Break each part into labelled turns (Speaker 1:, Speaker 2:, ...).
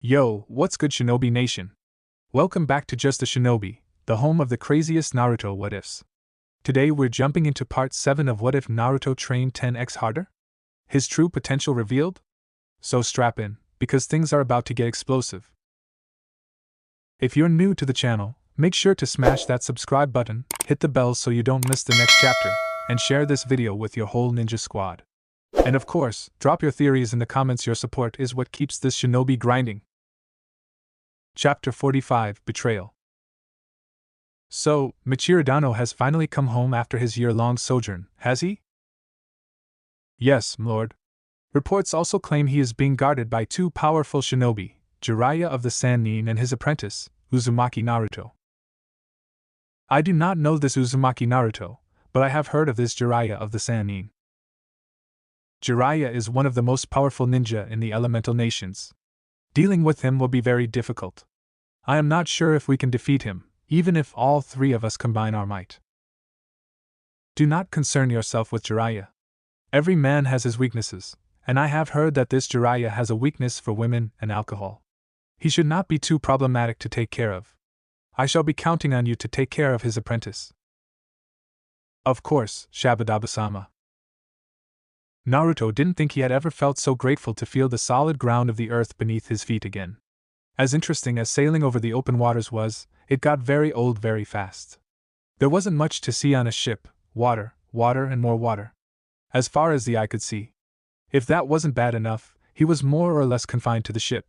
Speaker 1: Yo, what's good, Shinobi Nation? Welcome back to Just a Shinobi, the home of the craziest Naruto what ifs. Today we're jumping into part 7 of What If Naruto Trained 10x Harder? His true potential revealed? So strap in, because things are about to get explosive. If you're new to the channel, make sure to smash that subscribe button, hit the bell so you don't miss the next chapter, and share this video with your whole ninja squad. And of course, drop your theories in the comments. Your support is what keeps this shinobi grinding. Chapter 45 Betrayal. So, Michirodano has finally come home after his year-long sojourn, has he? Yes, m'lord. Reports also claim he is being guarded by two powerful shinobi, Jiraiya of the Sannin and his apprentice, Uzumaki Naruto. I do not know this Uzumaki Naruto, but I have heard of this Jiraiya of the Sannin. Jiraiya is one of the most powerful ninja in the elemental nations. Dealing with him will be very difficult. I am not sure if we can defeat him, even if all three of us combine our might. Do not concern yourself with Jiraiya. Every man has his weaknesses, and I have heard that this Jiraiya has a weakness for women and alcohol. He should not be too problematic to take care of. I shall be counting on you to take care of his apprentice. Of course, Shabadaba-sama. Naruto didn't think he had ever felt so grateful to feel the solid ground of the earth beneath his feet again. As interesting as sailing over the open waters was, it got very old very fast. There wasn't much to see on a ship: water, water and more water. As far as the eye could see. If that wasn't bad enough, he was more or less confined to the ship.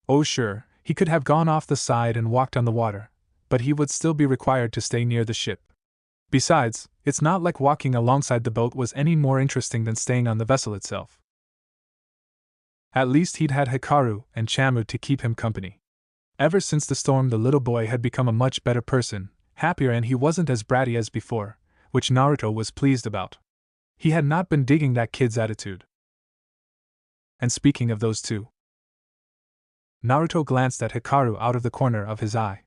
Speaker 1: Oh sure, he could have gone off the side and walked on the water, but he would still be required to stay near the ship. Besides, it's not like walking alongside the boat was any more interesting than staying on the vessel itself. At least he'd had Hikaru and Chamu to keep him company. Ever since the storm, the little boy had become a much better person, happier, and he wasn't as bratty as before, which Naruto was pleased about. He had not been digging that kid's attitude. And speaking of those two, Naruto glanced at Hikaru out of the corner of his eye.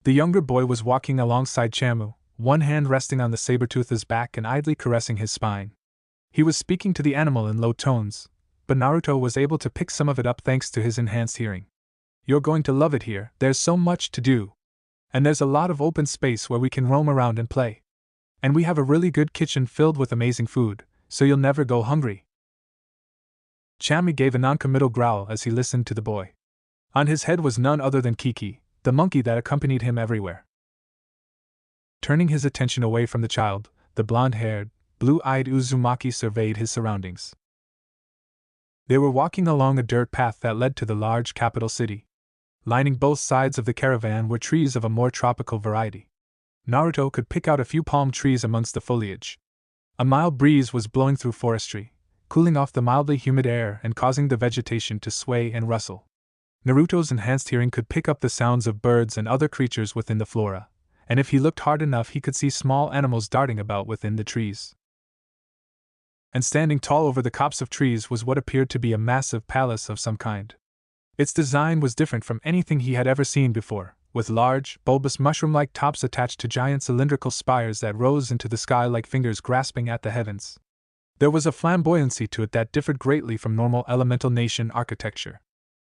Speaker 1: The younger boy was walking alongside Chamu, one hand resting on the saber-tooth's back and idly caressing his spine. He was speaking to the animal in low tones, but Naruto was able to pick some of it up thanks to his enhanced hearing. You're going to love it here, there's so much to do. And there's a lot of open space where we can roam around and play. And we have a really good kitchen filled with amazing food, so you'll never go hungry. Chami gave a non-committal growl as he listened to the boy. On his head was none other than Kiki, the monkey that accompanied him everywhere. Turning his attention away from the child, the blonde-haired, blue-eyed Uzumaki surveyed his surroundings. They were walking along a dirt path that led to the large capital city. Lining both sides of the caravan were trees of a more tropical variety. Naruto could pick out a few palm trees amongst the foliage. A mild breeze was blowing through forestry, cooling off the mildly humid air and causing the vegetation to sway and rustle. Naruto's enhanced hearing could pick up the sounds of birds and other creatures within the flora, and if he looked hard enough he could see small animals darting about within the trees. And standing tall over the copse of trees was what appeared to be a massive palace of some kind. Its design was different from anything he had ever seen before, with large, bulbous mushroom-like tops attached to giant cylindrical spires that rose into the sky like fingers grasping at the heavens. There was a flamboyancy to it that differed greatly from normal elemental nation architecture.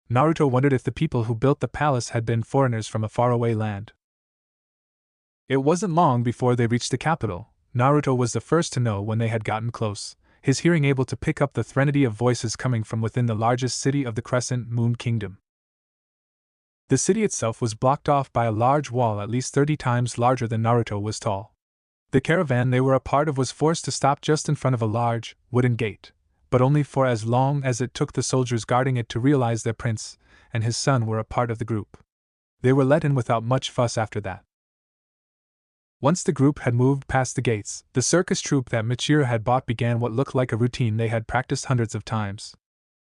Speaker 1: Naruto wondered if the people who built the palace had been foreigners from a faraway land. It wasn't long before they reached the capital. Naruto was the first to know when they had gotten close, his hearing able to pick up the threnody of voices coming from within the largest city of the Crescent Moon Kingdom. The city itself was blocked off by a large wall at least 30 times larger than Naruto was tall. The caravan they were a part of was forced to stop just in front of a large, wooden gate, but only for as long as it took the soldiers guarding it to realize their prince and his son were a part of the group. They were let in without much fuss after that. Once the group had moved past the gates, the circus troupe that Michiru had bought began what looked like a routine they had practiced hundreds of times.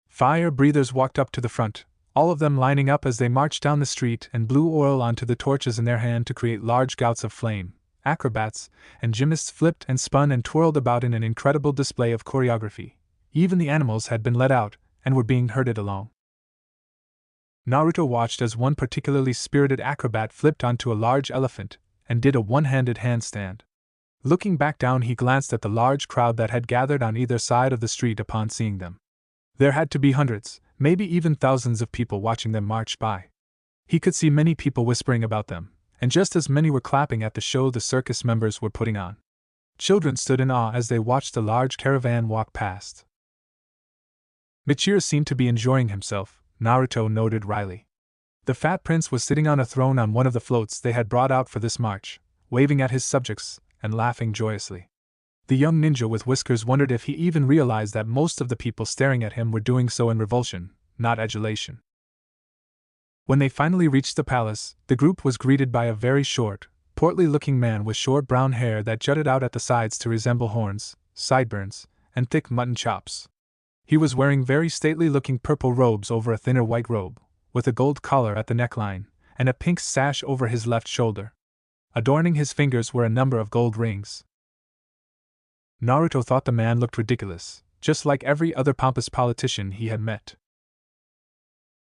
Speaker 1: Fire breathers walked up to the front, all of them lining up as they marched down the street and blew oil onto the torches in their hand to create large gouts of flame. Acrobats and gymnasts flipped and spun and twirled about in an incredible display of choreography. Even the animals had been let out and were being herded along. Naruto watched as one particularly spirited acrobat flipped onto a large elephant and did a one-handed handstand. Looking back down, he glanced at the large crowd that had gathered on either side of the street upon seeing them. There had to be hundreds, maybe even thousands of people watching them march by. He could see many people whispering about them, and just as many were clapping at the show the circus members were putting on. Children stood in awe as they watched a large caravan walk past. Michiru seemed to be enjoying himself, Naruto noted wryly. The fat prince was sitting on a throne on one of the floats they had brought out for this march, waving at his subjects and laughing joyously. The young ninja with whiskers wondered if he even realized that most of the people staring at him were doing so in revulsion, not adulation. When they finally reached the palace, the group was greeted by a very short, portly-looking man with short brown hair that jutted out at the sides to resemble horns, sideburns, and thick mutton chops. He was wearing very stately-looking purple robes over a thinner white robe, with a gold collar at the neckline, and a pink sash over his left shoulder. Adorning his fingers were a number of gold rings. Naruto thought the man looked ridiculous, just like every other pompous politician he had met.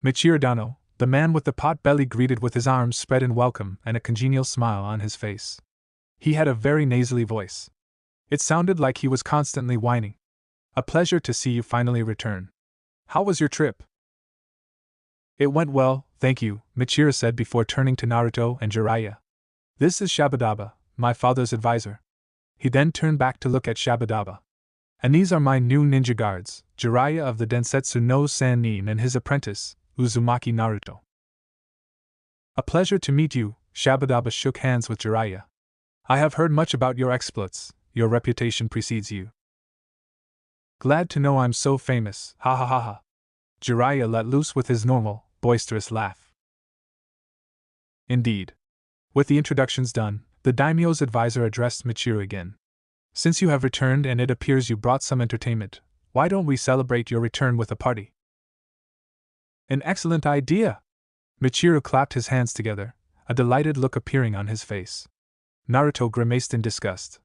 Speaker 1: Michiru Dano, the man with the pot belly, greeted with his arms spread in welcome and a congenial smile on his face. He had a very nasally voice. It sounded like he was constantly whining. "A pleasure to see you finally return. How was your trip?" "It went well, thank you," Michiru said before turning to Naruto and Jiraiya. "This is Shabadaba, my father's advisor." He then turned back to look at Shabadaba. "And these are my new ninja guards, Jiraiya of the Densetsu no Sannin and his apprentice, Uzumaki Naruto." "A pleasure to meet you," Shabadaba shook hands with Jiraiya. "I have heard much about your exploits, your reputation precedes you." "Glad to know I'm so famous, ha ha ha ha." Jiraiya let loose with his normal, boisterous laugh. Indeed. With the introductions done, the daimyo's advisor addressed Michiru again. "Since you have returned and it appears you brought some entertainment, why don't we celebrate your return with a party?" "An excellent idea!" Michiru clapped his hands together, a delighted look appearing on his face. Naruto grimaced in disgust.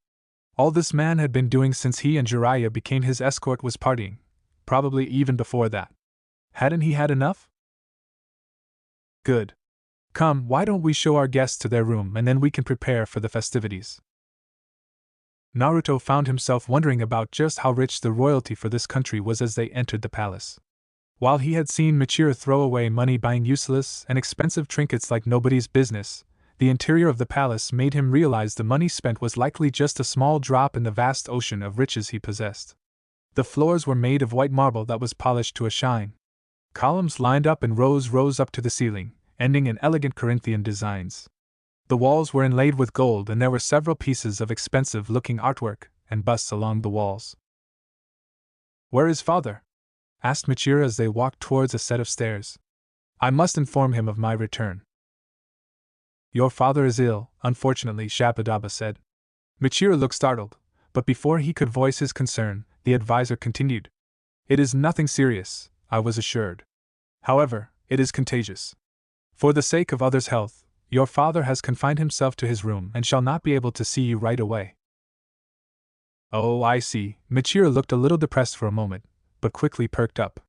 Speaker 1: All this man had been doing since he and Jiraiya became his escort was partying, probably even before that. Hadn't he had enough? "Good. Come, why don't we show our guests to their room and then we can prepare for the festivities." Naruto found himself wondering about just how rich the royalty for this country was as they entered the palace. While he had seen Michiru throw away money buying useless and expensive trinkets like nobody's business, the interior of the palace made him realize the money spent was likely just a small drop in the vast ocean of riches he possessed. The floors were made of white marble that was polished to a shine. Columns lined up in rows rose up to the ceiling, ending in elegant Corinthian designs. The walls were inlaid with gold and there were several pieces of expensive-looking artwork and busts along the walls. "Where is father?" asked Michiru as they walked towards a set of stairs. "I must inform him of my return." "Your father is ill, unfortunately," Shabadaba said. Michiru looked startled, but before he could voice his concern, the advisor continued. "It is nothing serious, I was assured. However, it is contagious. For the sake of others' health, your father has confined himself to his room and shall not be able to see you right away." "Oh, I see." Michiru looked a little depressed for a moment, but quickly perked up.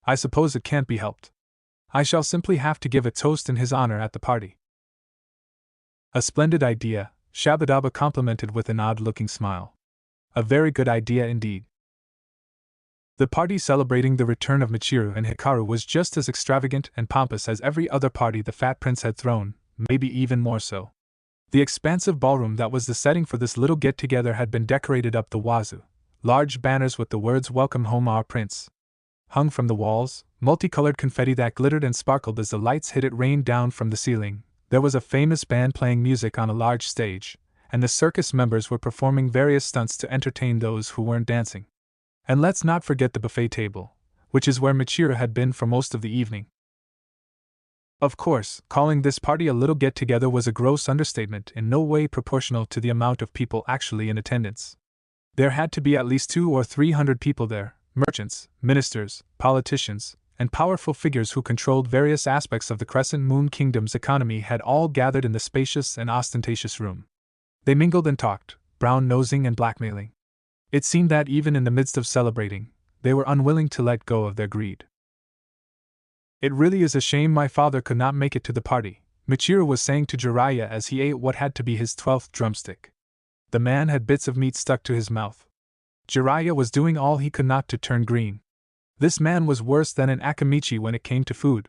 Speaker 1: "I suppose it can't be helped. I shall simply have to give a toast in his honor at the party." "A splendid idea," Shabadaba complimented with an odd-looking smile. "A very good idea indeed." The party celebrating the return of Michiru and Hikaru was just as extravagant and pompous as every other party the Fat Prince had thrown, maybe even more so. The expansive ballroom that was the setting for this little get-together had been decorated up the wazoo. Large banners with the words "Welcome home our prince" hung from the walls, multicolored confetti that glittered and sparkled as the lights hit it rained down from the ceiling. There was a famous band playing music on a large stage, and the circus members were performing various stunts to entertain those who weren't dancing. And let's not forget the buffet table, which is where Michiru had been for most of the evening. Of course, calling this party a little get-together was a gross understatement in no way proportional to the amount of people actually in attendance. There had to be at least 200 or 300 people there, merchants, ministers, politicians, and powerful figures who controlled various aspects of the Crescent Moon Kingdom's economy had all gathered in the spacious and ostentatious room. They mingled and talked, brown-nosing and blackmailing. It seemed that even in the midst of celebrating, they were unwilling to let go of their greed. "It really is a shame my father could not make it to the party," Michiru was saying to Jiraiya as he ate what had to be his 12th drumstick. The man had bits of meat stuck to his mouth. Jiraiya was doing all he could not to turn green. This man was worse than an Akamichi when it came to food.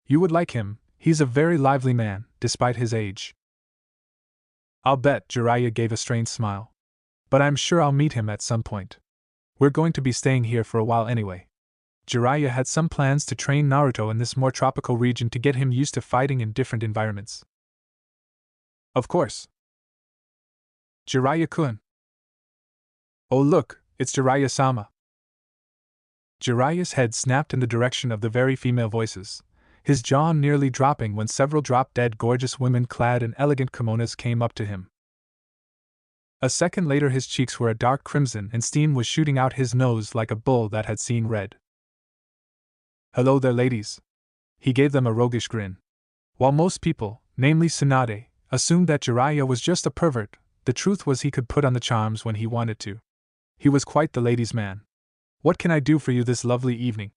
Speaker 1: You would like him, he's a very lively man, despite his age. I'll bet, Jiraiya gave a strange smile. But I'm sure I'll meet him at some point. We're going to be staying here for a while anyway. Jiraiya had some plans to train Naruto in this more tropical region to get him used to fighting in different environments. Of course. Jiraiya-kun. Oh look, it's Jiraiya-sama. Jiraiya's head snapped in the direction of the very female voices, his jaw nearly dropping when several drop-dead gorgeous women clad in elegant kimonos came up to him. A second later his cheeks were a dark crimson and steam was shooting out his nose like a bull that had seen red. Hello there, ladies. He gave them a roguish grin. While most people, namely Tsunade, assumed that Jiraiya was just a pervert, the truth was he could put on the charms when he wanted to. He was quite the ladies' man. What can I do for you this lovely evening?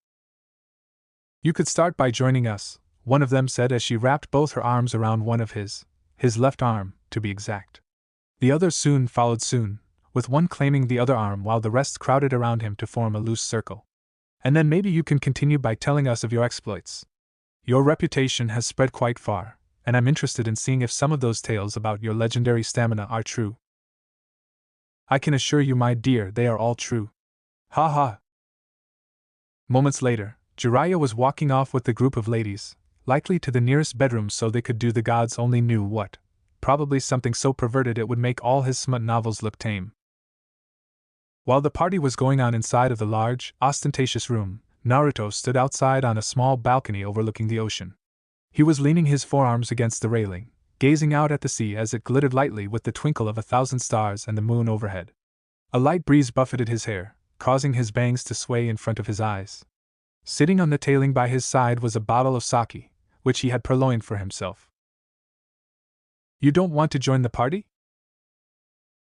Speaker 1: You could start by joining us, one of them said as she wrapped both her arms around one of his left arm, to be exact. The others soon followed soon, with one claiming the other arm while the rest crowded around him to form a loose circle. And then maybe you can continue by telling us of your exploits. Your reputation has spread quite far, and I'm interested in seeing if some of those tales about your legendary stamina are true. I can assure you, my dear, they are all true. Ha ha. Moments later, Jiraiya was walking off with the group of ladies, likely to the nearest bedroom so they could do the gods only knew what, probably something so perverted it would make all his smut novels look tame. While the party was going on inside of the large, ostentatious room, Naruto stood outside on a small balcony overlooking the ocean. He was leaning his forearms against the railing, gazing out at the sea as it glittered lightly with the twinkle of 1,000 stars and the moon overhead. A light breeze buffeted his hair, causing his bangs to sway in front of his eyes. Sitting on the tailing by his side was a bottle of sake, which he had purloined for himself. You don't want to join the party?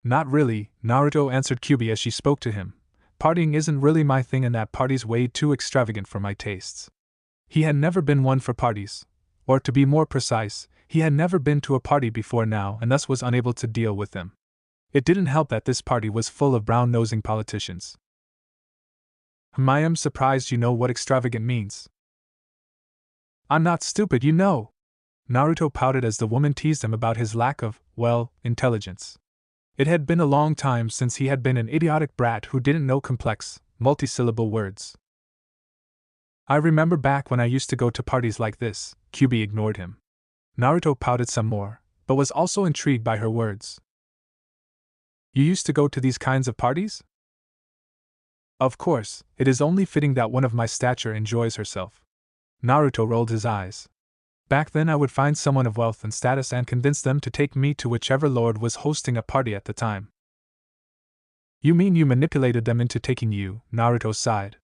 Speaker 1: Not really, Naruto answered Kyubi as she spoke to him. Partying isn't really my thing and that party's way too extravagant for my tastes. He had never been one for parties, or to be more precise, he had never been to a party before now and thus was unable to deal with them. It didn't help that this party was full of brown-nosing politicians. I am surprised you know what extravagant means. I'm not stupid, you know. Naruto pouted as the woman teased him about his lack of, well, intelligence. It had been a long time since he had been an idiotic brat who didn't know complex, multisyllable words. I remember back when I used to go to parties like this. Kyubi ignored him. Naruto pouted some more, but was also intrigued by her words. You used to go to these kinds of parties? Of course, it is only fitting that one of my stature enjoys herself. Naruto rolled his eyes. Back then I would find someone of wealth and status and convince them to take me to whichever lord was hosting a party at the time. You mean you manipulated them into taking you? Naruto sighed.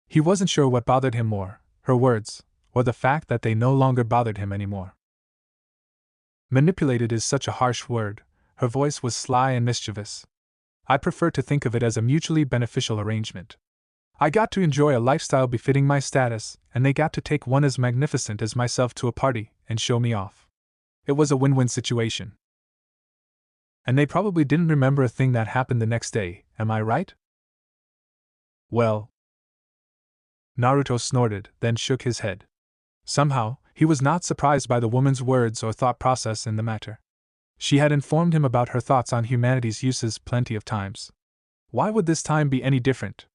Speaker 1: He wasn't sure what bothered him more, her words, or the fact that they no longer bothered him anymore. Manipulated is such a harsh word. Her voice was sly and mischievous. I prefer to think of it as a mutually beneficial arrangement. I got to enjoy a lifestyle befitting my status, and they got to take one as magnificent as myself to a party and show me off. It was a win-win situation. And they probably didn't remember a thing that happened the next day, am I right? Well. Naruto snorted, then shook his head. Somehow, he was not surprised by the woman's words or thought process in the matter. She had informed him about her thoughts on humanity's uses plenty of times. Why would this time be any different?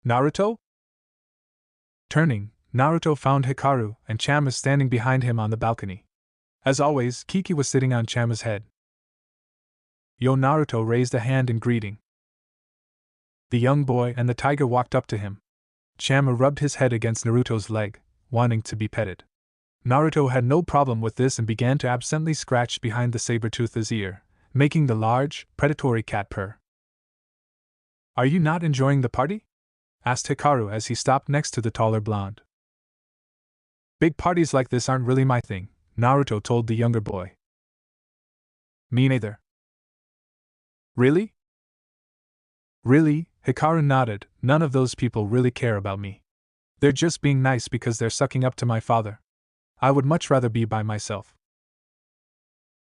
Speaker 1: Naruto? Turning, Naruto found Hikaru and Chama standing behind him on the balcony. As always, Kiki was sitting on Chama's head. Yo! Naruto raised a hand in greeting. The young boy and the tiger walked up to him. Chama rubbed his head against Naruto's leg, wanting to be petted. Naruto had no problem with this and began to absently scratch behind the saber-tooth's ear, making the large, predatory cat purr. Are you not enjoying the party? Asked Hikaru as he stopped next to the taller blonde. Big parties like this aren't really my thing, Naruto told the younger boy. Me neither. Really? Really? Hikaru nodded. None of those people really care about me. They're just being nice because they're sucking up to my father. I would much rather be by myself.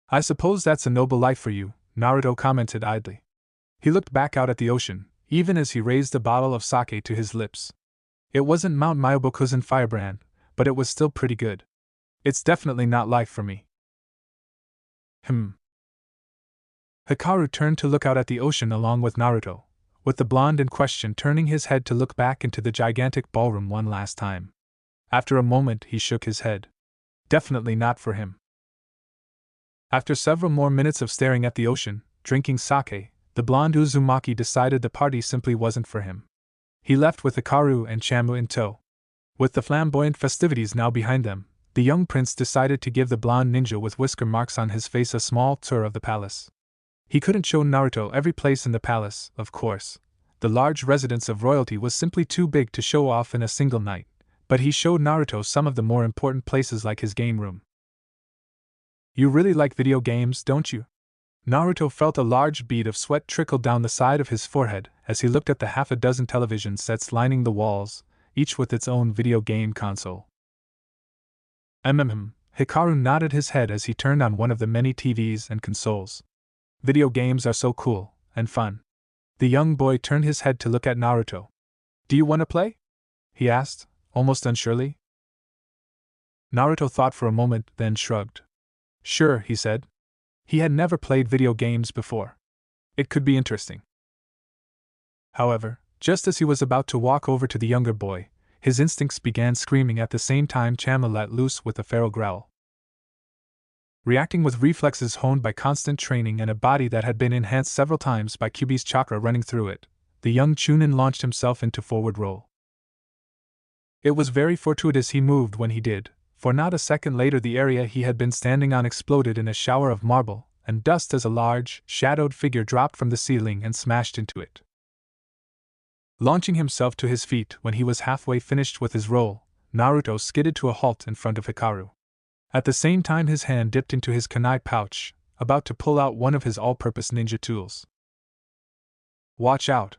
Speaker 1: I suppose that's a noble life for you, Naruto commented idly. He looked back out at the ocean, even as he raised a bottle of sake to his lips. It wasn't Mount Myobokuzen firebrand, but it was still pretty good. It's definitely not life for me. Hikaru turned to look out at the ocean along with Naruto, with the blonde in question turning his head to look back into the gigantic ballroom one last time. After a moment, he shook his head. Definitely not for him. After several more minutes of staring at the ocean, drinking sake, the blonde Uzumaki decided the party simply wasn't for him. He left with Hikaru and Chamu in tow. With the flamboyant festivities now behind them, the young prince decided to give the blonde ninja with whisker marks on his face a small tour of the palace. He couldn't show Naruto every place in the palace, of course. The large residence of royalty was simply too big to show off in a single night, but he showed Naruto some of the more important places like his game room. You really like video games, don't you? Naruto felt a large bead of sweat trickle down the side of his forehead as he looked at the half a dozen television sets lining the walls, each with its own video game console. Hikaru nodded his head as he turned on one of the many TVs and consoles. Video games are so cool and fun. The young boy turned his head to look at Naruto. Do you want to play? He asked, almost unsurely. Naruto thought for a moment, then shrugged. Sure, he said. He had never played video games before. It could be interesting. However, just as he was about to walk over to the younger boy, his instincts began screaming at the same time Chama let loose with a feral growl. Reacting with reflexes honed by constant training and a body that had been enhanced several times by Kyuubi's chakra running through it, the young Chunin launched himself into forward roll. It was very fortuitous he moved when he did, for not a second later the area he had been standing on exploded in a shower of marble and dust as a large, shadowed figure dropped from the ceiling and smashed into it. Launching himself to his feet when he was halfway finished with his roll, Naruto skidded to a halt in front of Hikaru. At the same time his hand dipped into his kunai pouch, about to pull out one of his all-purpose ninja tools. Watch out!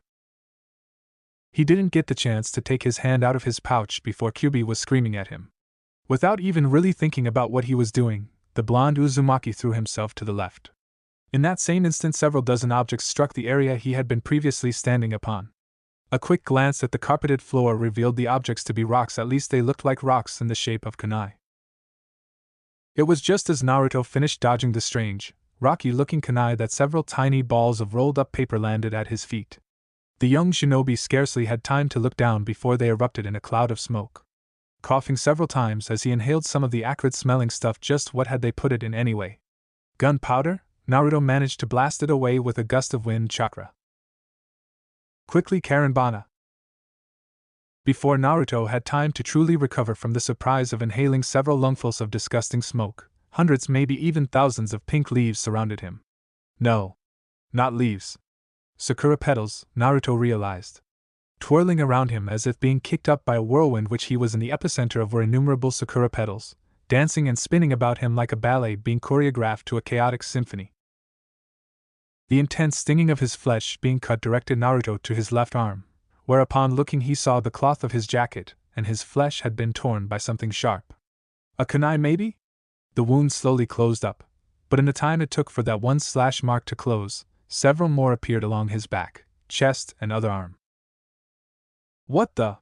Speaker 1: He didn't get the chance to take his hand out of his pouch before Kyuubi was screaming at him. Without even really thinking about what he was doing, the blonde Uzumaki threw himself to the left. In that same instant several dozen objects struck the area he had been previously standing upon. A quick glance at the carpeted floor revealed the objects to be rocks, at least they looked like rocks in the shape of kunai. It was just as Naruto finished dodging the strange, rocky-looking kunai that several tiny balls of rolled-up paper landed at his feet. The young shinobi scarcely had time to look down before they erupted in a cloud of smoke. Coughing several times as he inhaled some of the acrid-smelling stuff, just what had they put it in anyway? Gunpowder? Naruto managed to blast it away with a gust of wind chakra. Quickly, Karenbana! Before Naruto had time to truly recover from the surprise of inhaling several lungfuls of disgusting smoke, hundreds, maybe even thousands of pink leaves surrounded him. No. Not leaves. Sakura petals, Naruto realized. Twirling around him as if being kicked up by a whirlwind which he was in the epicenter of were innumerable sakura petals, dancing and spinning about him like a ballet being choreographed to a chaotic symphony. The intense stinging of his flesh being cut directed Naruto to his left arm, whereupon looking he saw the cloth of his jacket, and his flesh had been torn by something sharp. A kunai maybe? The wound slowly closed up, but in the time it took for that one slash mark to close, several more appeared along his back, chest, and other arm. What the?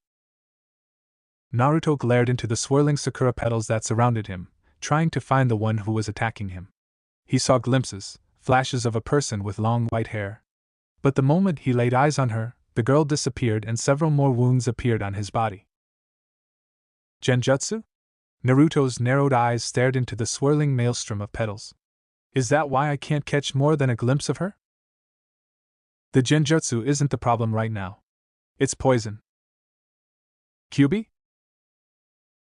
Speaker 1: Naruto glared into the swirling sakura petals that surrounded him, trying to find the one who was attacking him. He saw glimpses, flashes of a person with long white hair. But the moment he laid eyes on her, the girl disappeared and several more wounds appeared on his body. Genjutsu? Naruto's narrowed eyes stared into the swirling maelstrom of petals. Is that why I can't catch more than a glimpse of her? The genjutsu isn't the problem right now. It's poison. Kyuubi?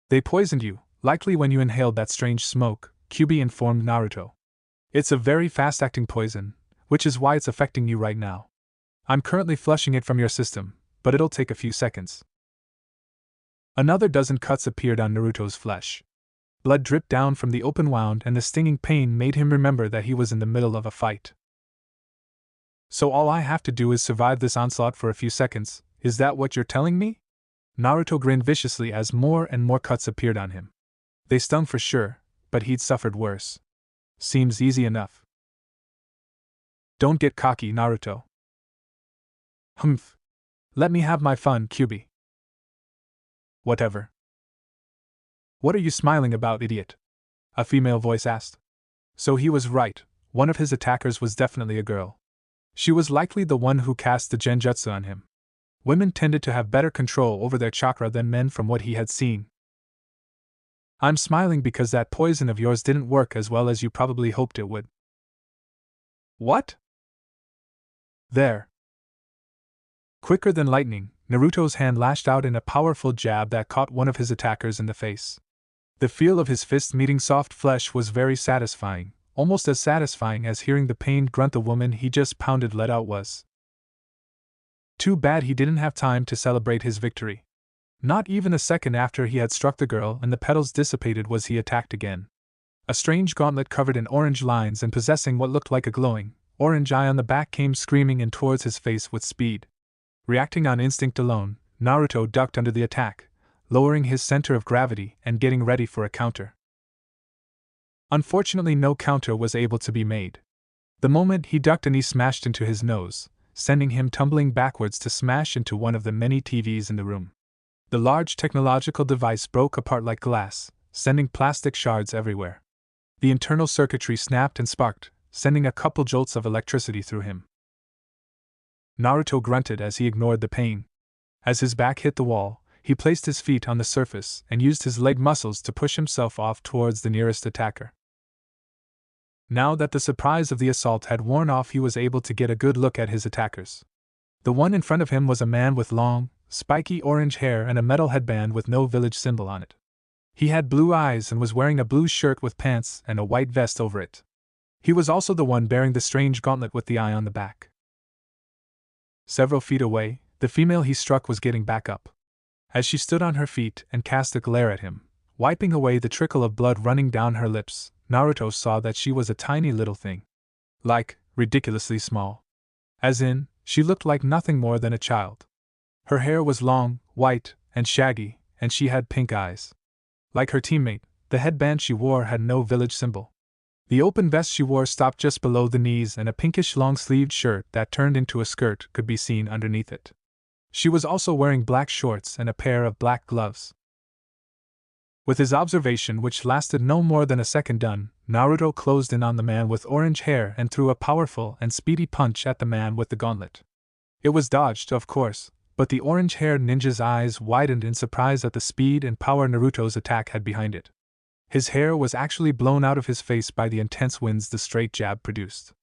Speaker 1: They poisoned you, likely when you inhaled that strange smoke, Kyuubi informed Naruto. It's a very fast-acting poison, which is why it's affecting you right now. I'm currently flushing it from your system, but it'll take a few seconds. Another dozen cuts appeared on Naruto's flesh. Blood dripped down from the open wound and the stinging pain made him remember that he was in the middle of a fight. So all I have to do is survive this onslaught for a few seconds, is that what you're telling me? Naruto grinned viciously as more and more cuts appeared on him. They stung for sure, but he'd suffered worse. Seems easy enough. Don't get cocky, Naruto. Humph. Let me have my fun, QB. Whatever. What are you smiling about, idiot? A female voice asked. So he was right, one of his attackers was definitely a girl. She was likely the one who cast the genjutsu on him. Women tended to have better control over their chakra than men from what he had seen. I'm smiling because that poison of yours didn't work as well as you probably hoped it would. What? There. Quicker than lightning, Naruto's hand lashed out in a powerful jab that caught one of his attackers in the face. The feel of his fist meeting soft flesh was very satisfying, almost as satisfying as hearing the pained grunt the woman he just pounded let out was. Too bad he didn't have time to celebrate his victory. Not even a second after he had struck the girl and the petals dissipated was he attacked again. A strange gauntlet covered in orange lines and possessing what looked like a glowing, orange eye on the back came screaming in towards his face with speed. Reacting on instinct alone, Naruto ducked under the attack, lowering his center of gravity and getting ready for a counter. Unfortunately, no counter was able to be made. The moment he ducked, a knee smashed into his nose, sending him tumbling backwards to smash into one of the many TVs in the room. The large technological device broke apart like glass, sending plastic shards everywhere. The internal circuitry snapped and sparked, sending a couple jolts of electricity through him. Naruto grunted as he ignored the pain. As his back hit the wall, he placed his feet on the surface and used his leg muscles to push himself off towards the nearest attacker. Now that the surprise of the assault had worn off, he was able to get a good look at his attackers. The one in front of him was a man with long, spiky orange hair and a metal headband with no village symbol on it. He had blue eyes and was wearing a blue shirt with pants and a white vest over it. He was also the one bearing the strange gauntlet with the eye on the back. Several feet away, the female he struck was getting back up. As she stood on her feet and cast a glare at him, wiping away the trickle of blood running down her lips, Naruto saw that she was a tiny little thing. Like, ridiculously small. As in, she looked like nothing more than a child. Her hair was long, white, and shaggy, and she had pink eyes. Like her teammate, the headband she wore had no village symbol. The open vest she wore stopped just below the knees, and a pinkish long-sleeved shirt that turned into a skirt could be seen underneath it. She was also wearing black shorts and a pair of black gloves. With his observation, which lasted no more than a second done, Naruto closed in on the man with orange hair and threw a powerful and speedy punch at the man with the gauntlet. It was dodged, of course, but the orange-haired ninja's eyes widened in surprise at the speed and power Naruto's attack had behind it. His hair was actually blown out of his face by the intense winds the straight jab produced.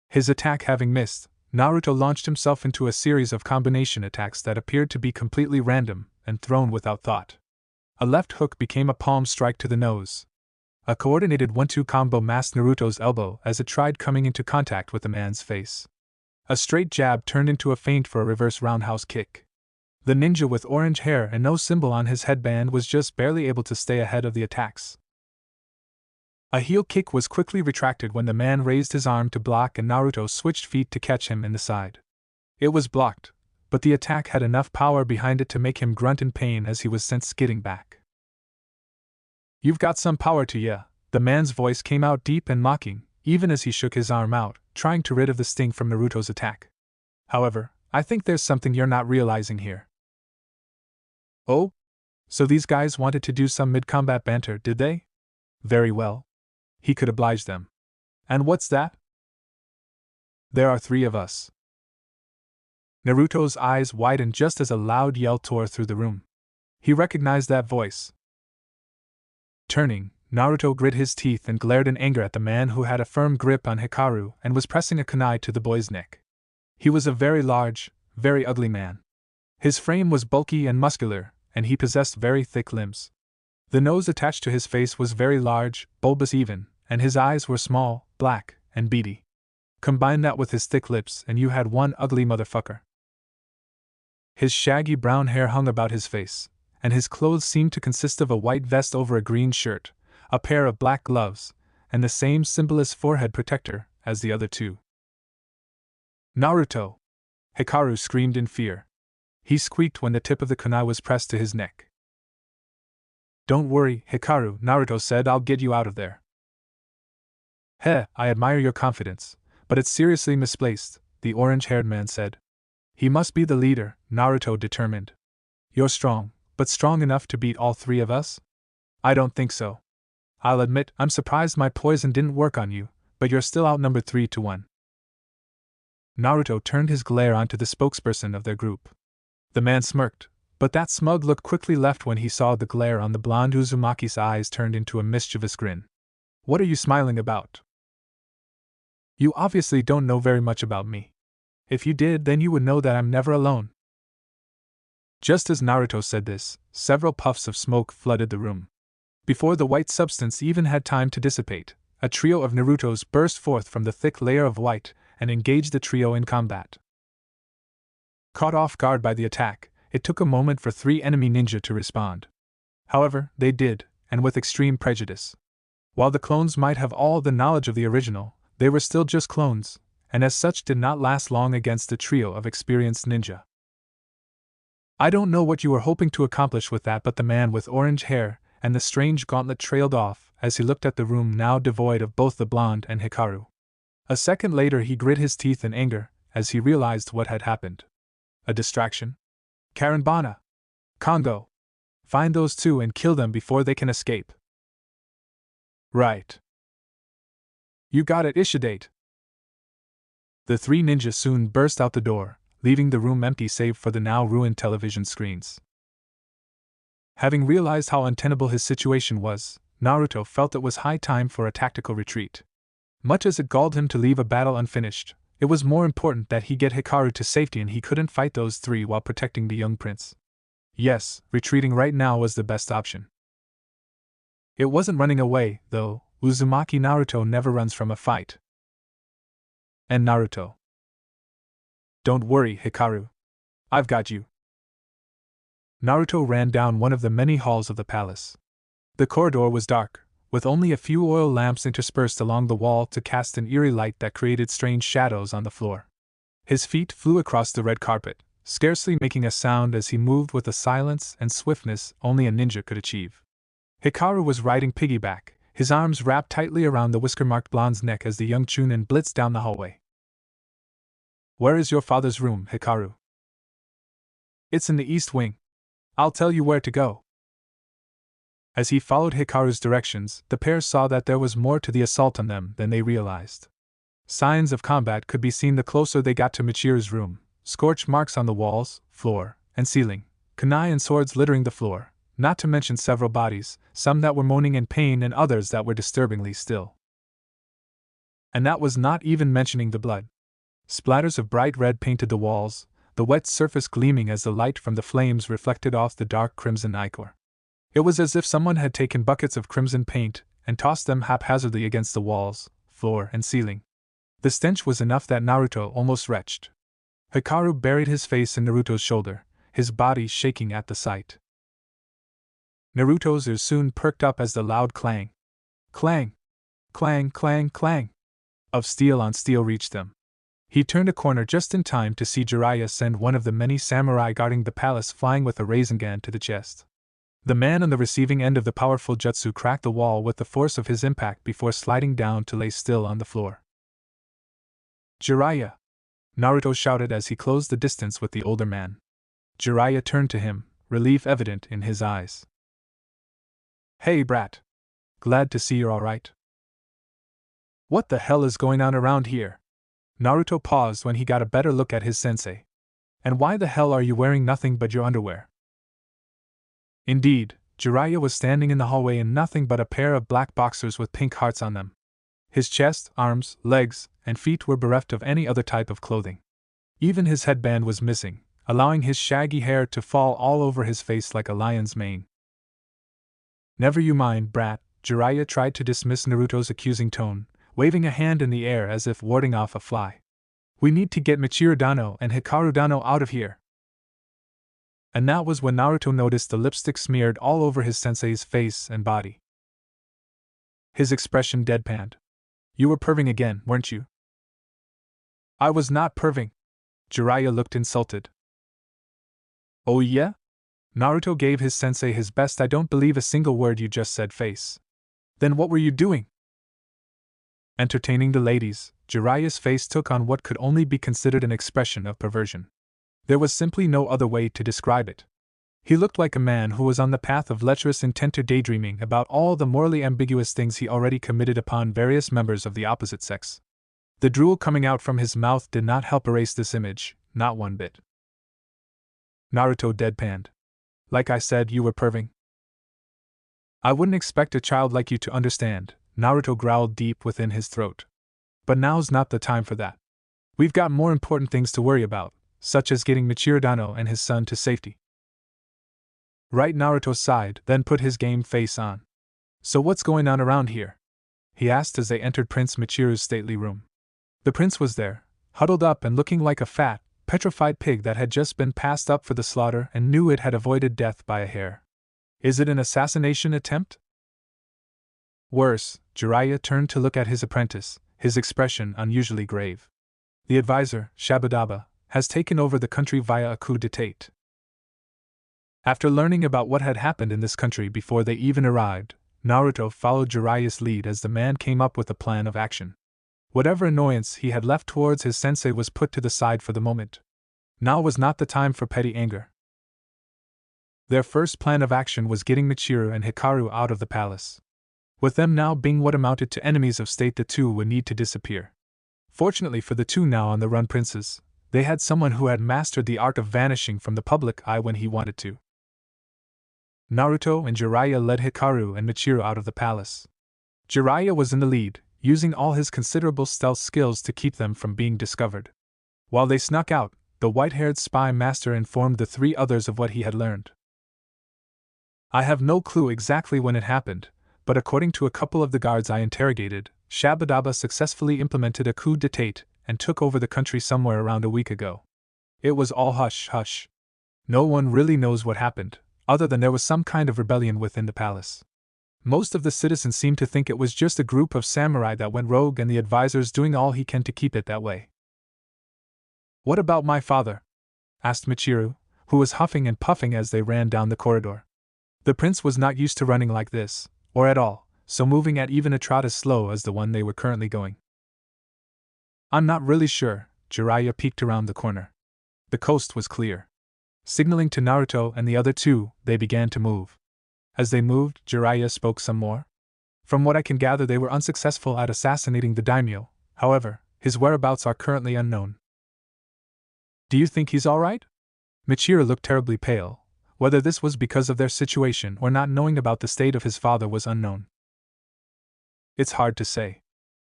Speaker 1: His attack having missed, Naruto launched himself into a series of combination attacks that appeared to be completely random and thrown without thought. A left hook became a palm strike to the nose. A coordinated 1-2 combo masked Naruto's elbow as it tried coming into contact with the man's face. A straight jab turned into a feint for a reverse roundhouse kick. The ninja with orange hair and no symbol on his headband was just barely able to stay ahead of the attacks. A heel kick was quickly retracted when the man raised his arm to block and Naruto switched feet to catch him in the side. It was blocked, but the attack had enough power behind it to make him grunt in pain as he was sent skidding back. "You've got some power to ya," the man's voice came out deep and mocking, even as he shook his arm out, trying to rid of the sting from Naruto's attack. "However, I think there's something you're not realizing here." "Oh? So these guys wanted to do some mid-combat banter, did they? Very well. He could oblige them. And what's that?" "There are 3 of us." Naruto's eyes widened just as a loud yell tore through the room. He recognized that voice. Turning, Naruto grit his teeth and glared in anger at the man who had a firm grip on Hikaru and was pressing a kunai to the boy's neck. He was a very large, very ugly man. His frame was bulky and muscular, and he possessed very thick limbs. The nose attached to his face was very large, bulbous even, and his eyes were small, black, and beady. Combine that with his thick lips and you had one ugly motherfucker. His shaggy brown hair hung about his face, and his clothes seemed to consist of a white vest over a green shirt, a pair of black gloves, and the same symbolist forehead protector as the other 2. "Naruto!" Hikaru screamed in fear. He squeaked when the tip of the kunai was pressed to his neck. "Don't worry, Hikaru," Naruto said, "I'll get you out of there." "Heh, I admire your confidence, but it's seriously misplaced," the orange-haired man said. He must be the leader, Naruto determined. You're strong, but strong enough to beat all three of us? I don't think so. I'll admit, I'm surprised my poison didn't work on you, but you're still outnumbered 3-1. Naruto turned his glare onto the spokesperson of their group. The man smirked, but that smug look quickly left when he saw the glare on the blonde Uzumaki's eyes turned into a mischievous grin. What are you smiling about? You obviously don't know very much about me. If you did, then you would know that I'm never alone. Just as Naruto said this, several puffs of smoke flooded the room. Before the white substance even had time to dissipate, a trio of Narutos burst forth from the thick layer of white and engaged the trio in combat. Caught off guard by the attack, it took a moment for 3 enemy ninja to respond. However, they did, and with extreme prejudice. While the clones might have all the knowledge of the original, they were still just clones, and as such did not last long against the trio of experienced ninja. I don't know what you were hoping to accomplish with that, but the man with orange hair and the strange gauntlet trailed off as he looked at the room now devoid of both the blonde and Hikaru. A second later he grit his teeth in anger as he realized what had happened. A distraction? Karenbana! Kongo! Find those two and kill them before they can escape. Right. You got it, Ishidate. The 3 ninjas soon burst out the door, leaving the room empty save for the now ruined television screens. Having realized how untenable his situation was, Naruto felt it was high time for a tactical retreat. Much as it galled him to leave a battle unfinished, it was more important that he get Hikaru to safety, and he couldn't fight those 3 while protecting the young prince. Yes, retreating right now was the best option. It wasn't running away, though. Uzumaki Naruto never runs from a fight. And Naruto. Don't worry, Hikaru. I've got you. Naruto ran down one of the many halls of the palace. The corridor was dark, with only a few oil lamps interspersed along the wall to cast an eerie light that created strange shadows on the floor. His feet flew across the red carpet, scarcely making a sound as he moved with a silence and swiftness only a ninja could achieve. Hikaru was riding piggyback, his arms wrapped tightly around the whisker-marked blonde's neck as the young Chunin blitzed down the hallway. Where is your father's room, Hikaru? It's in the east wing. I'll tell you where to go. As he followed Hikaru's directions, the pair saw that there was more to the assault on them than they realized. Signs of combat could be seen the closer they got to Michiru's room, scorch marks on the walls, floor, and ceiling, kunai and swords littering the floor, not to mention several bodies, some that were moaning in pain and others that were disturbingly still. And that was not even mentioning the blood. Splatters of bright red painted the walls, the wet surface gleaming as the light from the flames reflected off the dark crimson ichor. It was as if someone had taken buckets of crimson paint and tossed them haphazardly against the walls, floor, and ceiling. The stench was enough that Naruto almost retched. Hikaru buried his face in Naruto's shoulder, his body shaking at the sight. Naruto's ears soon perked up as the loud clang, clang, clang, clang, clang of steel on steel reached them. He turned a corner just in time to see Jiraiya send one of the many samurai guarding the palace flying with a Rasengan to the chest. The man on the receiving end of the powerful jutsu cracked the wall with the force of his impact before sliding down to lay still on the floor. Jiraiya! Naruto shouted as he closed the distance with the older man. Jiraiya turned to him, relief evident in his eyes. Hey, brat. Glad to see you're alright. What the hell is going on around here? Naruto paused when he got a better look at his sensei. And why the hell are you wearing nothing but your underwear? Indeed, Jiraiya was standing in the hallway in nothing but a pair of black boxers with pink hearts on them. His chest, arms, legs, and feet were bereft of any other type of clothing. Even his headband was missing, allowing his shaggy hair to fall all over his face like a lion's mane. Never you mind, brat, Jiraiya tried to dismiss Naruto's accusing tone, waving a hand in the air as if warding off a fly. We need to get Michiru Dano and Hikaru Dano out of here. And that was when Naruto noticed the lipstick smeared all over his sensei's face and body. His expression deadpanned. You were perving again, weren't you? I was not perving. Jiraiya looked insulted. Oh yeah? Naruto gave his sensei his best I don't believe a single word you just said face. Then what were you doing? Entertaining the ladies, Jiraiya's face took on what could only be considered an expression of perversion. There was simply no other way to describe it. He looked like a man who was on the path of lecherous intent or daydreaming about all the morally ambiguous things he already committed upon various members of the opposite sex. The drool coming out from his mouth did not help erase this image, not one bit. Naruto deadpanned. Like I said, you were perving. I wouldn't expect a child like you to understand, Naruto growled deep within his throat. But now's not the time for that. We've got more important things to worry about, such as getting Michirodano and his son to safety. Right, Naruto sighed, then put his game face on. So what's going on around here? He asked as they entered Prince Michiru's stately room. The prince was there, huddled up and looking like a fat, petrified pig that had just been passed up for the slaughter and knew it had avoided death by a hair. Is it an assassination attempt? Worse, Jiraiya turned to look at his apprentice, his expression unusually grave. The advisor, Shabadaba, has taken over the country via a coup d'etat. After learning about what had happened in this country before they even arrived, Naruto followed Jiraiya's lead as the man came up with a plan of action. Whatever annoyance he had left towards his sensei was put to the side for the moment. Now was not the time for petty anger. Their first plan of action was getting Michiru and Hikaru out of the palace. With them now being what amounted to enemies of state, the two would need to disappear. Fortunately for the two now on the run princes, they had someone who had mastered the art of vanishing from the public eye when he wanted to. Naruto and Jiraiya led Hikaru and Michiru out of the palace. Jiraiya was in the lead, using all his considerable stealth skills to keep them from being discovered. While they snuck out, the white-haired spy master informed the three others of what he had learned. I have no clue exactly when it happened, but according to a couple of the guards I interrogated, Shabadaba successfully implemented a coup d'etat and took over the country somewhere around a week ago. It was all hush-hush. No one really knows what happened, other than there was some kind of rebellion within the palace. Most of the citizens seem to think it was just a group of samurai that went rogue and the advisor's doing all he can to keep it that way. What about my father? Asked Michiru, who was huffing and puffing as they ran down the corridor. The prince was not used to running like this, or at all, so moving at even a trot as slow as the one they were currently going. I'm not really sure, Jiraiya peeked around the corner. The coast was clear. Signaling to Naruto and the other two, they began to move. As they moved, Jiraiya spoke some more. From what I can gather, they were unsuccessful at assassinating the daimyo. However, his whereabouts are currently unknown. Do you think he's all right? Michiru looked terribly pale. Whether this was because of their situation or not knowing about the state of his father was unknown. It's hard to say.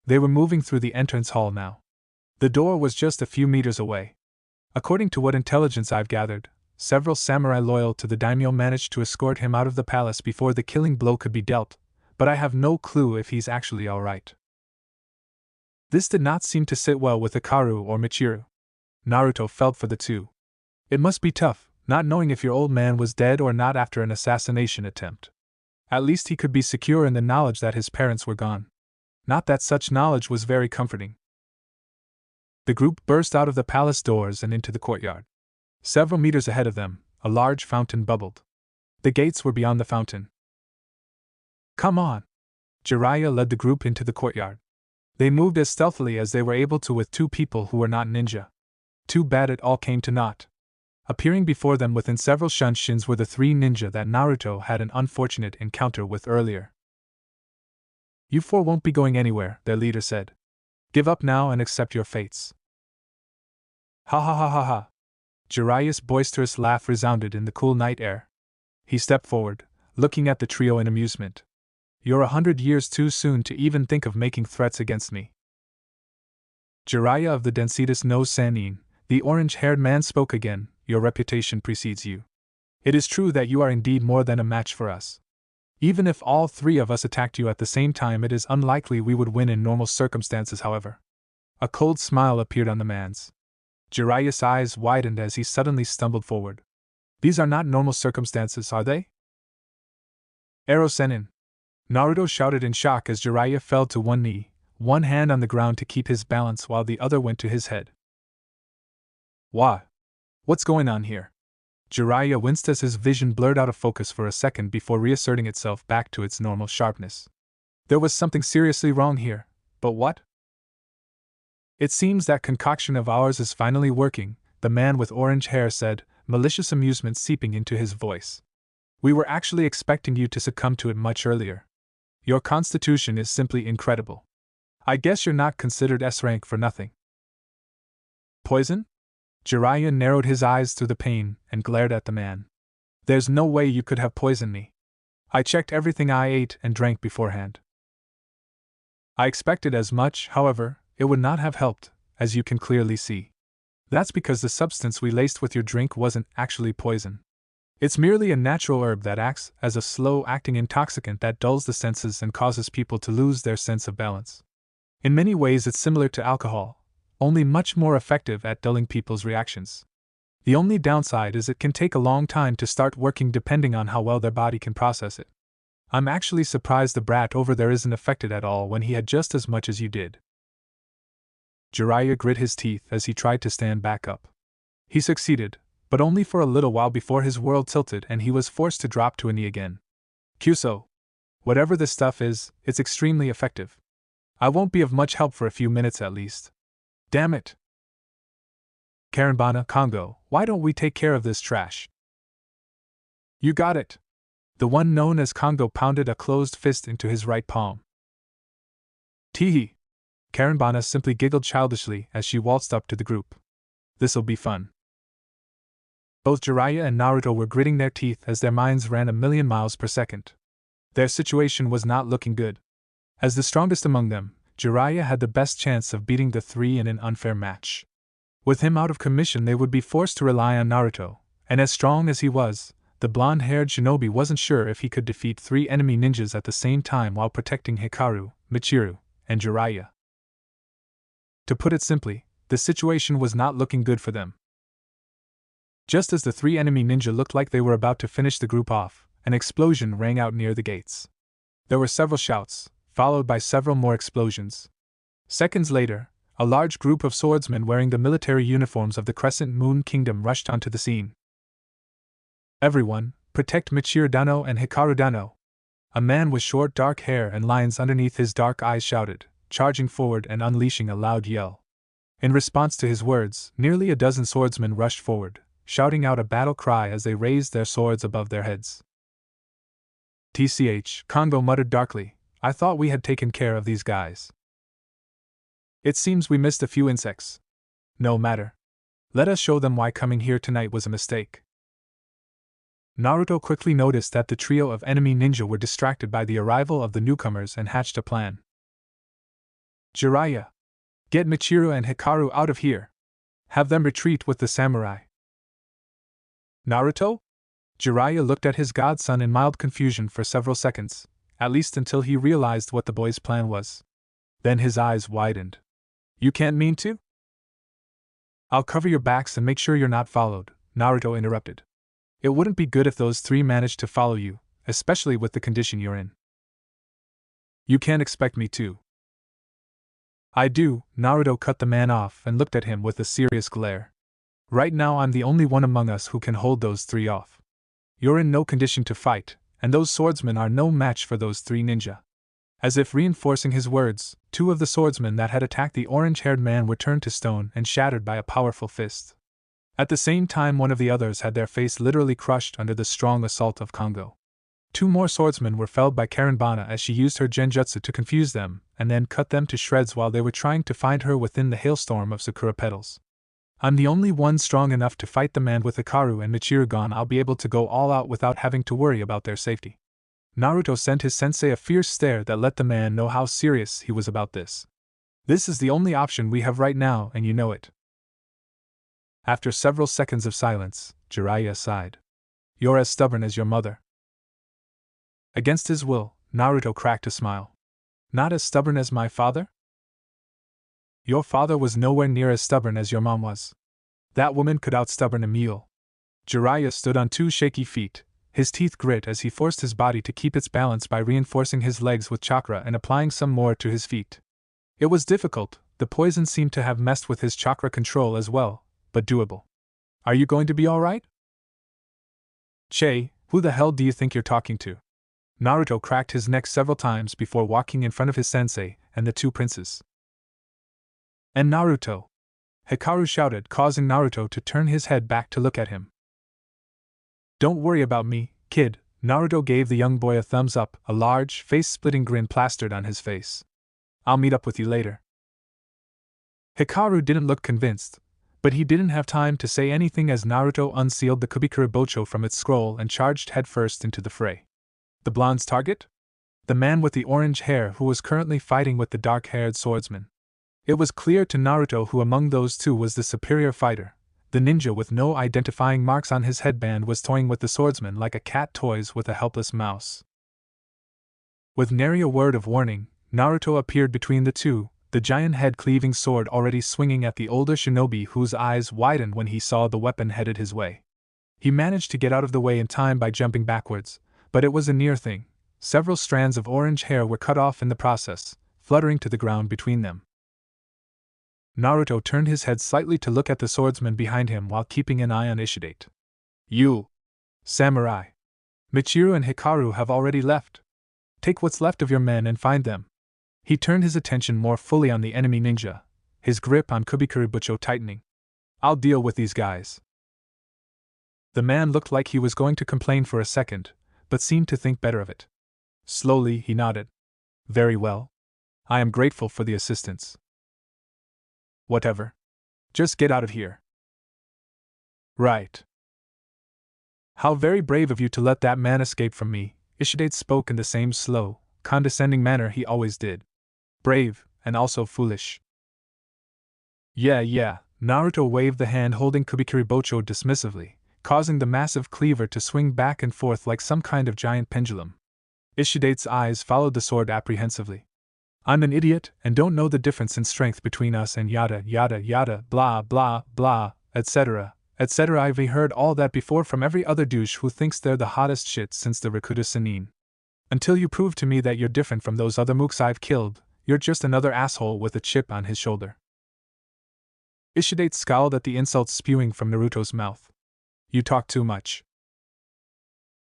Speaker 1: They were moving through the entrance hall now. The door was just a few meters away. According to what intelligence I've gathered, several samurai loyal to the daimyo managed to escort him out of the palace before the killing blow could be dealt, but I have no clue if he's actually all right. This did not seem to sit well with Hikaru or Michiru. Naruto felt for the two. It must be tough, not knowing if your old man was dead or not after an assassination attempt. At least he could be secure in the knowledge that his parents were gone. Not that such knowledge was very comforting. The group burst out of the palace doors and into the courtyard. Several meters ahead of them, a large fountain bubbled. The gates were beyond the fountain. Come on! Jiraiya led the group into the courtyard. They moved as stealthily as they were able to with two people who were not ninja. Too bad it all came to naught. Appearing before them within several shunshin were the three ninja that Naruto had an unfortunate encounter with earlier. You four won't be going anywhere, their leader said. Give up now and accept your fates. Ha ha ha ha ha. Jiraiya's boisterous laugh resounded in the cool night air. He stepped forward, looking at the trio in amusement. You're 100 years too soon to even think of making threats against me. Jiraiya of the Densitas no Sanin, the orange-haired man spoke again. Your reputation precedes you. It is true that you are indeed more than a match for us. Even if all three of us attacked you at the same time, it is unlikely we would win in normal circumstances, however. A cold smile appeared on the man's. Jiraiya's eyes widened as he suddenly stumbled forward. These are not normal circumstances, are they? Ero Sennin! Naruto shouted in shock as Jiraiya fell to one knee, one hand on the ground to keep his balance while the other went to his head. What? What's going on here? Jiraiya winced as his vision blurred out of focus for a second before reasserting itself back to its normal sharpness. There was something seriously wrong here, but what? It seems that concoction of ours is finally working, the man with orange hair said, malicious amusement seeping into his voice. We were actually expecting you to succumb to it much earlier. Your constitution is simply incredible. I guess you're not considered S rank for nothing. Poison? Jiraiya narrowed his eyes through the pain and glared at the man. There's no way you could have poisoned me. I checked everything I ate and drank beforehand. I expected as much, however, it would not have helped, as you can clearly see. That's because the substance we laced with your drink wasn't actually poison. It's merely a natural herb that acts as a slow-acting intoxicant that dulls the senses and causes people to lose their sense of balance. In many ways it's similar to alcohol, only much more effective at dulling people's reactions. The only downside is it can take a long time to start working depending on how well their body can process it. I'm actually surprised the brat over there isn't affected at all when he had just as much as you did. Jiraiya grit his teeth as he tried to stand back up. He succeeded, but only for a little while before his world tilted and he was forced to drop to a knee again. Kyuso. Whatever this stuff is, it's extremely effective. I won't be of much help for a few minutes at least. Damn it! Karenbana, Kongo, why don't we take care of this trash? You got it! The one known as Kongo pounded a closed fist into his right palm. Teehee! Karenbana simply giggled childishly as she waltzed up to the group. This'll be fun. Both Jiraiya and Naruto were gritting their teeth as their minds ran 1,000,000 miles per second. Their situation was not looking good. As the strongest among them, Jiraiya had the best chance of beating the three in an unfair match. With him out of commission, they would be forced to rely on Naruto, and as strong as he was, the blonde-haired shinobi wasn't sure if he could defeat 3 enemy ninjas at the same time while protecting Hikaru, Michiru, and Jiraiya. To put it simply, the situation was not looking good for them. Just as the 3 enemy ninja looked like they were about to finish the group off, an explosion rang out near the gates. There were several shouts, followed by several more explosions. Seconds later, a large group of swordsmen wearing the military uniforms of the Crescent Moon Kingdom rushed onto the scene. Everyone, protect Michiru Dano and Hikaru Dano! A man with short dark hair and lines underneath his dark eyes shouted, charging forward and unleashing a loud yell. In response to his words, nearly a dozen swordsmen rushed forward, shouting out a battle cry as they raised their swords above their heads. TCH, Kongo muttered darkly, I thought we had taken care of these guys. It seems we missed a few insects. No matter. Let us show them why coming here tonight was a mistake. Naruto quickly noticed that the trio of enemy ninja were distracted by the arrival of the newcomers and hatched a plan. Jiraiya! Get Michiru and Hikaru out of here! Have them retreat with the samurai! Naruto? Jiraiya looked at his godson in mild confusion for several seconds, at least until he realized what the boy's plan was. Then his eyes widened. You can't mean to? I'll cover your backs and make sure you're not followed, Naruto interrupted. It wouldn't be good if those 3 managed to follow you, especially with the condition you're in. You can't expect me to. I do, Naruto cut the man off and looked at him with a serious glare. Right now I'm the only one among us who can hold those 3 off. You're in no condition to fight, and those swordsmen are no match for those 3 ninja. As if reinforcing his words, 2 of the swordsmen that had attacked the orange-haired man were turned to stone and shattered by a powerful fist. At the same time, one of the others had their face literally crushed under the strong assault of Kongo. 2 more swordsmen were felled by Karenbana as she used her genjutsu to confuse them, and then cut them to shreds while they were trying to find her within the hailstorm of sakura petals. I'm the only one strong enough to fight the man with Hikaru and Michiru gone. I'll be able to go all out without having to worry about their safety. Naruto sent his sensei a fierce stare that let the man know how serious he was about this. This is the only option we have right now, and you know it. After several seconds of silence, Jiraiya sighed. You're as stubborn as your mother. Against his will, Naruto cracked a smile. Not as stubborn as my father? Your father was nowhere near as stubborn as your mom was. That woman could outstubborn a mule. Jiraiya stood on 2 shaky feet, his teeth grit as he forced his body to keep its balance by reinforcing his legs with chakra and applying some more to his feet. It was difficult, the poison seemed to have messed with his chakra control as well, but doable. Are you going to be alright? Che, who the hell do you think you're talking to? Naruto cracked his neck several times before walking in front of his sensei and the 2 princes. And Naruto. Hikaru shouted, causing Naruto to turn his head back to look at him. Don't worry about me, kid. Naruto gave the young boy a thumbs up, a large, face-splitting grin plastered on his face. I'll meet up with you later. Hikaru didn't look convinced, but he didn't have time to say anything as Naruto unsealed the Kubikuribocho from its scroll and charged headfirst into the fray. The blonde's target? The man with the orange hair who was currently fighting with the dark-haired swordsman. It was clear to Naruto who among those two was the superior fighter. The ninja with no identifying marks on his headband was toying with the swordsman like a cat toys with a helpless mouse. With nary a word of warning, Naruto appeared between the two, the giant head-cleaving sword already swinging at the older shinobi whose eyes widened when he saw the weapon headed his way. He managed to get out of the way in time by jumping backwards, but it was a near thing. Several strands of orange hair were cut off in the process, fluttering to the ground between them. Naruto turned his head slightly to look at the swordsman behind him while keeping an eye on Ishidate. You! Samurai! Michiru and Hikaru have already left. Take what's left of your men and find them. He turned his attention more fully on the enemy ninja, his grip on Kubikuribocho tightening. I'll deal with these guys. The man looked like he was going to complain for a second, but seemed to think better of it. Slowly, he nodded. Very well. I am grateful for the assistance. Whatever. Just get out of here. Right. How very brave of you to let that man escape from me, Ishidate spoke in the same slow, condescending manner he always did. Brave, and also foolish. Yeah, Naruto waved the hand holding Kubikuribocho dismissively, causing the massive cleaver to swing back and forth like some kind of giant pendulum. Ishidate's eyes followed the sword apprehensively. I'm an idiot and don't know the difference in strength between us and yada yada yada blah blah blah, etc., etc. I've heard all that before from every other douche who thinks they're the hottest shit since the Rakuta Sannin. Until you prove to me that you're different from those other mooks I've killed, you're just another asshole with a chip on his shoulder. Ishidate scowled at the insults spewing from Naruto's mouth. You talk too much.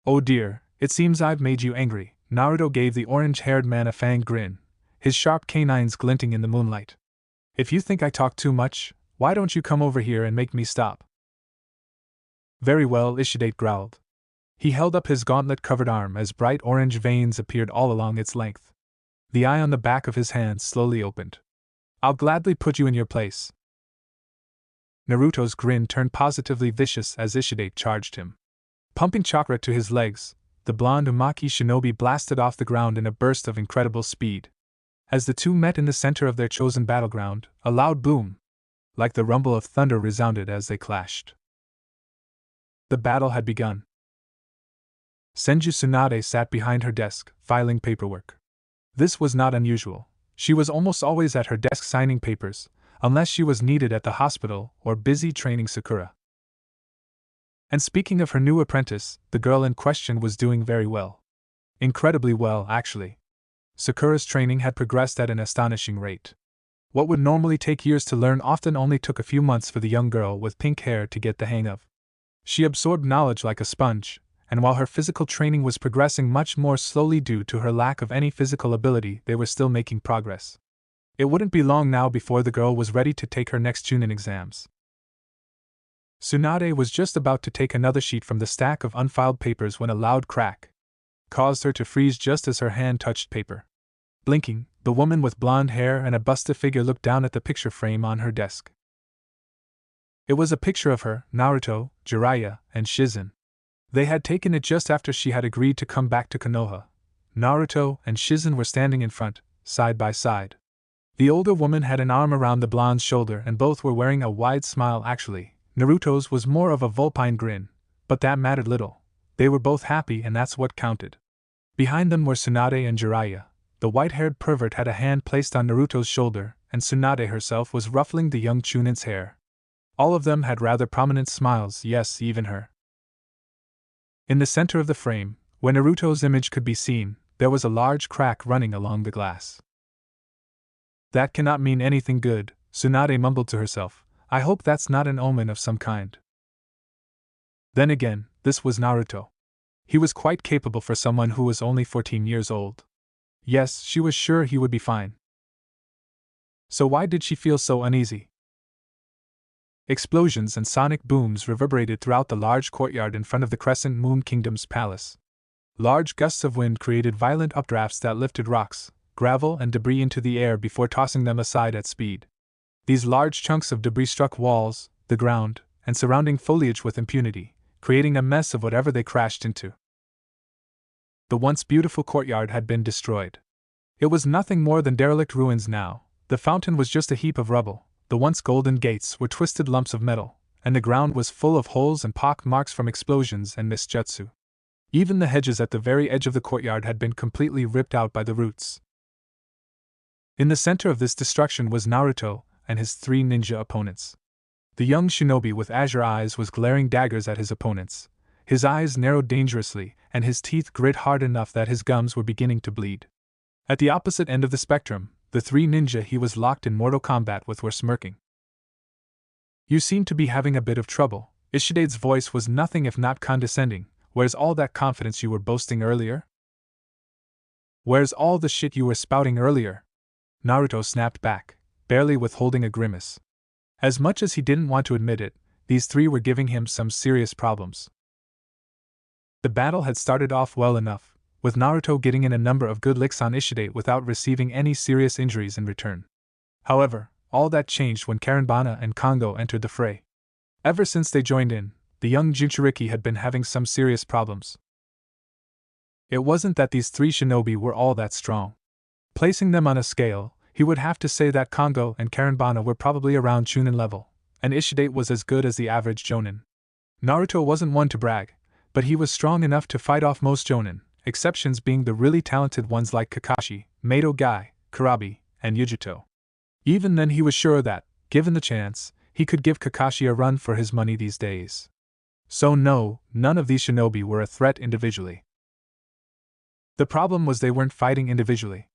Speaker 1: Oh dear, it seems I've made you angry. Naruto gave the orange-haired man a fanged grin, his sharp canines glinting in the moonlight. If you think I talk too much, why don't you come over here and make me stop? Very well, Ishidate growled. He held up his gauntlet-covered arm as bright orange veins appeared all along its length. The eye on the back of his hand slowly opened. I'll gladly put you in your place. Naruto's grin turned positively vicious as Ishidate charged him. Pumping chakra to his legs, the blonde Umaki shinobi blasted off the ground in a burst of incredible speed. As the two met in the center of their chosen battleground, a loud boom, like the rumble of thunder, resounded as they clashed. The battle had begun. Senju Tsunade sat behind her desk, filing paperwork. This was not unusual. She was almost always at her desk signing papers, unless she was needed at the hospital or busy training Sakura. And speaking of her new apprentice, the girl in question was doing very well. Incredibly well, actually. Sakura's training had progressed at an astonishing rate. What would normally take years to learn often only took a few months for the young girl with pink hair to get the hang of. She absorbed knowledge like a sponge, and while her physical training was progressing much more slowly due to her lack of any physical ability, they were still making progress. It wouldn't be long now before the girl was ready to take her next Chunin exams. Tsunade was just about to take another sheet from the stack of unfiled papers when a loud crack caused her to freeze just as her hand touched paper. Blinking, the woman with blonde hair and a busty figure looked down at the picture frame on her desk. It was a picture of her, Naruto, Jiraiya, and Shizen. They had taken it just after she had agreed to come back to Konoha. Naruto and Shizen were standing in front, side by side. The older woman had an arm around the blonde's shoulder and both were wearing a wide smile. Actually, Naruto's was more of a vulpine grin, but that mattered little. They were both happy and that's what counted. Behind them were Tsunade and Jiraiya. The white-haired pervert had a hand placed on Naruto's shoulder, and Tsunade herself was ruffling the young Chunin's hair. All of them had rather prominent smiles, yes, even her. In the center of the frame, where Naruto's image could be seen, there was a large crack running along the glass. That cannot mean anything good, Tsunade mumbled to herself. I hope that's not an omen of some kind. Then again, this was Naruto. He was quite capable for someone who was only 14 years old. Yes, she was sure he would be fine. So why did she feel so uneasy? Explosions and sonic booms reverberated throughout the large courtyard in front of the Crescent Moon Kingdom's palace. Large gusts of wind created violent updrafts that lifted rocks, gravel, and debris into the air before tossing them aside at speed. These large chunks of debris struck walls, the ground, and surrounding foliage with impunity, creating a mess of whatever they crashed into. The once beautiful courtyard had been destroyed. It was nothing more than derelict ruins now. The fountain was just a heap of rubble, the once golden gates were twisted lumps of metal, and the ground was full of holes and pock marks from explosions and misjutsu. Even the hedges at the very edge of the courtyard had been completely ripped out by the roots. In the center of this destruction was Naruto and his 3 ninja opponents. The young shinobi with azure eyes was glaring daggers at his opponents. His eyes narrowed dangerously, and his teeth grit hard enough that his gums were beginning to bleed. At the opposite end of the spectrum, the 3 ninja he was locked in mortal combat with were smirking. "You seem to be having a bit of trouble." Ishidate's voice was nothing if not condescending. "Where's all that confidence you were boasting earlier? Where's all the shit you were spouting earlier?" Naruto snapped back, barely withholding a grimace. As much as he didn't want to admit it, these 3 were giving him some serious problems. The battle had started off well enough, with Naruto getting in a number of good licks on Ishidate without receiving any serious injuries in return. However, all that changed when Karenbana and Kongo entered the fray. Ever since they joined in, the young Jinchuriki had been having some serious problems. It wasn't that these 3 shinobi were all that strong. Placing them on a scale, he would have to say that Kongo and Karenbana were probably around Chunin level, and Ishidate was as good as the average Jonin. Naruto wasn't one to brag, but he was strong enough to fight off most Jonin, exceptions being the really talented ones like Kakashi, Mato Gai, Kurabi, and Yujito. Even then he was sure that, given the chance, he could give Kakashi a run for his money these days. So no, none of these shinobi were a threat individually. The problem was they weren't fighting individually.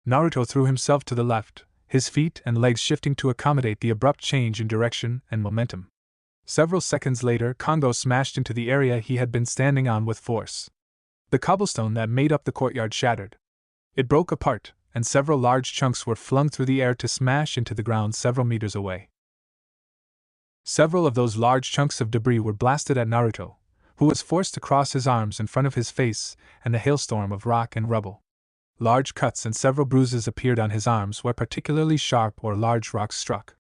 Speaker 1: Naruto threw himself to the left, his feet and legs shifting to accommodate the abrupt change in direction and momentum. Several seconds later, Kongo smashed into the area he had been standing on with force. The cobblestone that made up the courtyard shattered. It broke apart, and several large chunks were flung through the air to smash into the ground several meters away. Several of those large chunks of debris were blasted at Naruto, who was forced to cross his arms in front of his face and the hailstorm of rock and rubble. Large cuts and several bruises appeared on his arms where particularly sharp or large rocks struck.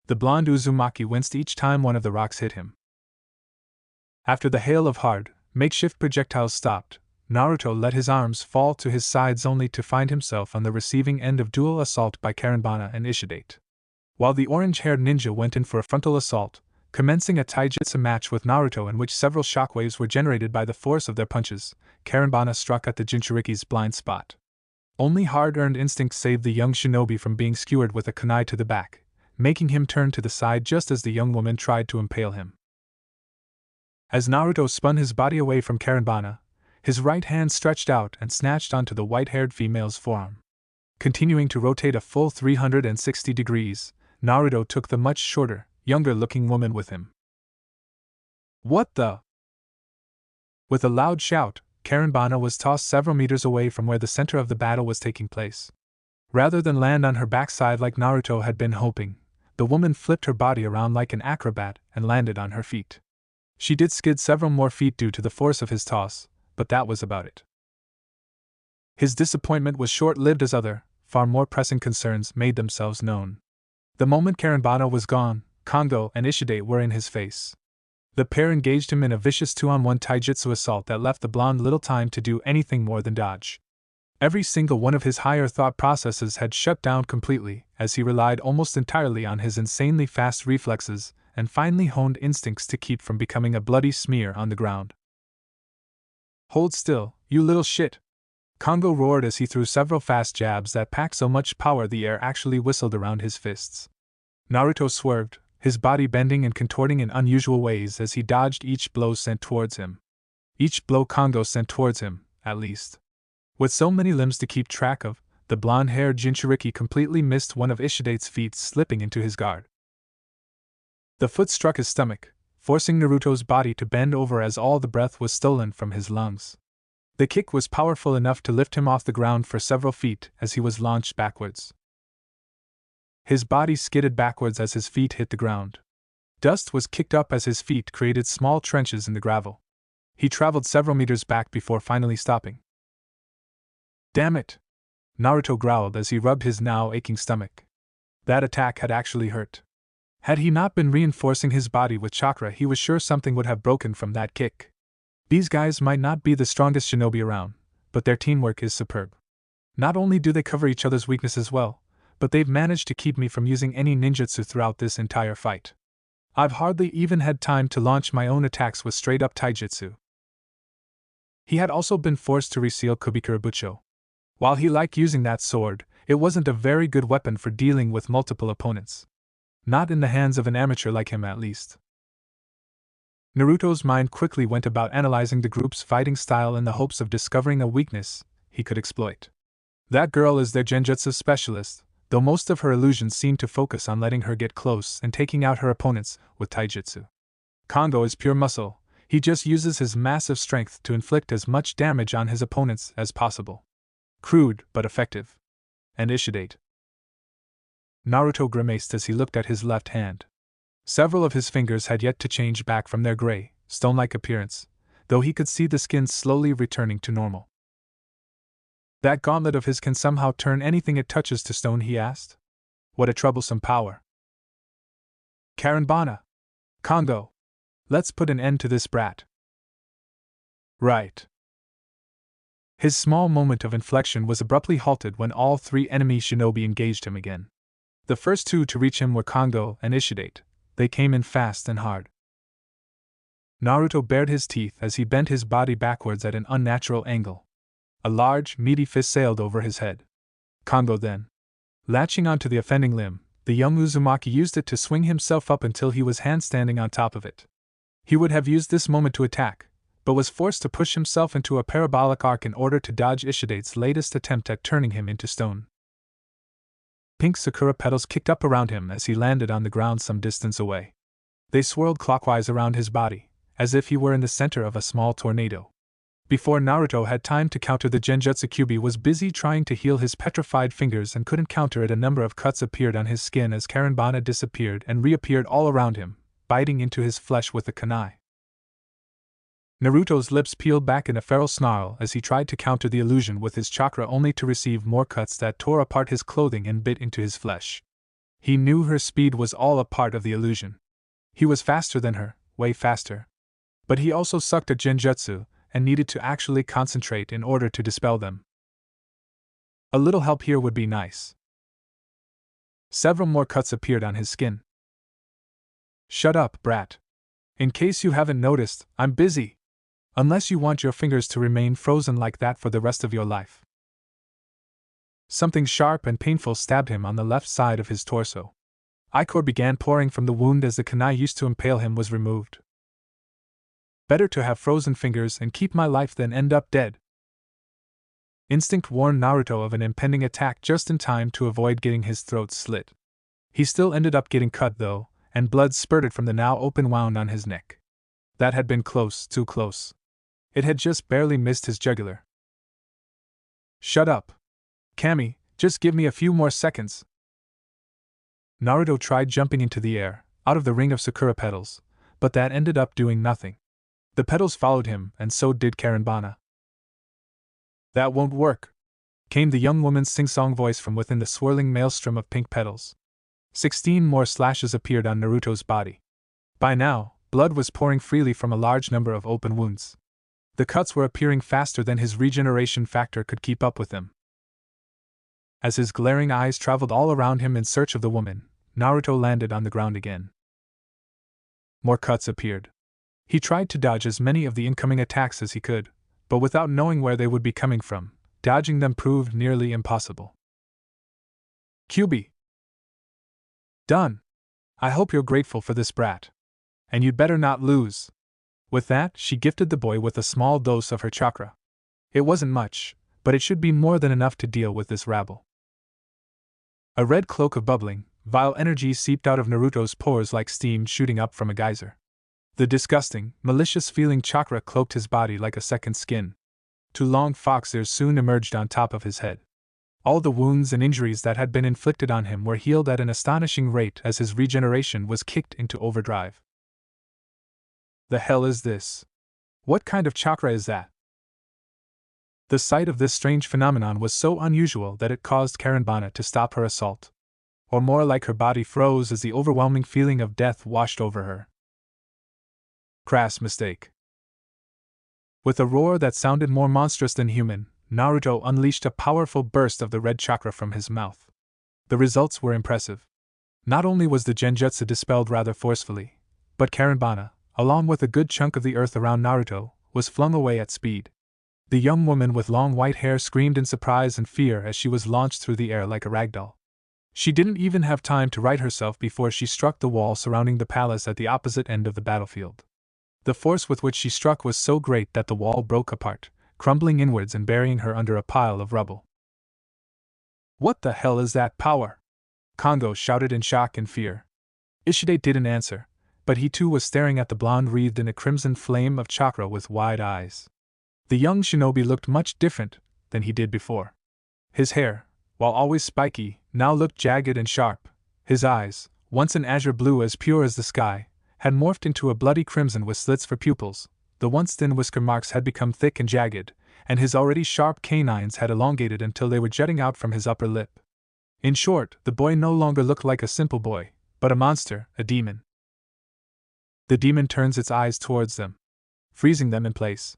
Speaker 1: The blonde Uzumaki winced each time one of the rocks hit him. After the hail of hard, makeshift projectiles stopped, Naruto let his arms fall to his sides only to find himself on the receiving end of dual assault by Karenbana and Ishidate. While the orange-haired ninja went in for a frontal assault, commencing a taijutsu match with Naruto in which several shockwaves were generated by the force of their punches, Karenbana struck at the Jinchuriki's blind spot. Only hard-earned instinct saved the young shinobi from being skewered with a kunai to the back, making him turn to the side just as the young woman tried to impale him. As Naruto spun his body away from Karenbana, his right hand stretched out and snatched onto the white-haired female's forearm. Continuing to rotate a full 360 degrees, Naruto took the much shorter, younger-looking woman with him. "What the?" With a loud shout, Karenbana was tossed several meters away from where the center of the battle was taking place. Rather than land on her backside like Naruto had been hoping, the woman flipped her body around like an acrobat and landed on her feet. She did skid several more feet due to the force of his toss, but that was about it. His disappointment was short-lived as other, far more pressing concerns made themselves known. The moment Karenbana was gone, Kongo and Ishidate were in his face. The pair engaged him in a vicious 2-on-1 taijutsu assault that left the blonde little time to do anything more than dodge. Every single one of his higher thought processes had shut down completely, as he relied almost entirely on his insanely fast reflexes and finely honed instincts to keep from becoming a bloody smear on the ground. "Hold still, you little shit!" Kongo roared as he threw several fast jabs that packed so much power the air actually whistled around his fists. Naruto swerved, his body bending and contorting in unusual ways as he dodged each blow sent towards him. Each blow Kongo sent towards him, at least. With so many limbs to keep track of, the blonde-haired Jinchuriki completely missed one of Ishidate's feet slipping into his guard. The foot struck his stomach, forcing Naruto's body to bend over as all the breath was stolen from his lungs. The kick was powerful enough to lift him off the ground for several feet as he was launched backwards. His body skidded backwards as his feet hit the ground. Dust was kicked up as his feet created small trenches in the gravel. He traveled several meters back before finally stopping. Damn it! Naruto growled as he rubbed his now aching stomach. That attack had actually hurt. Had he not been reinforcing his body with chakra, he was sure something would have broken from that kick. These guys might not be the strongest shinobi around, but their teamwork is superb. Not only do they cover each other's weaknesses well, but they've managed to keep me from using any ninjutsu throughout this entire fight. I've hardly even had time to launch my own attacks with straight-up taijutsu. He had also been forced to reseal Kubikurabucho. While he liked using that sword, it wasn't a very good weapon for dealing with multiple opponents. Not in the hands of an amateur like him, at least. Naruto's mind quickly went about analyzing the group's fighting style in the hopes of discovering a weakness he could exploit. That girl is their genjutsu specialist, though most of her illusions seem to focus on letting her get close and taking out her opponents with taijutsu. Kongo is pure muscle. He just uses his massive strength to inflict as much damage on his opponents as possible. Crude, but effective. And Ishidate. Naruto grimaced as he looked at his left hand. Several of his fingers had yet to change back from their gray, stone-like appearance, though he could see the skin slowly returning to normal. That gauntlet of his can somehow turn anything it touches to stone, he asked. What a troublesome power. Karenbana! Kongo! Let's put an end to this brat. Right. His small moment of inflection was abruptly halted when all three enemy shinobi engaged him again. The first two to reach him were Kongo and Ishidate. They came in fast and hard. Naruto bared his teeth as he bent his body backwards at an unnatural angle. A large, meaty fist sailed over his head. Kongo then. Latching onto the offending limb, the young Uzumaki used it to swing himself up until he was handstanding on top of it. He would have used this moment to attack, but was forced to push himself into a parabolic arc in order to dodge Ishidate's latest attempt at turning him into stone. Pink sakura petals kicked up around him as he landed on the ground some distance away. They swirled clockwise around his body, as if he were in the center of a small tornado. Before Naruto had time to counter, the Genjutsu Kyuubi was busy trying to heal his petrified fingers and couldn't counter it. A number of cuts appeared on his skin as Karenbana disappeared and reappeared all around him, biting into his flesh with the kunai. Naruto's lips peeled back in a feral snarl as he tried to counter the illusion with his chakra, only to receive more cuts that tore apart his clothing and bit into his flesh. He knew her speed was all a part of the illusion. He was faster than her, way faster. But he also sucked at Genjutsu, and needed to actually concentrate in order to dispel them. A little help here would be nice. Several more cuts appeared on his skin. Shut up, brat. In case you haven't noticed, I'm busy. Unless you want your fingers to remain frozen like that for the rest of your life. Something sharp and painful stabbed him on the left side of his torso. Ichor began pouring from the wound as the kunai used to impale him was removed. Better to have frozen fingers and keep my life than end up dead. Instinct warned Naruto of an impending attack just in time to avoid getting his throat slit. He still ended up getting cut though, and blood spurted from the now open wound on his neck. That had been close, too close. It had just barely missed his jugular. Shut up. Kami, just give me a few more seconds. Naruto tried jumping into the air, out of the ring of sakura petals, but that ended up doing nothing. The petals followed him, and so did Karenbana. That won't work, came the young woman's sing-song voice from within the swirling maelstrom of pink petals. 16 more slashes appeared on Naruto's body. By now, blood was pouring freely from a large number of open wounds. The cuts were appearing faster than his regeneration factor could keep up with them. As his glaring eyes traveled all around him in search of the woman, Naruto landed on the ground again. More cuts appeared. He tried to dodge as many of the incoming attacks as he could, but without knowing where they would be coming from, dodging them proved nearly impossible. Kyuubi! Done! I hope you're grateful for this brat. And you'd better not lose. With that, she gifted the boy with a small dose of her chakra. It wasn't much, but it should be more than enough to deal with this rabble. A red cloak of bubbling, vile energy seeped out of Naruto's pores like steam shooting up from a geyser. The disgusting, malicious-feeling chakra cloaked his body like a second skin. Two long fox ears soon emerged on top of his head. All the wounds and injuries that had been inflicted on him were healed at an astonishing rate as his regeneration was kicked into overdrive. The hell is this? What kind of chakra is that? The sight of this strange phenomenon was so unusual that it caused Caranbana to stop her assault. Or more like her body froze as the overwhelming feeling of death washed over her. Crass mistake. With a roar that sounded more monstrous than human, Naruto unleashed a powerful burst of the red chakra from his mouth. The results were impressive. Not only was the genjutsu dispelled rather forcefully, but Caranbana, along with a good chunk of the earth around Naruto, was flung away at speed. The young woman with long white hair screamed in surprise and fear as she was launched through the air like a ragdoll. She didn't even have time to right herself before she struck the wall surrounding the palace at the opposite end of the battlefield. The force with which she struck was so great that the wall broke apart, crumbling inwards and burying her under a pile of rubble. What the hell is that power? Kongo shouted in shock and fear. Ishide didn't answer, but he too was staring at the blonde wreathed in a crimson flame of chakra with wide eyes. The young shinobi looked much different than he did before. His hair, while always spiky, now looked jagged and sharp. His eyes, once an azure blue as pure as the sky, had morphed into a bloody crimson with slits for pupils. The once thin whisker marks had become thick and jagged, and his already sharp canines had elongated until they were jutting out from his upper lip. In short, the boy no longer looked like a simple boy, but a monster, a demon. The demon turns its eyes towards them, freezing them in place.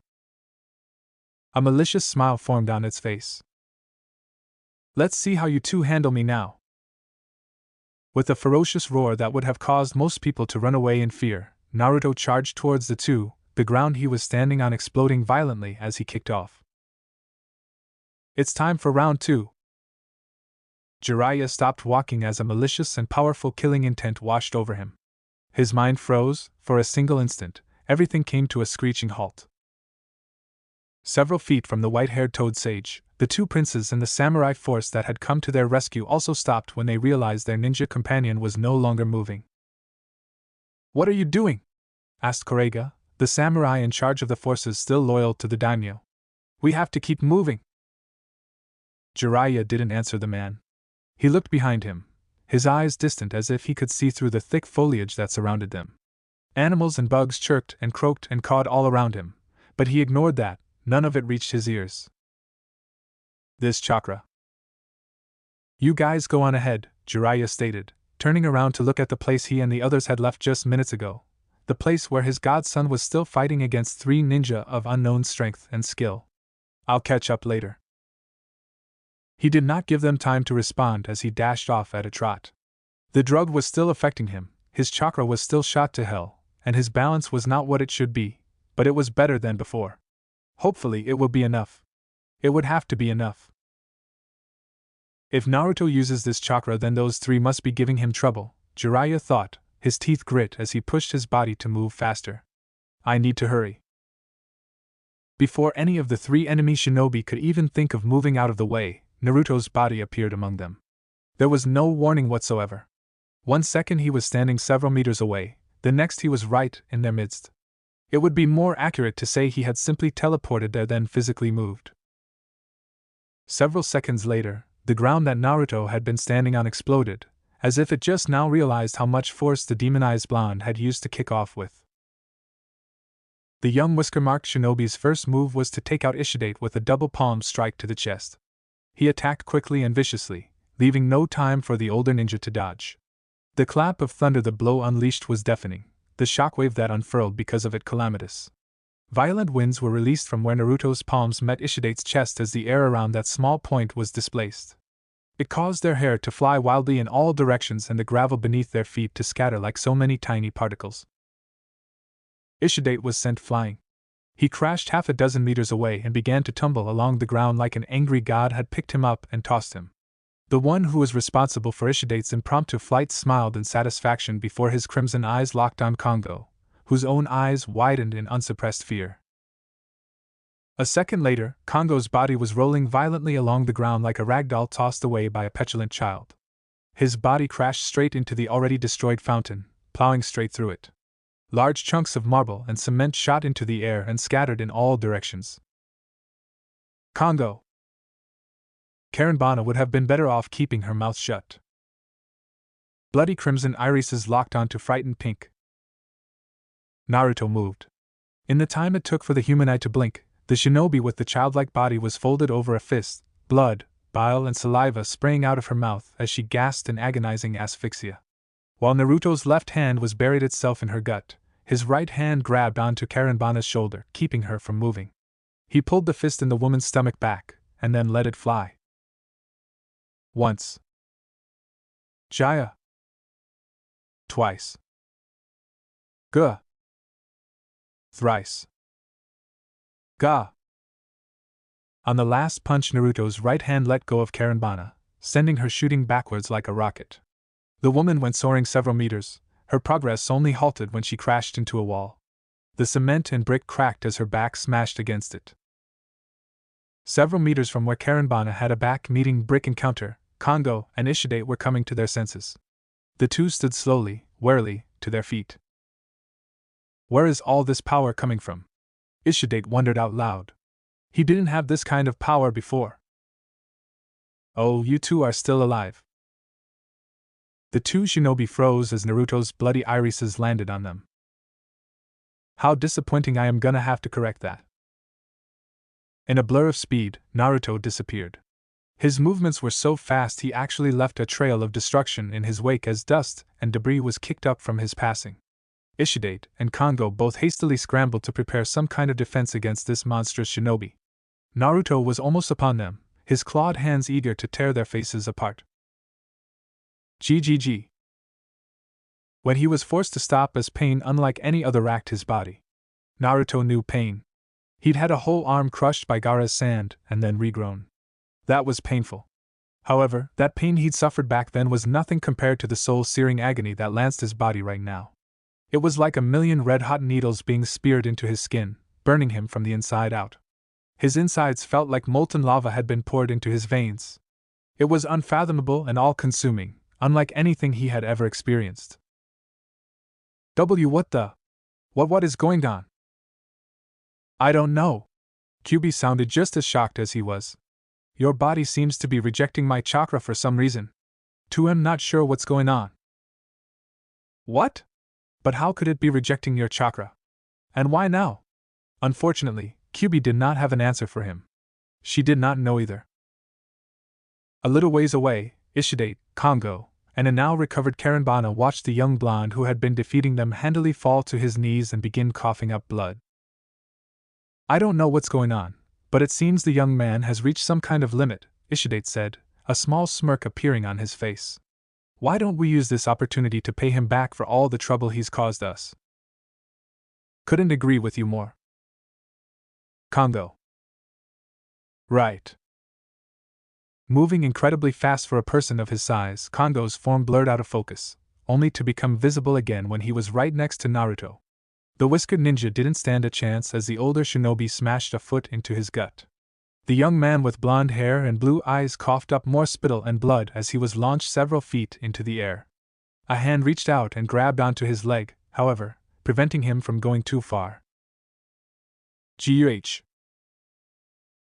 Speaker 1: A malicious smile formed on its face. Let's see how you two handle me now. With a ferocious roar that would have caused most people to run away in fear, Naruto charged towards the two, the ground he was standing on exploding violently as he kicked off. It's time for round 2. Jiraiya stopped walking as a malicious and powerful killing intent washed over him. His mind froze. For a single instant, everything came to a screeching halt. Several feet from the white-haired toad sage, the two princes and the samurai force that had come to their rescue also stopped when they realized their ninja companion was no longer moving. What are you doing? Asked Korega, the samurai in charge of the forces still loyal to the daimyo. We have to keep moving. Jiraiya didn't answer the man. He looked behind him, his eyes distant as if he could see through the thick foliage that surrounded them. Animals and bugs chirped and croaked and cawed all around him, but he ignored that. None of it reached his ears. This chakra. You guys go on ahead, Jiraiya stated, turning around to look at the place he and the others had left just minutes ago, the place where his godson was still fighting against 3 ninja of unknown strength and skill. I'll catch up later. He did not give them time to respond as he dashed off at a trot. The drug was still affecting him, his chakra was still shot to hell, and his balance was not what it should be, but it was better than before. Hopefully it will be enough. It would have to be enough. If Naruto uses this chakra, then those 3 must be giving him trouble, Jiraiya thought, his teeth grit as he pushed his body to move faster. I need to hurry. Before any of the 3 enemy shinobi could even think of moving out of the way, Naruto's body appeared among them. There was no warning whatsoever. 1 second he was standing several meters away, the next he was right in their midst. It would be more accurate to say he had simply teleported there than physically moved. Several seconds later, the ground that Naruto had been standing on exploded, as if it just now realized how much force the demonized blonde had used to kick off with. The young whisker-marked shinobi's first move was to take out Ishidate with a double palm strike to the chest. He attacked quickly and viciously, leaving no time for the older ninja to dodge. The clap of thunder the blow unleashed was deafening, the shockwave that unfurled because of it calamitous. Violent winds were released from where Naruto's palms met Ishidate's chest as the air around that small point was displaced. It caused their hair to fly wildly in all directions and the gravel beneath their feet to scatter like so many tiny particles. Ishidate was sent flying. He crashed half a dozen meters away and began to tumble along the ground like an angry god had picked him up and tossed him. The one who was responsible for Ishidate's impromptu flight smiled in satisfaction before his crimson eyes locked on Kongo, whose own eyes widened in unsuppressed fear. A second later, Kongo's body was rolling violently along the ground like a ragdoll tossed away by a petulant child. His body crashed straight into the already destroyed fountain, plowing straight through it. Large chunks of marble and cement shot into the air and scattered in all directions. Kongo! Karenbana would have been better off keeping her mouth shut. Bloody crimson irises locked onto frightened pink. Naruto moved. In the time it took for the human eye to blink, the shinobi with the childlike body was folded over a fist, blood, bile and saliva spraying out of her mouth as she gasped in agonizing asphyxia. While Naruto's left hand was buried itself in her gut, his right hand grabbed onto Karenbana's shoulder, keeping her from moving. He pulled the fist in the woman's stomach back, and then let it fly. Once. Jaya. Twice. Guh. Thrice. Ga. On the last punch, Naruto's right hand let go of Karenbana, sending her shooting backwards like a rocket. The woman went soaring several meters, her progress only halted when she crashed into a wall. The cement and brick cracked as her back smashed against it. Several meters from where Karenbana had a back-meeting brick encounter, Kongo and Ishidate were coming to their senses. The two stood slowly, warily, to their feet. Where is all this power coming from? Ishidate wondered out loud. He didn't have this kind of power before. Oh, you two are still alive. The two shinobi froze as Naruto's bloody irises landed on them. How disappointing, I am gonna have to correct that. In a blur of speed, Naruto disappeared. His movements were so fast he actually left a trail of destruction in his wake as dust and debris was kicked up from his passing. Ishidate and Kongo both hastily scrambled to prepare some kind of defense against this monstrous shinobi. Naruto was almost upon them, his clawed hands eager to tear their faces apart. GGG. When he was forced to stop as pain unlike any other racked his body. Naruto knew pain. He'd had a whole arm crushed by Gaara's sand and then regrown. That was painful. However, that pain he'd suffered back then was nothing compared to the soul-searing agony that lanced his body right now. It was like a million red-hot needles being speared into his skin, burning him from the inside out. His insides felt like molten lava had been poured into his veins. It was unfathomable and all-consuming, unlike anything he had ever experienced. What is going on? I don't know. Kyubi sounded just as shocked as he was. Your body seems to be rejecting my chakra for some reason. I'm not sure what's going on. What? But how could it be rejecting your chakra? And why now? Unfortunately, Kyubi did not have an answer for him. She did not know either. A little ways away, Ishidate, Kongo, and a now recovered Karenbana watched the young blonde who had been defeating them handily fall to his knees and begin coughing up blood. I don't know what's going on, but it seems the young man has reached some kind of limit, Ishidate said, a small smirk appearing on his face. Why don't we use this opportunity to pay him back for all the trouble he's caused us? Couldn't agree with you more. Kongo. Right. Moving incredibly fast for a person of his size, Kongo's form blurred out of focus, only to become visible again when he was right next to Naruto. The whiskered ninja didn't stand a chance as the older shinobi smashed a foot into his gut. The young man with blonde hair and blue eyes coughed up more spittle and blood as he was launched several feet into the air. A hand reached out and grabbed onto his leg, however, preventing him from going too far. G.U.H.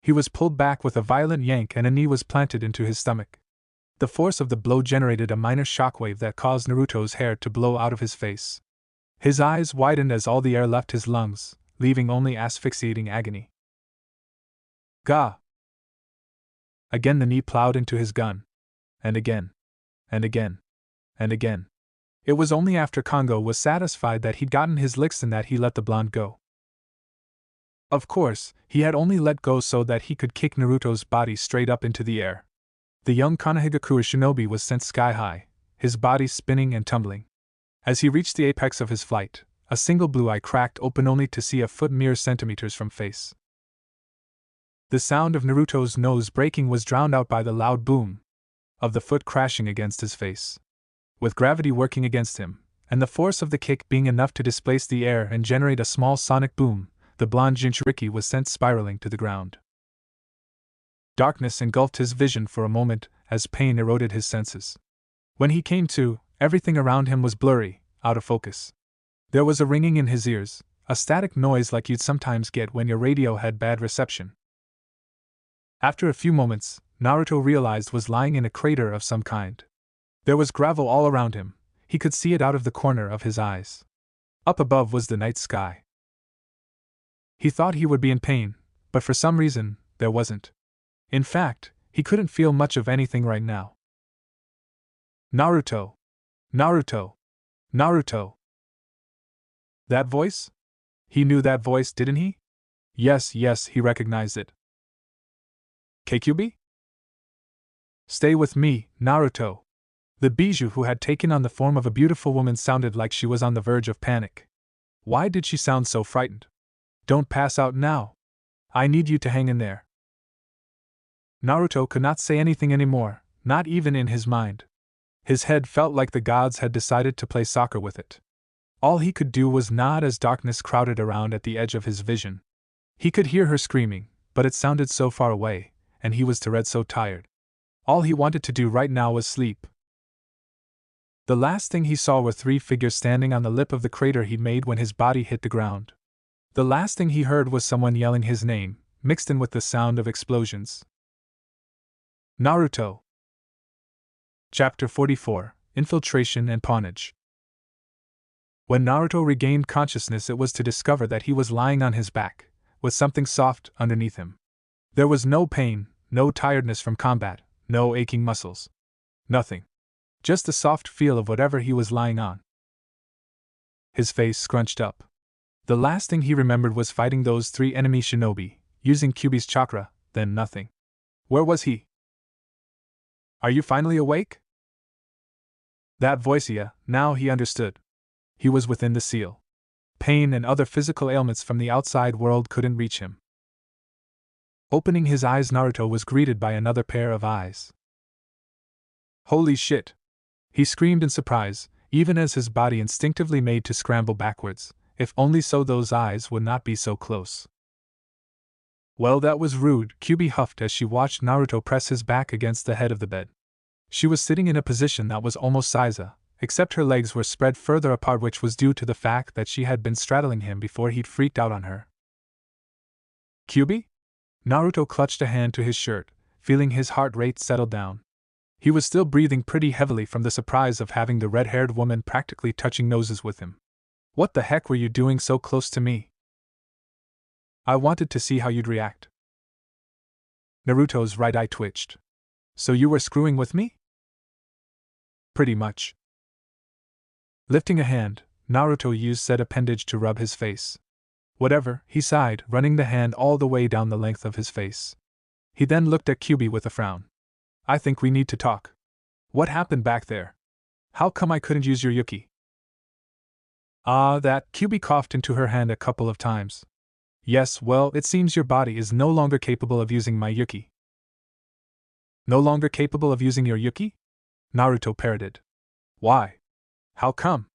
Speaker 1: He was pulled back with a violent yank and a knee was planted into his stomach. The force of the blow generated a minor shockwave that caused Naruto's hair to blow out of his face. His eyes widened as all the air left his lungs, leaving only asphyxiating agony. Gah! Again the knee plowed into his gun. And again. And again. And again. It was only after Kongo was satisfied that he'd gotten his licks in that he let the blonde go. Of course, he had only let go so that he could kick Naruto's body straight up into the air. The young Konohagakure shinobi was sent sky high, his body spinning and tumbling. As he reached the apex of his flight, a single blue eye cracked open only to see a foot mere centimeters from face. The sound of Naruto's nose breaking was drowned out by the loud boom of the foot crashing against his face. With gravity working against him, and the force of the kick being enough to displace the air and generate a small sonic boom, the blonde Jinchuriki was sent spiraling to the ground. Darkness engulfed his vision for a moment as pain eroded his senses. When he came to, everything around him was blurry, out of focus. There was a ringing in his ears, a static noise like you'd sometimes get when your radio had bad reception. After a few moments, Naruto realized was lying in a crater of some kind. There was gravel all around him, he could see it out of the corner of his eyes. Up above was the night sky. He thought he would be in pain, but for some reason, there wasn't. In fact, he couldn't feel much of anything right now. Naruto! Naruto! Naruto! That voice? He knew that voice, didn't he? Yes, he recognized it. Kyubi? Stay with me, Naruto. The bijou who had taken on the form of a beautiful woman sounded like she was on the verge of panic. Why did she sound so frightened? Don't pass out now. I need you to hang in there. Naruto could not say anything anymore, not even in his mind. His head felt like the gods had decided to play soccer with it. All he could do was nod as darkness crowded around at the edge of his vision. He could hear her screaming, but it sounded so far away, and he was so tired. All he wanted to do right now was sleep. The last thing he saw were 3 figures standing on the lip of the crater he made when his body hit the ground. The last thing he heard was someone yelling his name, mixed in with the sound of explosions. Naruto. Chapter 44, Infiltration and Pawnage. When Naruto regained consciousness, it was to discover that he was lying on his back, with something soft underneath him. There was no pain, no tiredness from combat, no aching muscles. Nothing. Just the soft feel of whatever he was lying on. His face scrunched up. The last thing he remembered was fighting those 3 enemy shinobi, using Kyubi's chakra, then nothing. Where was he? Are you finally awake? That voice, yeah, now he understood. He was within the seal. Pain and other physical ailments from the outside world couldn't reach him. Opening his eyes, Naruto was greeted by another pair of eyes. Holy shit! He screamed in surprise, even as his body instinctively made to scramble backwards, if only so those eyes would not be so close. Well, that was rude, Kyubi huffed as she watched Naruto press his back against the head of the bed. She was sitting in a position that was almost Saiza, except her legs were spread further apart, which was due to the fact that she had been straddling him before he'd freaked out on her. Kyubi? Naruto clutched a hand to his shirt, feeling his heart rate settle down. He was still breathing pretty heavily from the surprise of having the red-haired woman practically touching noses with him. What the heck were you doing so close to me? I wanted to see how you'd react. Naruto's right eye twitched. So you were screwing with me? Pretty much. Lifting a hand, Naruto used said appendage to rub his face. Whatever, he sighed, running the hand all the way down the length of his face. He then looked at Kyubi with a frown. I think we need to talk. What happened back there? How come I couldn't use your yuki? That, Kyubi coughed into her hand a couple of times. Yes, well, it seems your body is no longer capable of using my yuki. No longer capable of using your yuki? Naruto parroted. Why? How come?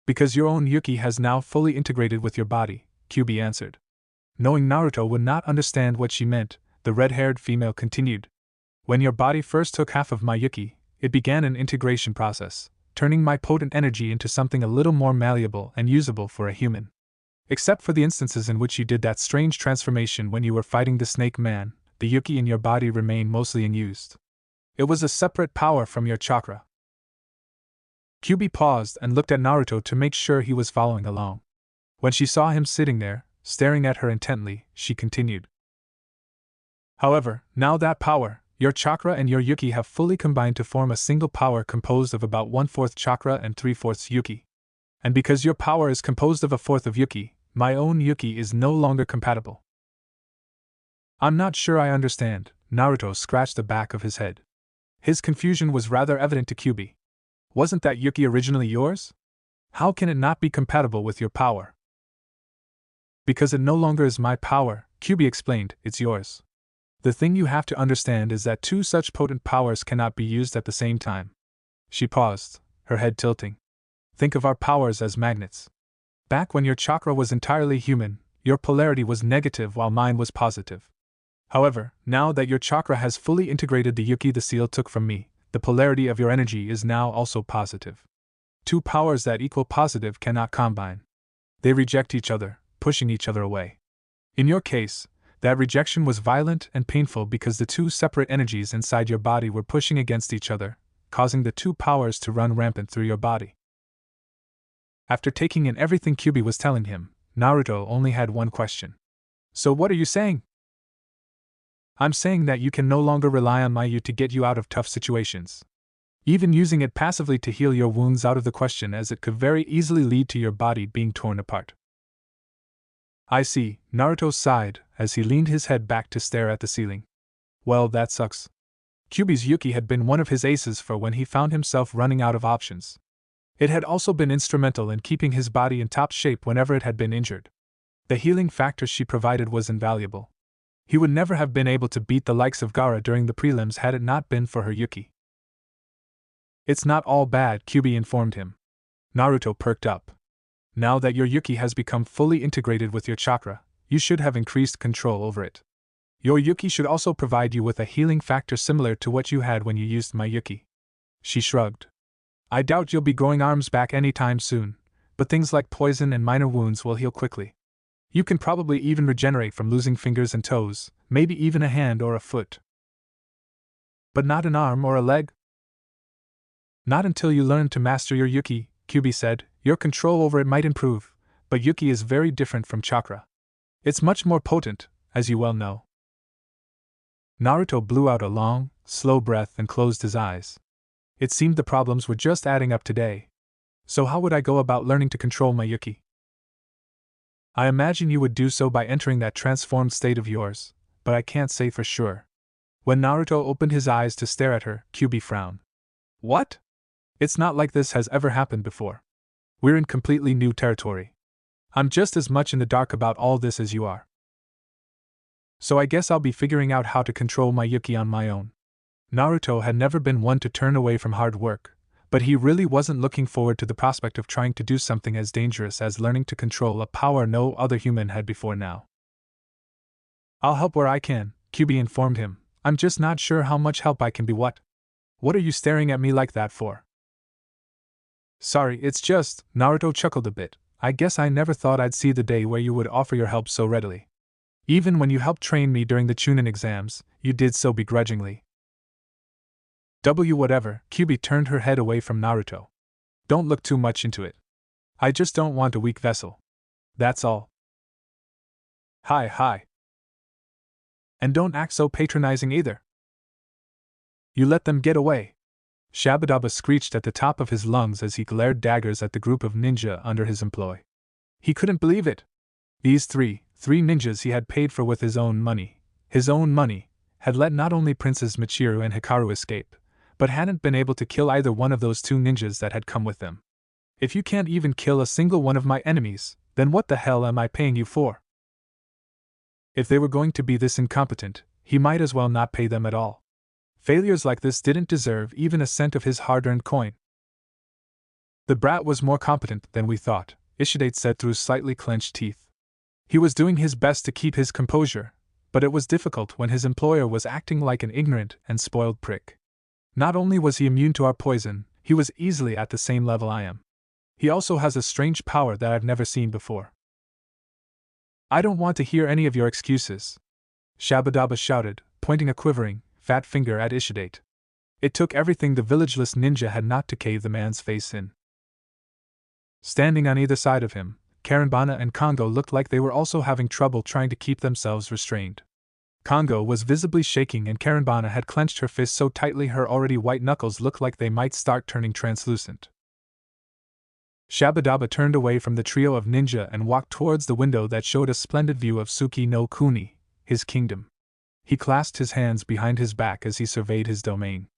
Speaker 1: Because your own yuki has now fully integrated with your body, Kyubi answered. Knowing Naruto would not understand what she meant, the red-haired female continued. When your body first took half of my yuki, it began an integration process, turning my potent energy into something a little more malleable and usable for a human. Except for the instances in which you did that strange transformation when you were fighting the snake man, the yuki in your body remained mostly unused. It was a separate power from your chakra. Kyubi paused and looked at Naruto to make sure he was following along. When she saw him sitting there, staring at her intently, she continued. However, now that power, your chakra and your yuki have fully combined to form a single power composed of about 1/4 chakra and 3/4 yuki. And because your power is composed of 1/4 of yuki, my own yuki is no longer compatible. I'm not sure I understand, Naruto scratched the back of his head. His confusion was rather evident to Kyubi. Wasn't that yuki originally yours? How can it not be compatible with your power? Because it no longer is my power, Kyubi explained, it's yours. The thing you have to understand is that 2 such potent powers cannot be used at the same time. She paused, her head tilting. Think of our powers as magnets. Back when your chakra was entirely human, your polarity was negative while mine was positive. However, now that your chakra has fully integrated the yuki the seal took from me, the polarity of your energy is now also positive. 2 powers that equal positive cannot combine. They reject each other, pushing each other away. In your case, That rejection was violent and painful because the two separate energies inside your body were pushing against each other, causing the two powers to run rampant through your body. After taking in everything Kyubi was telling him, Naruto only had one question. So what are you saying? I'm saying that you can no longer rely on my yu to get you out of tough situations. Even using it passively to heal your wounds out of the question, as it could very easily lead to your body being torn apart. I see, Naruto sighed as he leaned his head back to stare at the ceiling. Well, that sucks. Kyubi's Yuki had been one of his aces for when he found himself running out of options. It had also been instrumental in keeping his body in top shape whenever it had been injured. The healing factor she provided was invaluable. He would never have been able to beat the likes of Gaara during the prelims had it not been for her Yuki. It's not all bad, Kyubi informed him. Naruto perked up. Now that your Yuki has become fully integrated with your chakra, you should have increased control over it. Your Yuki should also provide you with a healing factor similar to what you had when you used my Yuki. She shrugged. I doubt you'll be growing arms back anytime soon, but things like poison and minor wounds will heal quickly. You can probably even regenerate from losing fingers and toes, maybe even a hand or a foot. But not an arm or a leg? Not until you learn to master your Yuki, Kyubi said. Your control over it might improve, but Yuki is very different from chakra. It's much more potent, as you well know. Naruto blew out a long, slow breath and closed his eyes. It seemed the problems were just adding up today. So how would I go about learning to control my Yuki? I imagine you would do so by entering that transformed state of yours, but I can't say for sure. When Naruto opened his eyes to stare at her, Kyubi frowned. What? It's not like this has ever happened before. We're in completely new territory. I'm just as much in the dark about all this as you are. So I guess I'll be figuring out how to control my Yuki on my own. Naruto had never been one to turn away from hard work, but he really wasn't looking forward to the prospect of trying to do something as dangerous as learning to control a power no other human had before now. I'll help where I can, Kyubi informed him. I'm just not sure how much help I can be. What are you staring at me like that for? Sorry, it's just, Naruto chuckled a bit. I guess I never thought I'd see the day where you would offer your help so readily. Even when you helped train me during the Chunin exams, you did so begrudgingly. Whatever, Kyubi turned her head away from Naruto. Don't look too much into it. I just don't want a weak vessel. That's all. Hi. And don't act so patronizing either. You let them get away. Shabadaba screeched at the top of his lungs as he glared daggers at the group of ninja under his employ. He couldn't believe it. These three ninjas he had paid for with his own money, had let not only Princes Michiru and Hikaru escape, but hadn't been able to kill either one of those two ninjas that had come with them. If you can't even kill a single one of my enemies, then what the hell am I paying you for? If they were going to be this incompetent, he might as well not pay them at all. Failures like this didn't deserve even a cent of his hard-earned coin. The brat was more competent than we thought, Ishidate said through slightly clenched teeth. He was doing his best to keep his composure, but it was difficult when his employer was acting like an ignorant and spoiled prick. Not only was he immune to our poison, he was easily at the same level I am. He also has a strange power that I've never seen before. I don't want to hear any of your excuses, Shabadaba shouted, pointing a quivering, fat finger at Ishidate. It took everything the villageless ninja had not to cave the man's face in. Standing on either side of him, Karenbana and Kongo looked like they were also having trouble trying to keep themselves restrained. Kongo was visibly shaking and Karenbana had clenched her fist so tightly her already white knuckles looked like they might start turning translucent. Shabadaba turned away from the trio of ninja and walked towards the window that showed a splendid view of Suki no Kuni, his kingdom. He clasped his hands behind his back as he surveyed his domain.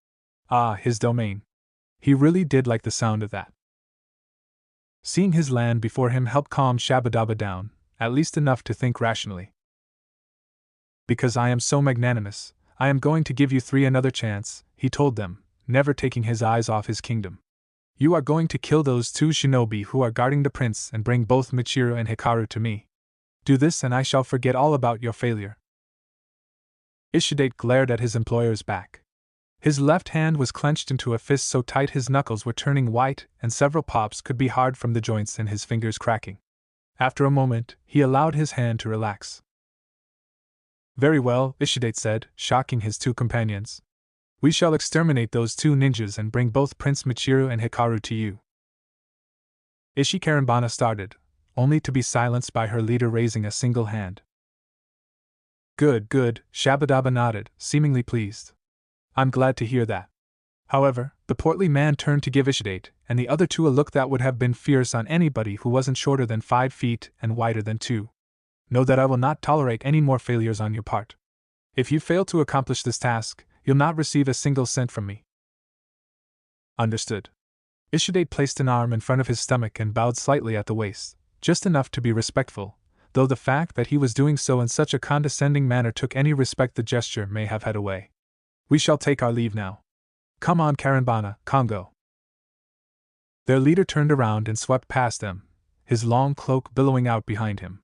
Speaker 1: Ah, his domain. He really did like the sound of that. Seeing his land before him helped calm Shabadaba down, at least enough to think rationally. Because I am so magnanimous, I am going to give you three another chance, he told them, never taking his eyes off his kingdom. You are going to kill those two shinobi who are guarding the prince and bring both Michiru and Hikaru to me. Do this and I shall forget all about your failure. Ishidate glared at his employer's back. His left hand was clenched into a fist so tight his knuckles were turning white and several pops could be hard from the joints and his fingers cracking. After a moment, he allowed his hand to relax. Very well, Ishidate said, shocking his two companions. We shall exterminate those two ninjas and bring both Prince Michiru and Hikaru to you. Karenbana started, only to be silenced by her leader raising a single hand. Good, good, Shabadaba nodded, seemingly pleased. I'm glad to hear that. However, the portly man turned to give Ishidate and the other two a look that would have been fierce on anybody who wasn't shorter than 5 feet and wider than 2. Know that I will not tolerate any more failures on your part. If you fail to accomplish this task, you'll not receive a single cent from me. Understood. Ishidate placed an arm in front of his stomach and bowed slightly at the waist, just enough to be respectful, though the fact that he was doing so in such a condescending manner took any respect the gesture may have had away. We shall take our leave now. Come on, Karenbana, Congo. Their leader turned around and swept past them, his long cloak billowing out behind him.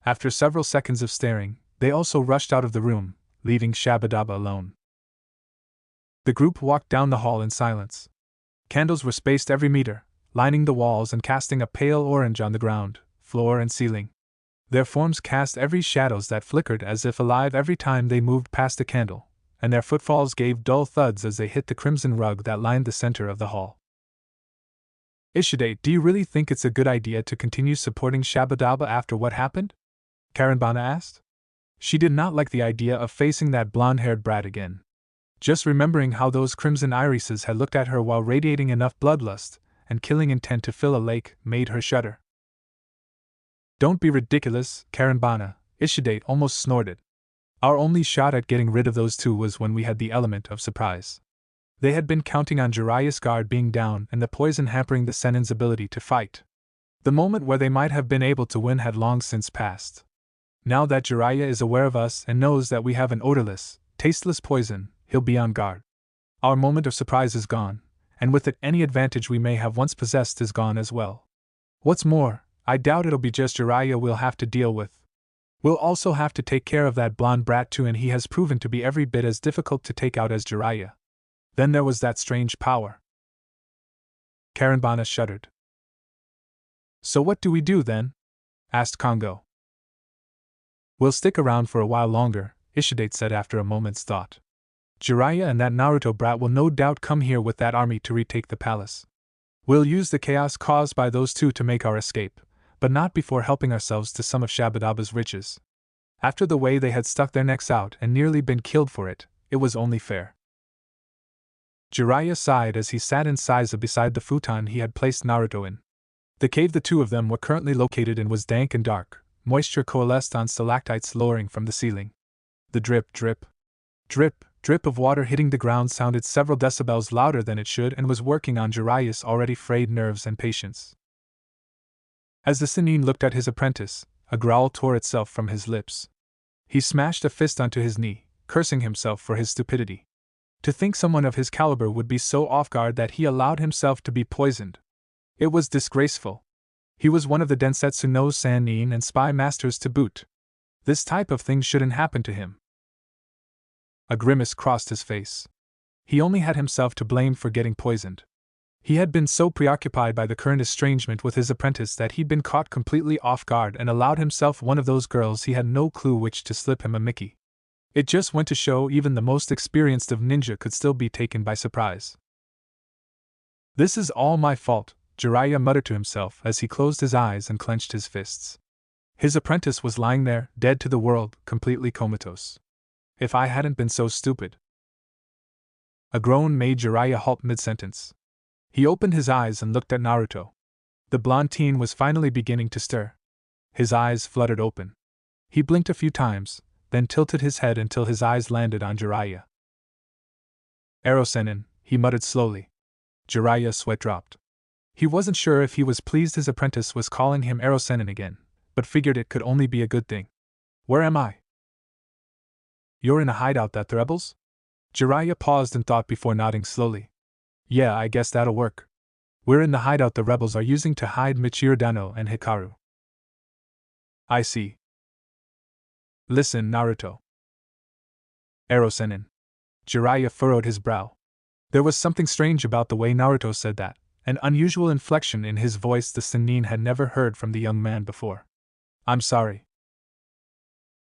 Speaker 1: After several seconds of staring, they also rushed out of the room, leaving Shabadaba alone. The group walked down the hall in silence. Candles were spaced every meter, lining the walls and casting a pale orange on the ground, floor and ceiling. Their forms cast every shadows that flickered as if alive every time they moved past a candle, and their footfalls gave dull thuds as they hit the crimson rug that lined the center of the hall. Ishidate, do you really think it's a good idea to continue supporting Shabadaba after what happened? Karenbana asked. She did not like the idea of facing that blonde-haired brat again. Just remembering how those crimson irises had looked at her while radiating enough bloodlust and killing intent to fill a lake made her shudder. Don't be ridiculous, Karenbana, Ishidate almost snorted. Our only shot at getting rid of those two was when we had the element of surprise. They had been counting on Jiraiya's guard being down and the poison hampering the Senin's ability to fight. The moment where they might have been able to win had long since passed. Now that Jiraiya is aware of us and knows that we have an odorless, tasteless poison, he'll be on guard. Our moment of surprise is gone, and with it any advantage we may have once possessed is gone as well. What's more, I doubt it'll be just Jiraiya we'll have to deal with. We'll also have to take care of that blonde brat too, and he has proven to be every bit as difficult to take out as Jiraiya. Then there was that strange power. Karenbana shuddered. So what do we do then? Asked Kongo. We'll stick around for a while longer, Ishidate said after a moment's thought. Jiraiya and that Naruto brat will no doubt come here with that army to retake the palace. We'll use the chaos caused by those two to make our escape, but not before helping ourselves to some of Shabadaba's riches. After the way they had stuck their necks out and nearly been killed for it, it was only fair. Jiraiya sighed as he sat in Saiza beside the futon he had placed Naruto in. The cave the two of them were currently located in was dank and dark, moisture coalesced on stalactites lowering from the ceiling. The drip, drip, drip, drip of water hitting the ground sounded several decibels louder than it should and was working on Jiraiya's already frayed nerves and patience. As the Sannin looked at his apprentice, a growl tore itself from his lips. He smashed a fist onto his knee, cursing himself for his stupidity. To think someone of his caliber would be so off guard that he allowed himself to be poisoned. It was disgraceful. He was one of the Densetsu no Sannin and spy masters to boot. This type of thing shouldn't happen to him. A grimace crossed his face. He only had himself to blame for getting poisoned. He had been so preoccupied by the current estrangement with his apprentice that he'd been caught completely off guard and allowed himself one of those girls he had no clue which to slip him a Mickey. It just went to show even the most experienced of ninja could still be taken by surprise. This is all my fault, Jiraiya muttered to himself as he closed his eyes and clenched his fists. His apprentice was lying there, dead to the world, completely comatose. If I hadn't been so stupid. A groan made Jiraiya halt mid-sentence. He opened his eyes and looked at Naruto. The blonde teen was finally beginning to stir. His eyes fluttered open. He blinked a few times, then tilted his head until his eyes landed on Jiraiya. Erosenin, he muttered slowly. Jiraiya's sweat dropped. He wasn't sure if he was pleased his apprentice was calling him Erosenin again, but figured it could only be a good thing. Where am I? You're in a hideout that the rebels? Jiraiya paused and thought before nodding slowly. Yeah, I guess that'll work. We're in the hideout the rebels are using to hide Michiru Dano and Hikaru. I see. Listen, Naruto. Erosenin. Jiraiya furrowed his brow. There was something strange about the way Naruto said that, an unusual inflection in his voice the Sannin had never heard from the young man before. I'm sorry.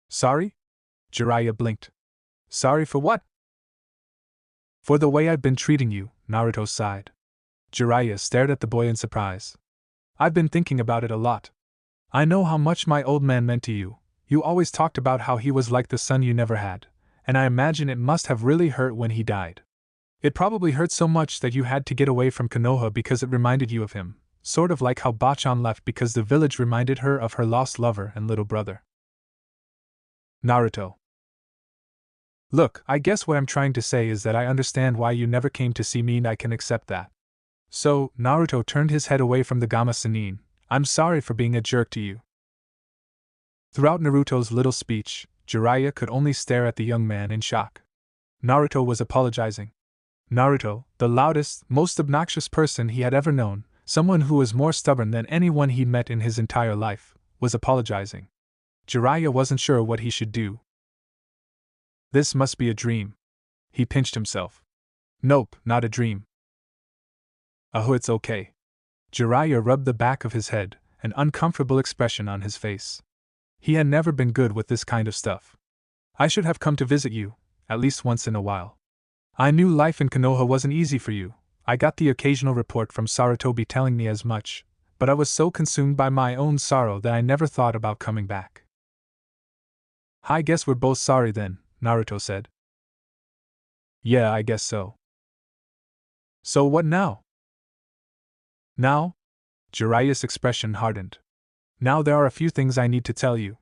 Speaker 1: Sorry? Jiraiya blinked. Sorry for what? For the way I've been treating you, Naruto sighed. Jiraiya stared at the boy in surprise. I've been thinking about it a lot. I know how much my old man meant to you. You always talked about how he was like the son you never had, and I imagine it must have really hurt when he died. It probably hurt so much that you had to get away from Konoha because it reminded you of him, sort of like how Bachan left because the village reminded her of her lost lover and little brother. Naruto. Look, I guess what I'm trying to say is that I understand why you never came to see me and I can accept that. So, Naruto turned his head away from the Gamma Sennin. I'm sorry for being a jerk to you. Throughout Naruto's little speech, Jiraiya could only stare at the young man in shock. Naruto was apologizing. Naruto, the loudest, most obnoxious person he had ever known, someone who was more stubborn than anyone he'd met in his entire life, was apologizing. Jiraiya wasn't sure what he should do. This must be a dream. He pinched himself. Nope, not a dream. It's okay. Jiraiya rubbed the back of his head, an uncomfortable expression on his face. He had never been good with this kind of stuff. I should have come to visit you, at least once in a while. I knew life in Konoha wasn't easy for you. I got the occasional report from Sarutobi telling me as much, but I was so consumed by my own sorrow that I never thought about coming back. I guess we're both sorry then, Naruto said. Yeah, I guess so. So what now? Now? Jiraiya's expression hardened. Now there are a few things I need to tell you.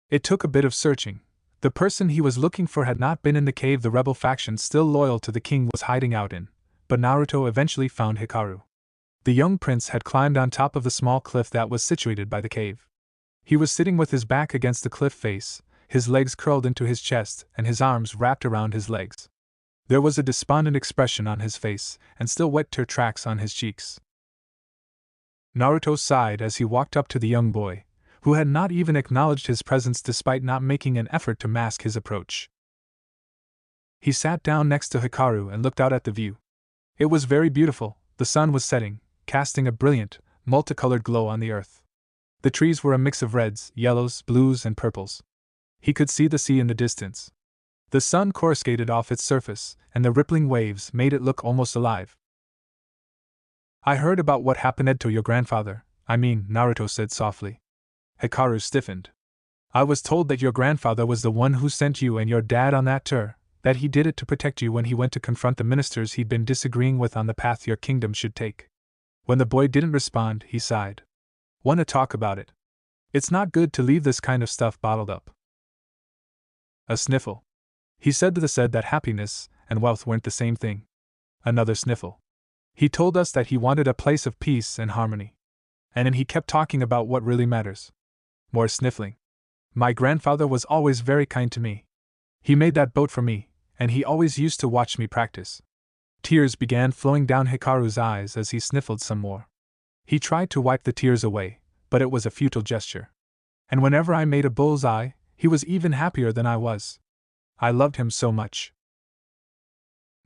Speaker 1: It took a bit of searching. The person he was looking for had not been in the cave the rebel faction still loyal to the king was hiding out in, but Naruto eventually found Hikaru. The young prince had climbed on top of the small cliff that was situated by the cave. He was sitting with his back against the cliff face, his legs curled into his chest and his arms wrapped around his legs. There was a despondent expression on his face, and still wet tear tracks on his cheeks. Naruto sighed as he walked up to the young boy, who had not even acknowledged his presence despite not making an effort to mask his approach. He sat down next to Hikaru and looked out at the view. It was very beautiful. The sun was setting, casting a brilliant, multicolored glow on the earth. The trees were a mix of reds, yellows, blues, and purples. He could see the sea in the distance. The sun coruscated off its surface, and the rippling waves made it look almost alive. I heard about what happened to your grandfather, Naruto said softly. Hikaru stiffened. I was told that your grandfather was the one who sent you and your dad on that tour, that he did it to protect you when he went to confront the ministers he'd been disagreeing with on the path your kingdom should take. When the boy didn't respond, he sighed. Want to talk about it? It's not good to leave this kind of stuff bottled up. A sniffle. He said that happiness and wealth weren't the same thing. Another sniffle. He told us that he wanted a place of peace and harmony. And then he kept talking about what really matters. More sniffling. My grandfather was always very kind to me. He made that boat for me, and he always used to watch me practice. Tears began flowing down Hikaru's eyes as he sniffled some more. He tried to wipe the tears away, but it was a futile gesture. And whenever I made a bullseye, he was even happier than I was. I loved him so much.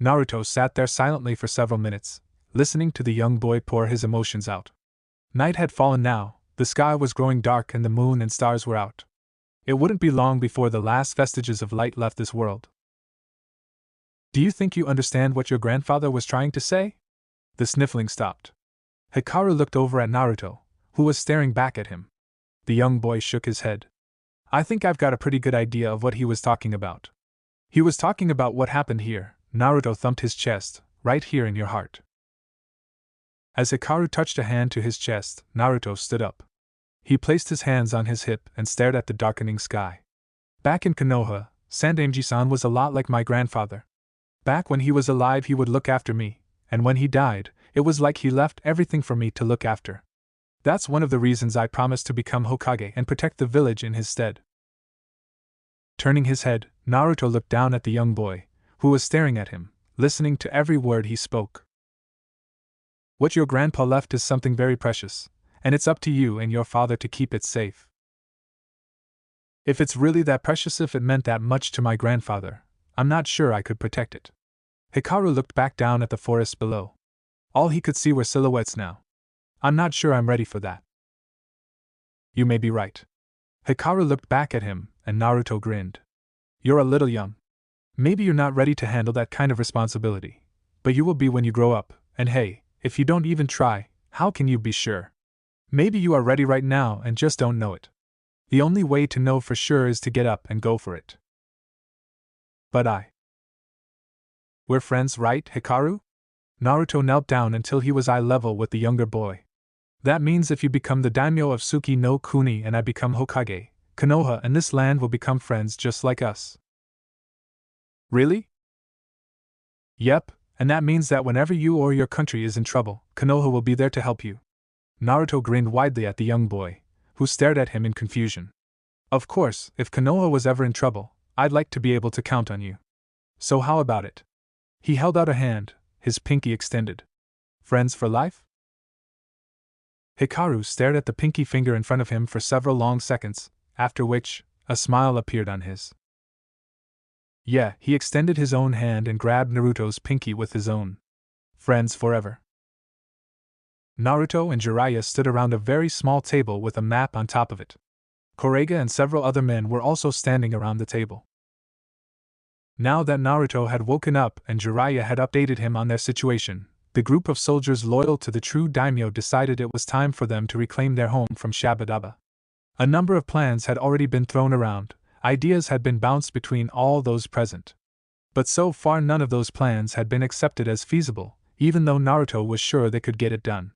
Speaker 1: Naruto sat there silently for several minutes, listening to the young boy pour his emotions out. Night had fallen now, the sky was growing dark and the moon and stars were out. It wouldn't be long before the last vestiges of light left this world. Do you think you understand what your grandfather was trying to say? The sniffling stopped. Hikaru looked over at Naruto, who was staring back at him. The young boy shook his head. I think I've got a pretty good idea of what he was talking about. He was talking about what happened here. Naruto thumped his chest, right here in your heart. As Hikaru touched a hand to his chest, Naruto stood up. He placed his hands on his hip and stared at the darkening sky. Back in Konoha, Sandaime-san was a lot like my grandfather. Back when he was alive he would look after me, and when he died, it was like he left everything for me to look after. That's one of the reasons I promised to become Hokage and protect the village in his stead. Turning his head, Naruto looked down at the young boy, who was staring at him, listening to every word he spoke. What your grandpa left is something very precious, and it's up to you and your father to keep it safe. If it's really that precious, if it meant that much to my grandfather, I'm not sure I could protect it. Hikaru looked back down at the forest below. All he could see were silhouettes now. I'm not sure I'm ready for that. You may be right. Hikaru looked back at him, and Naruto grinned. You're a little young. Maybe you're not ready to handle that kind of responsibility. But you will be when you grow up, and hey, if you don't even try, how can you be sure? Maybe you are ready right now and just don't know it. The only way to know for sure is to get up and go for it. But we're friends, right, Hikaru? Naruto knelt down until he was eye level with the younger boy. That means if you become the daimyo of Suki no Kuni and I become Hokage, Konoha and this land will become friends just like us. Really? Yep, and that means that whenever you or your country is in trouble, Konoha will be there to help you. Naruto grinned widely at the young boy, who stared at him in confusion. Of course, if Konoha was ever in trouble, I'd like to be able to count on you. So how about it? He held out a hand, his pinky extended. Friends for life? Hikaru stared at the pinky finger in front of him for several long seconds, after which, a smile appeared on his. Yeah, he extended his own hand and grabbed Naruto's pinky with his own. Friends forever. Naruto and Jiraiya stood around a very small table with a map on top of it. Korega and several other men were also standing around the table. Now that Naruto had woken up and Jiraiya had updated him on their situation, the group of soldiers loyal to the true daimyo decided it was time for them to reclaim their home from Shabadaba. A number of plans had already been thrown around, ideas had been bounced between all those present. But so far none of those plans had been accepted as feasible, even though Naruto was sure they could get it done.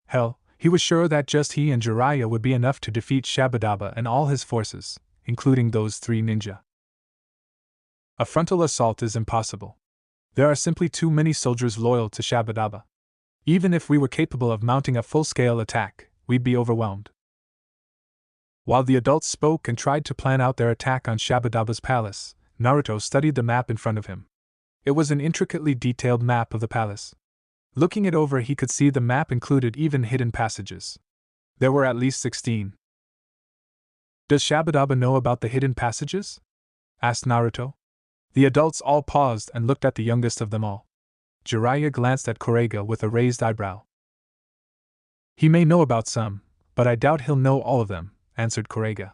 Speaker 1: Hell, he was sure that just he and Jiraiya would be enough to defeat Shabadaba and all his forces, including those 3 ninja. A frontal assault is impossible. There are simply too many soldiers loyal to Shabadaba. Even if we were capable of mounting a full-scale attack, we'd be overwhelmed. While the adults spoke and tried to plan out their attack on Shabadaba's palace, Naruto studied the map in front of him. It was an intricately detailed map of the palace. Looking it over, he could see the map included even hidden passages. There were at least 16. Does Shabadaba know about the hidden passages? Asked Naruto. The adults all paused and looked at the youngest of them all. Jiraiya glanced at Korega with a raised eyebrow. He may know about some, but I doubt he'll know all of them, answered Korega.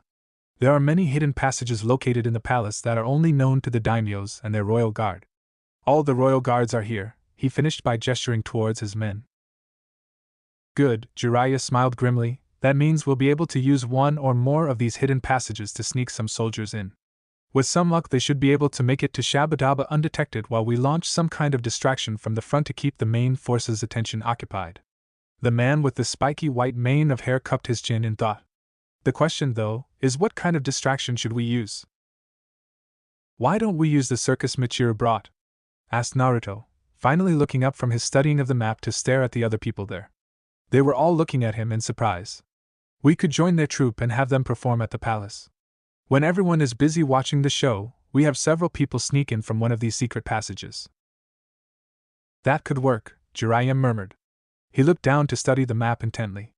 Speaker 1: There are many hidden passages located in the palace that are only known to the daimyos and their royal guard. All the royal guards are here, he finished by gesturing towards his men. Good, Jiraiya smiled grimly, that means we'll be able to use one or more of these hidden passages to sneak some soldiers in. With some luck they should be able to make it to Shabadaba undetected while we launch some kind of distraction from the front to keep the main force's attention occupied. The man with the spiky white mane of hair cupped his chin in thought. The question, though, is what kind of distraction should we use? Why don't we use the circus Michiru brought? Asked Naruto, finally looking up from his studying of the map to stare at the other people there. They were all looking at him in surprise. We could join their troupe and have them perform at the palace. When everyone is busy watching the show, we have several people sneak in from one of these secret passages. That could work, Jiraiya murmured. He looked down to study the map intently.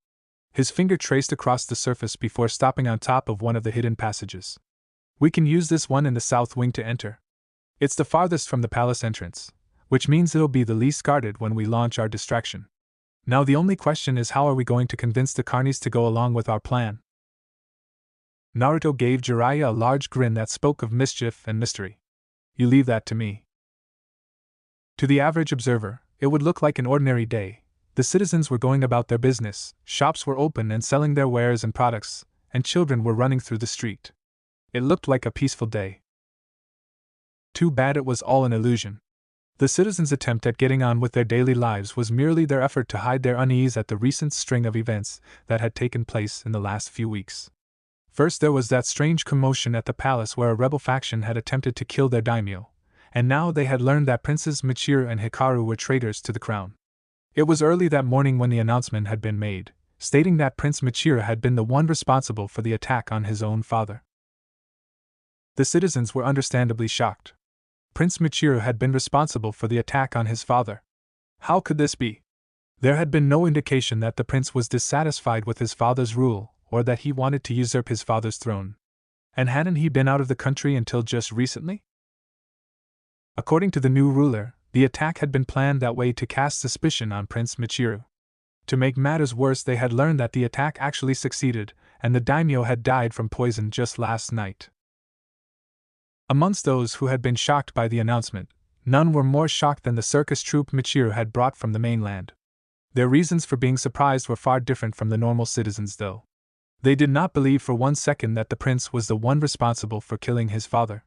Speaker 1: His finger traced across the surface before stopping on top of one of the hidden passages. We can use this one in the south wing to enter. It's the farthest from the palace entrance, which means it'll be the least guarded when we launch our distraction. Now the only question is how are we going to convince the carnies to go along with our plan? Naruto gave Jiraiya a large grin that spoke of mischief and mystery. You leave that to me. To the average observer, it would look like an ordinary day. The citizens were going about their business, shops were open and selling their wares and products, and children were running through the street. It looked like a peaceful day. Too bad it was all an illusion. The citizens' attempt at getting on with their daily lives was merely their effort to hide their unease at the recent string of events that had taken place in the last few weeks. First there was that strange commotion at the palace where a rebel faction had attempted to kill their daimyo, and now they had learned that Princes Michiru and Hikaru were traitors to the crown. It was early that morning when the announcement had been made, stating that Prince Michiru had been the one responsible for the attack on his own father. The citizens were understandably shocked. Prince Michiru had been responsible for the attack on his father. How could this be? There had been no indication that the prince was dissatisfied with his father's rule, or that he wanted to usurp his father's throne. And hadn't he been out of the country until just recently? According to the new ruler, the attack had been planned that way to cast suspicion on Prince Michiru. To make matters worse, they had learned that the attack actually succeeded, and the daimyo had died from poison just last night. Amongst those who had been shocked by the announcement, none were more shocked than the circus troupe Michiru had brought from the mainland. Their reasons for being surprised were far different from the normal citizens, though. They did not believe for one second that the prince was the one responsible for killing his father.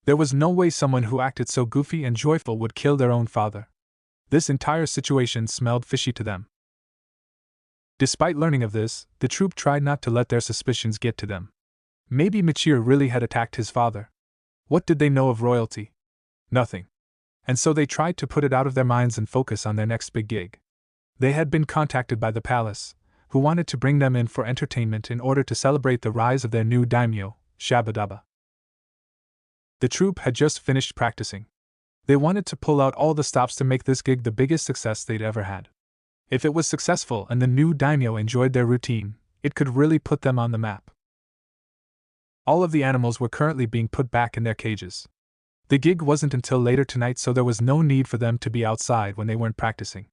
Speaker 1: There was no way someone who acted so goofy and joyful would kill their own father. This entire situation smelled fishy to them. Despite learning of this, the troupe tried not to let their suspicions get to them. Maybe Michiru really had attacked his father. What did they know of royalty? Nothing. And so they tried to put it out of their minds and focus on their next big gig. They had been contacted by the palace, who wanted to bring them in for entertainment in order to celebrate the rise of their new daimyo, Shabadaba. The troupe had just finished practicing. They wanted to pull out all the stops to make this gig the biggest success they'd ever had. If it was successful and the new daimyo enjoyed their routine, it could really put them on the map. All of the animals were currently being put back in their cages. The gig wasn't until later tonight, so there was no need for them to be outside when they weren't practicing.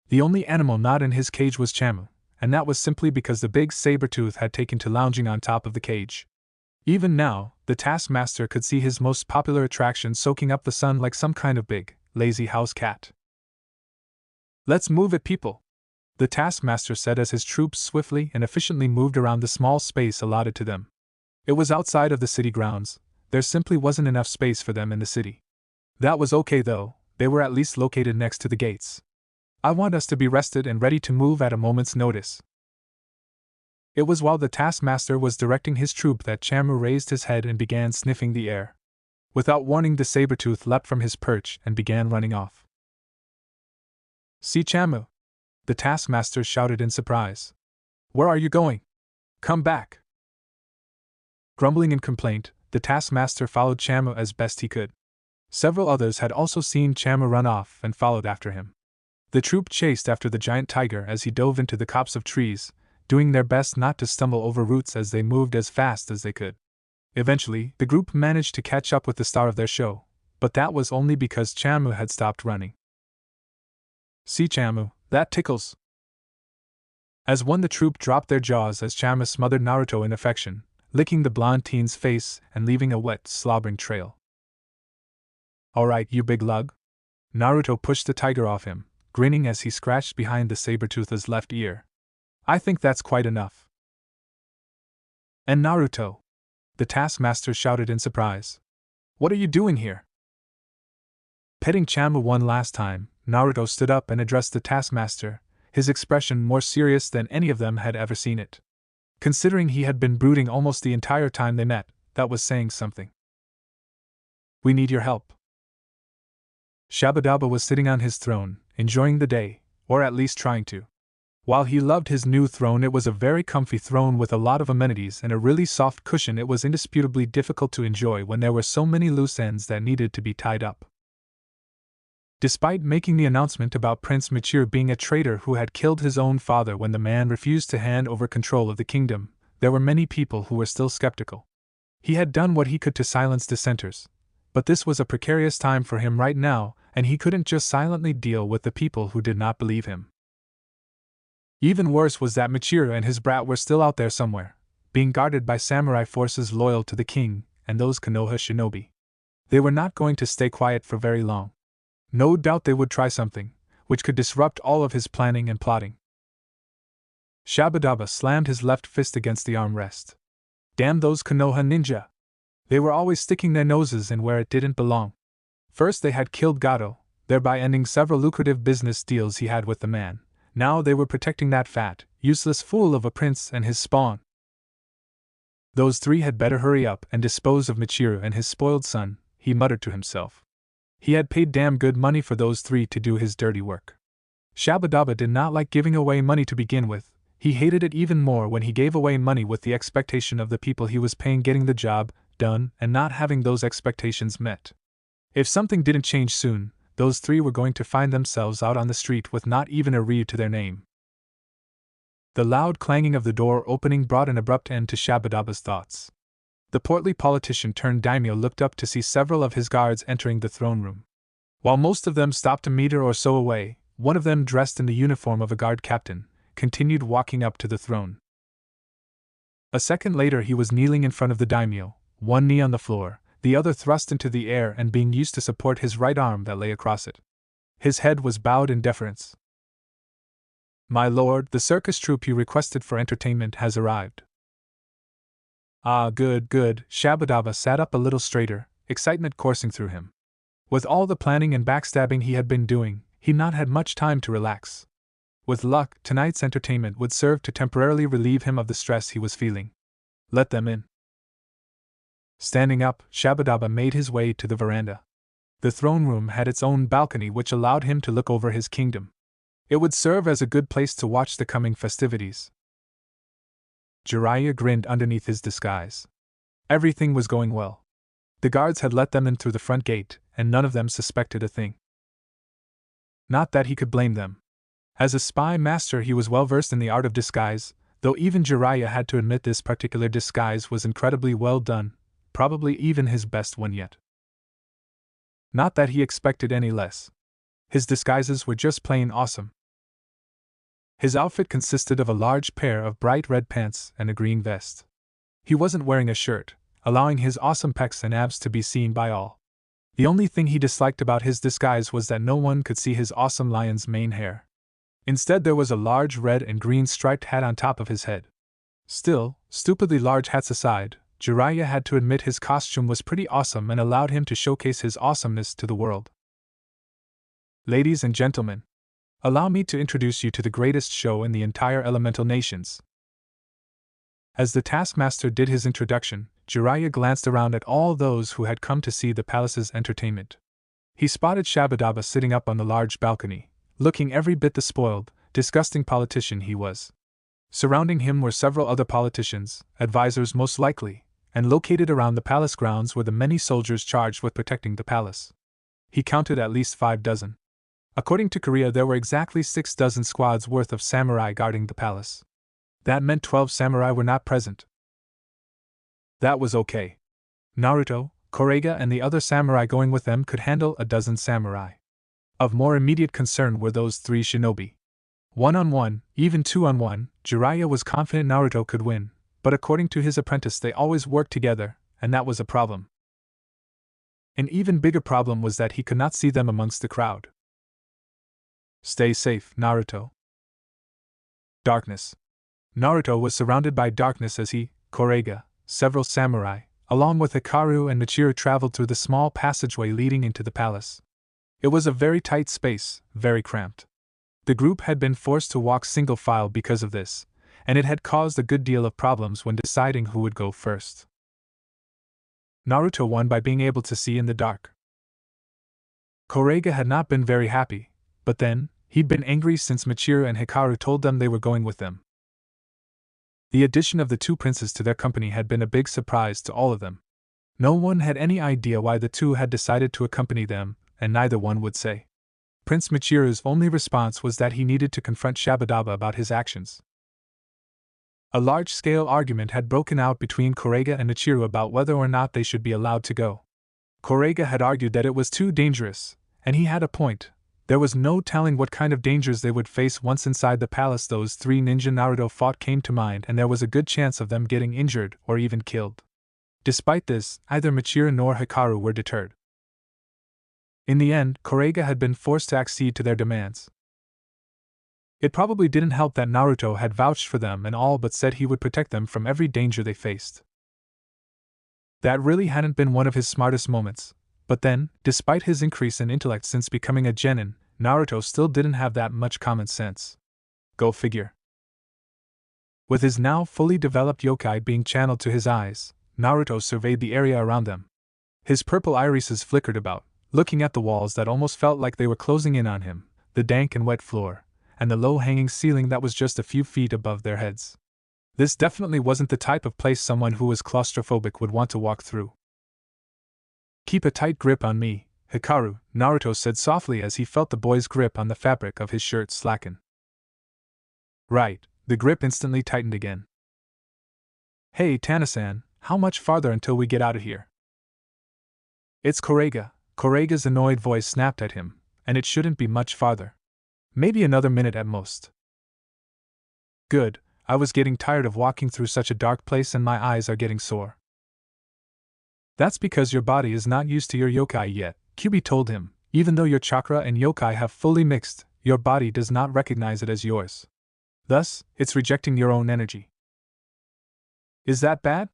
Speaker 1: The only animal not in his cage was Chamu, and that was simply because the big saber-tooth had taken to lounging on top of the cage. Even now, the taskmaster could see his most popular attraction soaking up the sun like some kind of big, lazy house cat. "Let's move it, people," the taskmaster said as his troops swiftly and efficiently moved around the small space allotted to them. It was outside of the city grounds. There simply wasn't enough space for them in the city. That was okay though, they were at least located next to the gates. "I want us to be rested and ready to move at a moment's notice." It was while the taskmaster was directing his troop that Chamu raised his head and began sniffing the air. Without warning, the saber-tooth leapt from his perch and began running off. "See, Chamu!" the taskmaster shouted in surprise. "Where are you going? Come back!" Grumbling in complaint, the taskmaster followed Chamu as best he could. Several others had also seen Chamu run off and followed after him. The troop chased after the giant tiger as he dove into the copse of trees, doing their best not to stumble over roots as they moved as fast as they could. Eventually, the group managed to catch up with the star of their show, but that was only because Chamu had stopped running. "See, Chamu, that tickles." As one, the troop dropped their jaws as Chamu smothered Naruto in affection, licking the blonde teen's face and leaving a wet, slobbering trail. "Alright, you big lug." Naruto pushed the tiger off him, grinning as he scratched behind the saber-tooth's left ear. "I think that's quite enough." "And Naruto," the taskmaster shouted in surprise. "What are you doing here?" Petting Chamu one last time, Naruto stood up and addressed the taskmaster, his expression more serious than any of them had ever seen it. Considering he had been brooding almost the entire time they met, that was saying something. "We need your help." Shabadaba was sitting on his throne, enjoying the day, or at least trying to. While he loved his new throne, it was a very comfy throne with a lot of amenities and a really soft cushion. It was indisputably difficult to enjoy when there were so many loose ends that needed to be tied up. Despite making the announcement about Prince Michiru being a traitor who had killed his own father when the man refused to hand over control of the kingdom, there were many people who were still skeptical. He had done what he could to silence dissenters, but this was a precarious time for him right now, and he couldn't just silently deal with the people who did not believe him. Even worse was that Michiru and his brat were still out there somewhere, being guarded by samurai forces loyal to the king and those Konoha shinobi. They were not going to stay quiet for very long. No doubt they would try something, which could disrupt all of his planning and plotting. Shabadaba slammed his left fist against the armrest. Damn those Konoha ninja! They were always sticking their noses in where it didn't belong. First they had killed Gato, thereby ending several lucrative business deals he had with the man. Now they were protecting that fat, useless fool of a prince and his spawn. Those three had better hurry up and dispose of Michiru and his spoiled son, he muttered to himself. He had paid damn good money for those three to do his dirty work. Shabadaba did not like giving away money to begin with. He hated it even more when he gave away money with the expectation of the people he was paying getting the job done and not having those expectations met. If something didn't change soon, those three were going to find themselves out on the street with not even a ryu to their name. The loud clanging of the door opening brought an abrupt end to Shabadaba's thoughts. The portly politician turned daimyo looked up to see several of his guards entering the throne room. While most of them stopped a meter or so away, one of them, dressed in the uniform of a guard captain, continued walking up to the throne. A second later he was kneeling in front of the daimyo, one knee on the floor, the other thrust into the air and being used to support his right arm that lay across it. His head was bowed in deference. "My lord, the circus troupe you requested for entertainment has arrived." "Ah, good, good." Shabadaba sat up a little straighter, excitement coursing through him. With all the planning and backstabbing he had been doing, he'd not had much time to relax. With luck, tonight's entertainment would serve to temporarily relieve him of the stress he was feeling. Let them in. Standing up, Shabadaba made his way to the veranda. The throne room had its own balcony which allowed him to look over his kingdom. It would serve as a good place to watch the coming festivities. Jiraiya grinned underneath his disguise. Everything was going well. The guards had let them in through the front gate, and none of them suspected a thing. Not that he could blame them. As a spy master he was well versed in the art of disguise, though even Jiraiya had to admit this particular disguise was incredibly well done, probably even his best one yet. Not that he expected any less. His disguises were just plain awesome. His outfit consisted of a large pair of bright red pants and a green vest. He wasn't wearing a shirt, allowing his awesome pecs and abs to be seen by all. The only thing he disliked about his disguise was that no one could see his awesome lion's mane hair. Instead, there was a large red and green striped hat on top of his head. Still, stupidly large hats aside, Jiraiya had to admit his costume was pretty awesome and allowed him to showcase his awesomeness to the world. "Ladies and gentlemen, allow me to introduce you to the greatest show in the entire Elemental Nations." As the taskmaster did his introduction, Jiraiya glanced around at all those who had come to see the palace's entertainment. He spotted Shabadaba sitting up on the large balcony, looking every bit the spoiled, disgusting politician he was. Surrounding him were several other politicians, advisors most likely, and located around the palace grounds were the many soldiers charged with protecting the palace. He counted at least 5 dozen. According to Korea, there were exactly 6 dozen squads worth of samurai guarding the palace. That meant 12 samurai were not present. That was okay. Naruto, Korega, and the other samurai going with them could handle a dozen samurai. Of more immediate concern were those 3 shinobi. 1-on-1, even 2-on-1, Jiraiya was confident Naruto could win, but according to his apprentice they always worked together, and that was a problem. An even bigger problem was that he could not see them amongst the crowd. "Stay safe, Naruto." Darkness. Naruto was surrounded by darkness as he, Korega, several samurai, along with Hikaru and Michiru traveled through the small passageway leading into the palace. It was a very tight space, very cramped. The group had been forced to walk single file because of this, and it had caused a good deal of problems when deciding who would go first. Naruto won by being able to see in the dark. Korega had not been very happy, but then, he'd been angry since Michiru and Hikaru told them they were going with them. The addition of the 2 princes to their company had been a big surprise to all of them. No one had any idea why the 2 had decided to accompany them, and neither one would say. Prince Michiru's only response was that he needed to confront Shabadaba about his actions. A large-scale argument had broken out between Korega and Michiru about whether or not they should be allowed to go. Korega had argued that it was too dangerous, and he had a point. There was no telling what kind of dangers they would face once inside the palace. Those 3 ninja Naruto fought came to mind, and there was a good chance of them getting injured or even killed. Despite this, neither Michiru nor Hikaru were deterred. In the end, Korega had been forced to accede to their demands. It probably didn't help that Naruto had vouched for them and all but said he would protect them from every danger they faced. That really hadn't been one of his smartest moments, but then, despite his increase in intellect since becoming a genin, Naruto still didn't have that much common sense. Go figure. With his now fully developed yokai being channeled to his eyes, Naruto surveyed the area around them. His purple irises flickered about, looking at the walls that almost felt like they were closing in on him, the dank and wet floor, and the low-hanging ceiling that was just a few feet above their heads. This definitely wasn't the type of place someone who was claustrophobic would want to walk through. "Keep a tight grip on me, Hikaru," Naruto said softly as he felt the boy's grip on the fabric of his shirt slacken. Right, the grip instantly tightened again. "Hey, Tanasan, how much farther until we get out of here?" "It's Korega." Korega's annoyed voice snapped at him, "and it shouldn't be much farther. Maybe another minute at most." "Good, I was getting tired of walking through such a dark place and my eyes are getting sore. That's because your body is not used to your yokai yet, Kyubi told him. Even though your chakra and yokai have fully mixed, your body does not recognize it as yours. Thus, it's rejecting your own energy. Is that bad?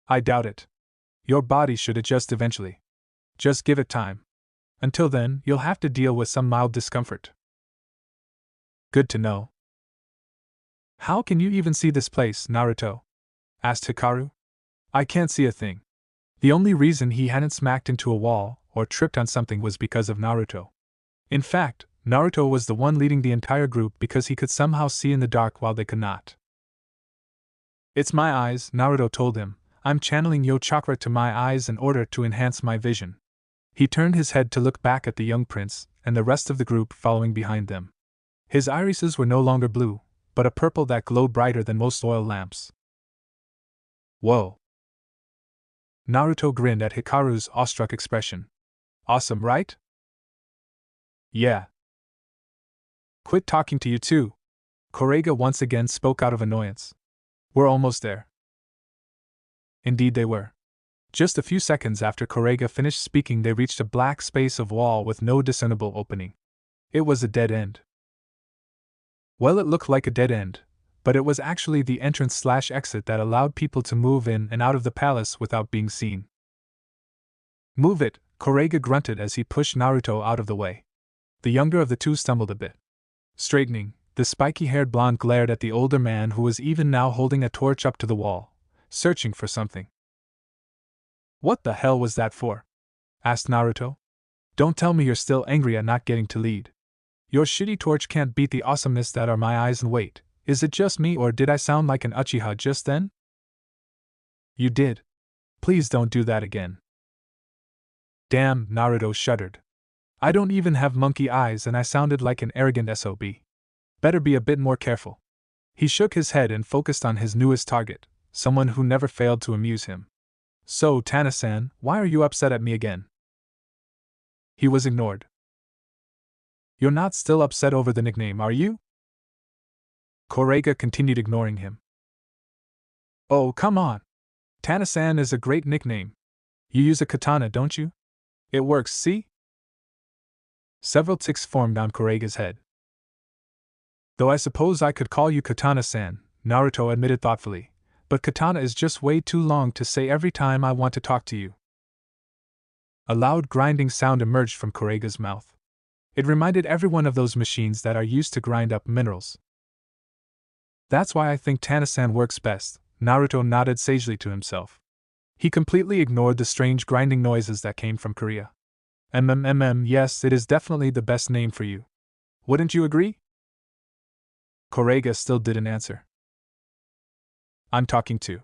Speaker 1: I doubt it. Your body should adjust eventually. Just give it time. Until then, you'll have to deal with some mild discomfort. Good to know. How can you even see this place, Naruto? Asked Hikaru. I can't see a thing. The only reason he hadn't smacked into a wall or tripped on something was because of Naruto. In fact, Naruto was the one leading the entire group because he could somehow see in the dark while they could not. It's my eyes, Naruto told him. I'm channeling Yo chakra to my eyes in order to enhance my vision. He turned his head to look back at the young prince and the rest of the group following behind them. His irises were no longer blue, but a purple that glowed brighter than most oil lamps. Whoa! Naruto grinned at Hikaru's awestruck expression. Awesome, right? Yeah. Quit talking to you too. Korega once again spoke out of annoyance. We're almost there. Indeed they were. Just a few seconds after Korega finished speaking, they reached a black space of wall with no discernible opening. It was a dead end. Well, it looked like a dead end, but it was actually the entrance/exit that allowed people to move in and out of the palace without being seen. Move it, Korega grunted as he pushed Naruto out of the way. The younger of the two stumbled a bit. Straightening, the spiky-haired blonde glared at the older man who was even now holding a torch up to the wall, searching for something. What the hell was that for? Asked Naruto. Don't tell me you're still angry at not getting to lead. Your shitty torch can't beat the awesomeness that are my eyes, and wait, is it just me or did I sound like an Uchiha just then? You did. Please don't do that again. Damn, Naruto shuddered. I don't even have monkey eyes and I sounded like an arrogant SOB. Better be a bit more careful. He shook his head and focused on his newest target, someone who never failed to amuse him. So, Tana-san, why are you upset at me again? He was ignored. You're not still upset over the nickname, are you? Korega continued ignoring him. Oh, come on. Tana-san is a great nickname. You use a katana, don't you? It works, see? Several ticks formed on Korega's head. Though I suppose I could call you Katana-san, Naruto admitted thoughtfully, but katana is just way too long to say every time I want to talk to you. A loud grinding sound emerged from Korega's mouth. It reminded everyone of those machines that are used to grind up minerals. That's why I think Tana-san works best, Naruto nodded sagely to himself. He completely ignored the strange grinding noises that came from Korea. Yes, it is definitely the best name for you. Wouldn't you agree? Korega still didn't answer. I'm talking to.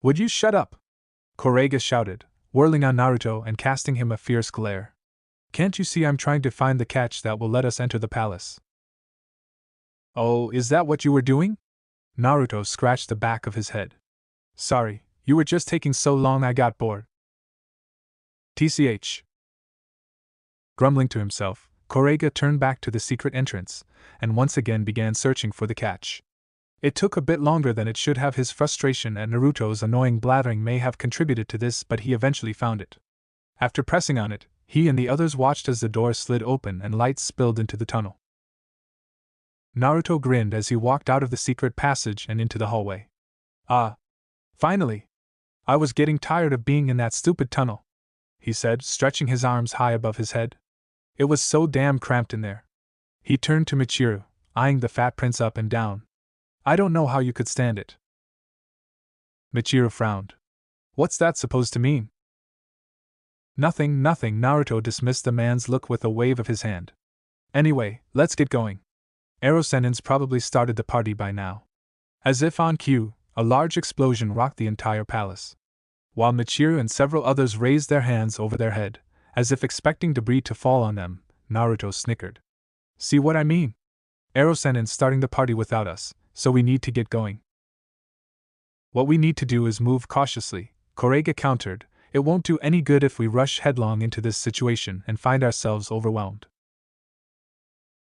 Speaker 1: Would you shut up? Korega shouted, whirling on Naruto and casting him a fierce glare. Can't you see I'm trying to find the catch that will let us enter the palace? Oh, is that what you were doing? Naruto scratched the back of his head. Sorry, you were just taking so long I got bored. TCH. Grumbling to himself, Korega turned back to the secret entrance, and once again began searching for the catch. It took a bit longer than it should have. His frustration at Naruto's annoying blathering may have contributed to this, but he eventually found it. After pressing on it, he and the others watched as the door slid open and light spilled into the tunnel. Naruto grinned as he walked out of the secret passage and into the hallway. Ah! Finally! I was getting tired of being in that stupid tunnel, he said, stretching his arms high above his head. It was so damn cramped in there. He turned to Michiru, eyeing the fat prince up and down. I don't know how you could stand it. Michiru frowned. What's that supposed to mean? Nothing, Naruto dismissed the man's look with a wave of his hand. Anyway, let's get going. Ero-sennin's probably started the party by now. As if on cue, a large explosion rocked the entire palace. While Michiru and several others raised their hands over their head, as if expecting debris to fall on them, Naruto snickered. See what I mean? Ero-sennin's starting the party without us, so we need to get going. What we need to do is move cautiously, Korega countered. It won't do any good if we rush headlong into this situation and find ourselves overwhelmed.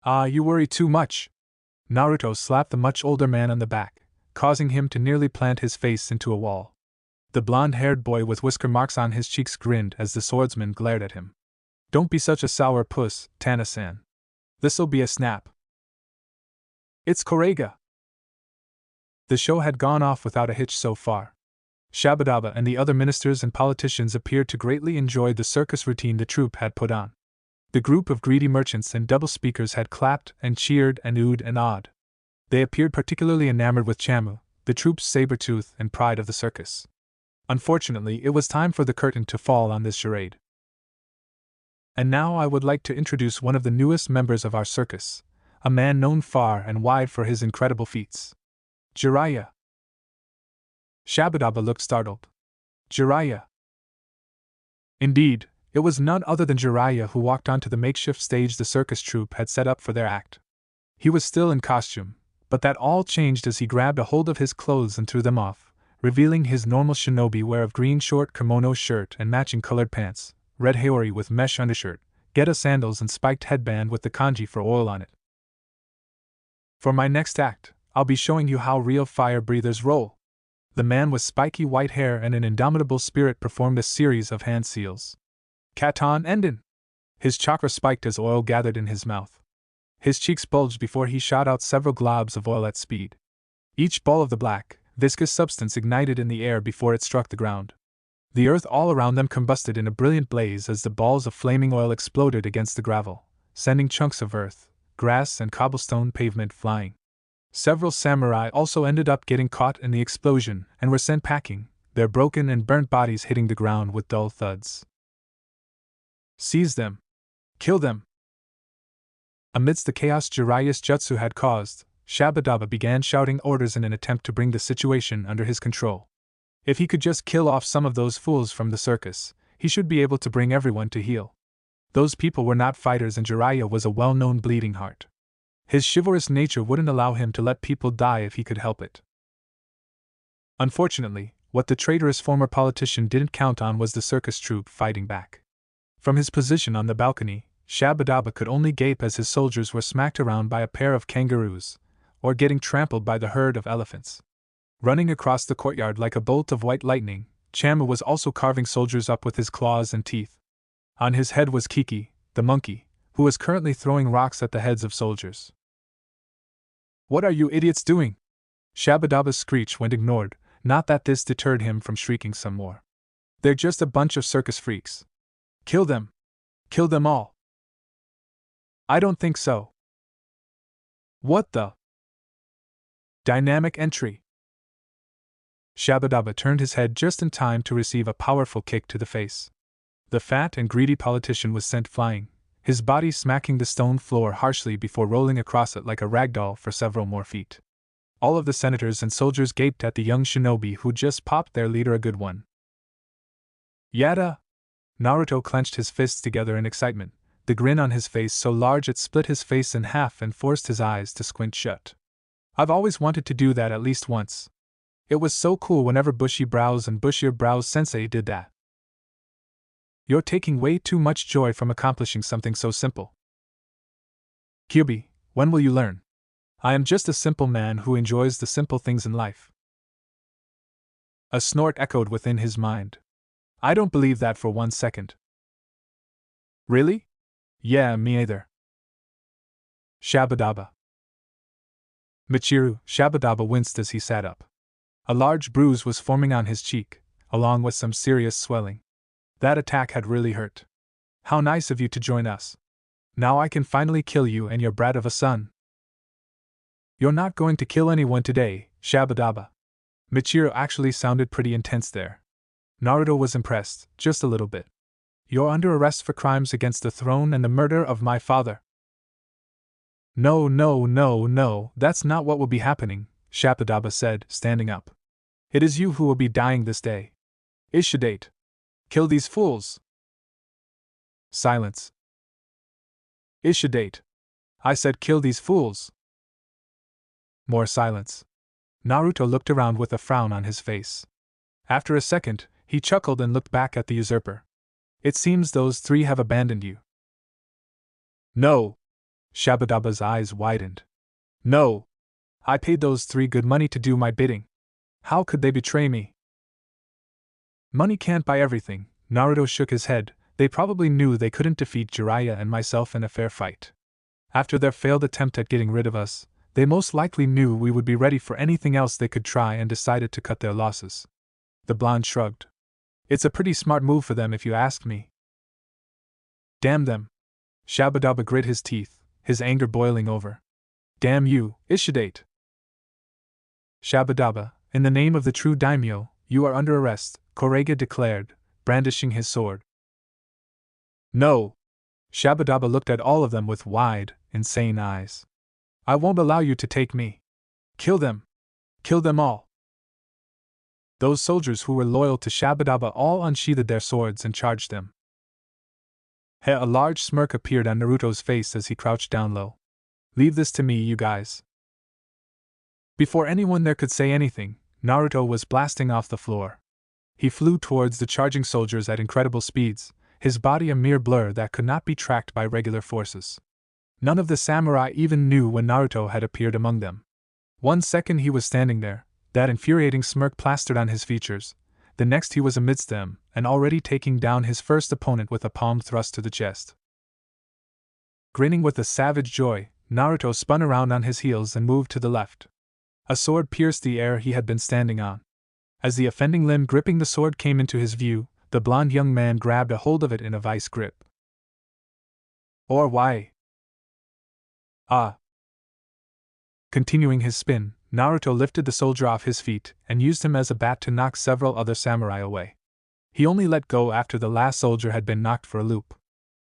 Speaker 1: Ah, you worry too much. Naruto slapped the much older man on the back, causing him to nearly plant his face into a wall. The blonde-haired boy with whisker marks on his cheeks grinned as the swordsman glared at him. Don't be such a sour puss, Tana-san. This'll be a snap. It's Korega. The show had gone off without a hitch so far. Shabadaba and the other ministers and politicians appeared to greatly enjoy the circus routine the troupe had put on. The group of greedy merchants and double speakers had clapped and cheered and oohed and awed. They appeared particularly enamored with Chamu, the troupe's saber-tooth and pride of the circus. Unfortunately, it was time for the curtain to fall on this charade. And now I would like to introduce one of the newest members of our circus, a man known far and wide for his incredible feats. Jiraiya. Shabadaba looked startled. Jiraiya. Indeed, it was none other than Jiraiya who walked onto the makeshift stage the circus troupe had set up for their act. He was still in costume, but that all changed as he grabbed a hold of his clothes and threw them off, revealing his normal shinobi wear of green short kimono shirt and matching colored pants, red haori with mesh undershirt, geta sandals and spiked headband with the kanji for oil on it. For my next act, I'll be showing you how real fire breathers roll. The man with spiky white hair and an indomitable spirit performed a series of hand seals. Katon Enden! His chakra spiked as oil gathered in his mouth. His cheeks bulged before he shot out several globs of oil at speed. Each ball of the black, viscous substance ignited in the air before it struck the ground. The earth all around them combusted in a brilliant blaze as the balls of flaming oil exploded against the gravel, sending chunks of earth, grass, and cobblestone pavement flying. Several samurai also ended up getting caught in the explosion and were sent packing, their broken and burnt bodies hitting the ground with dull thuds. Seize them! Kill them! Amidst the chaos Jiraiya's jutsu had caused, Shabadaba began shouting orders in an attempt to bring the situation under his control. If he could just kill off some of those fools from the circus, he should be able to bring everyone to heel. Those people were not fighters and Jiraiya was a well-known bleeding heart. His chivalrous nature wouldn't allow him to let people die if he could help it. Unfortunately, what the traitorous former politician didn't count on was the circus troupe fighting back. From his position on the balcony, Shabadaba could only gape as his soldiers were smacked around by a pair of kangaroos, or getting trampled by the herd of elephants. Running across the courtyard like a bolt of white lightning, Chamu was also carving soldiers up with his claws and teeth. On his head was Kiki, the monkey, who was currently throwing rocks at the heads of soldiers. What are you idiots doing? Shabadaba's screech went ignored, not that this deterred him from shrieking some more. They're just a bunch of circus freaks. Kill them! Kill them all! I don't think so. What the? Dynamic entry! Shabadaba turned his head just in time to receive a powerful kick to the face. The fat and greedy politician was sent flying, his body smacking the stone floor harshly before rolling across it like a ragdoll for several more feet. All of the senators and soldiers gaped at the young shinobi who just popped their leader a good one. Yada! Naruto clenched his fists together in excitement, the grin on his face so large it split his face in half and forced his eyes to squint shut. I've always wanted to do that at least once. It was so cool whenever Bushy Brows and Bushier Brows Sensei did that. You're taking way too much joy from accomplishing something so simple. Kyubi, when will you learn? I am just a simple man who enjoys the simple things in life. A snort echoed within his mind. I don't believe that for 1 second. Really? Yeah, me either. Shabadaba. Michiru, Shabadaba winced as he sat up. A large bruise was forming on his cheek, along with some serious swelling. That attack had really hurt. How nice of you to join us. Now I can finally kill you and your brat of a son. You're not going to kill anyone today, Shabadaba. Michiru actually sounded pretty intense there. Naruto was impressed, just a little bit. You're under arrest for crimes against the throne and the murder of my father. No, that's not what will be happening, Shabadaba said, standing up. It is you who will be dying this day. Ishidate. Kill these fools. Silence. Ishidate. I said kill these fools. More silence. Naruto looked around with a frown on his face. After a second, he chuckled and looked back at the usurper. It seems those three have abandoned you. No. Shabadaba's eyes widened. No! I paid those three good money to do my bidding. How could they betray me? Money can't buy everything, Naruto shook his head. They probably knew they couldn't defeat Jiraiya and myself in a fair fight. After their failed attempt at getting rid of us, they most likely knew we would be ready for anything else they could try and decided to cut their losses. The blonde shrugged. It's a pretty smart move for them if you ask me. Damn them! Shabadaba grit his teeth, his anger boiling over. Damn you, Ishidate! Shabadaba, in the name of the true daimyo, you are under arrest, Korega declared, brandishing his sword. No! Shabadaba looked at all of them with wide, insane eyes. I won't allow you to take me. Kill them! Kill them all! Those soldiers who were loyal to Shabadaba all unsheathed their swords and charged them. A large smirk appeared on Naruto's face as he crouched down low. Leave this to me, you guys. Before anyone there could say anything, Naruto was blasting off the floor. He flew towards the charging soldiers at incredible speeds, his body a mere blur that could not be tracked by regular forces. None of the samurai even knew when Naruto had appeared among them. 1 second he was standing there, that infuriating smirk plastered on his features. The next he was amidst them, and already taking down his first opponent with a palm thrust to the chest. Grinning with a savage joy, Naruto spun around on his heels and moved to the left. A sword pierced the air he had been standing on. As the offending limb gripping the sword came into his view, the blond young man grabbed a hold of it in a vice grip. Or why? Ah! Continuing his spin, Naruto lifted the soldier off his feet and used him as a bat to knock several other samurai away. He only let go after the last soldier had been knocked for a loop.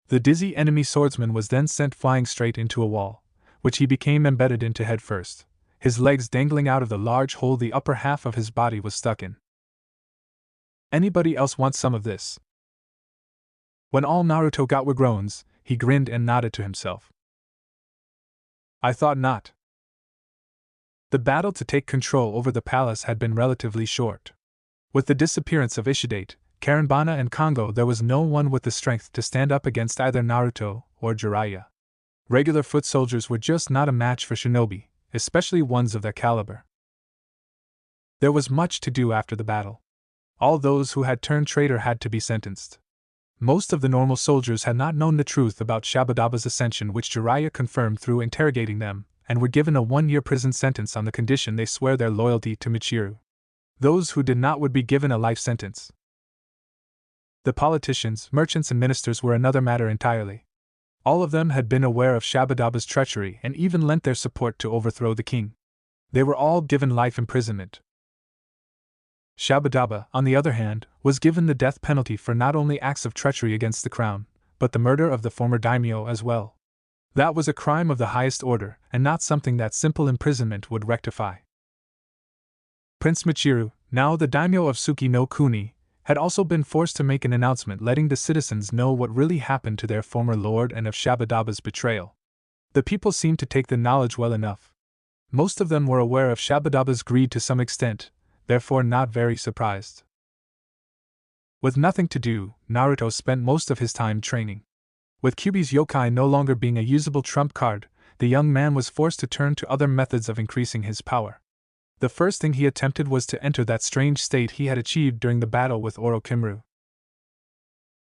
Speaker 1: The dizzy enemy swordsman was then sent flying straight into a wall, which he became embedded into head first, his legs dangling out of the large hole the upper half of his body was stuck in. Anybody else want some of this? When all Naruto got were groans, he grinned and nodded to himself. I thought not. The battle to take control over the palace had been relatively short. With the disappearance of Ishidate, Karenbana and Kongo, there was no one with the strength to stand up against either Naruto or Jiraiya. Regular foot soldiers were just not a match for shinobi, especially ones of their caliber. There was much to do after the battle. All those who had turned traitor had to be sentenced. Most of the normal soldiers had not known the truth about Shabadaba's ascension, which Jiraiya confirmed through interrogating them, and were given a 1-year prison sentence on the condition they swear their loyalty to Michiru. Those who did not would be given a life sentence. The politicians, merchants and ministers were another matter entirely. All of them had been aware of Shabadaba's treachery and even lent their support to overthrow the king. They were all given life imprisonment. Shabadaba, on the other hand, was given the death penalty for not only acts of treachery against the crown, but the murder of the former daimyo as well. That was a crime of the highest order, and not something that simple imprisonment would rectify. Prince Michiru, now the daimyo of Suki no Kuni, had also been forced to make an announcement letting the citizens know what really happened to their former lord and of Shabadaba's betrayal. The people seemed to take the knowledge well enough. Most of them were aware of Shabadaba's greed to some extent, therefore not very surprised. With nothing to do, Naruto spent most of his time training. With Kyuubi's yokai no longer being a usable trump card, the young man was forced to turn to other methods of increasing his power. The first thing he attempted was to enter that strange state he had achieved during the battle with Orochimaru.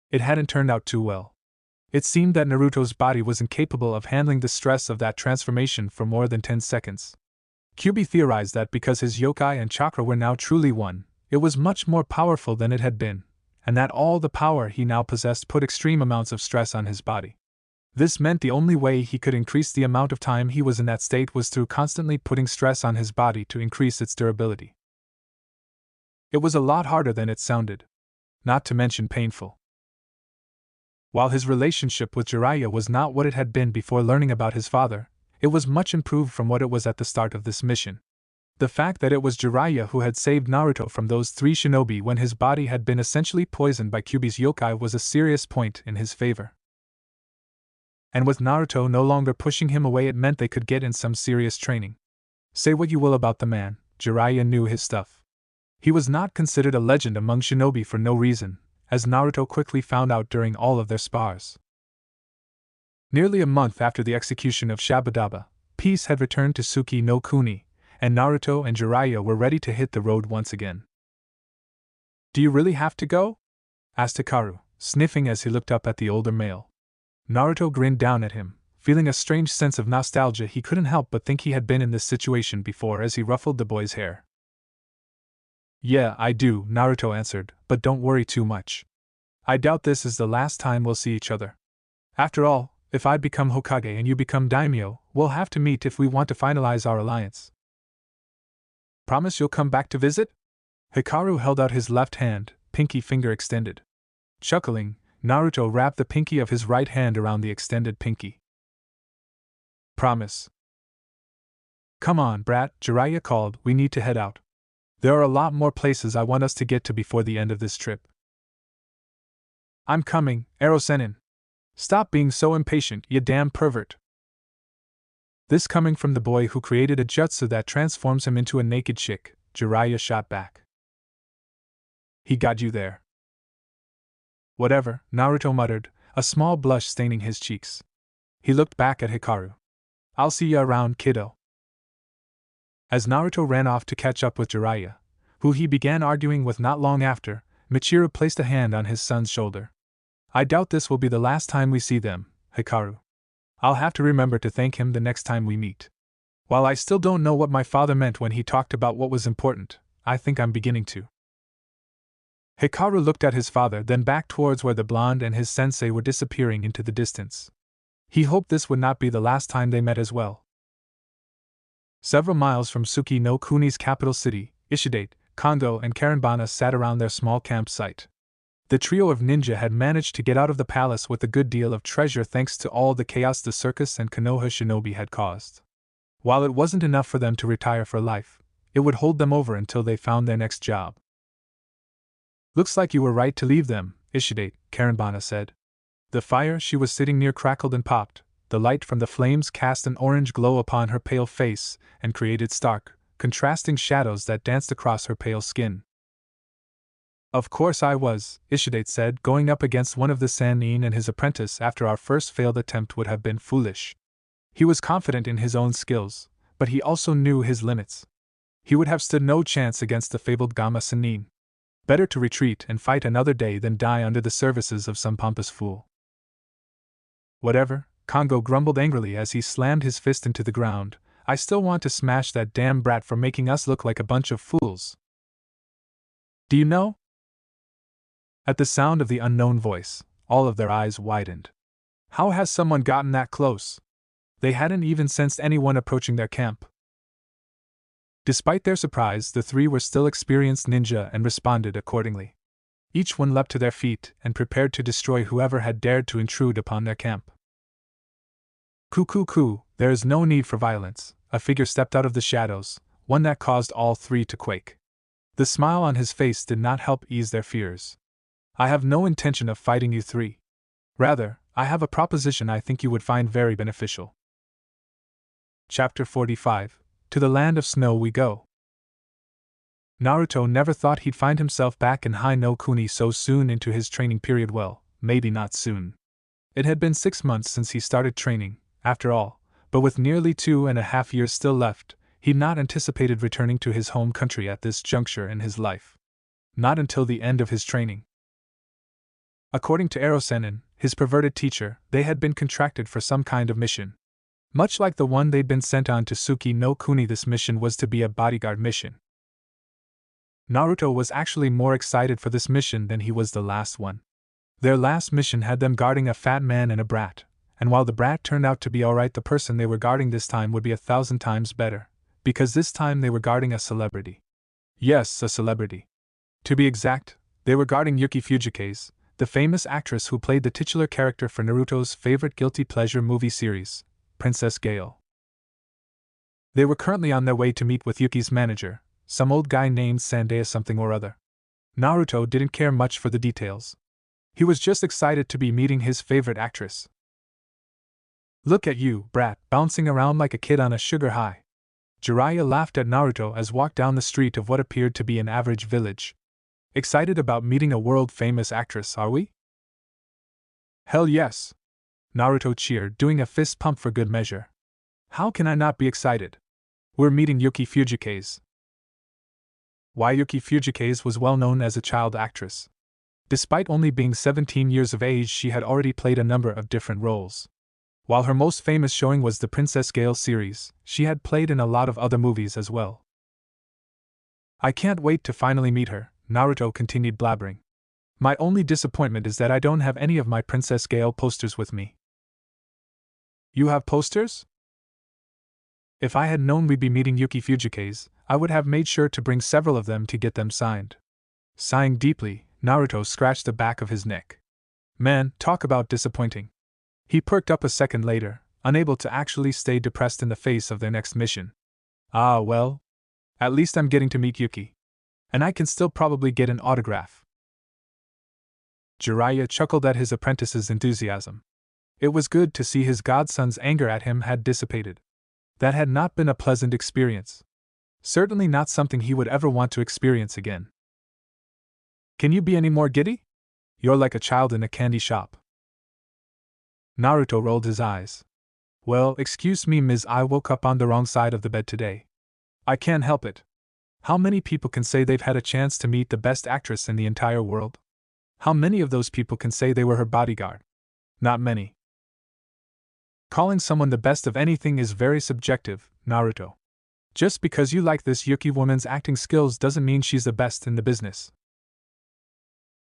Speaker 1: It hadn't turned out too well. It seemed that Naruto's body was incapable of handling the stress of that transformation for more than 10 seconds. Kyuubi theorized that because his yokai and chakra were now truly one, it was much more powerful than it had been, and that all the power he now possessed put extreme amounts of stress on his body. This meant the only way he could increase the amount of time he was in that state was through constantly putting stress on his body to increase its durability. It was a lot harder than it sounded, not to mention painful. While his relationship with Jiraiya was not what it had been before learning about his father, it was much improved from what it was at the start of this mission. The fact that it was Jiraiya who had saved Naruto from those 3 shinobi when his body had been essentially poisoned by Kyuubi's yokai was a serious point in his favor. And with Naruto no longer pushing him away, it meant they could get in some serious training. Say what you will about the man, Jiraiya knew his stuff. He was not considered a legend among shinobi for no reason, as Naruto quickly found out during all of their spars. Nearly a month after the execution of Shabadaba, peace had returned to Suki no Kuni, and Naruto and Jiraiya were ready to hit the road once again. "Do you really have to go?" asked Hikaru, sniffing as he looked up at the older male. Naruto grinned down at him, feeling a strange sense of nostalgia. He couldn't help but think he had been in this situation before as he ruffled the boy's hair. "Yeah, I do," Naruto answered, "but don't worry too much. I doubt this is the last time we'll see each other. After all, if I become Hokage and you become daimyo, we'll have to meet if we want to finalize our alliance. Promise you'll come back to visit?" Hikaru held out his left hand, pinky finger extended. Chuckling, Naruto wrapped the pinky of his right hand around the extended pinky. "Promise." "Come on, brat," Jiraiya called, "we need to head out. There are a lot more places I want us to get to before the end of this trip." "I'm coming, Ero-sennin. Stop being so impatient, you damn pervert." This coming from the boy who created a jutsu that transforms him into a naked chick, Jiraiya shot back. "He got you there." "Whatever," Naruto muttered, a small blush staining his cheeks. He looked back at Hikaru. "I'll see ya around, kiddo." As Naruto ran off to catch up with Jiraiya, who he began arguing with not long after, Michiru placed a hand on his son's shoulder. "I doubt this will be the last time we see them, Hikaru. I'll have to remember to thank him the next time we meet. While I still don't know what my father meant when he talked about what was important, I think I'm beginning to." Hikaru looked at his father, then back towards where the blonde and his sensei were disappearing into the distance. He hoped this would not be the last time they met as well. Several miles from Suki no Kuni's capital city, Ishidate, Kondo and Karenbana sat around their small campsite. The trio of ninja had managed to get out of the palace with a good deal of treasure thanks to all the chaos the circus and Konoha shinobi had caused. While it wasn't enough for them to retire for life, it would hold them over until they found their next job. "Looks like you were right to leave them, Ishidate," Karenbana said. The fire she was sitting near crackled and popped, the light from the flames cast an orange glow upon her pale face and created stark, contrasting shadows that danced across her pale skin. "Of course I was," Ishidate said, "going up against one of the Sannin and his apprentice after our first failed attempt would have been foolish." He was confident in his own skills, but he also knew his limits. He would have stood no chance against the fabled Gamma Sannin. Better to retreat and fight another day than die under the services of some pompous fool. "Whatever," Kongo grumbled angrily as he slammed his fist into the ground, "I still want to smash that damn brat for making us look like a bunch of fools. Do you know?" At the sound of the unknown voice, all of their eyes widened. How has someone gotten that close? They hadn't even sensed anyone approaching their camp. Despite their surprise, the three were still experienced ninja and responded accordingly. Each one leapt to their feet and prepared to destroy whoever had dared to intrude upon their camp. "Coo, there is no need for violence," a figure stepped out of the shadows, one that caused all three to quake. The smile on his face did not help ease their fears. "I have no intention of fighting you three. Rather, I have a proposition I think you would find very beneficial." Chapter 45. To the Land of Snow We Go. Naruto never thought he'd find himself back in Hai no Kuni so soon into his training period. Well, maybe not soon. It had been 6 months since he started training, after all, but with nearly 2.5 years still left, he'd not anticipated returning to his home country at this juncture in his life. Not until the end of his training. According to Ero-sennin, his perverted teacher, they had been contracted for some kind of mission. Much like the one they'd been sent on to Suki no Kuni, this mission was to be a bodyguard mission. Naruto was actually more excited for this mission than he was the last one. Their last mission had them guarding a fat man and a brat, and while the brat turned out to be alright, the person they were guarding this time would be 1,000 times better, because this time they were guarding a celebrity. Yes, a celebrity. To be exact, they were guarding Yuki Fujikaze, the famous actress who played the titular character for Naruto's favorite guilty pleasure movie series, Princess Gale. They were currently on their way to meet with Yuki's manager, some old guy named Sandeya something or other. Naruto didn't care much for the details. He was just excited to be meeting his favorite actress. "Look at you, brat, bouncing around like a kid on a sugar high." Jiraiya laughed at Naruto as walked down the street of what appeared to be an average village. "Excited about meeting a world-famous actress, are we?" "Hell yes!" Naruto cheered, doing a fist pump for good measure. How can I not be excited? We're meeting Yuki Fujikaze. Why, Yuki Fujikaze was well known as a child actress. Despite only being 17 years of age, she had already played a number of different roles. While her most famous showing was the Princess Gale series, she had played in a lot of other movies as well. I can't wait to finally meet her, Naruto continued blabbering. My only disappointment is that I don't have any of my Princess Gale posters with me. You have posters? If I had known we'd be meeting Yuki Fujikaze, I would have made sure to bring several of them to get them signed. Sighing deeply, Naruto scratched the back of his neck. Man, talk about disappointing. He perked up a second later, unable to actually stay depressed in the face of their next mission. Ah well. At least I'm getting to meet Yuki. And I can still probably get an autograph. Jiraiya chuckled at his apprentice's enthusiasm. It was good to see his godson's anger at him had dissipated. That had not been a pleasant experience. Certainly not something he would ever want to experience again. Can you be any more giddy? You're like a child in a candy shop. Naruto rolled his eyes. Well, excuse me, Ms. I woke up on the wrong side of the bed today. I can't help it. How many people can say they've had a chance to meet the best actress in the entire world? How many of those people can say they were her bodyguard? Not many. Calling someone the best of anything is very subjective, Naruto. Just because you like this Yuki woman's acting skills doesn't mean she's the best in the business.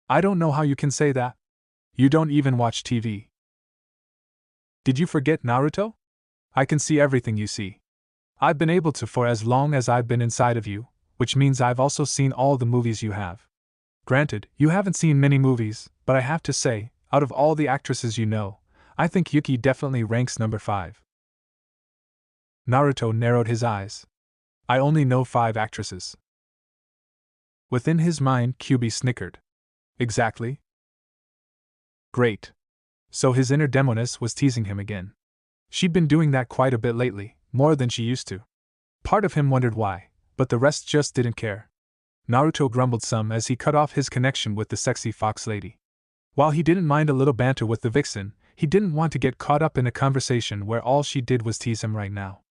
Speaker 1: I don't know how you can say that. You don't even watch TV. Did you forget, Naruto? I can see everything you see. I've been able to for as long as I've been inside of you, which means I've also seen all the movies you have. Granted, you haven't seen many movies, but I have to say, out of all the actresses you know, I think Yuki definitely ranks number 5. Naruto narrowed his eyes. I only know 5 actresses. Within his mind, Kyuubi snickered. Exactly. Great. So his inner demoness was teasing him again. She'd been doing that quite a bit lately, more than she used to. Part of him wondered why, but the rest just didn't care. Naruto grumbled some as he cut off his connection with the sexy fox lady. While he didn't mind a little banter with the vixen, he didn't want to get caught up in a conversation where all she did was tease him right now.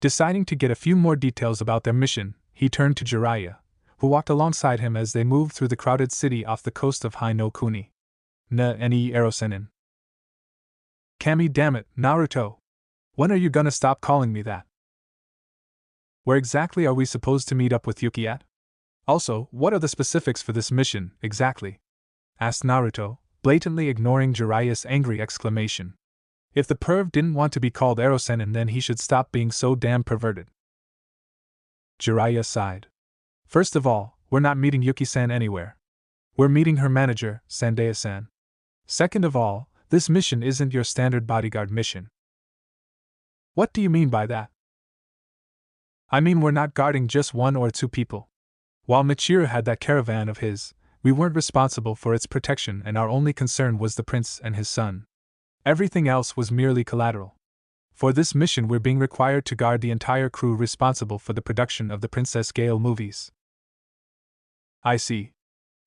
Speaker 1: Deciding to get a few more details about their mission, he turned to Jiraiya, who walked alongside him as they moved through the crowded city off the coast of Hai no Kuni. Ni Erosenin. Kami, damn it, Naruto. When are you gonna stop calling me that? Where exactly are we supposed to meet up with Yuki at? Also, what are the specifics for this mission, exactly? Asked Naruto, blatantly ignoring Jiraiya's angry exclamation. If the perv didn't want to be called Erosenin, then he should stop being so damn perverted. Jiraiya sighed. First of all, we're not meeting Yuki-san anywhere. We're meeting her manager, Sandeya-san. Second of all, this mission isn't your standard bodyguard mission. What do you mean by that? I mean we're not guarding just 1 or 2 people. While Michiru had that caravan of his, we weren't responsible for its protection and our only concern was the prince and his son. Everything else was merely collateral. For this mission we're being required to guard the entire crew responsible for the production of the Princess Gale movies. I see.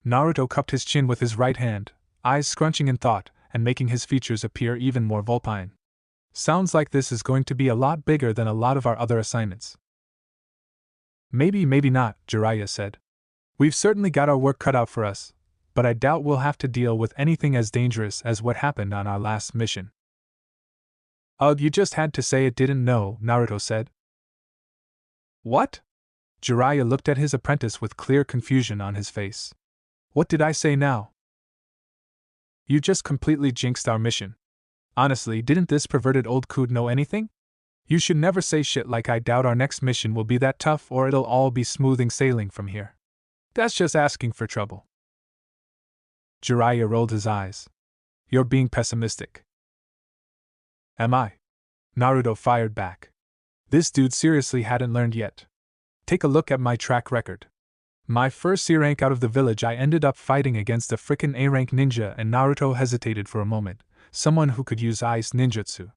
Speaker 1: Naruto cupped his chin with his right hand, eyes scrunching in thought and making his features appear even more vulpine. Sounds like this is going to be a lot bigger than a lot of our other assignments. Maybe, maybe not, Jiraiya said. We've certainly got our work cut out for us, but I doubt we'll have to deal with anything as dangerous as what happened on our last mission. Ugh, you just had to say it didn't know, Naruto said. What? Jiraiya looked at his apprentice with clear confusion on his face. What did I say now? You just completely jinxed our mission. Honestly, didn't this perverted old coot know anything? You should never say shit like I doubt our next mission will be that tough or it'll all be smoothing sailing from here. That's just asking for trouble. Jiraiya rolled his eyes. You're being pessimistic. Am I? Naruto fired back. This dude seriously hadn't learned yet. Take a look at my track record. My first C rank out of the village I ended up fighting against a frickin' A rank ninja and Naruto hesitated for a moment, someone who could use ice ninjutsu.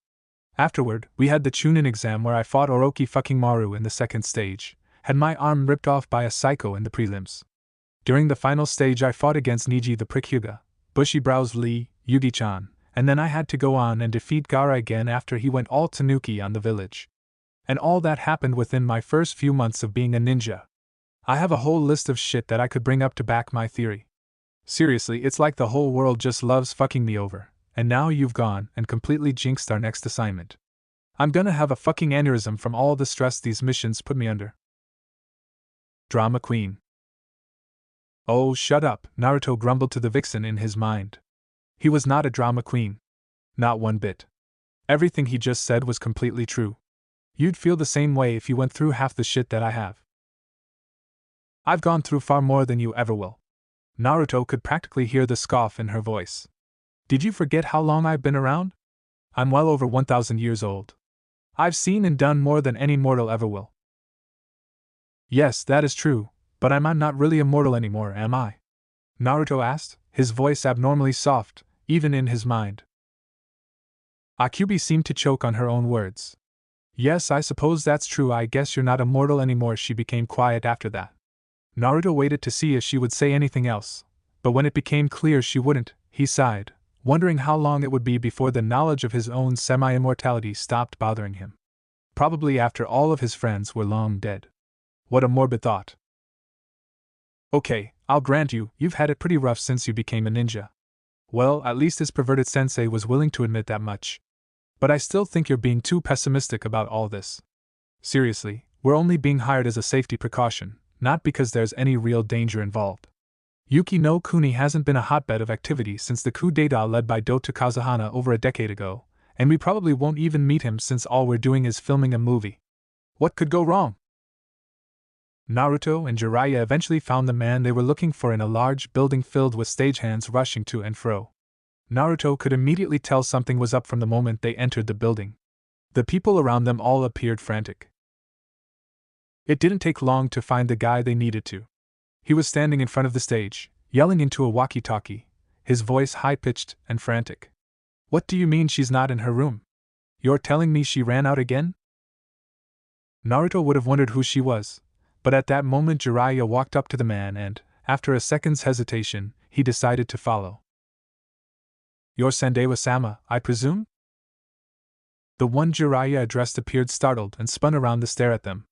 Speaker 1: Afterward, we had the Chunin exam where I fought Orochi fucking Maru in the second stage, had my arm ripped off by a psycho in the prelims. During the final stage I fought against Niji the Prick Hyuga, Bushy Brows Lee, Yugi-chan, and then I had to go on and defeat Gaara again after he went all tanuki on the village. And all that happened within my first few months of being a ninja. I have a whole list of shit that I could bring up to back my theory. Seriously, it's like the whole world just loves fucking me over, and now you've gone and completely jinxed our next assignment. I'm gonna have a fucking aneurysm from all the stress these missions put me under. Drama Queen. Oh, shut up, Naruto grumbled to the vixen in his mind. He was not a drama queen. Not one bit. Everything he just said was completely true. You'd feel the same way if you went through half the shit that I have. I've gone through far more than you ever will. Naruto could practically hear the scoff in her voice. Did you forget how long I've been around? I'm well over 1,000 years old. I've seen and done more than any mortal ever will. Yes, that is true, but I'm not really immortal anymore, am I? Naruto asked, his voice abnormally soft, even in his mind. Akubi seemed to choke on her own words. Yes, I suppose that's true. I guess you're not immortal anymore. She became quiet after that. Naruto waited to see if she would say anything else, but when it became clear she wouldn't, he sighed, wondering how long it would be before the knowledge of his own semi-immortality stopped bothering him. Probably after all of his friends were long dead. What a morbid thought. Okay, I'll grant you've had it pretty rough since you became a ninja. Well, at least his perverted sensei was willing to admit that much. But I still think you're being too pessimistic about all this. Seriously, we're only being hired as a safety precaution, not because there's any real danger involved. Yuki no Kuni hasn't been a hotbed of activity since the coup d'etat led by Dota Kazuhana over a decade ago, and we probably won't even meet him since all we're doing is filming a movie. What could go wrong? Naruto and Jiraiya eventually found the man they were looking for in a large building filled with stagehands rushing to and fro. Naruto could immediately tell something was up from the moment they entered the building. The people around them all appeared frantic. It didn't take long to find the guy they needed to. He was standing in front of the stage, yelling into a walkie-talkie, his voice high-pitched and frantic. What do you mean she's not in her room? You're telling me she ran out again? Naruto would have wondered who she was, but at that moment Jiraiya walked up to the man and, after a second's hesitation, he decided to follow. You're Sandewa-sama, I presume? The one Jiraiya addressed appeared startled and spun around to stare at them.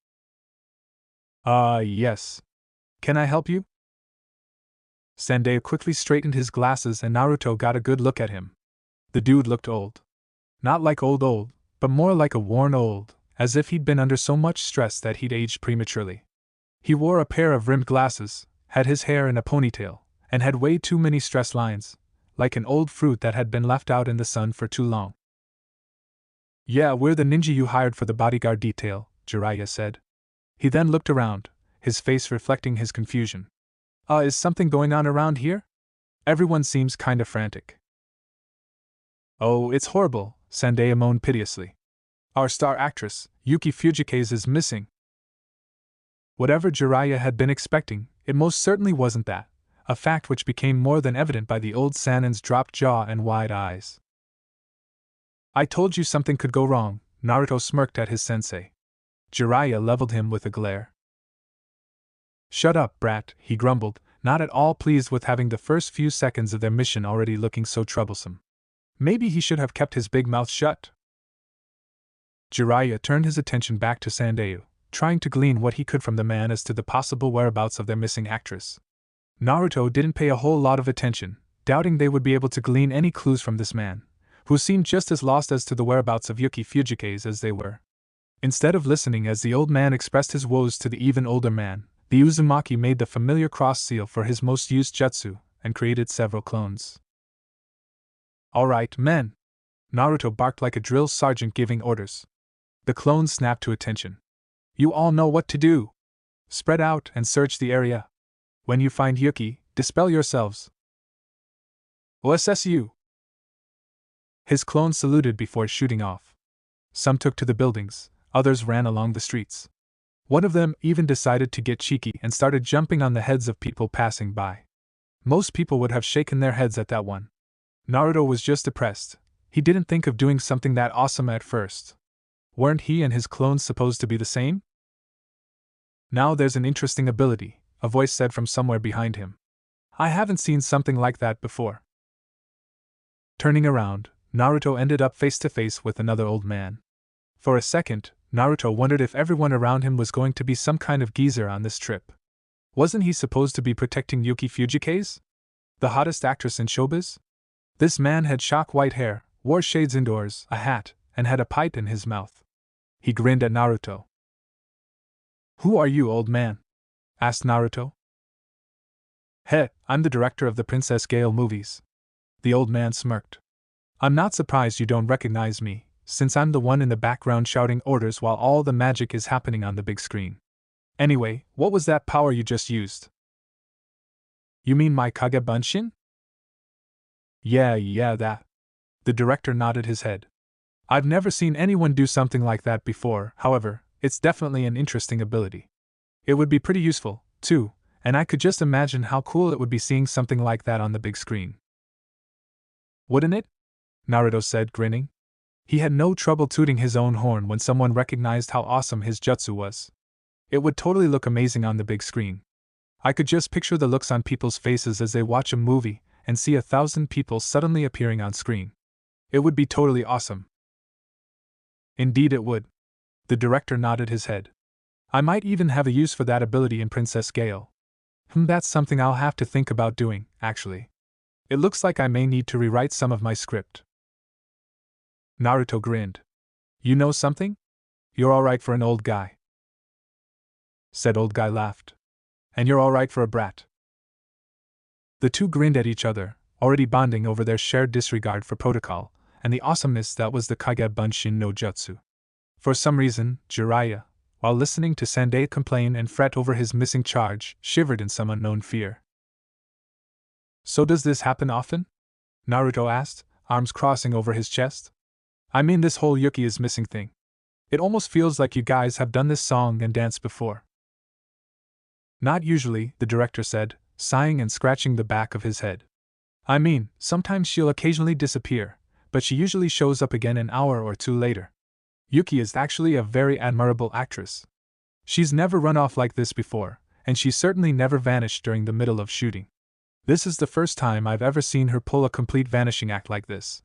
Speaker 1: Yes. Can I help you? Sandewa quickly straightened his glasses and Naruto got a good look at him. The dude looked old. Not like old, but more like a worn old, as if he'd been under so much stress that he'd aged prematurely. He wore a pair of rimmed glasses, had his hair in a ponytail, and had way too many stress lines, like an old fruit that had been left out in the sun for too long. Yeah, we're the ninja you hired for the bodyguard detail, Jiraiya said. He then looked around, his face reflecting his confusion. Is something going on around here? Everyone seems kinda frantic. Oh, it's horrible, Sandewa moaned piteously. Our star actress, Yuki Fujikaze, is missing. Whatever Jiraiya had been expecting, it most certainly wasn't that, a fact which became more than evident by the old Sanin's dropped jaw and wide eyes. I told you something could go wrong, Naruto smirked at his sensei. Jiraiya leveled him with a glare. Shut up, brat, he grumbled, not at all pleased with having the first few seconds of their mission already looking so troublesome. Maybe he should have kept his big mouth shut. Jiraiya turned his attention back to Sandewa, trying to glean what he could from the man as to the possible whereabouts of their missing actress. Naruto didn't pay a whole lot of attention, doubting they would be able to glean any clues from this man, who seemed just as lost as to the whereabouts of Yuki Fujikaze as they were. Instead of listening as the old man expressed his woes to the even older man, the Uzumaki made the familiar cross seal for his most used jutsu, and created several clones. Alright, men! Naruto barked like a drill sergeant giving orders. The clones snapped to attention. You all know what to do! Spread out and search the area. When you find Yuki, dispel yourselves. OSSU! His clones saluted before shooting off. Some took to the buildings, others ran along the streets. One of them even decided to get cheeky and started jumping on the heads of people passing by. Most people would have shaken their heads at that one. Naruto was just depressed. He didn't think of doing something that awesome at first. Weren't he and his clones supposed to be the same? Now there's an interesting ability, a voice said from somewhere behind him. I haven't seen something like that before. Turning around, Naruto ended up face to face with another old man. For a second, Naruto wondered if everyone around him was going to be some kind of geezer on this trip. Wasn't he supposed to be protecting Yuki Fujikaze, the hottest actress in showbiz? This man had shock white hair, wore shades indoors, a hat, and had a pipe in his mouth. He grinned at Naruto. "Who are you, old man?" asked Naruto. "Heh, I'm the director of the Princess Gale movies." The old man smirked. "I'm not surprised you don't recognize me, since I'm the one in the background shouting orders while all the magic is happening on the big screen. Anyway, what was that power you just used?" "You mean my Kage Bunshin?" Yeah, that." The director nodded his head. "I've never seen anyone do something like that before, however, it's definitely an interesting ability. It would be pretty useful, too, and I could just imagine how cool it would be seeing something like that on the big screen." "Wouldn't it?" Naruto said, grinning. He had no trouble tooting his own horn when someone recognized how awesome his jutsu was. It would totally look amazing on the big screen. I could just picture the looks on people's faces as they watch a movie and see 1,000 people suddenly appearing on screen. It would be totally awesome. Indeed it would. The director nodded his head. "I might even have a use for that ability in Princess Gale. That's something I'll have to think about doing, actually. It looks like I may need to rewrite some of my script." Naruto grinned. "You know something? You're alright for an old guy." Said old guy laughed. "And you're alright for a brat." The two grinned at each other, already bonding over their shared disregard for protocol, and the awesomeness that was the Kage Bunshin no Jutsu. For some reason, Jiraiya, while listening to Sandai complain and fret over his missing charge, shivered in some unknown fear. "So does this happen often?" Naruto asked, arms crossing over his chest. "I mean this whole Yuki is missing thing. It almost feels like you guys have done this song and dance before." "Not usually," the director said, sighing and scratching the back of his head. "I mean, sometimes she'll occasionally disappear, but she usually shows up again an hour or two later. Yuki is actually a very admirable actress. She's never run off like this before, and she certainly never vanished during the middle of shooting. This is the first time I've ever seen her pull a complete vanishing act like this."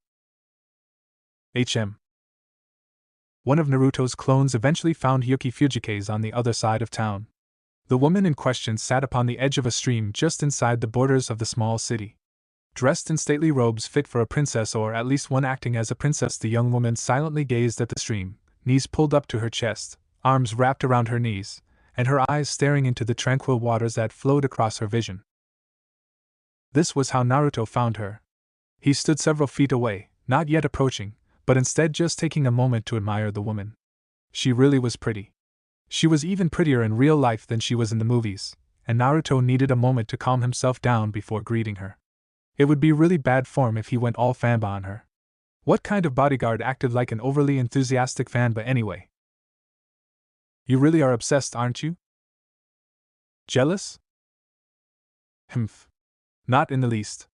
Speaker 1: One of Naruto's clones eventually found Yuki Fujikaze on the other side of town. The woman in question sat upon the edge of a stream just inside the borders of the small city. Dressed in stately robes fit for a princess or at least one acting as a princess, the young woman silently gazed at the stream, knees pulled up to her chest, arms wrapped around her knees, and her eyes staring into the tranquil waters that flowed across her vision. This was how Naruto found her. He stood several feet away, not yet approaching, but instead just taking a moment to admire the woman. She really was pretty. She was even prettier in real life than she was in the movies, and Naruto needed a moment to calm himself down before greeting her. It would be really bad form if he went all fanboy on her. What kind of bodyguard acted like an overly enthusiastic fanboy anyway? "You really are obsessed, aren't you? Jealous?" "Humph. Not in the least."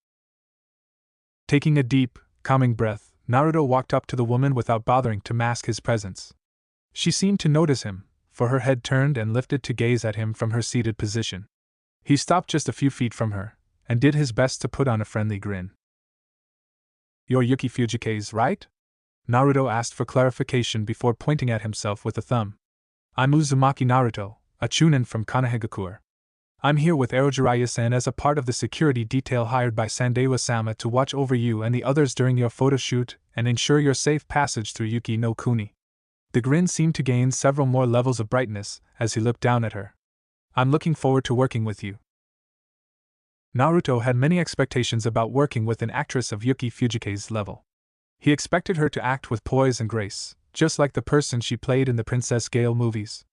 Speaker 1: Taking a deep, calming breath, Naruto walked up to the woman without bothering to mask his presence. She seemed to notice him, for her head turned and lifted to gaze at him from her seated position. He stopped just a few feet from her, and did his best to put on a friendly grin. "You're Yuki Fujikaze, right?" Naruto asked for clarification before pointing at himself with a thumb. "I'm Uzumaki Naruto, a chunin from Konohagakure. I'm here with Ero Jiraiya-san as a part of the security detail hired by Sandewa-sama to watch over you and the others during your photo shoot and ensure your safe passage through Yuki no Kuni." The grin seemed to gain several more levels of brightness as he looked down at her. "I'm looking forward to working with you." Naruto had many expectations about working with an actress of Yuki Fujikaze's level. He expected her to act with poise and grace, just like the person she played in the Princess Gale movies.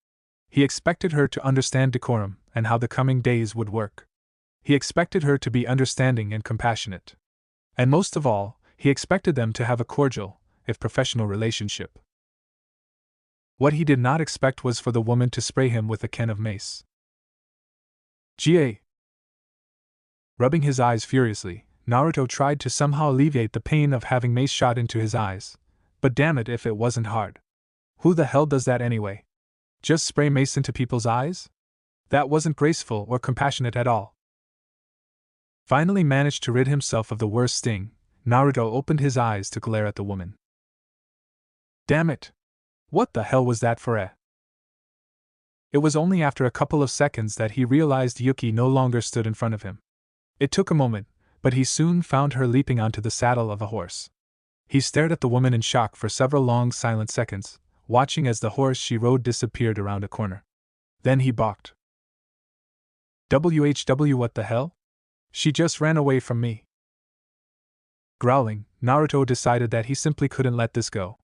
Speaker 1: He expected her to understand decorum and how the coming days would work. He expected her to be understanding and compassionate. And most of all, he expected them to have a cordial, if professional, relationship. What he did not expect was for the woman to spray him with a can of mace. "Ga." Rubbing his eyes furiously, Naruto tried to somehow alleviate the pain of having mace shot into his eyes. But damn it if it wasn't hard. Who the hell does that anyway? Just spray mace into people's eyes? That wasn't graceful or compassionate at all. Finally managed to rid himself of the worst sting, Naruto opened his eyes to glare at the woman. Damn it! What the hell was that for a? It was only after a couple of seconds that he realized Yuki no longer stood in front of him. It took a moment, but he soon found her leaping onto the saddle of a horse. He stared at the woman in shock for several long silent seconds, watching as the horse she rode disappeared around a corner. Then he balked. WHW, what the hell? She just ran away from me. Growling, Naruto decided that he simply couldn't let this go.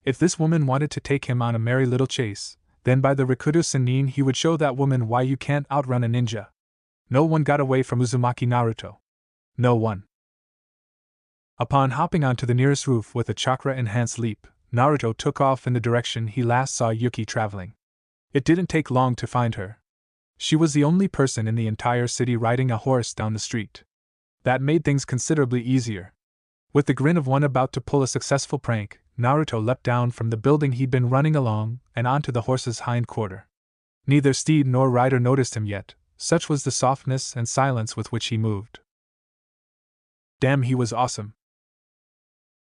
Speaker 1: If this woman wanted to take him on a merry little chase, then by the Rikudo Sennin he would show that woman why you can't outrun a ninja. No one got away from Uzumaki Naruto. No one. Upon hopping onto the nearest roof with a chakra-enhanced leap, Naruto took off in the direction he last saw Yuki traveling. It didn't take long to find her. She was the only person in the entire city riding a horse down the street. That made things considerably easier. With the grin of one about to pull a successful prank, Naruto leapt down from the building he'd been running along and onto the horse's hind quarter. Neither steed nor rider noticed him yet, such was the softness and silence with which he moved. Damn, he was awesome.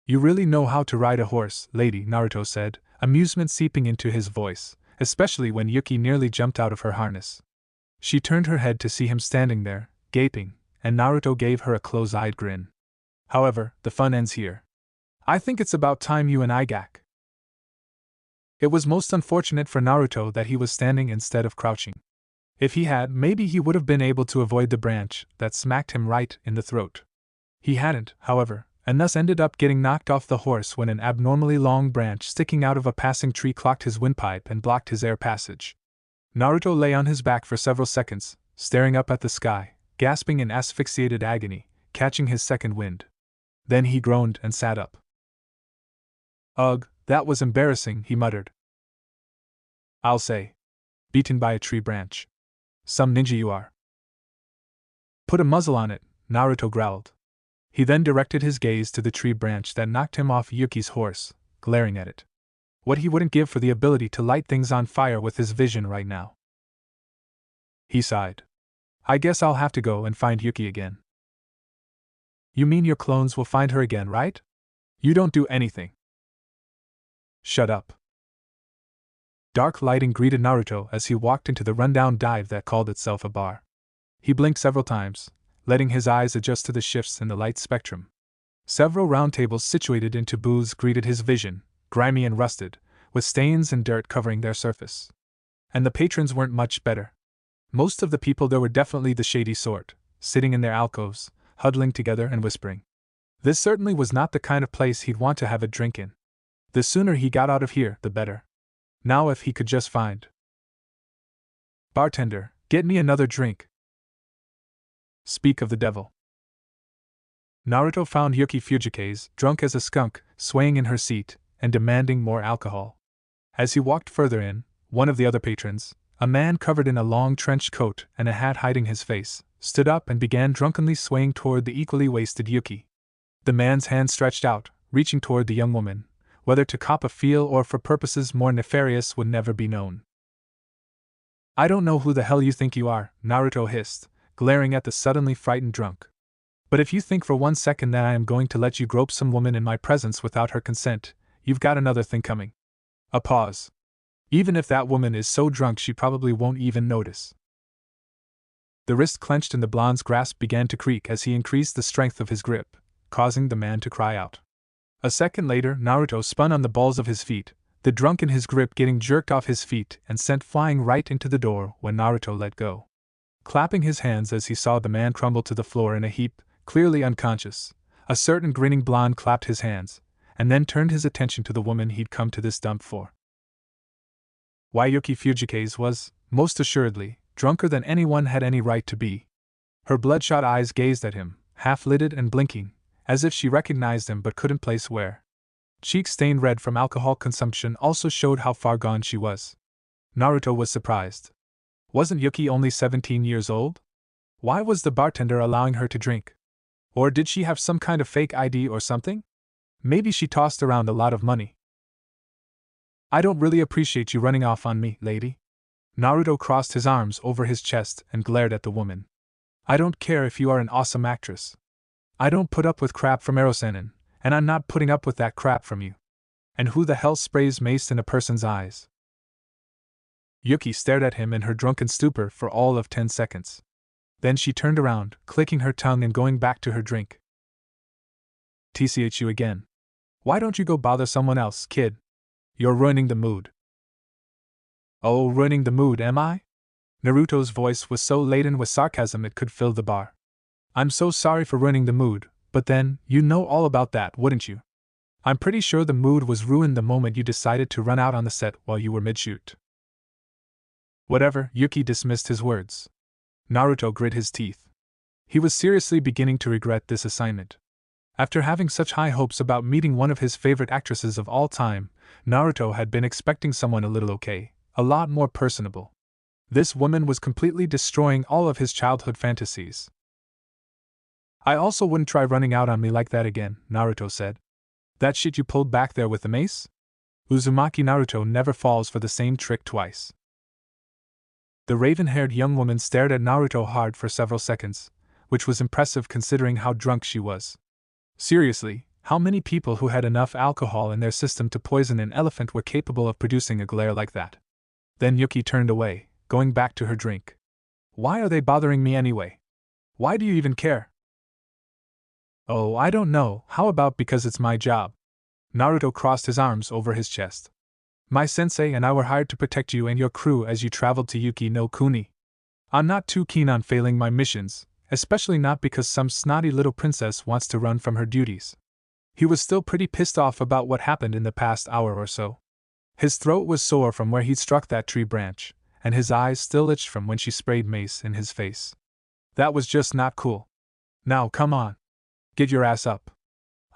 Speaker 1: You really know how to ride a horse, lady, Naruto said, amusement seeping into his voice, especially when Yuki nearly jumped out of her harness. She turned her head to see him standing there, gaping, and Naruto gave her a close-eyed grin. However, the fun ends here. I think it's about time you and I gack. It was most unfortunate for Naruto that he was standing instead of crouching. If he had, maybe he would have been able to avoid the branch that smacked him right in the throat. He hadn't, however, and thus ended up getting knocked off the horse when an abnormally long branch sticking out of a passing tree clocked his windpipe and blocked his air passage. Naruto lay on his back for several seconds, staring up at the sky, gasping in asphyxiated agony, catching his second wind. Then he groaned and sat up. Ugh, that was embarrassing, he muttered. I'll say. Beaten by a tree branch. Some ninja you are. Put a muzzle on it, Naruto growled. He then directed his gaze to the tree branch that knocked him off Yuki's horse, glaring at it. What he wouldn't give for the ability to light things on fire with his vision right now. He sighed. I guess I'll have to go and find Yuki again. You mean your clones will find her again, right? You don't do anything. Shut up. Dark lighting greeted Naruto as he walked into the rundown dive that called itself a bar. He blinked several times, letting his eyes adjust to the shifts in the light spectrum. Several round tables situated into booths greeted his vision, grimy and rusted, with stains and dirt covering their surface. And the patrons weren't much better. Most of the people there were definitely the shady sort, sitting in their alcoves, huddling together and whispering. This certainly was not the kind of place he'd want to have a drink in. The sooner he got out of here, the better. Now if he could just find. Bartender, get me another drink. Speak of the devil. Naruto found Yuki Fujikaze, drunk as a skunk, swaying in her seat, and demanding more alcohol. As he walked further in, one of the other patrons, a man covered in a long trench coat and a hat hiding his face, stood up and began drunkenly swaying toward the equally wasted Yuki. The man's hand stretched out, reaching toward the young woman, whether to cop a feel or for purposes more nefarious would never be known. I don't know who the hell you think you are, Naruto hissed, glaring at the suddenly frightened drunk. But if you think for 1 second that I am going to let you grope some woman in my presence without her consent, you've got another thing coming. A pause. Even if that woman is so drunk she probably won't even notice. The wrist clenched in the blonde's grasp began to creak as he increased the strength of his grip, causing the man to cry out. A second later, Naruto spun on the balls of his feet, the drunk in his grip getting jerked off his feet and sent flying right into the door when Naruto let go. Clapping his hands as he saw the man crumble to the floor in a heap, clearly unconscious, a certain grinning blonde clapped his hands, and then turned his attention to the woman he'd come to this dump for. Why, Yuki Fujikaze was, most assuredly, drunker than anyone had any right to be. Her bloodshot eyes gazed at him, half-lidded and blinking, as if she recognized him but couldn't place where. Cheeks stained red from alcohol consumption also showed how far gone she was. Naruto was surprised. Wasn't Yuki only 17 years old? Why was the bartender allowing her to drink? Or did she have some kind of fake ID or something? Maybe she tossed around a lot of money. I don't really appreciate you running off on me, lady. Naruto crossed his arms over his chest and glared at the woman. I don't care if you are an awesome actress. I don't put up with crap from Erosenin, and I'm not putting up with that crap from you. And who the hell sprays mace in a person's eyes? Yuki stared at him in her drunken stupor for all of 10 seconds. Then she turned around, clicking her tongue and going back to her drink. TCHU again. Why don't you go bother someone else, kid? You're ruining the mood. Oh, ruining the mood, am I? Naruto's voice was so laden with sarcasm it could fill the bar. I'm so sorry for ruining the mood, but then, you know all about that, wouldn't you? I'm pretty sure the mood was ruined the moment you decided to run out on the set while you were mid-shoot. Whatever, Yuki dismissed his words. Naruto grit his teeth. He was seriously beginning to regret this assignment. After having such high hopes about meeting one of his favorite actresses of all time, Naruto had been expecting someone a little okay, a lot more personable. This woman was completely destroying all of his childhood fantasies. I also wouldn't try running out on me like that again, Naruto said. That shit you pulled back there with the mace? Uzumaki Naruto never falls for the same trick twice. The raven-haired young woman stared at Naruto hard for several seconds, which was impressive considering how drunk she was. Seriously, how many people who had enough alcohol in their system to poison an elephant were capable of producing a glare like that? Then Yuki turned away, going back to her drink. Why are they bothering me anyway? Why do you even care? Oh, I don't know, how about because it's my job? Naruto crossed his arms over his chest. My sensei and I were hired to protect you and your crew as you traveled to Yuki no Kuni. I'm not too keen on failing my missions, especially not because some snotty little princess wants to run from her duties. He was still pretty pissed off about what happened in the past hour or so. His throat was sore from where he'd struck that tree branch, and his eyes still itched from when she sprayed mace in his face. That was just not cool. Now come on. Get your ass up.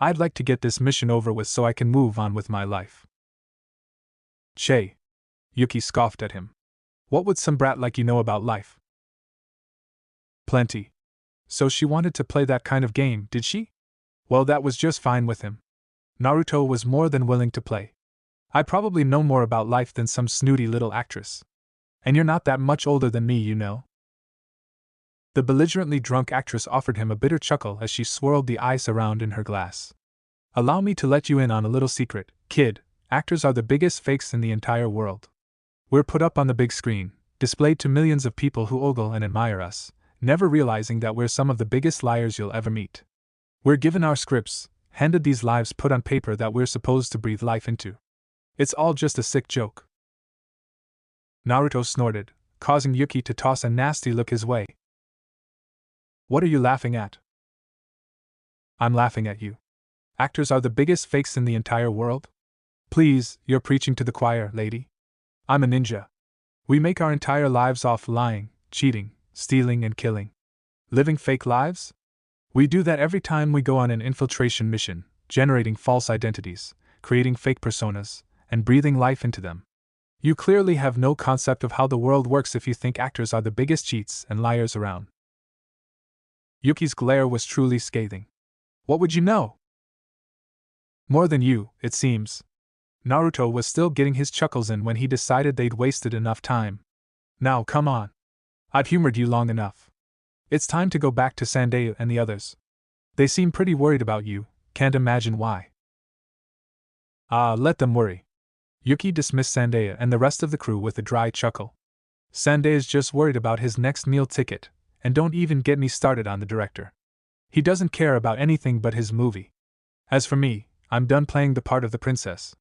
Speaker 1: I'd like to get this mission over with so I can move on with my life. Che. Yuki scoffed at him. What would some brat like you know about life? Plenty. So she wanted to play that kind of game, did she? Well, that was just fine with him. Naruto was more than willing to play. I probably know more about life than some snooty little actress. And you're not that much older than me, you know. The belligerently drunk actress offered him a bitter chuckle as she swirled the ice around in her glass. Allow me to let you in on a little secret, kid. Actors are the biggest fakes in the entire world. We're put up on the big screen, displayed to millions of people who ogle and admire us, never realizing that we're some of the biggest liars you'll ever meet. We're given our scripts, handed these lives put on paper that we're supposed to breathe life into. It's all just a sick joke. Naruto snorted, causing Yuki to toss a nasty look his way. What are you laughing at? I'm laughing at you. Actors are the biggest fakes in the entire world? Please, you're preaching to the choir, lady. I'm a ninja. We make our entire lives off lying, cheating, stealing, and killing. Living fake lives? We do that every time we go on an infiltration mission, generating false identities, creating fake personas, and breathing life into them. You clearly have no concept of how the world works if you think actors are the biggest cheats and liars around. Yuki's glare was truly scathing. What would you know? More than you, it seems. Naruto was still getting his chuckles in when he decided they'd wasted enough time. Now come on. I've humored you long enough. It's time to go back to Sandayu and the others. They seem pretty worried about you, can't imagine why. Ah, let them worry. Yuki dismissed Sandayu and the rest of the crew with a dry chuckle. Sandayu's just worried about his next meal ticket, and don't even get me started on the director. He doesn't care about anything but his movie. As for me, I'm done playing the part of the princess.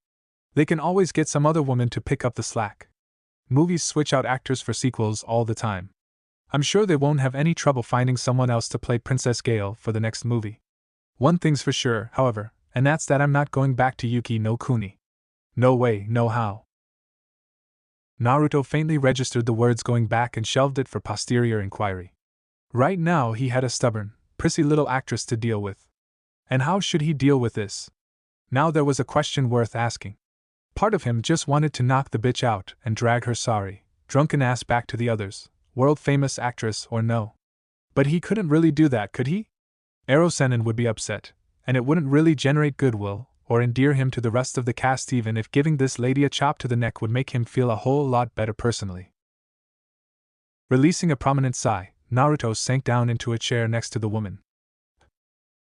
Speaker 1: They can always get some other woman to pick up the slack. Movies switch out actors for sequels all the time. I'm sure they won't have any trouble finding someone else to play Princess Gale for the next movie. One thing's for sure, however, and that's that I'm not going back to Yuki no Kuni. No way, no how. Naruto faintly registered the words going back and shelved it for posterior inquiry. Right now he had a stubborn, prissy little actress to deal with. And how should he deal with this? Now there was a question worth asking. Part of him just wanted to knock the bitch out and drag her sorry, drunken ass back to the others, world-famous actress or no. But he couldn't really do that, could he? Erosenin would be upset, and it wouldn't really generate goodwill or endear him to the rest of the cast even if giving this lady a chop to the neck would make him feel a whole lot better personally. Releasing a prominent sigh, Naruto sank down into a chair next to the woman.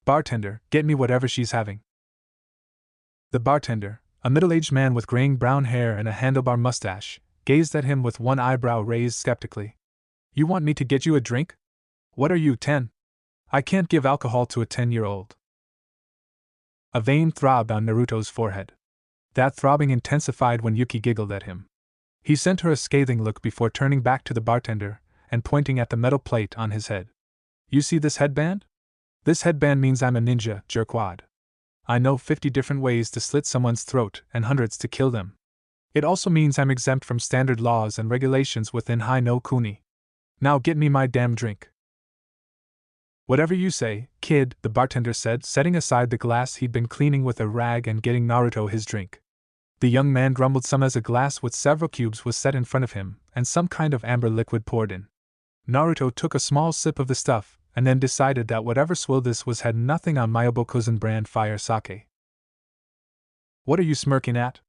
Speaker 1: Bartender, get me whatever she's having. The bartender, a middle-aged man with graying brown hair and a handlebar mustache, gazed at him with one eyebrow raised skeptically. You want me to get you a drink? What are you, 10? I can't give alcohol to a 10-year-old. A vein throbbed on Naruto's forehead. That throbbing intensified when Yuki giggled at him. He sent her a scathing look before turning back to the bartender and pointing at the metal plate on his head. You see this headband? This headband means I'm a ninja, jerkwad. I know 50 different ways to slit someone's throat and hundreds to kill them. It also means I'm exempt from standard laws and regulations within Hai no Kuni. Now get me my damn drink. Whatever you say, kid, the bartender said, setting aside the glass he'd been cleaning with a rag and getting Naruto his drink. The young man grumbled some as a glass with several cubes was set in front of him, and some kind of amber liquid poured in. Naruto took a small sip of the stuff, and then decided that whatever swill this was had nothing on Mayobokuzen brand fire sake. What are you smirking at?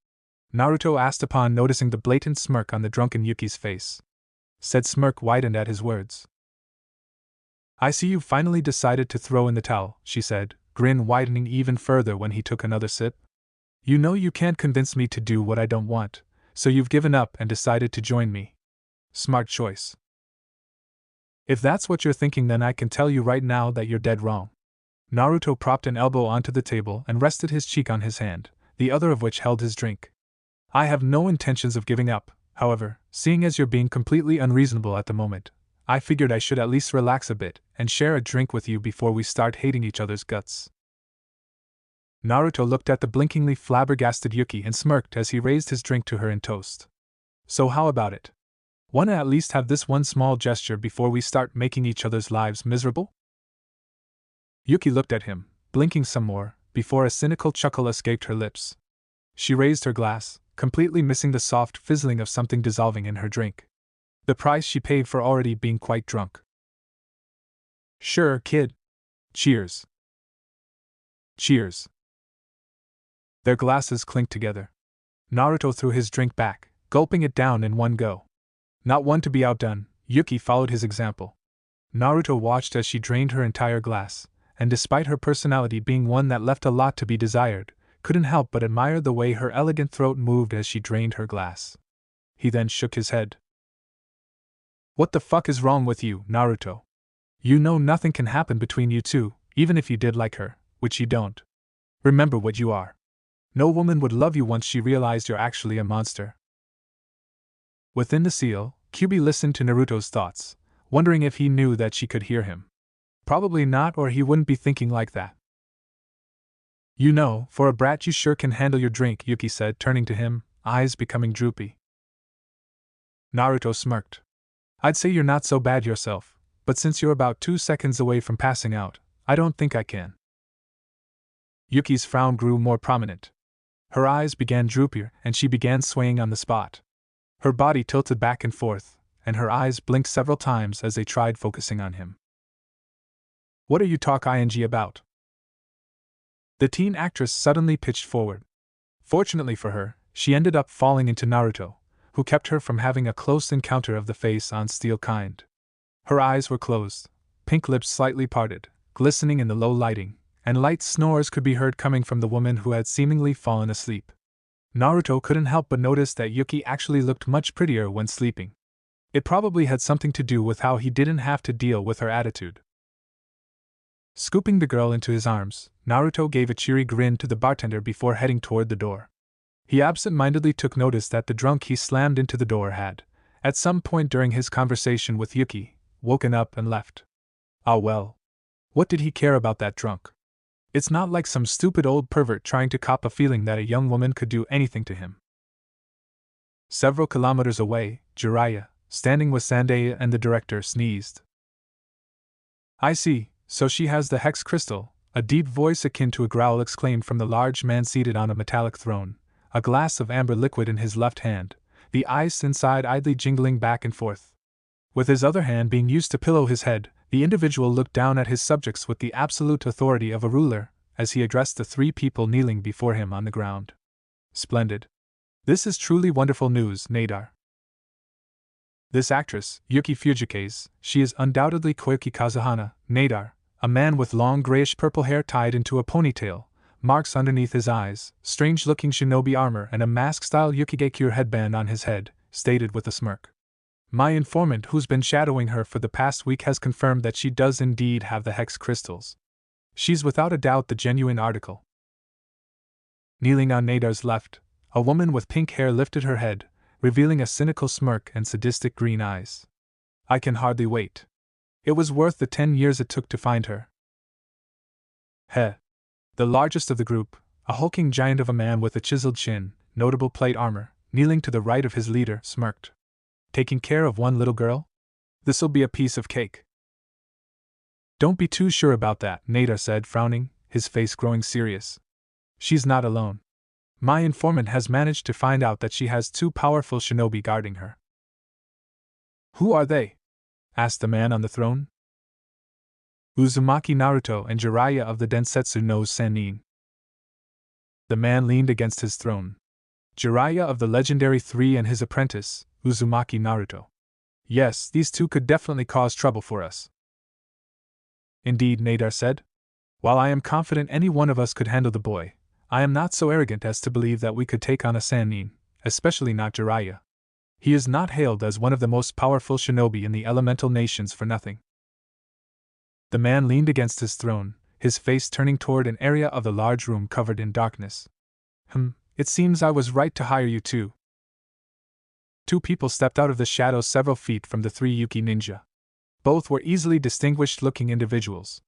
Speaker 1: Naruto asked upon noticing the blatant smirk on the drunken Yuki's face. Said smirk widened at his words. I see you finally decided to throw in the towel, she said, grin widening even further when he took another sip. You know you can't convince me to do what I don't want, so you've given up and decided to join me. Smart choice. If that's what you're thinking, then I can tell you right now that you're dead wrong. Naruto propped an elbow onto the table and rested his cheek on his hand, the other of which held his drink. I have no intentions of giving up, however, seeing as you're being completely unreasonable at the moment. I figured I should at least relax a bit and share a drink with you before we start hating each other's guts. Naruto looked at the blinkingly flabbergasted Yuki and smirked as he raised his drink to her in toast. So how about it? Wanna at least have this one small gesture before we start making each other's lives miserable? Yuki looked at him, blinking some more, before a cynical chuckle escaped her lips. She raised her glass, completely missing the soft fizzling of something dissolving in her drink. The price she paid for already being quite drunk. Sure, kid. Cheers. Cheers. Their glasses clinked together. Naruto threw his drink back, gulping it down in one go. Not one to be outdone, Yuki followed his example. Naruto watched as she drained her entire glass, and despite her personality being one that left a lot to be desired, couldn't help but admire the way her elegant throat moved as she drained her glass. He then shook his head. What the fuck is wrong with you, Naruto? You know nothing can happen between you two, even if you did like her, which you don't. Remember what you are. No woman would love you once she realized you're actually a monster. Within the seal, Kyubi listened to Naruto's thoughts, wondering if he knew that she could hear him. Probably not, or he wouldn't be thinking like that. You know, for a brat you sure can handle your drink, Yuki said, turning to him, eyes becoming droopy. Naruto smirked. I'd say you're not so bad yourself, but since you're about 2 seconds away from passing out, I don't think I can. Yuki's frown grew more prominent. Her eyes began droopier and she began swaying on the spot. Her body tilted back and forth, and her eyes blinked several times as they tried focusing on him. What are you talking about? The teen actress suddenly pitched forward. Fortunately for her, she ended up falling into Naruto, who kept her from having a close encounter of the face-on-steel kind. Her eyes were closed, pink lips slightly parted, glistening in the low lighting, and light snores could be heard coming from the woman who had seemingly fallen asleep. Naruto couldn't help but notice that Yuki actually looked much prettier when sleeping. It probably had something to do with how he didn't have to deal with her attitude. Scooping the girl into his arms, Naruto gave a cheery grin to the bartender before heading toward the door. He absent-mindedly took notice that the drunk he slammed into the door had, at some point during his conversation with Yuki, woken up and left. Ah well. What did he care about that drunk? It's not like some stupid old pervert trying to cop a feeling that a young woman could do anything to him. Several kilometers away, Jiraiya, standing with Sandeya and the director, sneezed. I see, so she has the hex crystal, a deep voice akin to a growl exclaimed from the large man seated on a metallic throne, a glass of amber liquid in his left hand, the ice inside idly jingling back and forth. With his other hand being used to pillow his head, the individual looked down at his subjects with the absolute authority of a ruler, as he addressed the 3 people kneeling before him on the ground. Splendid. This is truly wonderful news, Nadar. This actress, Yuki Fujikaze, she is undoubtedly Koyuki Kazuhana, Nadar, a man with long grayish-purple hair tied into a ponytail, marks underneath his eyes, strange-looking shinobi armor and a mask-style Yukigekure headband on his head, stated with a smirk. My informant who's been shadowing her for the past week has confirmed that she does indeed have the hex crystals. She's without a doubt the genuine article. Kneeling on Nadar's left, a woman with pink hair lifted her head, revealing a cynical smirk and sadistic green eyes. I can hardly wait. It was worth the 10 years it took to find her. Heh. The largest of the group, a hulking giant of a man with a chiseled chin, notable plate armor, kneeling to the right of his leader, smirked. Taking care of one little girl? This'll be a piece of cake. Don't be too sure about that, Nadar said, frowning, his face growing serious. She's not alone. My informant has managed to find out that she has 2 powerful shinobi guarding her. Who are they? Asked the man on the throne. Uzumaki Naruto and Jiraiya of the Densetsu no Sennin. The man leaned against his throne. Jiraiya of the legendary 3 and his apprentice, Uzumaki Naruto. Yes, these 2 could definitely cause trouble for us. Indeed, Nadar said. While I am confident any one of us could handle the boy, I am not so arrogant as to believe that we could take on a Sennin, especially not Jiraiya. He is not hailed as one of the most powerful shinobi in the elemental nations for nothing. The man leaned against his throne, his face turning toward an area of the large room covered in darkness. It seems I was right to hire you too. 2 people stepped out of the shadows several feet from the 3 Yuki ninja. Both were easily distinguished-looking individuals.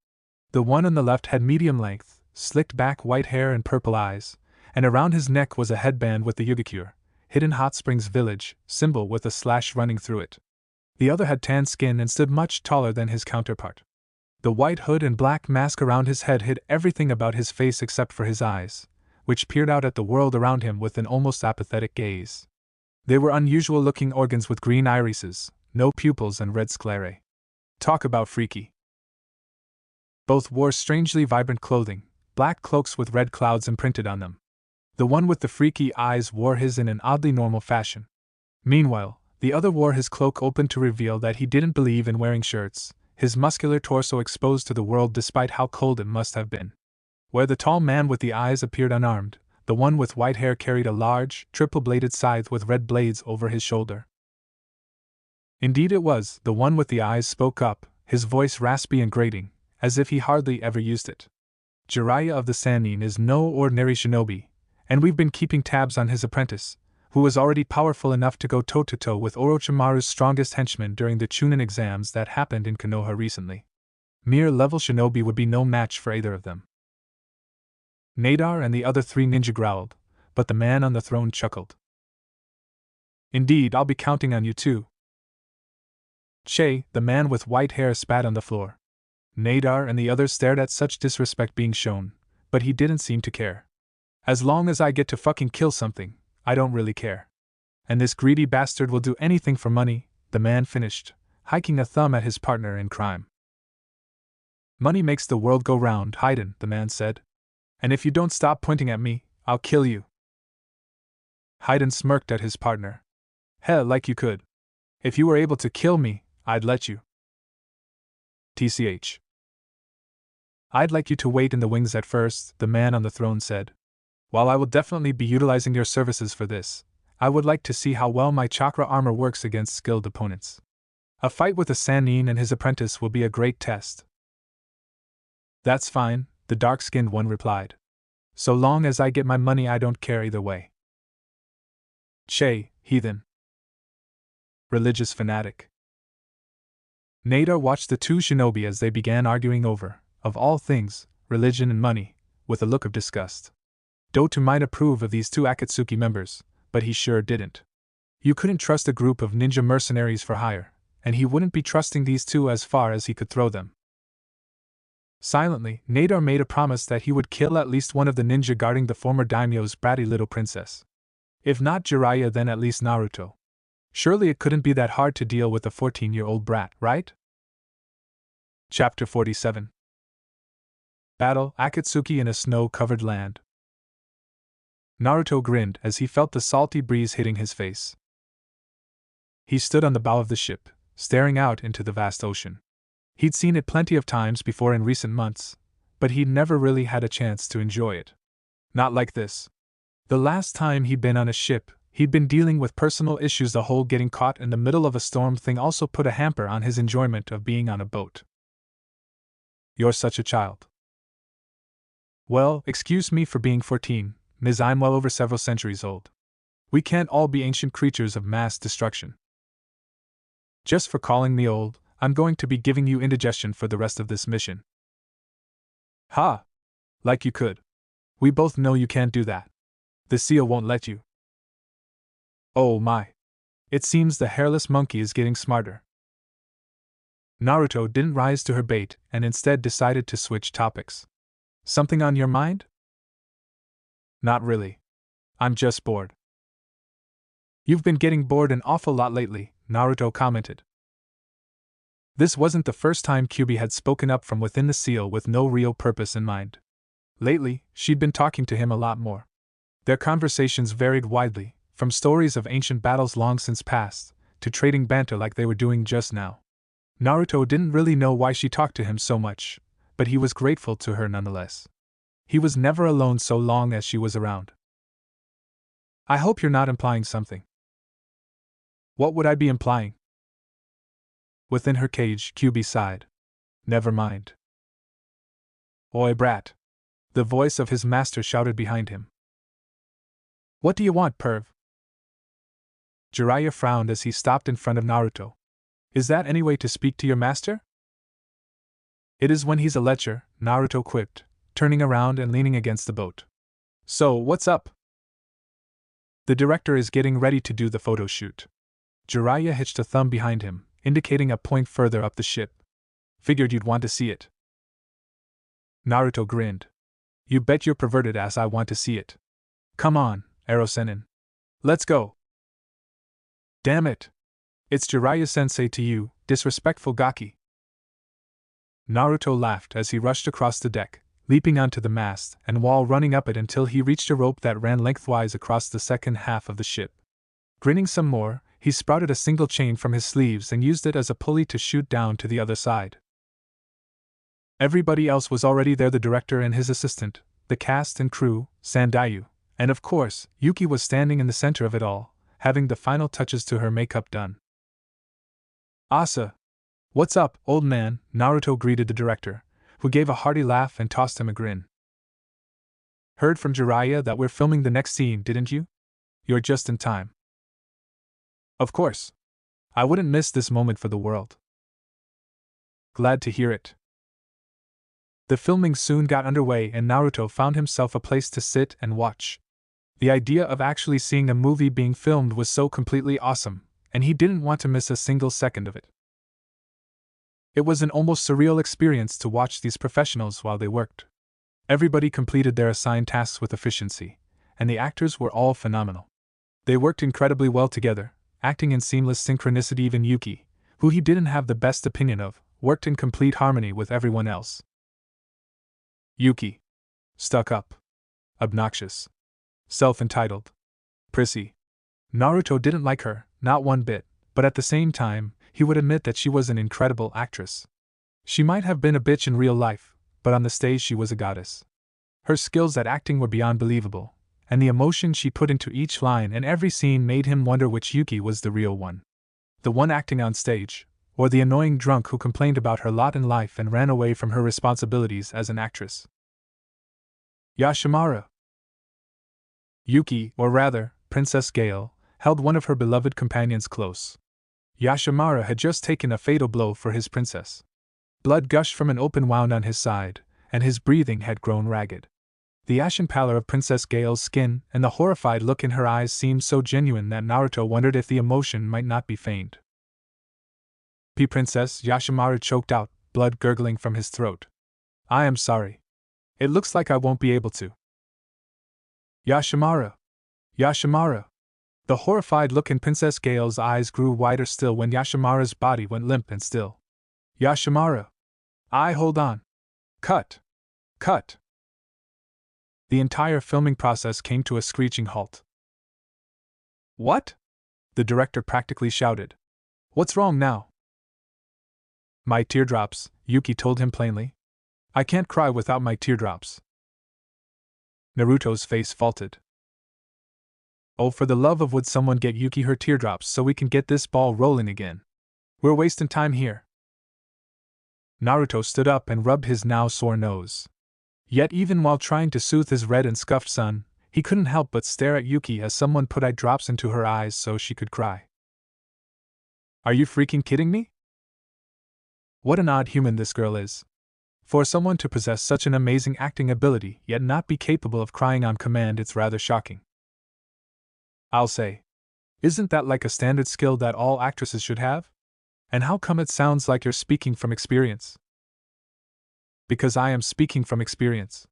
Speaker 1: The one on the left had medium-length, slicked-back white hair and purple eyes, and around his neck was a headband with the Yugikure, Hidden Hot Springs Village, symbol with a slash running through it. The other had tan skin and stood much taller than his counterpart. The white hood and black mask around his head hid everything about his face except for his eyes, which peered out at the world around him with an almost apathetic gaze. They were unusual-looking organs with green irises, no pupils and red sclerae. Talk about freaky. Both wore strangely vibrant clothing, black cloaks with red clouds imprinted on them. The one with the freaky eyes wore his in an oddly normal fashion. Meanwhile, the other wore his cloak open to reveal that he didn't believe in wearing shirts, his muscular torso exposed to the world despite how cold it must have been. Where the tall man with the eyes appeared unarmed, the one with white hair carried a large, triple-bladed scythe with red blades over his shoulder. Indeed it was, the one with the eyes spoke up, his voice raspy and grating, as if he hardly ever used it. Jiraiya of the Sennin is no ordinary shinobi, and we've been keeping tabs on his apprentice, who was already powerful enough to go toe-to-toe with Orochimaru's strongest henchman during the Chunin exams that happened in Konoha recently. Mere level shinobi would be no match for either of them. Nadar and the other 3 ninja growled, but the man on the throne chuckled. Indeed, I'll be counting on you too. Che, the man with white hair, spat on the floor. Nadar and the others stared at such disrespect being shown, but he didn't seem to care. As long as I get to fucking kill something, I don't really care. And this greedy bastard will do anything for money, the man finished, hiking a thumb at his partner in crime. Money makes the world go round, Haiden, the man said. And if you don't stop pointing at me, I'll kill you. Haiden smirked at his partner. Hell, like you could. If you were able to kill me, I'd let you. TCH. I'd like you to wait in the wings at first, the man on the throne said. While I will definitely be utilizing your services for this, I would like to see how well my chakra armor works against skilled opponents. A fight with a Sennin and his apprentice will be a great test. That's fine, the dark-skinned one replied. So long as I get my money, I don't care either way. Che, heathen. Religious fanatic. Nadar watched the 2 shinobi as they began arguing over, of all things, religion and money, with a look of disgust. Dotemu might approve of these 2 Akatsuki members, but he sure didn't. You couldn't trust a group of ninja mercenaries for hire, and he wouldn't be trusting these 2 as far as he could throw them. Silently, Nadar made a promise that he would kill at least one of the ninja guarding the former daimyo's bratty little princess. If not Jiraiya, then at least Naruto. Surely it couldn't be that hard to deal with a 14-year-old brat, right? Chapter 47. Battle, Akatsuki in a snow-covered land. Naruto grinned as he felt the salty breeze hitting his face. He stood on the bow of the ship, staring out into the vast ocean. He'd seen it plenty of times before in recent months, but he'd never really had a chance to enjoy it. Not like this. The last time he'd been on a ship, he'd been dealing with personal issues. The whole getting caught in the middle of a storm thing also put a hamper on his enjoyment of being on a boat. You're such a child. Well, excuse me for being 14, Ms. I'm well over several centuries old. We can't all be ancient creatures of mass destruction. Just for calling me old, I'm going to be giving you indigestion for the rest of this mission. Ha! Like you could. We both know you can't do that. The seal won't let you. Oh my. It seems the hairless monkey is getting smarter. Naruto didn't rise to her bait and instead decided to switch topics. Something on your mind? Not really. I'm just bored. You've been getting bored an awful lot lately, Naruto commented. This wasn't the first time Kyubi had spoken up from within the seal with no real purpose in mind. Lately, she'd been talking to him a lot more. Their conversations varied widely, from stories of ancient battles long since past, to trading banter like they were doing just now. Naruto didn't really know why she talked to him so much, but he was grateful to her nonetheless. He was never alone so long as she was around. I hope you're not implying something. What would I be implying? Within her cage, Kyubi sighed. Never mind. Oi, brat! The voice of his master shouted behind him. What do you want, perv? Jiraiya frowned as he stopped in front of Naruto. Is that any way to speak to your master? It is when he's a lecher, Naruto quipped, turning around and leaning against the boat. So, what's up? The director is getting ready to do the photo shoot. Jiraiya hitched a thumb behind him, indicating a point further up the ship. Figured you'd want to see it. Naruto grinned. You bet your perverted ass I want to see it. Come on, Ero-sennin. Let's go. Damn it. It's Jiraiya-sensei to you, disrespectful Gaki. Naruto laughed as he rushed across the deck, leaping onto the mast and wall, running up it until he reached a rope that ran lengthwise across the second half of the ship. Grinning some more, he sprouted a single chain from his sleeves and used it as a pulley to shoot down to the other side. Everybody else was already there, the director and his assistant, the cast and crew, Sandayu, and of course, Yuki was standing in the center of it all, having the final touches to her makeup done. Asa! What's up, old man? Naruto greeted the director, who gave a hearty laugh and tossed him a grin. Heard from Jiraiya that we're filming the next scene, didn't you? You're just in time. Of course. I wouldn't miss this moment for the world. Glad to hear it. The filming soon got underway and Naruto found himself a place to sit and watch. The idea of actually seeing a movie being filmed was so completely awesome, and he didn't want to miss a single second of it. It was an almost surreal experience to watch these professionals while they worked. Everybody completed their assigned tasks with efficiency, and the actors were all phenomenal. They worked incredibly well together, acting in seamless synchronicity. Even Yuki, who he didn't have the best opinion of, worked in complete harmony with everyone else. Yuki. Stuck up. Obnoxious. Self-entitled. Prissy. Naruto didn't like her, not one bit, but at the same time, he would admit that she was an incredible actress. She might have been a bitch in real life, but on the stage she was a goddess. Her skills at acting were beyond believable, and the emotion she put into each line and every scene made him wonder which Yuki was the real one. The one acting on stage, or the annoying drunk who complained about her lot in life and ran away from her responsibilities as an actress. Yashimara. Yuki, or rather, Princess Gale, held one of her beloved companions close. Yashimara had just taken a fatal blow for his princess. Blood gushed from an open wound on his side, and his breathing had grown ragged. The ashen pallor of Princess Gale's skin and the horrified look in her eyes seemed so genuine that Naruto wondered if the emotion might not be feigned. Princess, Yashimara choked out, blood gurgling from his throat. I am sorry. It looks like I won't be able to. Yashimara! Yashimara! The horrified look in Princess Gale's eyes grew wider still when Yashimara's body went limp and still. Yashimara! Hold on! Cut! Cut! The entire filming process came to a screeching halt. What? The director practically shouted. What's wrong now? My teardrops, Yuki told him plainly. I can't cry without my teardrops. Naruto's face faltered. Oh, for the love of would someone get Yuki her teardrops so we can get this ball rolling again. We're wasting time here. Naruto stood up and rubbed his now sore nose. Yet even while trying to soothe his red and scuffed son, he couldn't help but stare at Yuki as someone put eye drops into her eyes so she could cry. Are you freaking kidding me? What an odd human this girl is. For someone to possess such an amazing acting ability yet not be capable of crying on command, it's rather shocking. I'll say. Isn't that like a standard skill that all actresses should have? And how come it sounds like you're speaking from experience? Because I am speaking from experience.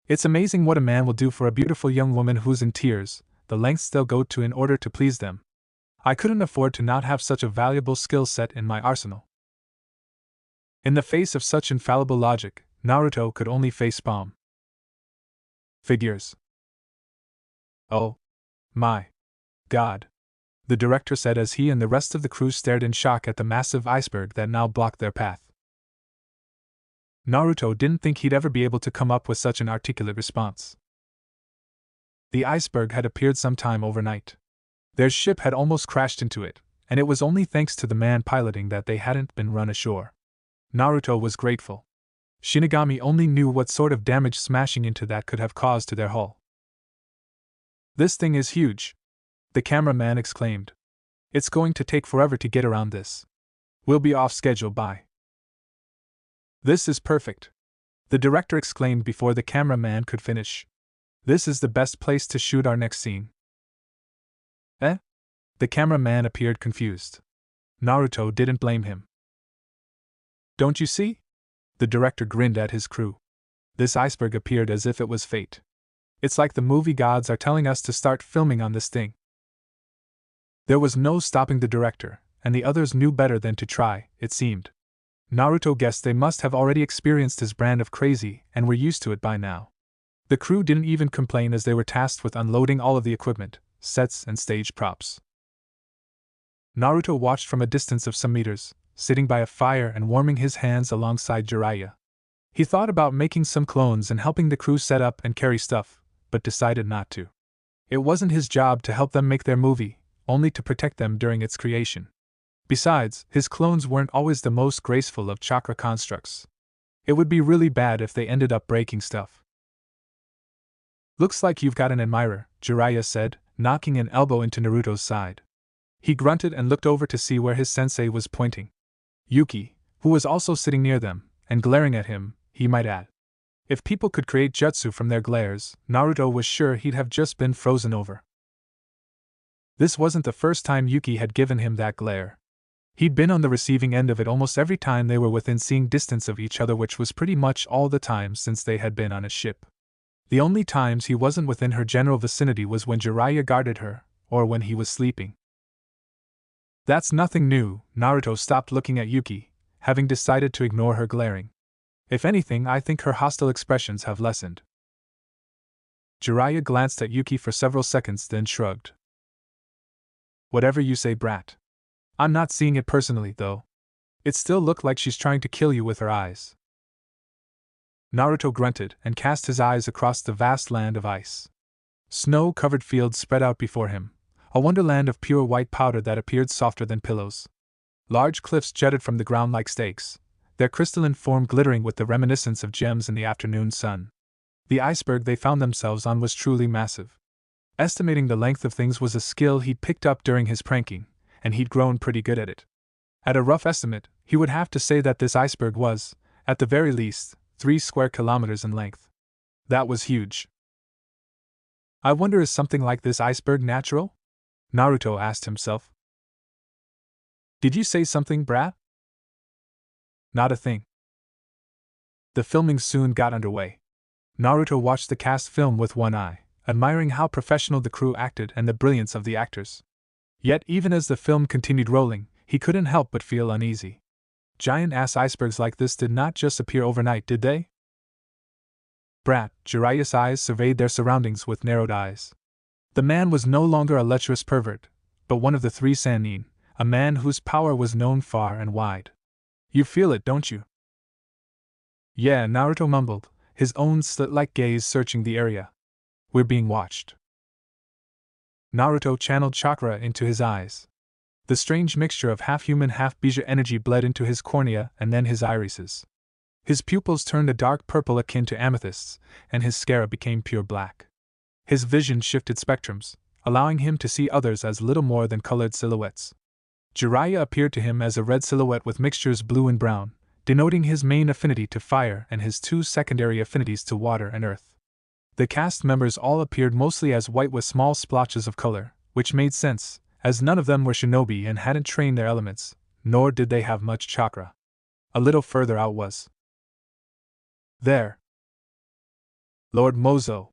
Speaker 1: It's amazing what a man will do for a beautiful young woman who's in tears, the lengths they'll go to in order to please them. I couldn't afford to not have such a valuable skill set in my arsenal. In the face of such infallible logic, Naruto could only facepalm. Figures. Oh. My. God. The director said as he and the rest of the crew stared in shock at the massive iceberg that now blocked their path. Naruto didn't think he'd ever be able to come up with such an articulate response. The iceberg had appeared sometime overnight. Their ship had almost crashed into it, and it was only thanks to the man piloting that they hadn't been run ashore. Naruto was grateful. Shinigami only knew what sort of damage smashing into that could have caused to their hull. This thing is huge, the cameraman exclaimed. It's going to take forever to get around this. We'll be off schedule by. This is perfect, the director exclaimed before the cameraman could finish. This is the best place to shoot our next scene. Eh? The cameraman appeared confused. Naruto didn't blame him. Don't you see? The director grinned at his crew. This iceberg appeared as if it was fate. It's like the movie gods are telling us to start filming on this thing. There was no stopping the director, and the others knew better than to try, it seemed. Naruto guessed they must have already experienced his brand of crazy and were used to it by now. The crew didn't even complain as they were tasked with unloading all of the equipment, sets, and stage props. Naruto watched from a distance of some meters, sitting by a fire and warming his hands alongside Jiraiya. He thought about making some clones and helping the crew set up and carry stuff, but decided not to. It wasn't his job to help them make their movie, only to protect them during its creation. Besides, his clones weren't always the most graceful of chakra constructs. It would be really bad if they ended up breaking stuff. Looks like you've got an admirer, Jiraiya said, knocking an elbow into Naruto's side. He grunted and looked over to see where his sensei was pointing. Yuki, who was also sitting near them, and glaring at him, he might add. If people could create jutsu from their glares, Naruto was sure he'd have just been frozen over. This wasn't the first time Yuki had given him that glare. He'd been on the receiving end of it almost every time they were within seeing distance of each other, which was pretty much all the time since they had been on a ship. The only times he wasn't within her general vicinity was when Jiraiya guarded her, or when he was sleeping. That's nothing new, Naruto stopped looking at Yuki, having decided to ignore her glaring. If anything, I think her hostile expressions have lessened. Jiraiya glanced at Yuki for several seconds, then shrugged. Whatever you say, brat. I'm not seeing it personally, though. It still looked like she's trying to kill you with her eyes. Naruto grunted and cast his eyes across the vast land of ice. Snow-covered fields spread out before him, a wonderland of pure white powder that appeared softer than pillows. Large cliffs jutted from the ground like stakes, their crystalline form glittering with the reminiscence of gems in the afternoon sun. The iceberg they found themselves on was truly massive. Estimating the length of things was a skill he'd picked up during his pranking, and he'd grown pretty good at it. At a rough estimate, he would have to say that this iceberg was, at the very least, 3 square kilometers in length. That was huge. I wonder, is something like this iceberg natural? Naruto asked himself. Did you say something, brat? Not a thing. The filming soon got underway. Naruto watched the cast film with one eye, admiring how professional the crew acted and the brilliance of the actors. Yet even as the film continued rolling, he couldn't help but feel uneasy. Giant-ass icebergs like this did not just appear overnight, did they? Brat, Jiraiya's eyes surveyed their surroundings with narrowed eyes. The man was no longer a lecherous pervert, but one of the 3 Sannin, a man whose power was known far and wide. You feel it, don't you? Yeah, Naruto mumbled, his own slit-like gaze searching the area. We're being watched. Naruto channeled chakra into his eyes. The strange mixture of half-human, half-bija energy bled into his cornea and then his irises. His pupils turned a dark purple akin to amethysts, and his sclera became pure black. His vision shifted spectrums, allowing him to see others as little more than colored silhouettes. Jiraiya appeared to him as a red silhouette with mixtures blue and brown, denoting his main affinity to fire and his two secondary affinities to water and earth. The cast members all appeared mostly as white with small splotches of color, which made sense, as none of them were shinobi and hadn't trained their elements, nor did they have much chakra. A little further out was there. Lord Mozo.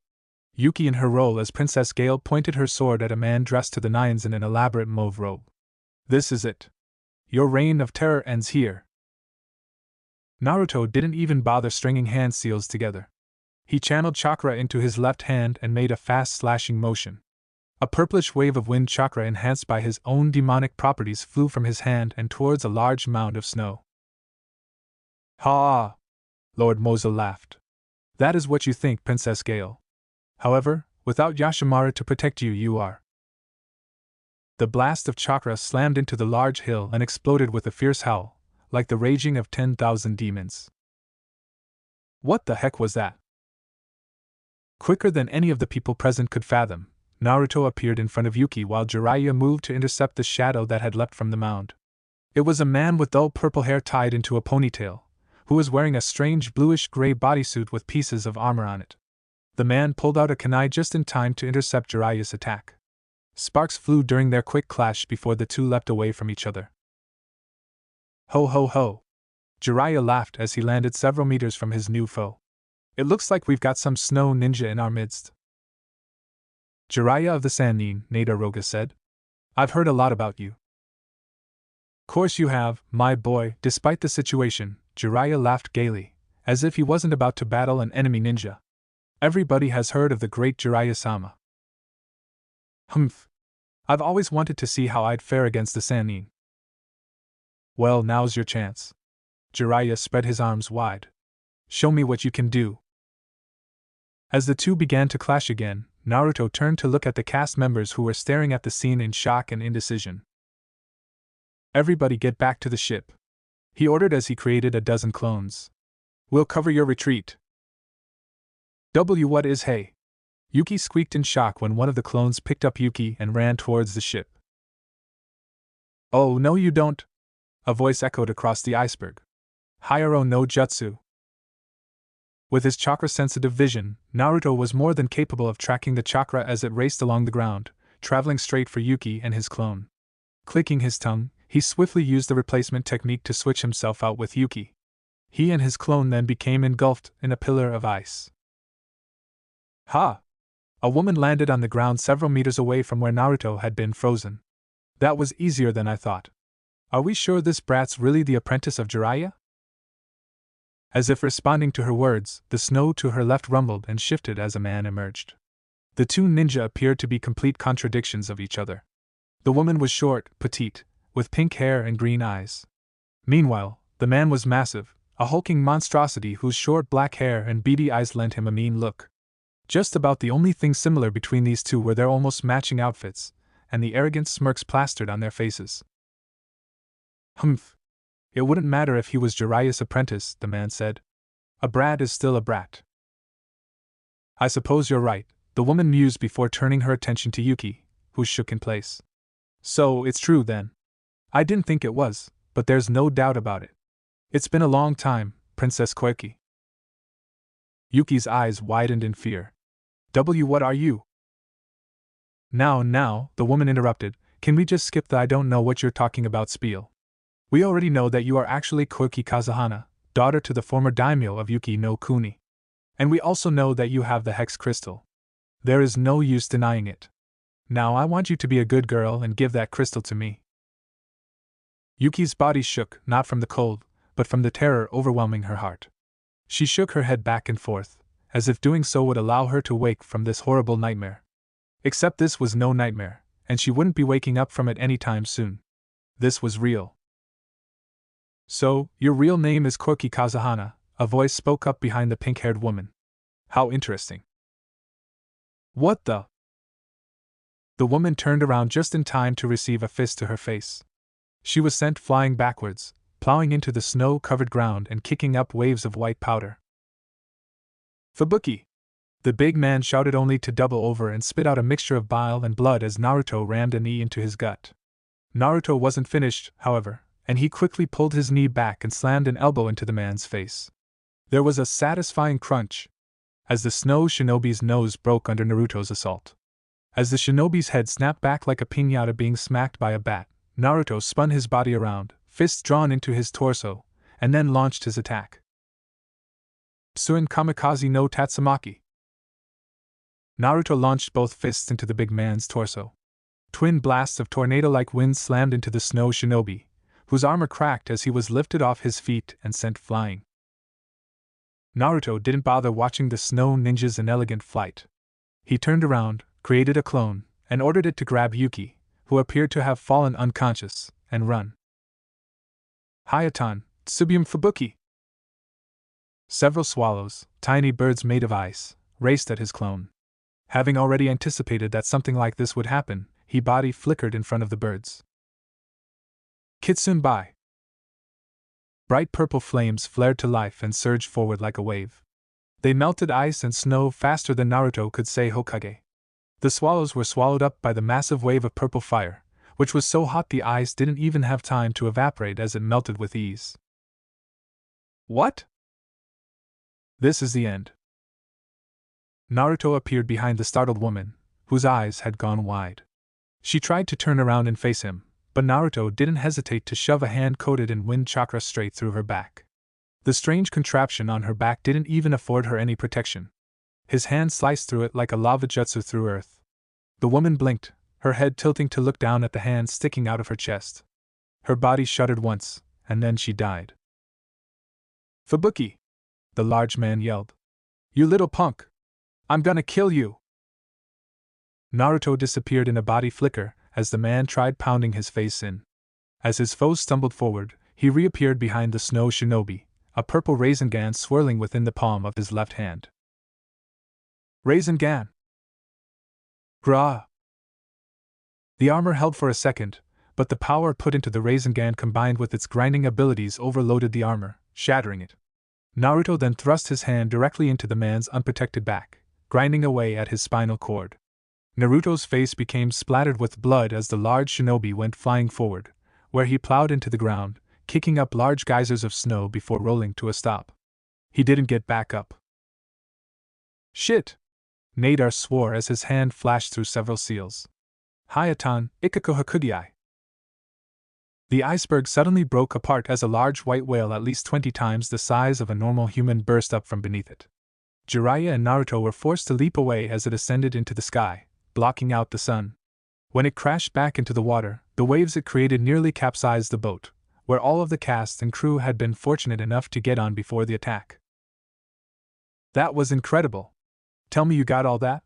Speaker 1: Yuki, in her role as Princess Gale, pointed her sword at a man dressed to the nines in an elaborate mauve robe. This is it. Your reign of terror ends here. Naruto didn't even bother stringing hand seals together. He channeled chakra into his left hand and made a fast slashing motion. A purplish wave of wind chakra enhanced by his own demonic properties flew from his hand and towards a large mound of snow. Ha! Lord Mozo laughed. That is what you think, Princess Gale. However, without Yashamara to protect you, you are. The blast of chakra slammed into the large hill and exploded with a fierce howl, like the raging of 10,000 demons. What the heck was that? Quicker than any of the people present could fathom, Naruto appeared in front of Yuki while Jiraiya moved to intercept the shadow that had leapt from the mound. It was a man with dull purple hair tied into a ponytail, who was wearing a strange bluish-gray bodysuit with pieces of armor on it. The man pulled out a kunai just in time to intercept Jiraiya's attack. Sparks flew during their quick clash before the two leapt away from each other. Ho ho ho! Jiraiya laughed as he landed several meters from his new foe. It looks like we've got some snow ninja in our midst. Jiraiya of the Sannin, Nadaroga said. I've heard a lot about you. Course you have, my boy. Despite the situation, Jiraiya laughed gaily, as if he wasn't about to battle an enemy ninja. Everybody has heard of the great Jiraiya-sama. Humph. I've always wanted to see how I'd fare against the Sannin. Well, now's your chance. Jiraiya spread his arms wide. Show me what you can do. As the two began to clash again, Naruto turned to look at the cast members who were staring at the scene in shock and indecision. Everybody get back to the ship, he ordered as he created a dozen clones. We'll cover your retreat. What is hey? Yuki squeaked in shock when one of the clones picked up Yuki and ran towards the ship. Oh, no you don't, a voice echoed across the iceberg. Hayaro no Jutsu. With his chakra-sensitive vision, Naruto was more than capable of tracking the chakra as it raced along the ground, traveling straight for Yuki and his clone. Clicking his tongue, he swiftly used the replacement technique to switch himself out with Yuki. He and his clone then became engulfed in a pillar of ice. Ha! A woman landed on the ground several meters away from where Naruto had been frozen. That was easier than I thought. Are we sure this brat's really the apprentice of Jiraiya? As if responding to her words, the snow to her left rumbled and shifted as a man emerged. The two ninja appeared to be complete contradictions of each other. The woman was short, petite, with pink hair and green eyes. Meanwhile, the man was massive, a hulking monstrosity whose short black hair and beady eyes lent him a mean look. Just about the only thing similar between these two were their almost matching outfits, and the arrogant smirks plastered on their faces. Humph. It wouldn't matter if he was Jiraiya's apprentice, the man said. A brat is still a brat. I suppose you're right, the woman mused before turning her attention to Yuki, who shook in place. So, it's true then. I didn't think it was, but there's no doubt about it. It's been a long time, Princess Koiki. Yuki's eyes widened in fear. What are you? Now, the woman interrupted, can we just skip the I don't know what you're talking about spiel? We already know that you are actually Koiki Kazuhana, daughter to the former daimyo of Yuki no Kuni. And we also know that you have the hex crystal. There is no use denying it. Now I want you to be a good girl and give that crystal to me. Yuki's body shook, not from the cold, but from the terror overwhelming her heart. She shook her head back and forth, as if doing so would allow her to wake from this horrible nightmare. Except this was no nightmare, and she wouldn't be waking up from it any time soon. This was real. So, your real name is Korki Kazahana, a voice spoke up behind the pink-haired woman. How interesting. What the? The woman turned around just in time to receive a fist to her face. She was sent flying backwards, plowing into the snow-covered ground and kicking up waves of white powder. Fubuki! The big man shouted only to double over and spit out a mixture of bile and blood as Naruto rammed a knee into his gut. Naruto wasn't finished, however, and he quickly pulled his knee back and slammed an elbow into the man's face. There was a satisfying crunch as the snow shinobi's nose broke under Naruto's assault. As the shinobi's head snapped back like a piñata being smacked by a bat, Naruto spun his body around, fists drawn into his torso, and then launched his attack. Tsuin Kamikaze no Tatsumaki. Naruto launched both fists into the big man's torso. Twin blasts of tornado-like wind slammed into the snow shinobi, whose armor cracked as he was lifted off his feet and sent flying. Naruto didn't bother watching the snow ninjas in elegant flight. He turned around, created a clone, and ordered it to grab Yuki, who appeared to have fallen unconscious, and run. Hayatan, Tsubium Fubuki! Several swallows, tiny birds made of ice, raced at his clone. Having already anticipated that something like this would happen, his body flickered in front of the birds. Kitsune Bai! Bright purple flames flared to life and surged forward like a wave. They melted ice and snow faster than Naruto could say Hokage. The swallows were swallowed up by the massive wave of purple fire, which was so hot the ice didn't even have time to evaporate as it melted with ease. What? This is the end. Naruto appeared behind the startled woman, whose eyes had gone wide. She tried to turn around and face him, but Naruto didn't hesitate to shove a hand coated in wind chakra straight through her back. The strange contraption on her back didn't even afford her any protection. His hand sliced through it like a lava jutsu through earth. The woman blinked, her head tilting to look down at the hand sticking out of her chest. Her body shuddered once, and then she died. Fubuki! The large man yelled. You little punk! I'm gonna kill you! Naruto disappeared in a body flicker as the man tried pounding his face in. As his foes stumbled forward, he reappeared behind the snow shinobi, a purple Rasengan swirling within the palm of his left hand. Rasengan! Grah! The armor held for a second, but the power put into the Rasengan combined with its grinding abilities overloaded the armor, shattering it. Naruto then thrust his hand directly into the man's unprotected back, grinding away at his spinal cord. Naruto's face became splattered with blood as the large shinobi went flying forward, where he plowed into the ground, kicking up large geysers of snow before rolling to a stop. He didn't get back up. Shit! Nadar swore as his hand flashed through several seals. Hayatan, Ikaku Hakugiai! The iceberg suddenly broke apart as a large white whale at least 20 times the size of a normal human burst up from beneath it. Jiraiya and Naruto were forced to leap away as it ascended into the sky, blocking out the sun. When it crashed back into the water, the waves it created nearly capsized the boat, where all of the cast and crew had been fortunate enough to get on before the attack. That was incredible. Tell me you got all that?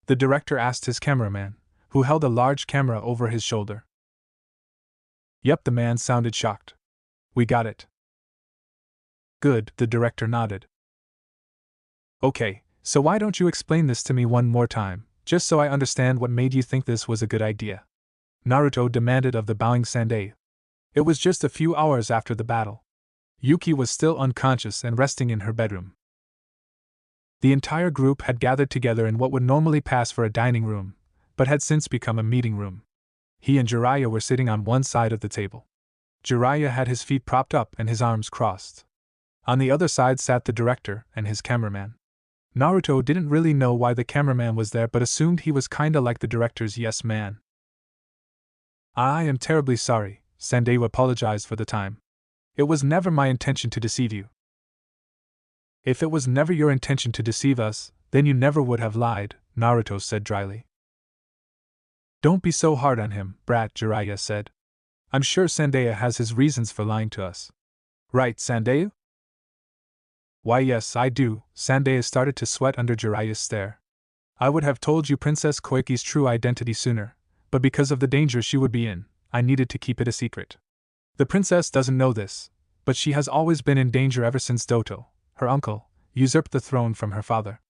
Speaker 1: The director asked his cameraman, who held a large camera over his shoulder. Yep, the man sounded shocked. We got it. Good, the director nodded. Okay, so why don't you explain this to me one more time, just so I understand what made you think this was a good idea? Naruto demanded of the bowing Sandei. It was just a few hours after the battle. Yuki was still unconscious and resting in her bedroom. The entire group had gathered together in what would normally pass for a dining room, but had since become a meeting room. He and Jiraiya were sitting on one side of the table. Jiraiya had his feet propped up and his arms crossed. On the other side sat the director and his cameraman. Naruto didn't really know why the cameraman was there but assumed he was kinda like the director's yes man. I am terribly sorry, Sandei apologized for the time. It was never my intention to deceive you. If it was never your intention to deceive us, then you never would have lied, Naruto said dryly. Don't be so hard on him, brat, Jiraiya said. I'm sure Sandei has his reasons for lying to us. Right, Sandei? Why yes, I do. Sandei started to sweat under Jiraiya's stare. I would have told you Princess Koiki's true identity sooner, but because of the danger she would be in, I needed to keep it a secret. The princess doesn't know this, but she has always been in danger ever since Doto, her uncle, usurped the throne from her father.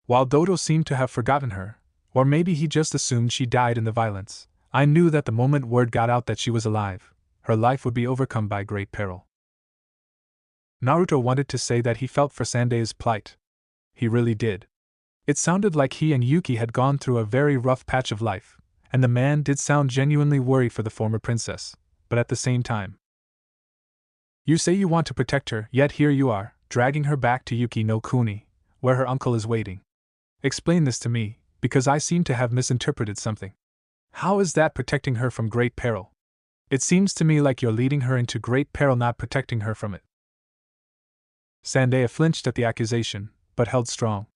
Speaker 1: While Doto seemed to have forgotten her, or maybe he just assumed she died in the violence, I knew that the moment word got out that she was alive, her life would be overcome by great peril. Naruto wanted to say that he felt for Sandea's plight. He really did. It sounded like he and Yuki had gone through a very rough patch of life, and the man did sound genuinely worried for the former princess, but at the same time. You say you want to protect her, yet here you are, dragging her back to Yuki no Kuni, where her uncle is waiting. Explain this to me, because I seem to have misinterpreted something. How is that protecting her from great peril? It seems to me like you're leading her into great peril, not protecting her from it. Sandaya flinched at the accusation, but held strong.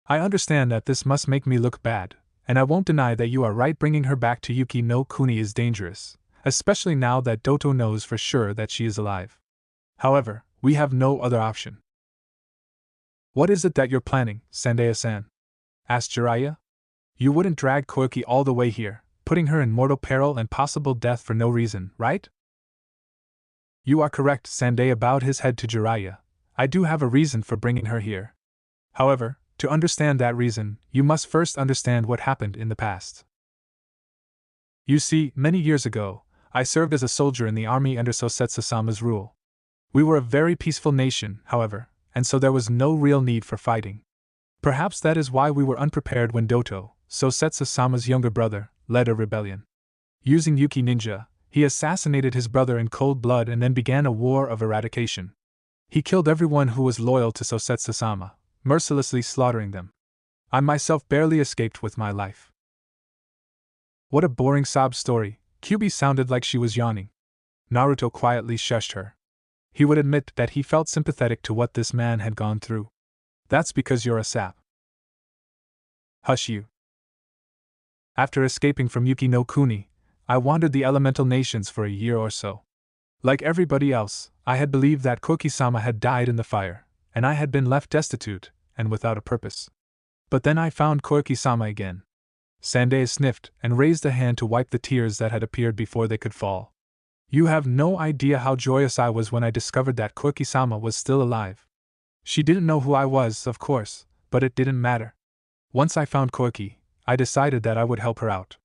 Speaker 1: I understand that this must make me look bad, and I won't deny that you are right. Bringing her back to Yuki no Kuni is dangerous, especially now that Doto knows for sure that she is alive. However, we have no other option. What is it that you're planning, Sandaya-san? Asked Jiraiya. You wouldn't drag Koiki all the way here, putting her in mortal peril and possible death for no reason, right? You are correct. Sandaya bowed his head to Jiraiya. I do have a reason for bringing her here. However, to understand that reason, you must first understand what happened in the past. You see, many years ago, I served as a soldier in the army under Sosetsu-sama's rule. We were a very peaceful nation, however, and so there was no real need for fighting. Perhaps that is why we were unprepared when Doto, Sosetsu-sama's younger brother, led a rebellion. Using Yuki Ninja, he assassinated his brother in cold blood and then began a war of eradication. He killed everyone who was loyal to Sosetsu-sama, mercilessly slaughtering them. I myself barely escaped with my life. What a boring sob story. Kyubi sounded like she was yawning. Naruto quietly shushed her. He would admit that he felt sympathetic to what this man had gone through. That's because you're a sap. Hush you. After escaping from Yuki no Kuni, I wandered the elemental nations for a year or so. Like everybody else, I had believed that Koki-sama had died in the fire, and I had been left destitute, and without a purpose. But then I found Koki-sama again. Sandaya sniffed and raised a hand to wipe the tears that had appeared before they could fall. You have no idea how joyous I was when I discovered that Koki-sama was still alive. She didn't know who I was, of course, but it didn't matter. Once I found Koiki, I decided that I would help her out.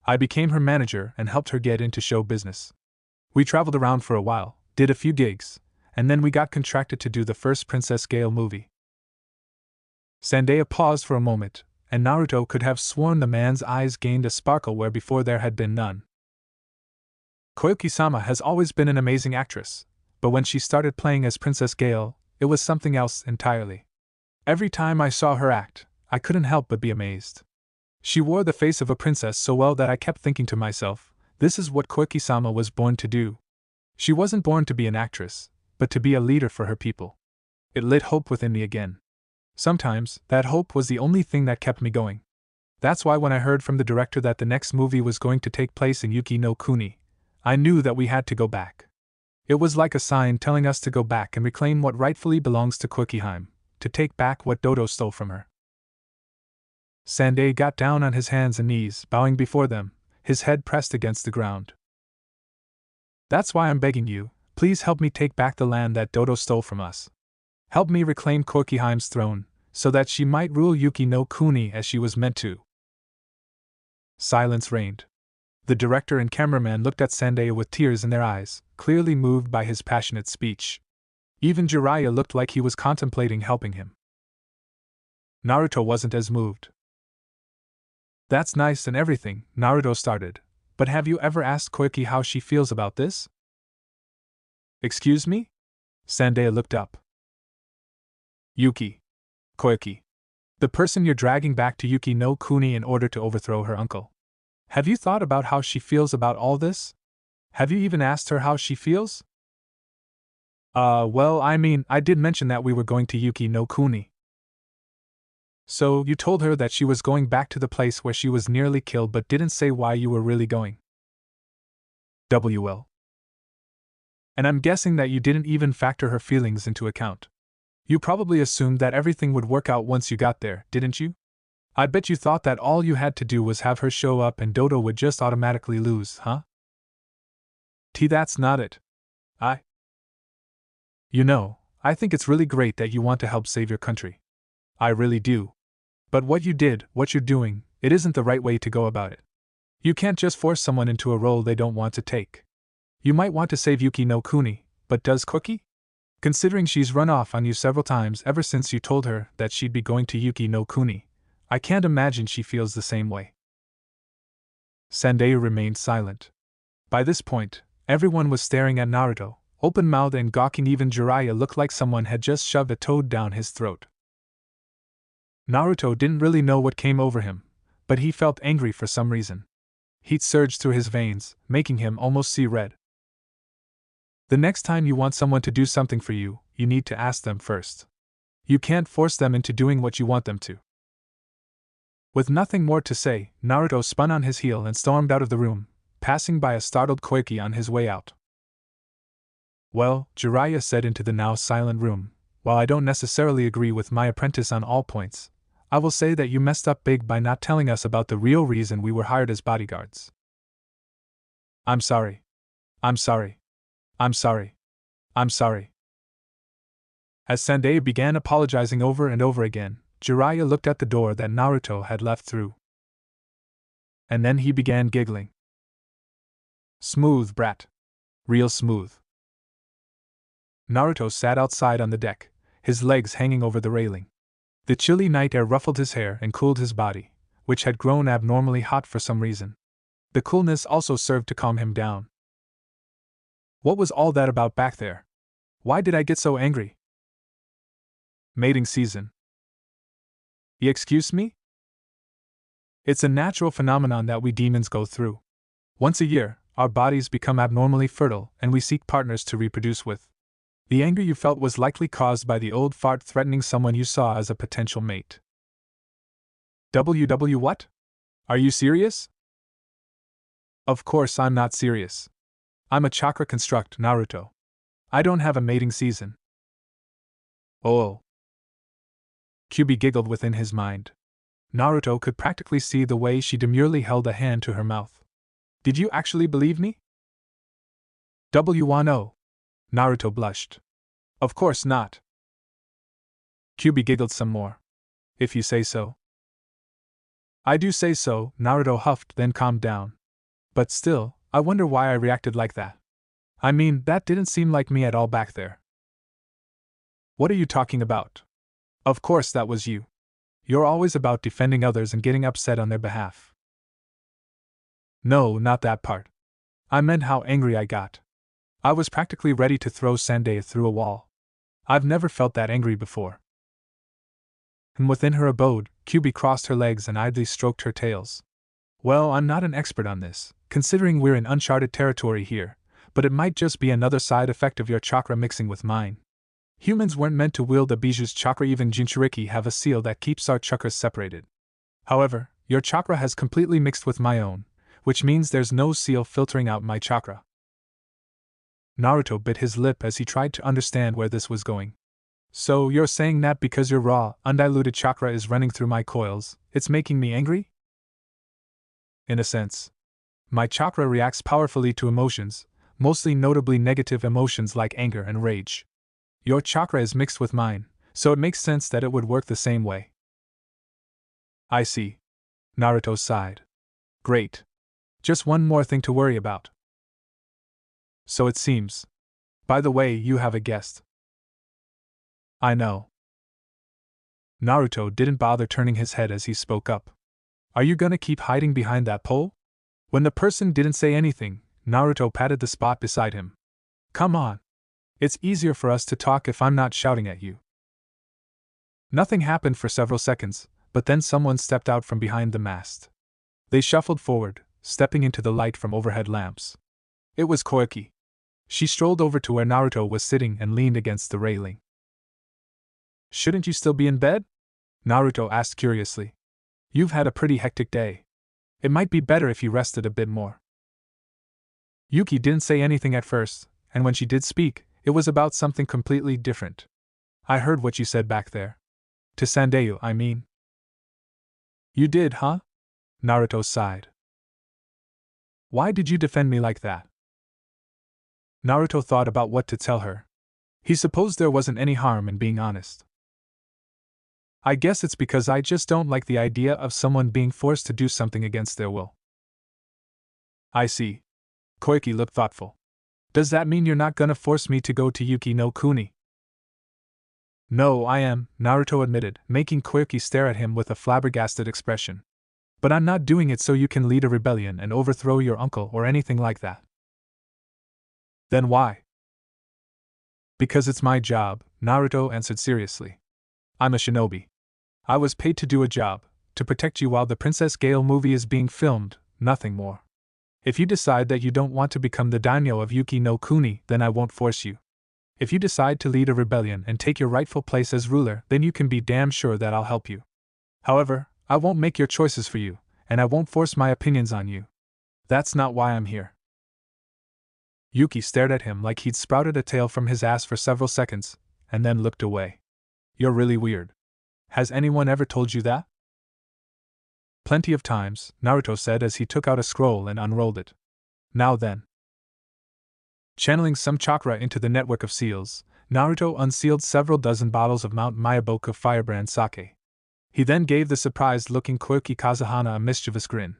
Speaker 1: I became her manager and helped her get into show business. We traveled around for a while, did a few gigs, and then we got contracted to do the first Princess Gale movie. Sandaya paused for a moment, and Naruto could have sworn the man's eyes gained a sparkle where before there had been none. Koyuki-sama has always been an amazing actress, but when she started playing as Princess Gale, it was something else entirely. Every time I saw her act, I couldn't help but be amazed. She wore the face of a princess so well that I kept thinking to myself, this is what Koiki-sama was born to do. She wasn't born to be an actress, but to be a leader for her people. It lit hope within me again. Sometimes, that hope was the only thing that kept me going. That's why when I heard from the director that the next movie was going to take place in Yuki no Kuni, I knew that we had to go back. It was like a sign telling us to go back and reclaim what rightfully belongs to Kokiheim, to take back what Dodo stole from her. Sandaya got down on his hands and knees, bowing before them, his head pressed against the ground. That's why I'm begging you, please help me take back the land that Dodo stole from us. Help me reclaim Kokiheim's throne, so that she might rule Yuki no Kuni as she was meant to. Silence reigned. The director and cameraman looked at Sandaya with tears in their eyes, clearly moved by his passionate speech. Even Jiraiya looked like he was contemplating helping him. Naruto wasn't as moved. That's nice and everything, Naruto started, but have you ever asked Koiki how she feels about this? Excuse me? Sandaya looked up. Yuki. Koiki. The person you're dragging back to Yuki no Kuni in order to overthrow her uncle. Have you thought about how she feels about all this? Have you even asked her how she feels? Well, I did mention that we were going to Yuki no Kuni. So, you told her that she was going back to the place where she was nearly killed but didn't say why you were really going. WL. And I'm guessing that you didn't even factor her feelings into account. You probably assumed that everything would work out once you got there, didn't you? I bet you thought that all you had to do was have her show up and Dodo would just automatically lose, huh? That's not it. You know, I think it's really great that you want to help save your country. I really do. But what you did, what you're doing, it isn't the right way to go about it. You can't just force someone into a role they don't want to take. You might want to save Yuki no Kuni, but does Cookie? Considering she's run off on you several times ever since you told her that she'd be going to Yuki no Kuni, I can't imagine she feels the same way. Sandayu remained silent. By this point, everyone was staring at Naruto, open-mouthed and gawking. Even Jiraiya looked like someone had just shoved a toad down his throat. Naruto didn't really know what came over him, but he felt angry for some reason. Heat surged through his veins, making him almost see red. The next time you want someone to do something for you, you need to ask them first. You can't force them into doing what you want them to. With nothing more to say, Naruto spun on his heel and stormed out of the room, passing by a startled Koiki on his way out. Well, Jiraiya said into the now silent room, while I don't necessarily agree with my apprentice on all points, I will say that you messed up big by not telling us about the real reason we were hired as bodyguards. I'm sorry. I'm sorry. I'm sorry. I'm sorry. As Sandayu began apologizing over and over again, Jiraiya looked at the door that Naruto had left through. And then he began giggling. Smooth, brat. Real smooth. Naruto sat outside on the deck, his legs hanging over the railing. The chilly night air ruffled his hair and cooled his body, which had grown abnormally hot for some reason. The coolness also served to calm him down. What was all that about back there? Why did I get so angry? Mating season. You excuse me? It's a natural phenomenon that we demons go through. Once a year, our bodies become abnormally fertile and we seek partners to reproduce with. The anger you felt was likely caused by the old fart threatening someone you saw as a potential mate. WW what? Are you serious? Of course I'm not serious. I'm a chakra construct, Naruto. I don't have a mating season. Oh. Kyubi giggled within his mind. Naruto could practically see the way she demurely held a hand to her mouth. Did you actually believe me? W1O. Naruto blushed. Of course not. Kyubi giggled some more. If you say so. I do say so, Naruto huffed, then calmed down. But still, I wonder why I reacted like that. I mean, that didn't seem like me at all back there. What are you talking about? Of course that was you. You're always about defending others and getting upset on their behalf. No, not that part. I meant how angry I got. I was practically ready to throw Sandayu through a wall. I've never felt that angry before. And within her abode, Kyubi crossed her legs and idly stroked her tails. Well, I'm not an expert on this, considering we're in uncharted territory here, but it might just be another side effect of your chakra mixing with mine. Humans weren't meant to wield the Bijuu's chakra. Even Jinchuriki have a seal that keeps our chakras separated. However, your chakra has completely mixed with my own, which means there's no seal filtering out my chakra. Naruto bit his lip as he tried to understand where this was going. So you're saying that because your raw, undiluted chakra is running through my coils, it's making me angry? In a sense. My chakra reacts powerfully to emotions, mostly notably negative emotions like anger and rage. Your chakra is mixed with mine, so it makes sense that it would work the same way. I see. Naruto sighed. Great. Just one more thing to worry about. So it seems. By the way, you have a guest. I know. Naruto didn't bother turning his head as he spoke up. Are you gonna keep hiding behind that pole? When the person didn't say anything, Naruto patted the spot beside him. Come on. It's easier for us to talk if I'm not shouting at you. Nothing happened for several seconds, but then someone stepped out from behind the mast. They shuffled forward, stepping into the light from overhead lamps. It was Koiki. She strolled over to where Naruto was sitting and leaned against the railing. Shouldn't you still be in bed? Naruto asked curiously. You've had a pretty hectic day. It might be better if you rested a bit more. Yuki didn't say anything at first, and when she did speak, it was about something completely different. I heard what you said back there. To Sandayu, I mean. You did, huh? Naruto sighed. Why did you defend me like that? Naruto thought about what to tell her. He supposed there wasn't any harm in being honest. I guess it's because I just don't like the idea of someone being forced to do something against their will. I see. Koiki looked thoughtful. Does that mean you're not gonna force me to go to Yuki no Kuni? No, I am, Naruto admitted, making Koiki stare at him with a flabbergasted expression. But I'm not doing it so you can lead a rebellion and overthrow your uncle or anything like that. Then why? Because it's my job, Naruto answered seriously. I'm a shinobi. I was paid to do a job, to protect you while the Princess Gale movie is being filmed, nothing more. If you decide that you don't want to become the daimyo of Yuki no Kuni, then I won't force you. If you decide to lead a rebellion and take your rightful place as ruler, then you can be damn sure that I'll help you. However, I won't make your choices for you, and I won't force my opinions on you. That's not why I'm here. Yuki stared at him like he'd sprouted a tail from his ass for several seconds, and then looked away. You're really weird. Has anyone ever told you that? Plenty of times, Naruto said as he took out a scroll and unrolled it. Now then. Channeling some chakra into the network of seals, Naruto unsealed several dozen bottles of Mount Myaboku firebrand sake. He then gave the surprised-looking Koiki Kazuhana a mischievous grin.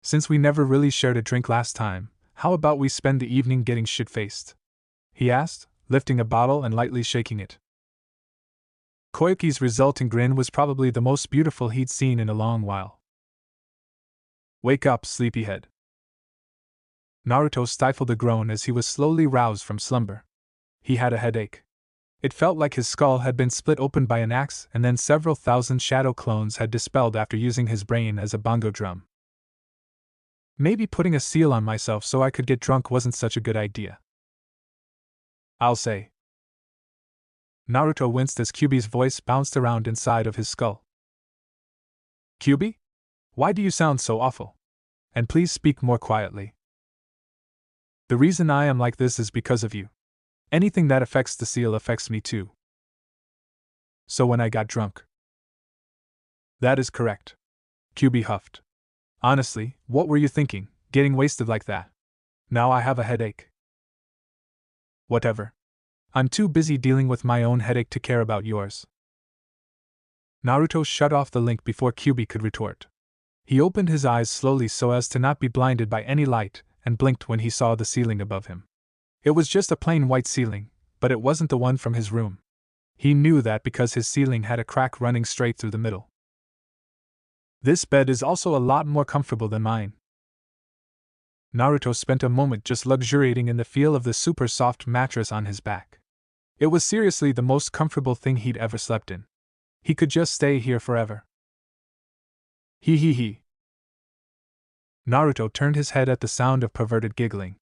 Speaker 1: Since we never really shared a drink last time, how about we spend the evening getting shit-faced? He asked, lifting a bottle and lightly shaking it. Koiki's resulting grin was probably the most beautiful he'd seen in a long while. Wake up, sleepyhead. Naruto stifled a groan as he was slowly roused from slumber. He had a headache. It felt like his skull had been split open by an axe and then several thousand shadow clones had dispelled after using his brain as a bongo drum. Maybe putting a seal on myself so I could get drunk wasn't such a good idea. I'll say. Naruto winced as Kyuubi's voice bounced around inside of his skull. Kyuubi? Why do you sound so awful? And please speak more quietly. The reason I am like this is because of you. Anything that affects the seal affects me too. So when I got drunk. That is correct. Kyuubi huffed. Honestly, what were you thinking, getting wasted like that? Now I have a headache. Whatever. I'm too busy dealing with my own headache to care about yours. Naruto shut off the link before Kyuubi could retort. He opened his eyes slowly so as to not be blinded by any light, and blinked when he saw the ceiling above him. It was just a plain white ceiling, but it wasn't the one from his room. He knew that because his ceiling had a crack running straight through the middle. This bed is also a lot more comfortable than mine. Naruto spent a moment just luxuriating in the feel of the super soft mattress on his back. It was seriously the most comfortable thing he'd ever slept in. He could just stay here forever. Hee hee hee. Naruto turned his head at the sound of perverted giggling.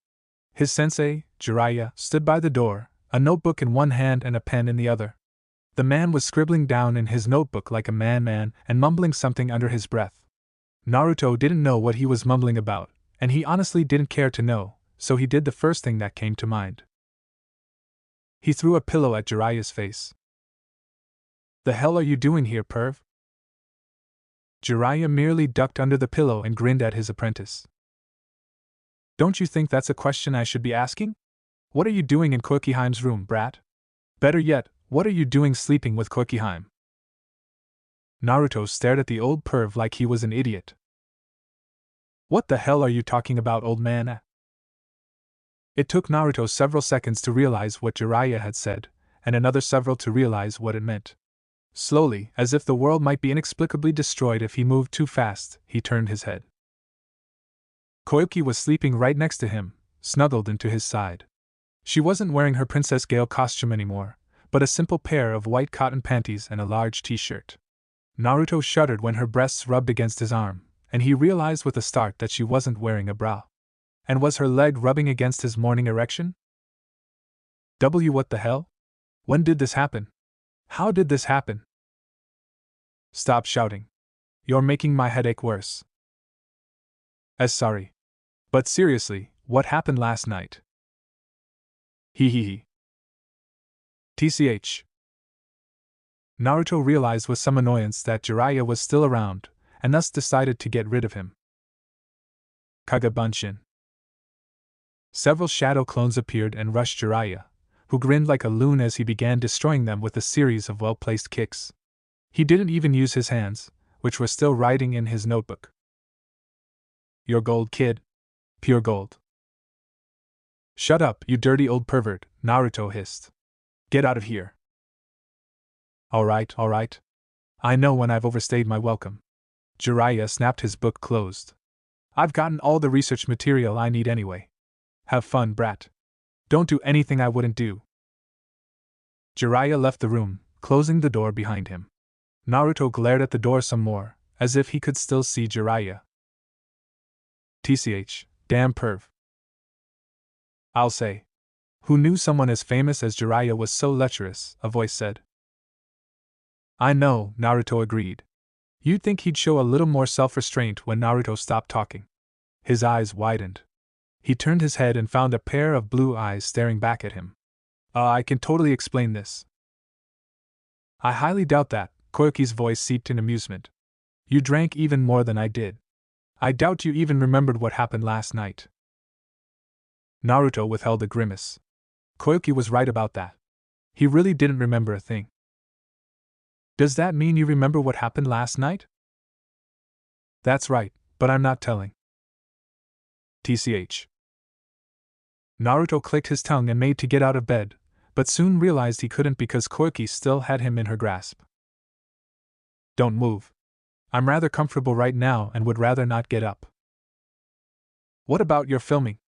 Speaker 1: His sensei, Jiraiya, stood by the door, a notebook in one hand and a pen in the other. The man was scribbling down in his notebook like a man and mumbling something under his breath. Naruto didn't know what he was mumbling about, and he honestly didn't care to know, so he did the first thing that came to mind. He threw a pillow at Jiraiya's face. The hell are you doing here, perv? Jiraiya merely ducked under the pillow and grinned at his apprentice. Don't you think that's a question I should be asking? What are you doing in Koikiheim's room, brat? Better yet, what are you doing sleeping with Koikiheim? Naruto stared at the old perv like he was an idiot. What the hell are you talking about, old man? It took Naruto several seconds to realize what Jiraiya had said, and another several to realize what it meant. Slowly, as if the world might be inexplicably destroyed if he moved too fast, he turned his head. Koiki was sleeping right next to him, snuggled into his side. She wasn't wearing her Princess Gale costume anymore, but a simple pair of white cotton panties and a large t-shirt. Naruto shuddered when her breasts rubbed against his arm, and he realized with a start that she wasn't wearing a bra. And was her leg rubbing against his morning erection? What the hell? When did this happen? How did this happen? Stop shouting. You're making my headache worse. Sorry. But seriously, what happened last night? Hee hee hee. TCH. Naruto realized with some annoyance that Jiraiya was still around, and thus decided to get rid of him. Kagabunshin. Several shadow clones appeared and rushed Jiraiya, who grinned like a loon as he began destroying them with a series of well-placed kicks. He didn't even use his hands, which were still writing in his notebook. "Your gold, kid. Pure gold." "Shut up, you dirty old pervert," Naruto hissed. "Get out of here." All right. I know when I've overstayed my welcome." Jiraiya snapped his book closed. "I've gotten all the research material I need anyway. Have fun, brat. Don't do anything I wouldn't do." Jiraiya left the room, closing the door behind him. Naruto glared at the door some more, as if he could still see Jiraiya. "Tch, damn perv. I'll say. Who knew someone as famous as Jiraiya was so lecherous?" a voice said. "I know," Naruto agreed. You'd think he'd show a little more self-restraint when Naruto stopped talking. His eyes widened. He turned his head and found a pair of blue eyes staring back at him. I can totally explain this." "I highly doubt that," Koyuki's voice seeped in amusement. "You drank even more than I did. I doubt you even remembered what happened last night." Naruto withheld a grimace. Koyuki was right about that. He really didn't remember a thing. "Does that mean you remember what happened last night?" "That's right, but I'm not telling." "Tch." Naruto clicked his tongue and made to get out of bed, but soon realized he couldn't because Koyuki still had him in her grasp. "Don't move. I'm rather comfortable right now and would rather not get up." "What about your filming?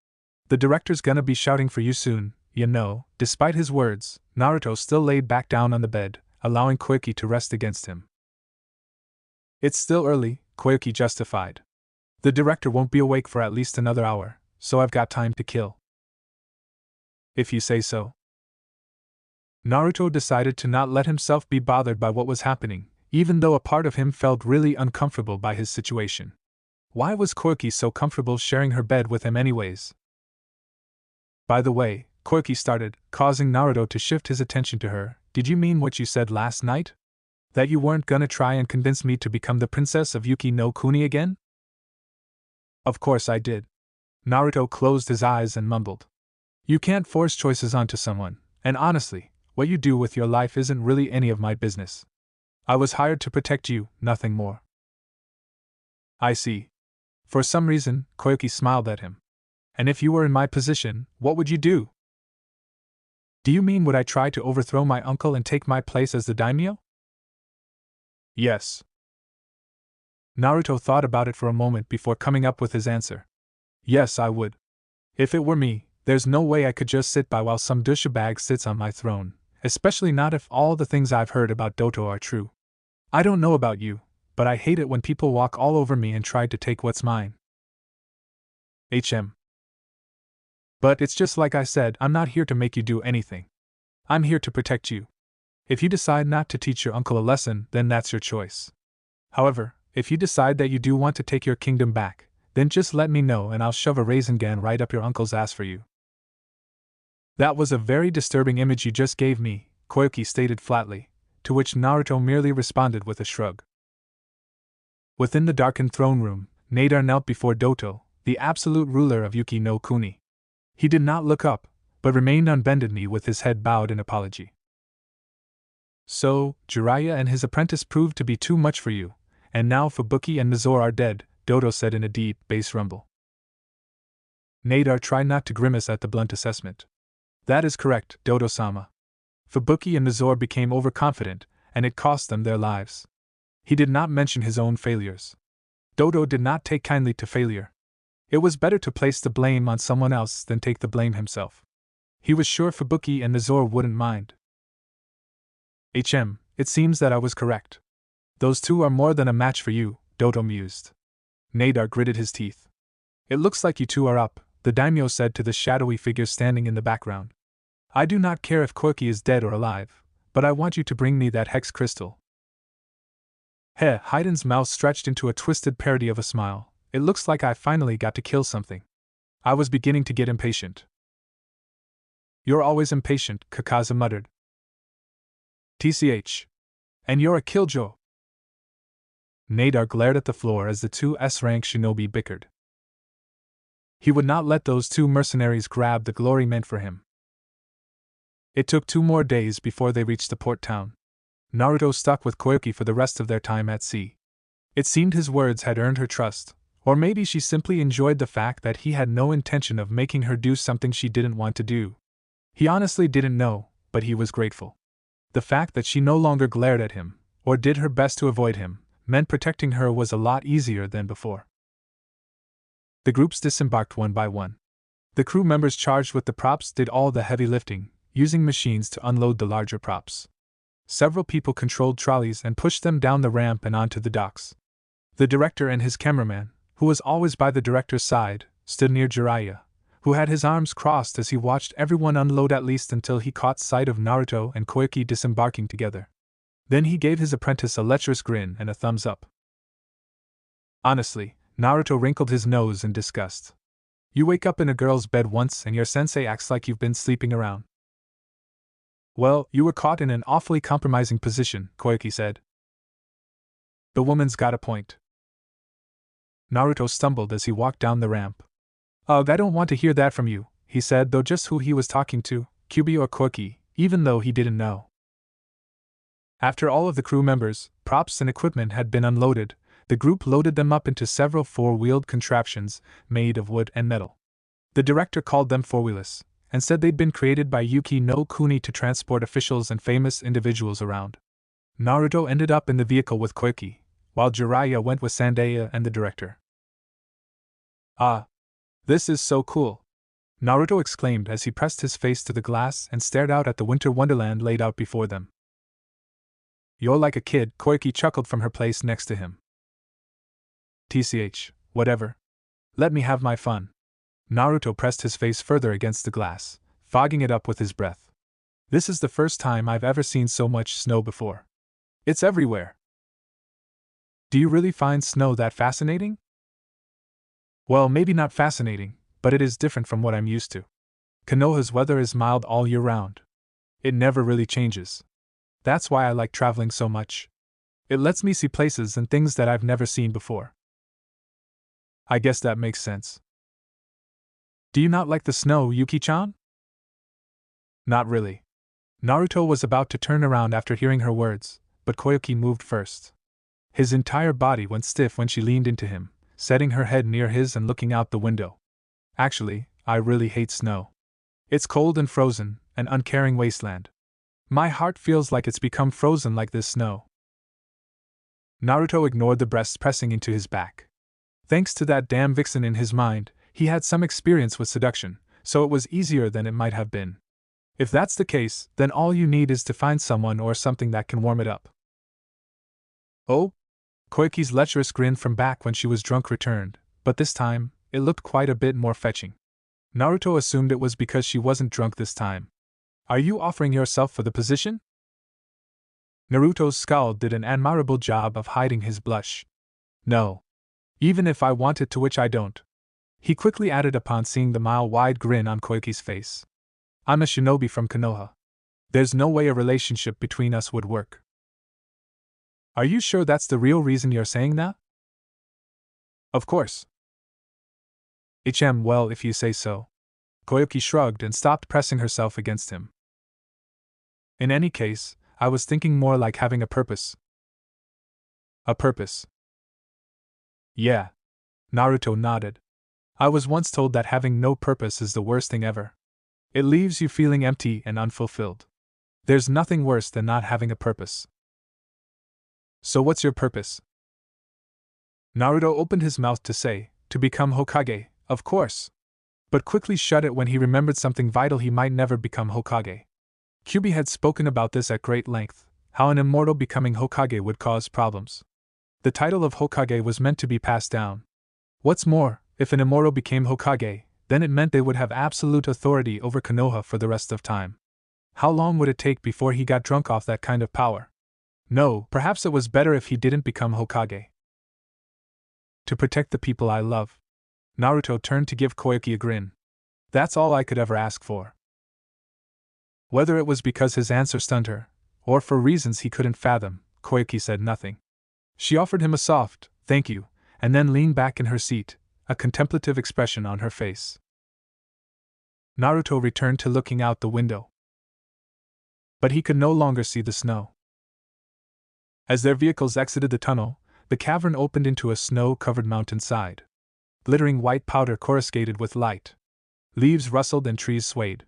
Speaker 1: The director's gonna be shouting for you soon, you know." Despite his words, Naruto still laid back down on the bed, allowing Koyuki to rest against him. "It's still early," Koyuki justified. "The director won't be awake for at least another hour, so I've got time to kill." "If you say so." Naruto decided to not let himself be bothered by what was happening, even though a part of him felt really uncomfortable by his situation. Why was Koyuki so comfortable sharing her bed with him anyways? "By the way," Koyuki started, causing Naruto to shift his attention to her, "did you mean what you said last night? That you weren't gonna try and convince me to become the princess of Yuki no Kuni again?" "Of course I did." Naruto closed his eyes and mumbled. "You can't force choices onto someone, and honestly, what you do with your life isn't really any of my business. I was hired to protect you, nothing more." "I see." For some reason, Koyuki smiled at him. "And if you were in my position, what would you do?" "Do you mean would I try to overthrow my uncle and take my place as the daimyo?" "Yes." Naruto thought about it for a moment before coming up with his answer. "Yes, I would. If it were me, there's no way I could just sit by while some douchebag sits on my throne, especially not if all the things I've heard about Doto are true. I don't know about you, but I hate it when people walk all over me and try to take what's mine." "But it's just like I said, I'm not here to make you do anything. I'm here to protect you. If you decide not to teach your uncle a lesson, then that's your choice. However, if you decide that you do want to take your kingdom back, then just let me know and I'll shove a Rasengan right up your uncle's ass for you." "That was a very disturbing image you just gave me," Koyuki stated flatly, to which Naruto merely responded with a shrug. Within the darkened throne room, Nadar knelt before Doto, the absolute ruler of Yuki no Kuni. He did not look up, but remained on bended knee with his head bowed in apology. "So, Jiraiya and his apprentice proved to be too much for you, and now Fubuki and Mizore are dead," Doto said in a deep, bass rumble. Nadar tried not to grimace at the blunt assessment. "That is correct, Doto-sama. Fubuki and Mizore became overconfident, and it cost them their lives." He did not mention his own failures. Doto did not take kindly to failure. It was better to place the blame on someone else than take the blame himself. He was sure Fubuki and Mizore wouldn't mind. It seems that I was correct. Those two are more than a match for you," Doto mused. Nadar gritted his teeth. "It looks like you two are up," the daimyo said to the shadowy figure standing in the background. "I do not care if Koyuki is dead or alive, but I want you to bring me that hex crystal." Haiden's mouth stretched into a twisted parody of a smile. "It looks like I finally got to kill something. I was beginning to get impatient." "You're always impatient," Kakaza muttered. "Tch. And you're a killjoy." Nadar glared at the floor as the two S-rank shinobi bickered. He would not let those two mercenaries grab the glory meant for him. It took 2 more days before they reached the port town. Naruto stuck with Koyuki for the rest of their time at sea. It seemed his words had earned her trust, or maybe she simply enjoyed the fact that he had no intention of making her do something she didn't want to do. He honestly didn't know, but he was grateful. The fact that she no longer glared at him, or did her best to avoid him, meant protecting her was a lot easier than before. The groups disembarked one by one. The crew members charged with the props did all the heavy lifting, using machines to unload the larger props. Several people controlled trolleys and pushed them down the ramp and onto the docks. The director and his cameraman, who was always by the director's side, stood near Jiraiya, who had his arms crossed as he watched everyone unload at least until he caught sight of Naruto and Koyuki disembarking together. Then he gave his apprentice a lecherous grin and a thumbs up. Honestly, Naruto wrinkled his nose in disgust. You wake up in a girl's bed once and your sensei acts like you've been sleeping around. Well, you were caught in an awfully compromising position, Koyuki said. The woman's got a point. Naruto stumbled as he walked down the ramp. Ugh, I don't want to hear that from you, he said, though just who he was talking to, Kyubi or Koyuki, even though he didn't know. After all of the crew members, props and equipment had been unloaded, the group loaded them up into several four-wheeled contraptions made of wood and metal. The director called them four-wheelers, and said they'd been created by Yuki no Kuni to transport officials and famous individuals around. Naruto ended up in the vehicle with Koyuki, while Jiraiya went with Sandeya and the director. Ah! This is so cool! Naruto exclaimed as he pressed his face to the glass and stared out at the winter wonderland laid out before them. You're like a kid, Koyuki chuckled from her place next to him. TCH, whatever. Let me have my fun. Naruto pressed his face further against the glass, fogging it up with his breath. This is the first time I've ever seen so much snow before. It's everywhere. Do you really find snow that fascinating? Well, maybe not fascinating, but it is different from what I'm used to. Konoha's weather is mild all year round. It never really changes. That's why I like traveling so much. It lets me see places and things that I've never seen before. I guess that makes sense. Do you not like the snow, Yuki-chan? Not really. Naruto was about to turn around after hearing her words, but Koyuki moved first. His entire body went stiff when she leaned into him, setting her head near his and looking out the window. Actually, I really hate snow. It's cold and frozen, an uncaring wasteland. My heart feels like it's become frozen like this snow. Naruto ignored the breasts pressing into his back. Thanks to that damn vixen in his mind, he had some experience with seduction, so it was easier than it might have been. If that's the case, then all you need is to find someone or something that can warm it up. Oh? Koyuki's lecherous grin from back when she was drunk returned, but this time, it looked quite a bit more fetching. Naruto assumed it was because she wasn't drunk this time. Are you offering yourself for the position? Naruto's scowl did an admirable job of hiding his blush. No. Even if I wanted to, which I don't. He quickly added upon seeing the mile-wide grin on Koyuki's face. I'm a shinobi from Konoha. There's no way a relationship between us would work. Are you sure that's the real reason you're saying that? Of course. Well, if you say so. Koyuki shrugged and stopped pressing herself against him. In any case, I was thinking more like having a purpose. A purpose? Yeah. Naruto nodded. I was once told that having no purpose is the worst thing ever. It leaves you feeling empty and unfulfilled. There's nothing worse than not having a purpose. So what's your purpose? Naruto opened his mouth to say, to become Hokage, of course. But quickly shut it when he remembered something vital: he might never become Hokage. Kyubi had spoken about this at great length, how an immortal becoming Hokage would cause problems. The title of Hokage was meant to be passed down. What's more, if an immortal became Hokage, then it meant they would have absolute authority over Konoha for the rest of time. How long would it take before he got drunk off that kind of power? No, perhaps it was better if he didn't become Hokage. To protect the people I love. Naruto turned to give Koyuki a grin. That's all I could ever ask for. Whether it was because his answer stunned her, or for reasons he couldn't fathom, Koyuki said nothing. She offered him a soft, thank you, and then leaned back in her seat, a contemplative expression on her face. Naruto returned to looking out the window. But he could no longer see the snow. As their vehicles exited the tunnel, the cavern opened into a snow-covered mountainside. Glittering white powder coruscated with light. Leaves rustled and trees swayed.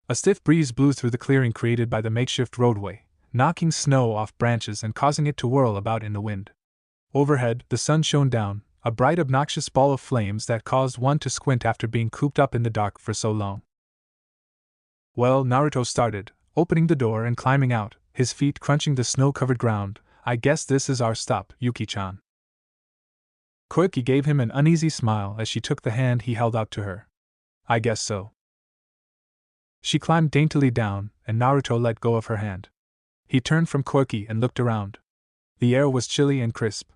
Speaker 1: A stiff breeze blew through the clearing created by the makeshift roadway, knocking snow off branches and causing it to whirl about in the wind. Overhead, the sun shone down, a bright obnoxious ball of flames that caused one to squint after being cooped up in the dark for so long. Well, Naruto started, opening the door and climbing out, his feet crunching the snow-covered ground. I guess this is our stop, Yuki-chan. Koyuki gave him an uneasy smile as she took the hand he held out to her. I guess so. She climbed daintily down, and Naruto let go of her hand. He turned from Koyuki and looked around. The air was chilly and crisp.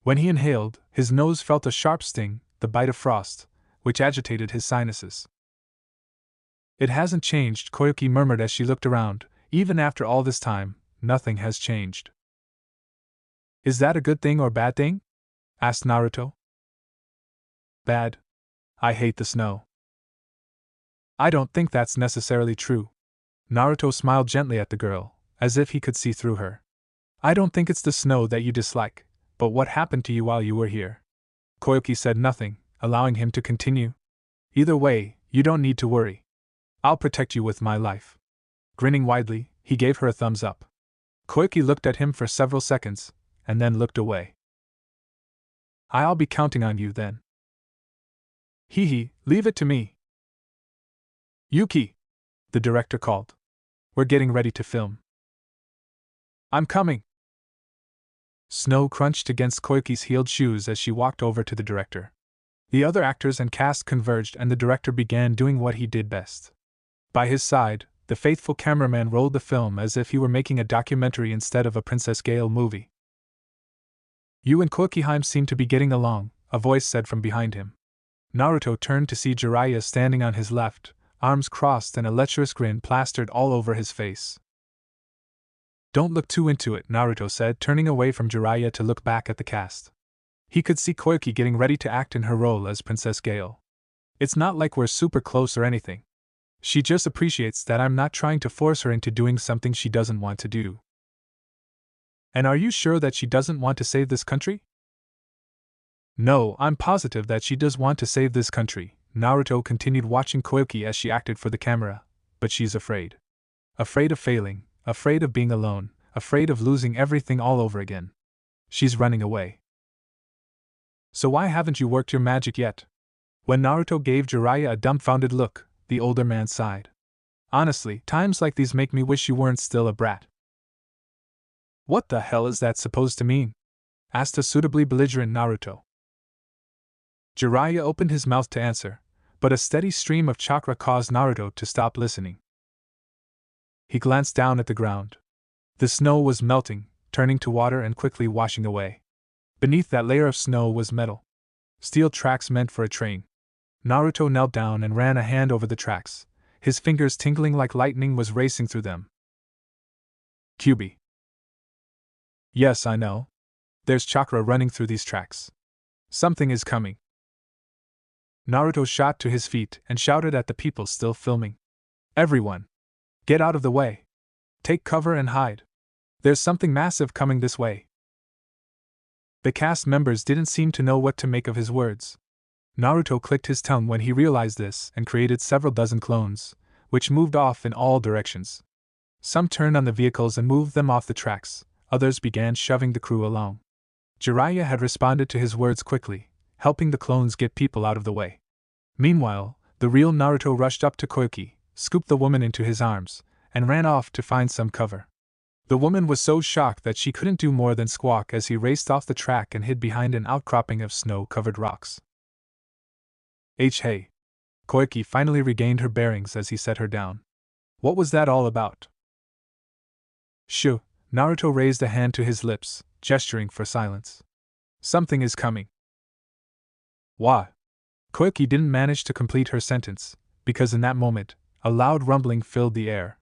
Speaker 1: When he inhaled, his nose felt a sharp sting, the bite of frost, which agitated his sinuses. It hasn't changed, Koyuki murmured as she looked around. Even after all this time, nothing has changed. Is that a good thing or bad thing? Asked Naruto. Bad. I hate the snow. I don't think that's necessarily true. Naruto smiled gently at the girl, as if he could see through her. I don't think it's the snow that you dislike, but what happened to you while you were here? Koyuki said nothing, allowing him to continue. Either way, you don't need to worry. I'll protect you with my life. Grinning widely, he gave her a thumbs up. Koyuki looked at him for several seconds, and then looked away. I'll be counting on you then. Hee, leave it to me. Yuki! The director called. We're getting ready to film. I'm coming! Snow crunched against Koyuki's heeled shoes as she walked over to the director. The other actors and cast converged and the director began doing what he did best. By his side, the faithful cameraman rolled the film as if he were making a documentary instead of a Princess Gale movie. You and Koikiheim seem to be getting along, a voice said from behind him. Naruto turned to see Jiraiya standing on his left, arms crossed and a lecherous grin plastered all over his face. Don't look too into it, Naruto said, turning away from Jiraiya to look back at the cast. He could see Koyuki getting ready to act in her role as Princess Gale. It's not like we're super close or anything. She just appreciates that I'm not trying to force her into doing something she doesn't want to do. And are you sure that she doesn't want to save this country? No, I'm positive that she does want to save this country. Naruto continued watching Koyuki as she acted for the camera, but she's afraid. Afraid of failing, afraid of being alone, afraid of losing everything all over again. She's running away. So why haven't you worked your magic yet? When Naruto gave Jiraiya a dumbfounded look, the older man sighed. Honestly, times like these make me wish you weren't still a brat. What the hell is that supposed to mean? Asked a suitably belligerent Naruto. Jiraiya opened his mouth to answer, but a steady stream of chakra caused Naruto to stop listening. He glanced down at the ground. The snow was melting, turning to water and quickly washing away. Beneath that layer of snow was metal. Steel tracks meant for a train. Naruto knelt down and ran a hand over the tracks, his fingers tingling like lightning was racing through them. Kyuubi. Yes, I know. There's chakra running through these tracks. Something is coming. Naruto shot to his feet and shouted at the people still filming. Everyone! Get out of the way! Take cover and hide! There's something massive coming this way! The cast members didn't seem to know what to make of his words. Naruto clicked his tongue when he realized this and created several dozen clones, which moved off in all directions. Some turned on the vehicles and moved them off the tracks, others began shoving the crew along. Jiraiya had responded to his words quickly, helping the clones get people out of the way. Meanwhile, the real Naruto rushed up to Koyuki, scooped the woman into his arms, and ran off to find some cover. The woman was so shocked that she couldn't do more than squawk as he raced off the track and hid behind an outcropping of snow-covered rocks. Hey! Koyuki finally regained her bearings as he set her down. What was that all about? Shoo! Naruto raised a hand to his lips, gesturing for silence. Something is coming. What? Koyuki didn't manage to complete her sentence, because in that moment, a loud rumbling filled the air.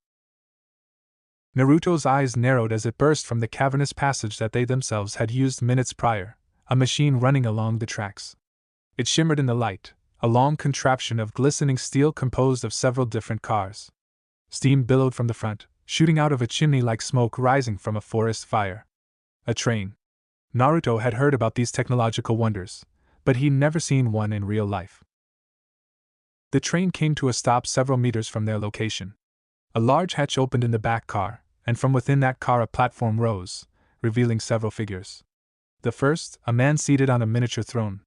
Speaker 1: Naruto's eyes narrowed as it burst from the cavernous passage that they themselves had used minutes prior, a machine running along the tracks. It shimmered in the light, a long contraption of glistening steel composed of several different cars. Steam billowed from the front, shooting out of a chimney like smoke rising from a forest fire. A train. Naruto had heard about these technological wonders, but he'd never seen one in real life. The train came to a stop several meters from their location. A large hatch opened in the back car, and from within that car a platform rose, revealing several figures. The first, a man seated on a miniature throne.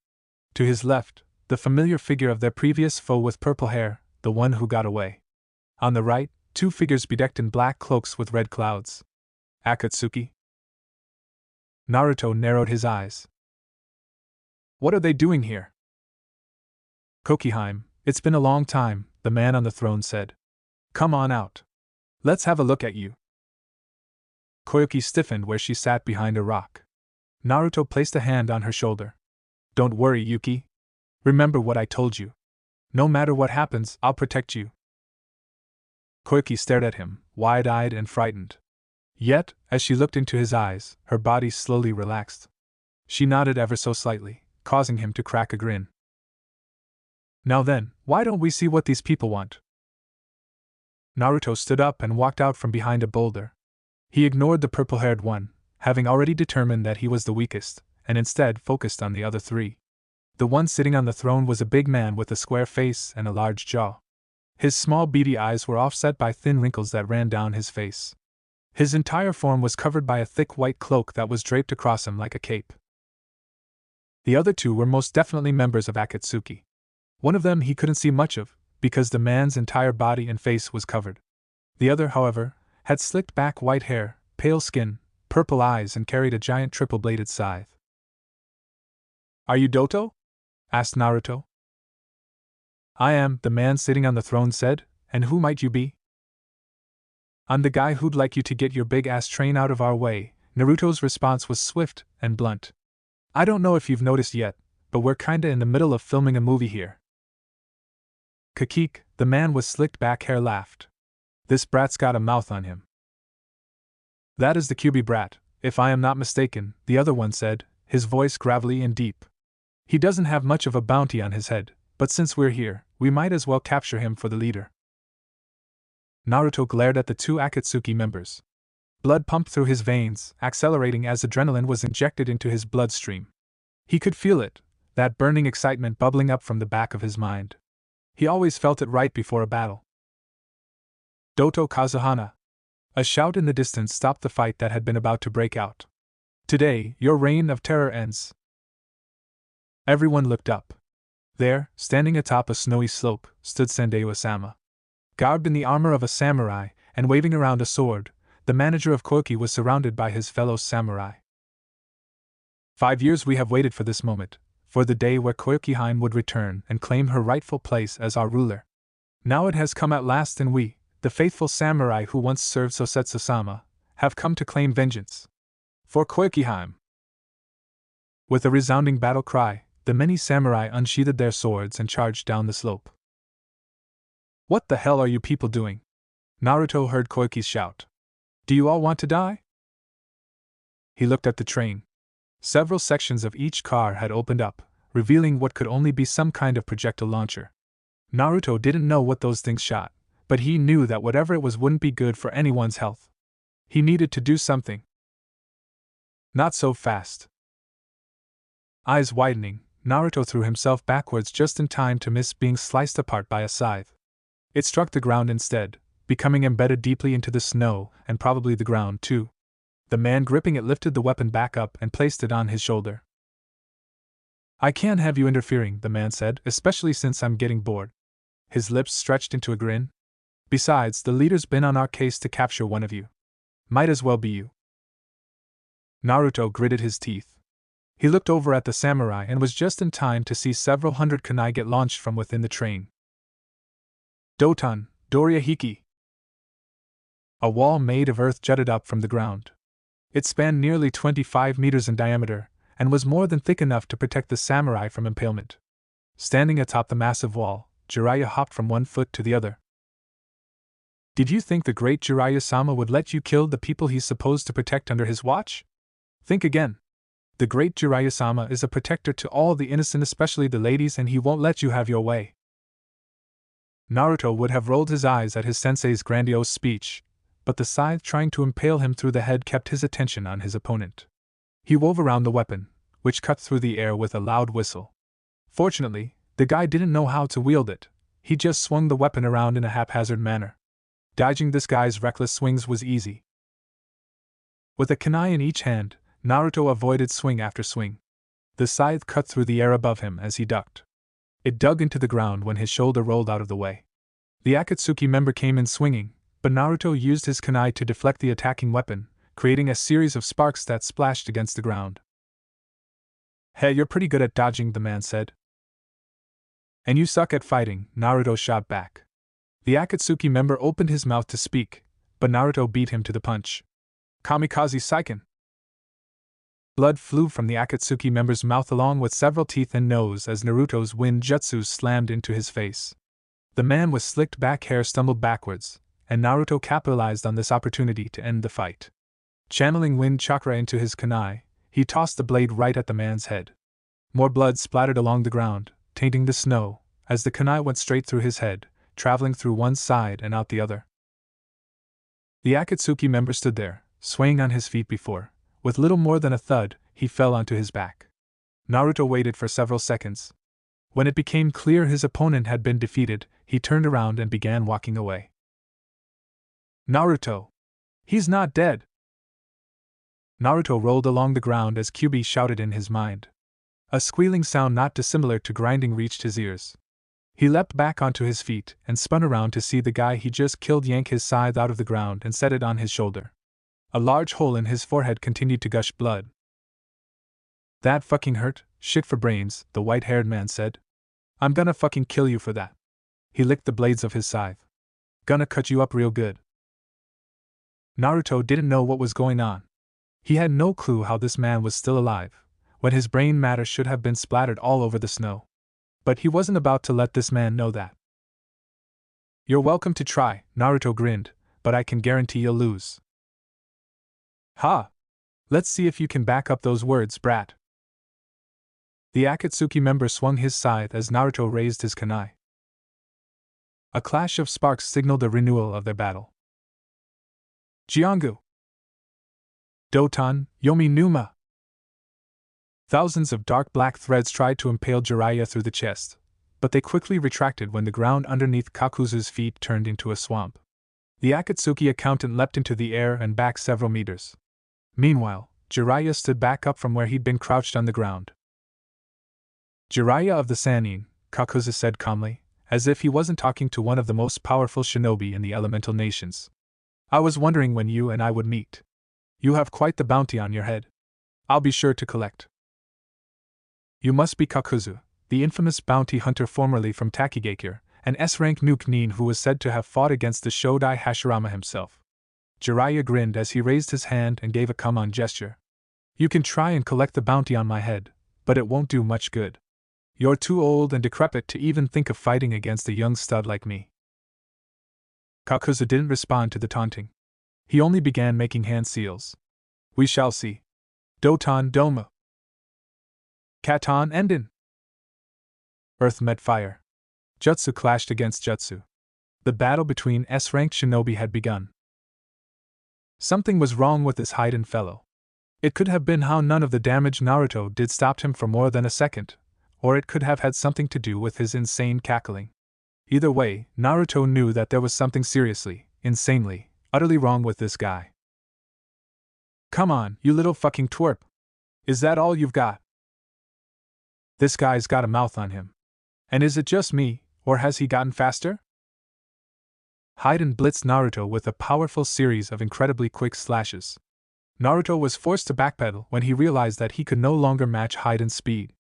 Speaker 1: To his left, the familiar figure of their previous foe with purple hair, the one who got away. On the right, two figures bedecked in black cloaks with red clouds. Akatsuki? Naruto narrowed his eyes. What are they doing here? Kokiheim, it's been a long time, the man on the throne said. Come on out. Let's have a look at you. Koyuki stiffened where she sat behind a rock. Naruto placed a hand on her shoulder. Don't worry, Yuki. Remember what I told you. No matter what happens, I'll protect you. Koyuki stared at him, wide-eyed and frightened. Yet, as she looked into his eyes, her body slowly relaxed. She nodded ever so slightly, causing him to crack a grin. Now then, why don't we see what these people want? Naruto stood up and walked out from behind a boulder. He ignored the purple-haired one, having already determined that he was the weakest, and instead focused on the other three. The one sitting on the throne was a big man with a square face and a large jaw. His small beady eyes were offset by thin wrinkles that ran down his face. His entire form was covered by a thick white cloak that was draped across him like a cape. The other two were most definitely members of Akatsuki. One of them he couldn't see much of, because the man's entire body and face was covered. The other, however, had slicked back white hair, pale skin, purple eyes, and carried a giant triple-bladed scythe. Are you Doto? Asked Naruto. I am, the man sitting on the throne said, and who might you be? I'm the guy who'd like you to get your big-ass train out of our way. Naruto's response was swift and blunt. I don't know if you've noticed yet, but we're kinda in the middle of filming a movie here. Kakik, the man with slicked back hair, laughed. This brat's got a mouth on him. That is the Kyuubi brat, if I am not mistaken, the other one said, his voice gravelly and deep. He doesn't have much of a bounty on his head, but since we're here, we might as well capture him for the leader. Naruto glared at the two Akatsuki members. Blood pumped through his veins, accelerating as adrenaline was injected into his bloodstream. He could feel it, that burning excitement bubbling up from the back of his mind. He always felt it right before a battle. Doto Kazuhana! A shout in the distance stopped the fight that had been about to break out. Today, your reign of terror ends. Everyone looked up. There, standing atop a snowy slope, stood Sendai-sama. Garbed in the armor of a samurai, and waving around a sword, the manager of Koki was surrounded by his fellow samurai. 5 years we have waited for this moment, for the day where Kokiheim would return and claim her rightful place as our ruler. Now it has come at last, and we, the faithful samurai who once served Sosetsu-sama, have come to claim vengeance. For Kokiheim! With a resounding battle cry, the many samurai unsheathed their swords and charged down the slope. What the hell are you people doing? Naruto heard Koiki's shout. Do you all want to die? He looked at the train. Several sections of each car had opened up, revealing what could only be some kind of projectile launcher. Naruto didn't know what those things shot, but he knew that whatever it was wouldn't be good for anyone's health. He needed to do something. Not so fast. Eyes widening, Naruto threw himself backwards just in time to miss being sliced apart by a scythe. It struck the ground instead, becoming embedded deeply into the snow, and probably the ground too. The man gripping it lifted the weapon back up and placed it on his shoulder. I can't have you interfering, the man said, especially since I'm getting bored. His lips stretched into a grin. Besides, the leader's been on our case to capture one of you. Might as well be you. Naruto gritted his teeth. He looked over at the samurai and was just in time to see several hundred kunai get launched from within the train. Doton, Dorihiki! A wall made of earth jutted up from the ground. It spanned nearly 25 meters in diameter, and was more than thick enough to protect the samurai from impalement. Standing atop the massive wall, Jiraiya hopped from one foot to the other. Did you think the great Jiraiya-sama would let you kill the people he's supposed to protect under his watch? Think again. The great Jiraiya-sama is a protector to all the innocent, especially the ladies, and he won't let you have your way. Naruto would have rolled his eyes at his sensei's grandiose speech, but the scythe trying to impale him through the head kept his attention on his opponent. He wove around the weapon, which cut through the air with a loud whistle. Fortunately, the guy didn't know how to wield it. He just swung the weapon around in a haphazard manner. Dodging this guy's reckless swings was easy. With a kunai in each hand, Naruto avoided swing after swing. The scythe cut through the air above him as he ducked. It dug into the ground when his shoulder rolled out of the way. The Akatsuki member came in swinging, but Naruto used his kunai to deflect the attacking weapon, creating a series of sparks that splashed against the ground. "Hey, you're pretty good at dodging," the man said. "And you suck at fighting," Naruto shot back. The Akatsuki member opened his mouth to speak, but Naruto beat him to the punch. "Kamikaze Saiken!" Blood flew from the Akatsuki member's mouth along with several teeth and nose as Naruto's wind jutsu slammed into his face. The man with slicked back hair stumbled backwards, and Naruto capitalized on this opportunity to end the fight. Channeling wind chakra into his kunai, he tossed the blade right at the man's head. More blood splattered along the ground, tainting the snow, as the kunai went straight through his head, traveling through one side and out the other. The Akatsuki member stood there, swaying on his feet before, with little more than a thud, he fell onto his back. Naruto waited for several seconds. When it became clear his opponent had been defeated, he turned around and began walking away. "Naruto! He's not dead!" Naruto rolled along the ground as Kyubi shouted in his mind. A squealing sound not dissimilar to grinding reached his ears. He leapt back onto his feet and spun around to see the guy he just killed yank his scythe out of the ground and set it on his shoulder. A large hole in his forehead continued to gush blood. "That fucking hurt, shit for brains," the white-haired man said. "I'm gonna fucking kill you for that." He licked the blades of his scythe. "Gonna cut you up real good." Naruto didn't know what was going on. He had no clue how this man was still alive, when his brain matter should have been splattered all over the snow. But he wasn't about to let this man know that. "You're welcome to try," Naruto grinned, "but I can guarantee you'll lose." "Ha! Let's see if you can back up those words, brat." The Akatsuki member swung his scythe as Naruto raised his kunai. A clash of sparks signaled a renewal of their battle. "Jiangu! Doton, Yomi Numa!" Thousands of dark black threads tried to impale Jiraiya through the chest, but they quickly retracted when the ground underneath Kakuzu's feet turned into a swamp. The Akatsuki accountant leapt into the air and back several meters. Meanwhile, Jiraiya stood back up from where he'd been crouched on the ground. "Jiraiya of the Sannin," Kakuzu said calmly, as if he wasn't talking to one of the most powerful shinobi in the elemental nations. "I was wondering when you and I would meet. You have quite the bounty on your head. I'll be sure to collect." "You must be Kakuzu, the infamous bounty hunter formerly from Takigakure, an S-rank nuke nin who was said to have fought against the Shodai Hashirama himself." Jiraiya grinned as he raised his hand and gave a come-on gesture. "You can try and collect the bounty on my head, but it won't do much good. You're too old and decrepit to even think of fighting against a young stud like me." Kakuzu didn't respond to the taunting. He only began making hand seals. "We shall see. Doton Doma. Katon Enden." Earth met fire. Jutsu clashed against jutsu. The battle between S-ranked shinobi had begun. Something was wrong with this Haiden fellow. It could have been how none of the damage Naruto did stopped him for more than a second, or it could have had something to do with his insane cackling. Either way, Naruto knew that there was something seriously, insanely, utterly wrong with this guy. "Come on, you little fucking twerp! Is that all you've got? This guy's got a mouth on him. And is it just me, or has he gotten faster?" Haiden blitzed Naruto with a powerful series of incredibly quick slashes. Naruto was forced to backpedal when he realized that he could no longer match Haiden's speed.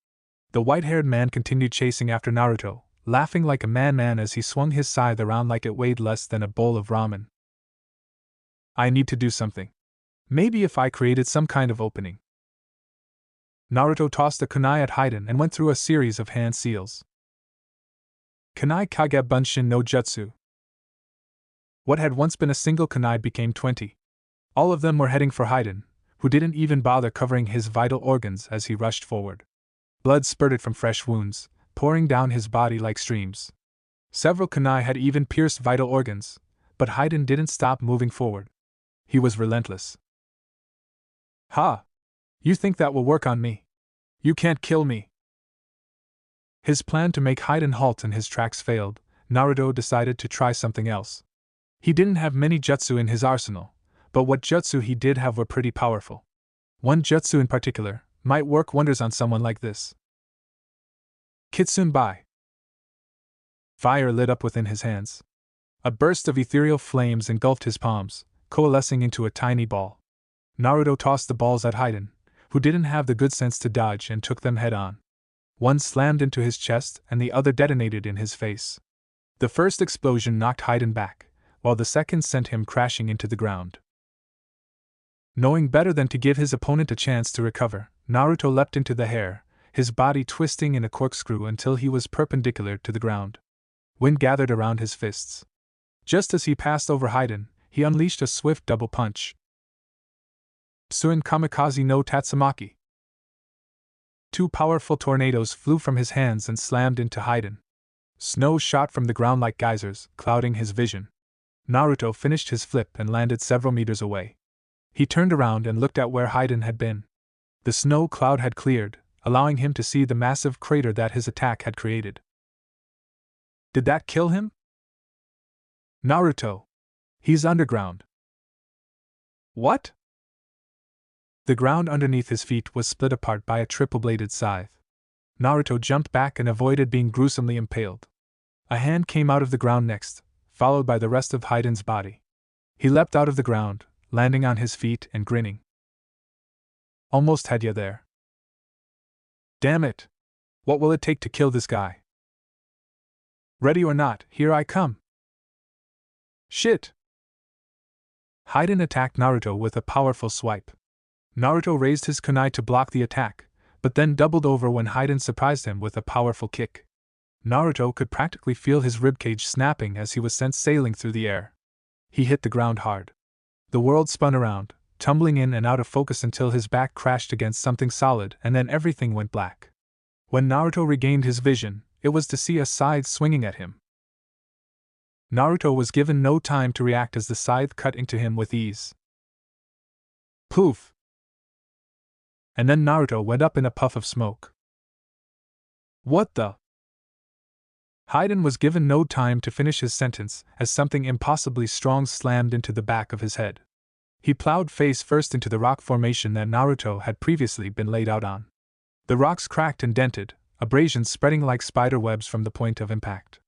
Speaker 1: The white-haired man continued chasing after Naruto, laughing like a madman as he swung his scythe around like it weighed less than a bowl of ramen. "I need to do something. Maybe if I created some kind of opening." Naruto tossed a kunai at Haiden and went through a series of hand seals. Kunai Kage Bunshin no Jutsu. What had once been a single kunai became 20. All of them were heading for Haiden, who didn't even bother covering his vital organs as he rushed forward. Blood spurted from fresh wounds, pouring down his body like streams. Several kunai had even pierced vital organs, but Haiden didn't stop moving forward. He was relentless. Ha! You think that will work on me? You can't kill me. His plan to make Haiden halt in his tracks failed. Naruto decided to try something else. He didn't have many jutsu in his arsenal, but what jutsu he did have were pretty powerful. One jutsu in particular might work wonders on someone like this. Kitsune Bai. Fire lit up within his hands. A burst of ethereal flames engulfed his palms, coalescing into a tiny ball. Naruto tossed the balls at Haiden, who didn't have the good sense to dodge, and took them head on. One slammed into his chest and the other detonated in his face. The first explosion knocked Haiden back, while the second sent him crashing into the ground. Knowing better than to give his opponent a chance to recover, Naruto leapt into the air, his body twisting in a corkscrew until he was perpendicular to the ground. Wind gathered around his fists. Just as he passed over Haiden, he unleashed a swift double punch. Tsuin Kamikaze no Tatsumaki. Two powerful tornadoes flew from his hands and slammed into Haiden. Snow shot from the ground like geysers, clouding his vision. Naruto finished his flip and landed several meters away. He turned around and looked at where Haiden had been. The snow cloud had cleared, allowing him to see the massive crater that his attack had created. Did that kill him? Naruto. He's underground. What? The ground underneath his feet was split apart by a triple-bladed scythe. Naruto jumped back and avoided being gruesomely impaled. A hand came out of the ground next, followed by the rest of Haiden's body. He leapt out of the ground, landing on his feet and grinning. Almost had ya there. Damn it! What will it take to kill this guy? Ready or not, here I come! Shit! Haiden attacked Naruto with a powerful swipe. Naruto raised his kunai to block the attack, but then doubled over when Haiden surprised him with a powerful kick. Naruto could practically feel his ribcage snapping as he was sent sailing through the air. He hit the ground hard. The world spun around, tumbling in and out of focus until his back crashed against something solid, and then everything went black. When Naruto regained his vision, it was to see a scythe swinging at him. Naruto was given no time to react as the scythe cut into him with ease. Poof! And then Naruto went up in a puff of smoke. What the? Haiden was given no time to finish his sentence as something impossibly strong slammed into the back of his head. He plowed face first into the rock formation that Naruto had previously been laid out on. The rocks cracked and dented, abrasions spreading like spider webs from the point of impact.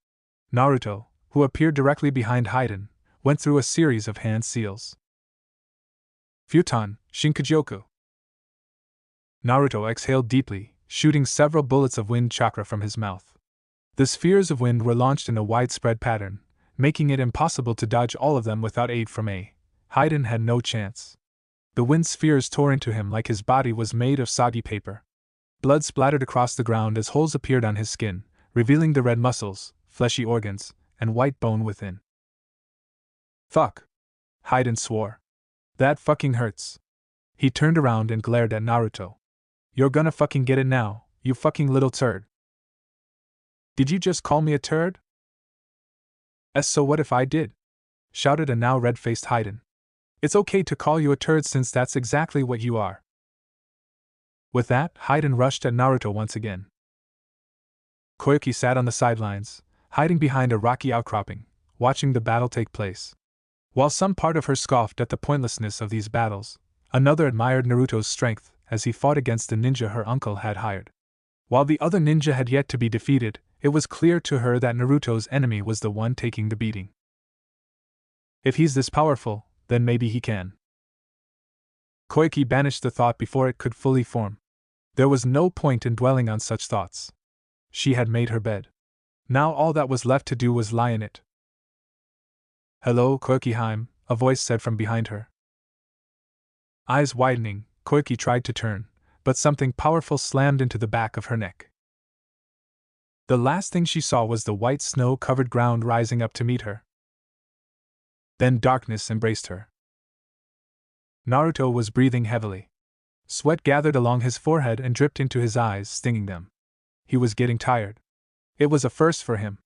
Speaker 1: Naruto, who appeared directly behind Haiden, went through a series of hand seals. Futon, Shinkajoku. Naruto exhaled deeply, shooting several bullets of wind chakra from his mouth. The spheres of wind were launched in a widespread pattern, making it impossible to dodge all of them without aid from Haiden had no chance. The wind spheres tore into him like his body was made of soggy paper. Blood splattered across the ground as holes appeared on his skin, revealing the red muscles, fleshy organs, and white bone within. Fuck! Haiden swore. That fucking hurts. He turned around and glared at Naruto. You're gonna fucking get it now, you fucking little turd. Did you just call me a turd? So what if I did? Shouted a now red-faced Haiden. It's okay to call you a turd since that's exactly what you are. With that, Haiden rushed at Naruto once again. Koyuki sat on the sidelines, hiding behind a rocky outcropping, watching the battle take place. While some part of her scoffed at the pointlessness of these battles, another admired Naruto's strength as he fought against the ninja her uncle had hired. While the other ninja had yet to be defeated, it was clear to her that Naruto's enemy was the one taking the beating. If he's this powerful, then maybe he can. Koyuki banished the thought before it could fully form. There was no point in dwelling on such thoughts. She had made her bed. Now all that was left to do was lie in it. Hello, Koyuki-heim, a voice said from behind her. Eyes widening, Koyuki tried to turn, but something powerful slammed into the back of her neck. The last thing she saw was the white snow-covered ground rising up to meet her. Then darkness embraced her. Naruto was breathing heavily. Sweat gathered along his forehead and dripped into his eyes, stinging them. He was getting tired. It was a first for him.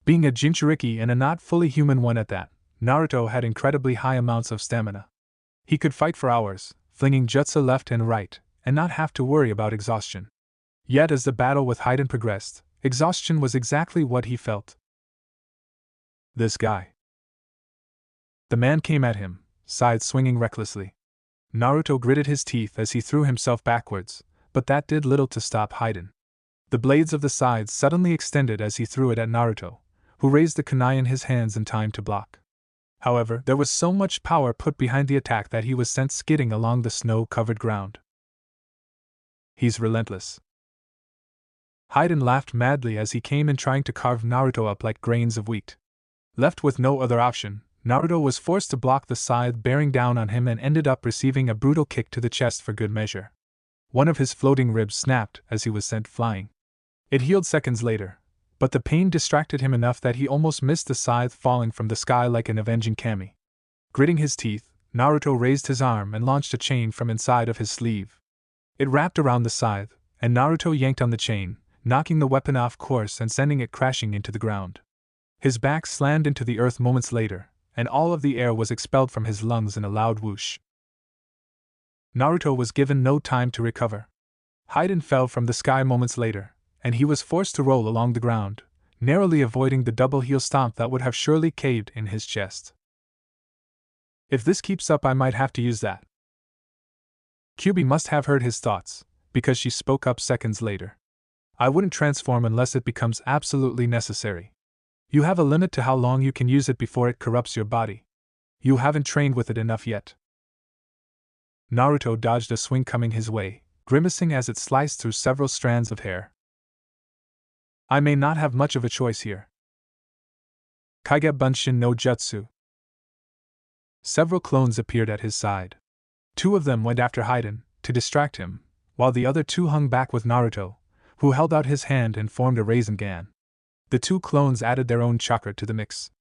Speaker 1: Being a Jinchuriki and a not fully human one at that, Naruto had incredibly high amounts of stamina. He could fight for hours, flinging jutsu left and right, and not have to worry about exhaustion. Yet as the battle with Haiden progressed, exhaustion was exactly what he felt. This guy. The man came at him, side swinging recklessly. Naruto gritted his teeth as he threw himself backwards, but that did little to stop Haiden. The blades of the scythe suddenly extended as he threw it at Naruto, who raised the kunai in his hands in time to block. However, there was so much power put behind the attack that he was sent skidding along the snow-covered ground. He's relentless. Haiden laughed madly as he came in trying to carve Naruto up like grains of wheat. Left with no other option, Naruto was forced to block the scythe bearing down on him and ended up receiving a brutal kick to the chest for good measure. One of his floating ribs snapped as he was sent flying. It healed seconds later, but the pain distracted him enough that he almost missed the scythe falling from the sky like an avenging kami. Gritting his teeth, Naruto raised his arm and launched a chain from inside of his sleeve. It wrapped around the scythe, and Naruto yanked on the chain, knocking the weapon off course and sending it crashing into the ground. His back slammed into the earth moments later, and all of the air was expelled from his lungs in a loud whoosh. Naruto was given no time to recover. Haiden fell from the sky moments later, and he was forced to roll along the ground, narrowly avoiding the double heel stomp that would have surely caved in his chest. If this keeps up, I might have to use that. Kyubi must have heard his thoughts, because she spoke up seconds later. I wouldn't transform unless it becomes absolutely necessary. You have a limit to how long you can use it before it corrupts your body. You haven't trained with it enough yet. Naruto dodged a swing coming his way, grimacing as it sliced through several strands of hair. I may not have much of a choice here. Kaige Bunshin no Jutsu. Several clones appeared at his side. Two of them went after Haiden, to distract him, while the other two hung back with Naruto, who held out his hand and formed a Rasengan. The two clones added their own chakra to the mix.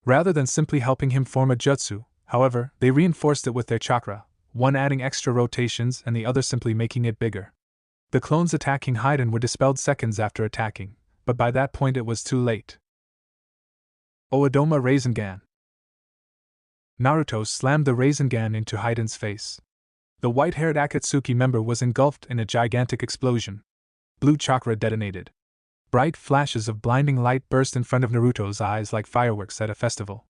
Speaker 1: Rather than simply helping him form a jutsu, however, they reinforced it with their chakra, one adding extra rotations and the other simply making it bigger. The clones attacking Haiden were dispelled seconds after attacking, but by that point it was too late. Oedoma Rasengan. Naruto slammed the Rasengan into Haiden's face. The white-haired Akatsuki member was engulfed in a gigantic explosion. Blue chakra detonated. Bright flashes of blinding light burst in front of Naruto's eyes like fireworks at a festival.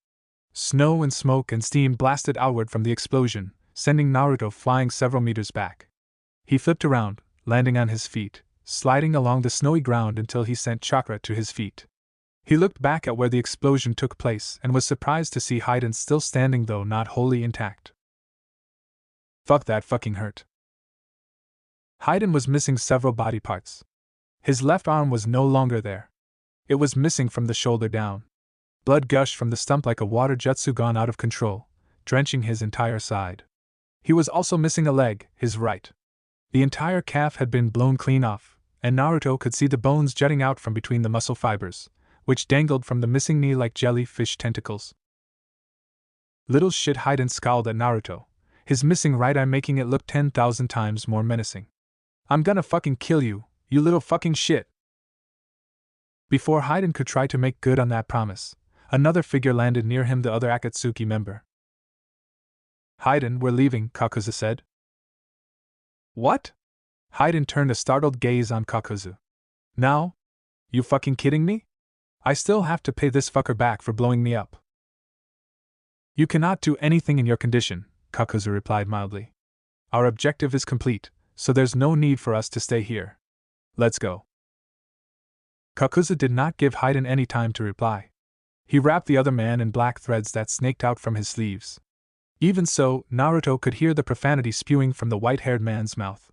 Speaker 1: Snow and smoke and steam blasted outward from the explosion, sending Naruto flying several meters back. He flipped around, landing on his feet, sliding along the snowy ground until he sent chakra to his feet. He looked back at where the explosion took place and was surprised to see Haiden still standing, though not wholly intact. Fuck, that fucking hurt. Haiden was missing several body parts. His left arm was no longer there. It was missing from the shoulder down. Blood gushed from the stump like a water jutsu gone out of control, drenching his entire side. He was also missing a leg, his right. The entire calf had been blown clean off, and Naruto could see the bones jutting out from between the muscle fibers, which dangled from the missing knee like jellyfish tentacles. Little shit, Haiden scowled at Naruto, his missing right eye making it look 10,000 times more menacing. I'm gonna fucking kill you, you little fucking shit. Before Haiden could try to make good on that promise, another figure landed near him, the other Akatsuki member. Haiden, we're leaving, Kakuzu said. What? Haiden turned a startled gaze on Kakuzu. Now? You fucking kidding me? I still have to pay this fucker back for blowing me up. You cannot do anything in your condition, Kakuzu replied mildly. Our objective is complete, so there's no need for us to stay here. Let's go. Kakuzu did not give Haiden any time to reply. He wrapped the other man in black threads that snaked out from his sleeves. Even so, Naruto could hear the profanity spewing from the white-haired man's mouth.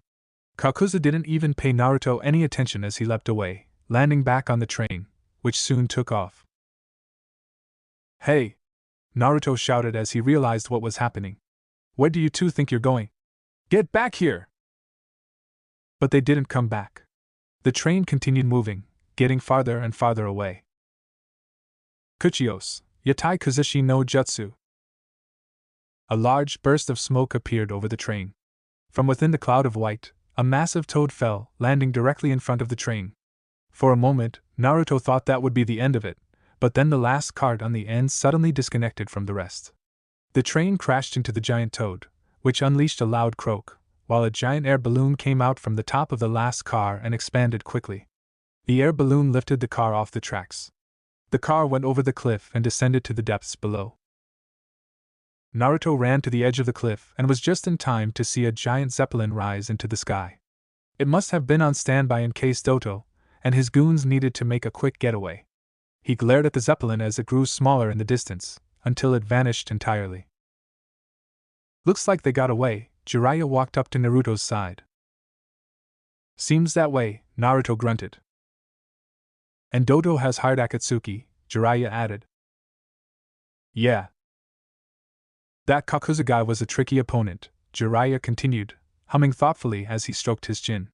Speaker 1: Kakuzu didn't even pay Naruto any attention as he leapt away, landing back on the train, which soon took off. Hey! Naruto shouted as he realized what was happening. Where do you two think you're going? Get back here! But they didn't come back. The train continued moving, getting farther and farther away. Kuchios, Yatai Kuzushi no Jutsu. A large burst of smoke appeared over the train. From within the cloud of white, a massive toad fell, landing directly in front of the train. For a moment, Naruto thought that would be the end of it, But then the last card on the end suddenly disconnected from the rest. The train crashed into the giant toad, which unleashed a loud croak, while a giant air balloon came out from the top of the last car and expanded quickly. The air balloon lifted the car off the tracks. The car went over the cliff and descended to the depths below. Naruto ran to the edge of the cliff and was just in time to see a giant zeppelin rise into the sky. It must have been on standby in case Doto and his goons needed to make a quick getaway. He glared at the zeppelin as it grew smaller in the distance, until it vanished entirely. Looks like they got away. Jiraiya walked up to Naruto's side. Seems that way, Naruto grunted. And Doto has hired Akatsuki, Jiraiya added. Yeah. That Kakuza guy was a tricky opponent, Jiraiya continued, humming thoughtfully as he stroked his chin.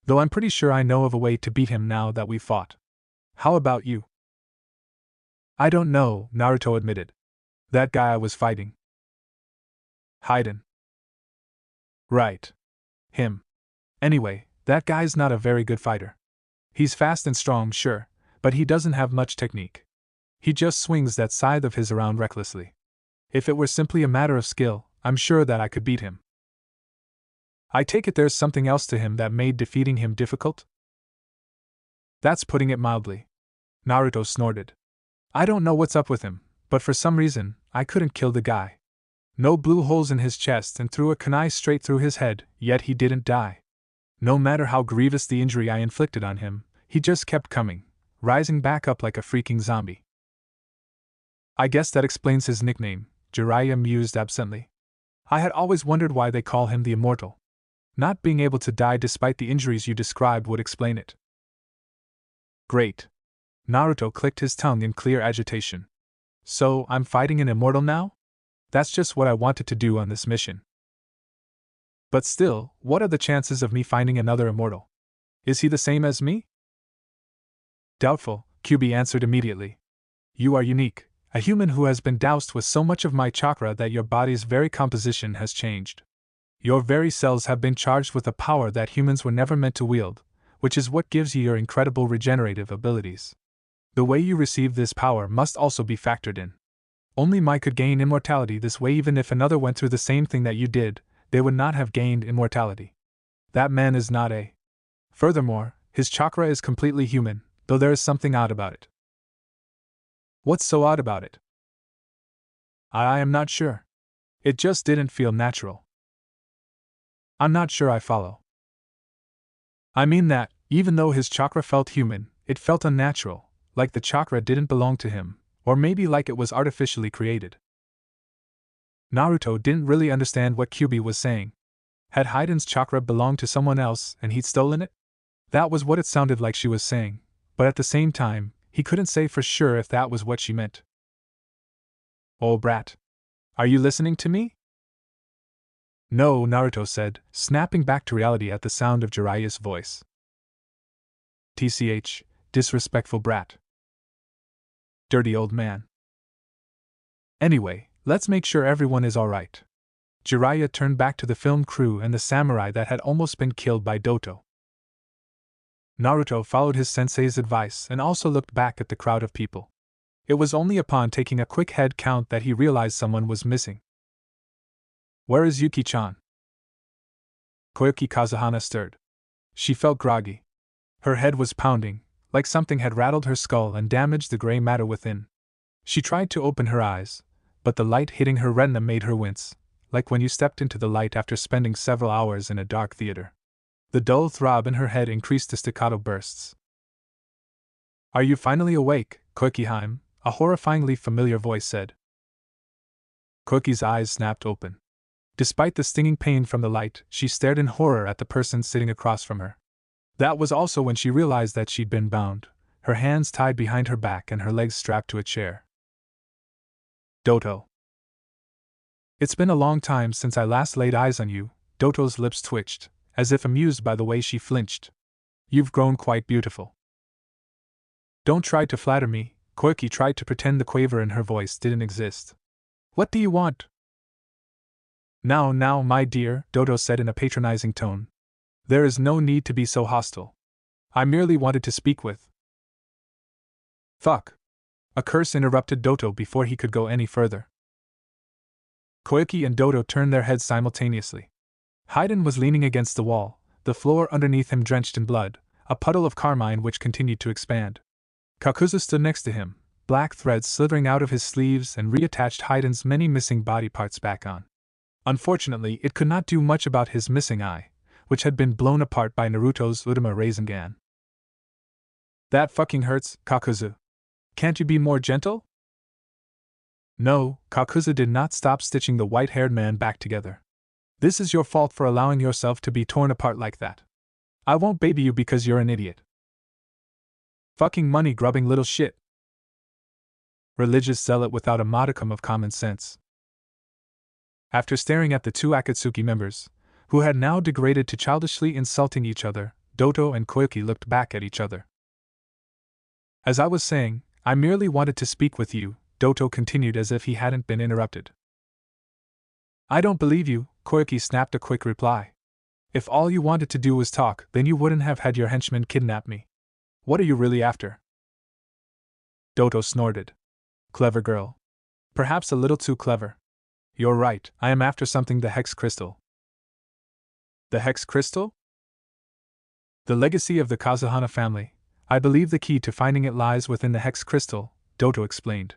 Speaker 1: Though I'm pretty sure I know of a way to beat him now that we've fought. How about you? I don't know, Naruto admitted. That guy I was fighting. Haiden. Right. Him. Anyway, that guy's not a very good fighter. He's fast and strong, sure, but he doesn't have much technique. He just swings that scythe of his around recklessly. If it were simply a matter of skill, I'm sure that I could beat him. I take it there's something else to him that made defeating him difficult? That's putting it mildly. Naruto snorted. I don't know what's up with him, but for some reason, I couldn't kill the guy. No blew holes in his chest and threw a kunai straight through his head, yet he didn't die. No matter how grievous the injury I inflicted on him, he just kept coming, rising back up like a freaking zombie. I guess that explains his nickname, Jiraiya mused absently. I had always wondered why they call him the Immortal. Not being able to die despite the injuries you described would explain it. Great. Naruto clicked his tongue in clear agitation. So, I'm fighting an immortal now? That's just what I wanted to do on this mission. But still, what are the chances of me finding another immortal? Is he the same as me? Doubtful, Kyubi answered immediately. You are unique, a human who has been doused with so much of my chakra that your body's very composition has changed. Your very cells have been charged with a power that humans were never meant to wield, which is what gives you your incredible regenerative abilities. The way you receive this power must also be factored in. Only Mai could gain immortality this way. Even if another went through the same thing that you did, they would not have gained immortality. That man is not a. Furthermore, his chakra is completely human, though there is something odd about it. What's so odd about it? I am not sure. It just didn't feel natural. I'm not sure I follow. I mean that, even though his chakra felt human, it felt unnatural, like the chakra didn't belong to him, or maybe like it was artificially created. Naruto didn't really understand what Kyubi was saying. Had Haiden's chakra belonged to someone else and he'd stolen it? That was what it sounded like she was saying, but at the same time, he couldn't say for sure if that was what she meant. Oh brat. Are you listening to me? No, Naruto said, snapping back to reality at the sound of Jiraiya's voice. TCH, disrespectful brat. Dirty old man. Anyway, let's make sure everyone is alright. Jiraiya turned back to the film crew and the samurai that had almost been killed by Doto. Naruto followed his sensei's advice and also looked back at the crowd of people. It was only upon taking a quick head count that he realized someone was missing. Where is Yuki-chan? Koyuki Kazuhana stirred. She felt groggy. Her head was pounding, like something had rattled her skull and damaged the gray matter within. She tried to open her eyes, but the light hitting her retina made her wince, like when you stepped into the light after spending several hours in a dark theater. The dull throb in her head increased to staccato bursts. Are you finally awake, Koikiheim? A horrifyingly familiar voice said. Koiki's eyes snapped open. Despite the stinging pain from the light, she stared in horror at the person sitting across from her. That was also when she realized that she'd been bound, her hands tied behind her back and her legs strapped to a chair. Doto. It's been a long time since I last laid eyes on you. Doto's lips twitched, as if amused by the way she flinched. You've grown quite beautiful. Don't try to flatter me, Koiki tried to pretend the quaver in her voice didn't exist. What do you want? Now, my dear, Doto said in a patronizing tone. There is no need to be so hostile. I merely wanted to speak with. Fuck. A curse interrupted Doto before he could go any further. Koyuki and Doto turned their heads simultaneously. Haydn was leaning against the wall, the floor underneath him drenched in blood, a puddle of carmine which continued to expand. Kakuzu stood next to him, black threads slithering out of his sleeves and reattached Haydn's many missing body parts back on. Unfortunately, it could not do much about his missing eye, which had been blown apart by Naruto's Udama Rasengan. That fucking hurts, Kakuzu. Can't you be more gentle? No, Kakuzu did not stop stitching the white-haired man back together. This is your fault for allowing yourself to be torn apart like that. I won't baby you because you're an idiot. Fucking money-grubbing little shit. Religious zealot without a modicum of common sense. After staring at the two Akatsuki members, who had now degraded to childishly insulting each other, Doto and Koyuki looked back at each other. As I was saying, I merely wanted to speak with you, Doto continued as if he hadn't been interrupted. I don't believe you, Koyuki snapped a quick reply. If all you wanted to do was talk, then you wouldn't have had your henchmen kidnap me. What are you really after? Doto snorted. Clever girl. Perhaps a little too clever. You're right, I am after something, the Hex Crystal. The Hex Crystal? The legacy of the Kazuhana family. I believe the key to finding it lies within the Hex Crystal, Doto explained.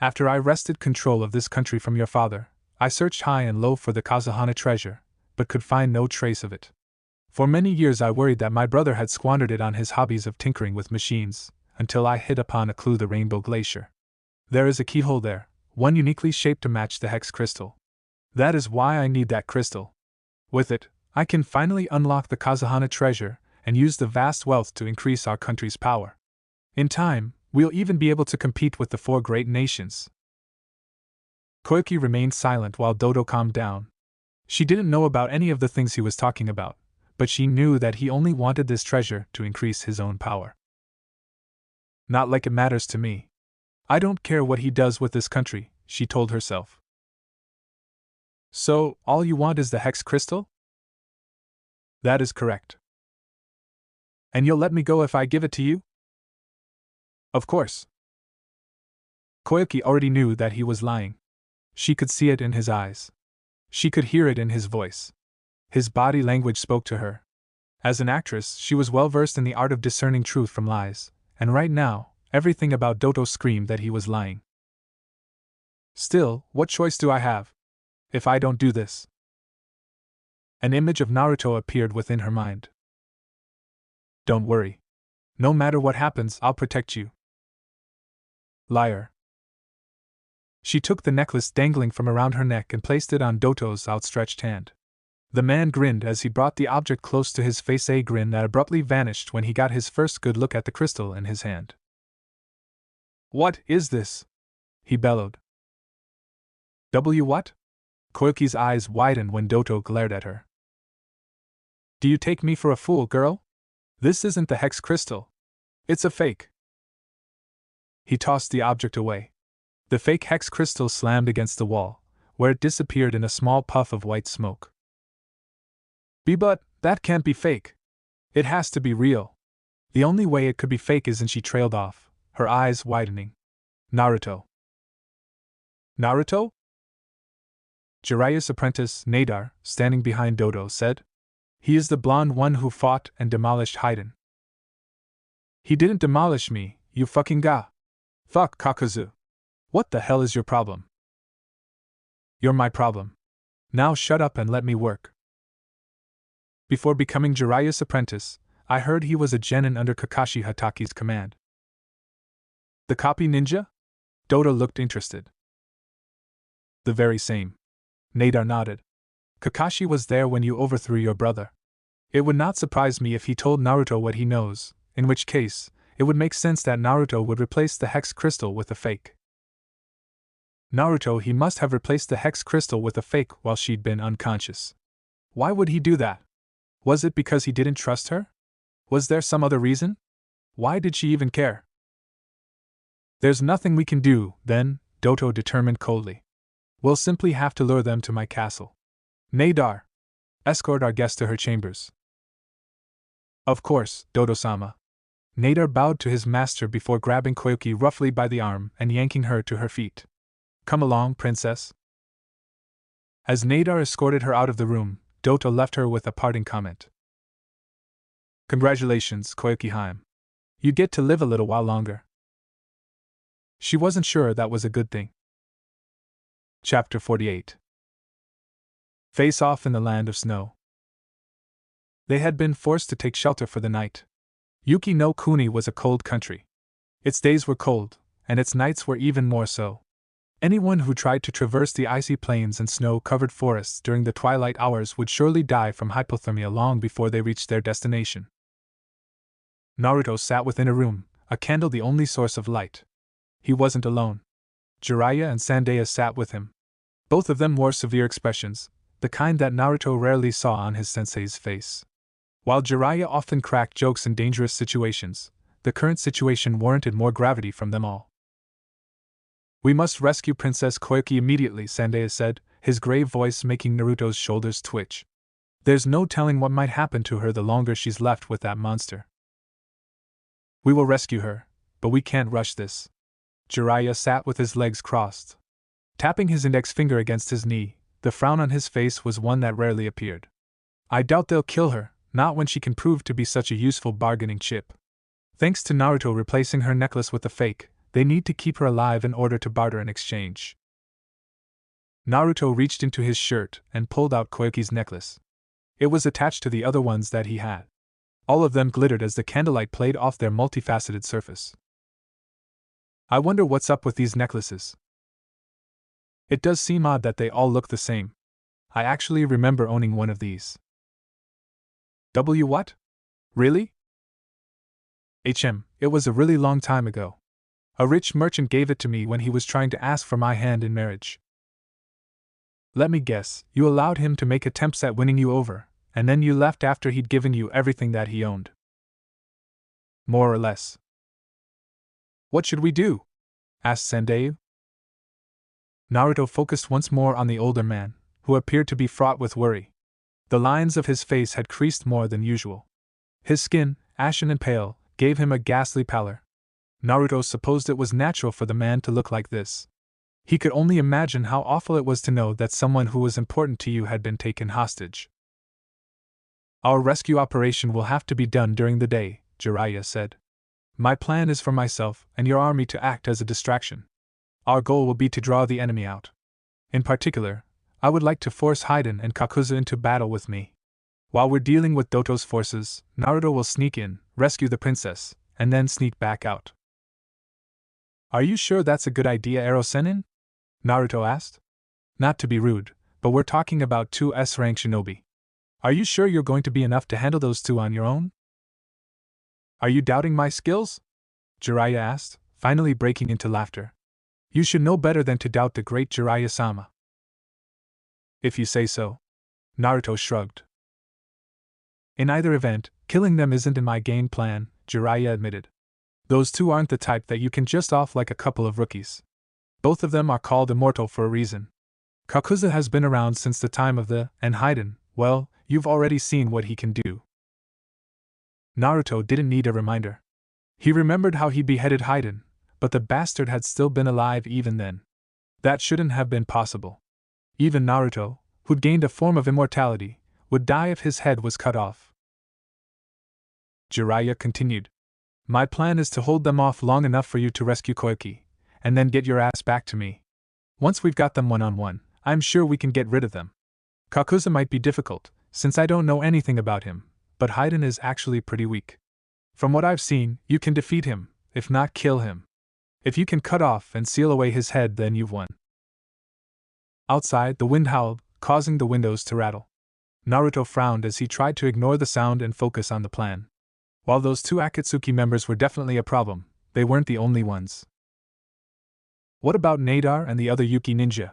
Speaker 1: After I wrested control of this country from your father, I searched high and low for the Kazuhana treasure, but could find no trace of it. For many years I worried that my brother had squandered it on his hobbies of tinkering with machines, until I hit upon a clue: the Rainbow Glacier. There is a keyhole there, one uniquely shaped to match the Hex Crystal. That is why I need that crystal. With it, I can finally unlock the Kazuhana treasure and use the vast wealth to increase our country's power. In time, we'll even be able to compete with the four great nations. Koyuki remained silent while Doto calmed down. She didn't know about any of the things he was talking about, but she knew that he only wanted this treasure to increase his own power. Not like it matters to me. I don't care what he does with this country, she told herself. So, all you want is the Hex Crystal? That is correct. And you'll let me go if I give it to you? Of course. Koyuki already knew that he was lying. She could see it in his eyes. She could hear it in his voice. His body language spoke to her. As an actress, she was well versed in the art of discerning truth from lies, and right now, everything about Doto screamed that he was lying. Still, what choice do I have? If I don't do this? An image of Naruto appeared within her mind. Don't worry. No matter what happens, I'll protect you. Liar. She took the necklace dangling from around her neck and placed it on Doto's outstretched hand. The man grinned as he brought the object close to his face, a grin that abruptly vanished when he got his first good look at the crystal in his hand. What is this? He bellowed. What? Koyuki's eyes widened when Doto glared at her. Do you take me for a fool, girl? This isn't the Hex Crystal. It's a fake. He tossed the object away. The fake Hex Crystal slammed against the wall, where it disappeared in a small puff of white smoke. But that can't be fake. It has to be real. The only way it could be fake is, and she trailed off, her eyes widening. Naruto. Naruto? Jiraiya's apprentice, Nadar, standing behind Doto, said. He is the blonde one who fought and demolished Haydn. He didn't demolish me, you fucking ga. Fuck, Kakuzu. What the hell is your problem? You're my problem. Now shut up and let me work. Before becoming Jiraiya's apprentice, I heard he was a genin under Kakashi Hataki's command. The copy ninja? Doto looked interested. The very same. Nadar nodded. Kakashi was there when you overthrew your brother. It would not surprise me if he told Naruto what he knows, in which case, it would make sense that Naruto would replace the Hex Crystal with a fake. Naruto, he must have replaced the Hex Crystal with a fake while she'd been unconscious. Why would he do that? Was it because he didn't trust her? Was there some other reason? Why did she even care? There's nothing we can do, then, Doto determined coldly. We'll simply have to lure them to my castle. Nadar, escort our guest to her chambers. Of course, Dodo-sama. Nadar bowed to his master before grabbing Koyuki roughly by the arm and yanking her to her feet. Come along, princess. As Nadar escorted her out of the room, Dota left her with a parting comment. Congratulations, Koyuki-hime. You get to live a little while longer. She wasn't sure that was a good thing. Chapter 48. Face off in the land of snow. They had been forced to take shelter for the night. Yuki no Kuni was a cold country. Its days were cold, and its nights were even more so. Anyone who tried to traverse the icy plains and snow-covered forests during the twilight hours would surely die from hypothermia long before they reached their destination. Naruto sat within a room, a candle the only source of light. He wasn't alone. Jiraiya and Sandeya sat with him. Both of them wore severe expressions, the kind that Naruto rarely saw on his sensei's face. While Jiraiya often cracked jokes in dangerous situations, the current situation warranted more gravity from them all. We must rescue Princess Koyuki immediately, Sandeya said, his grave voice making Naruto's shoulders twitch. There's no telling what might happen to her the longer she's left with that monster. We will rescue her, but we can't rush this. Jiraiya sat with his legs crossed. Tapping his index finger against his knee, the frown on his face was one that rarely appeared. I doubt they'll kill her, not when she can prove to be such a useful bargaining chip. Thanks to Naruto replacing her necklace with a fake, they need to keep her alive in order to barter in exchange. Naruto reached into his shirt and pulled out Koyuki's necklace. It was attached to the other ones that he had. All of them glittered as the candlelight played off their multifaceted surface. I wonder what's up with these necklaces. It does seem odd that they all look the same. I actually remember owning one of these. What? Really? It was a really long time ago. A rich merchant gave it to me when he was trying to ask for my hand in marriage. Let me guess, you allowed him to make attempts at winning you over, and then you left after he'd given you everything that he owned. More or less. What should we do? Asked Sandeyu. Naruto focused once more on the older man, who appeared to be fraught with worry. The lines of his face had creased more than usual. His skin, ashen and pale, gave him a ghastly pallor. Naruto supposed it was natural for the man to look like this. He could only imagine how awful it was to know that someone who was important to you had been taken hostage. Our rescue operation will have to be done during the day, Jiraiya said. My plan is for myself and your army to act as a distraction. Our goal will be to draw the enemy out. In particular, I would like to force Haiden and Kakuzu into battle with me. While we're dealing with Doto's forces, Naruto will sneak in, rescue the princess, and then sneak back out. Are you sure that's a good idea, Ero-sennin? Naruto asked. Not to be rude, but we're talking about two S-rank shinobi. Are you sure you're going to be enough to handle those two on your own? Are you doubting my skills? Jiraiya asked, finally breaking into laughter. You should know better than to doubt the great Jiraiya-sama. If you say so. Naruto shrugged. In either event, killing them isn't in my game plan, Jiraiya admitted. Those two aren't the type that you can just off like a couple of rookies. Both of them are called immortal for a reason. Kakuzu has been around since the time of and Haiden, well, you've already seen what he can do. Naruto didn't need a reminder. He remembered how he beheaded Haiden, but the bastard had still been alive even then. That shouldn't have been possible. Even Naruto, who'd gained a form of immortality, would die if his head was cut off. Jiraiya continued. My plan is to hold them off long enough for you to rescue Koyuki, and then get your ass back to me. Once we've got them one-on-one, I'm sure we can get rid of them. Kakuzu might be difficult, since I don't know anything about him, but Haiden is actually pretty weak. From what I've seen, you can defeat him, if not kill him. If you can cut off and seal away his head, then you've won. Outside, the wind howled, causing the windows to rattle. Naruto frowned as he tried to ignore the sound and focus on the plan. While those two Akatsuki members were definitely a problem, they weren't the only ones. What about Nadar and the other Yuki ninja?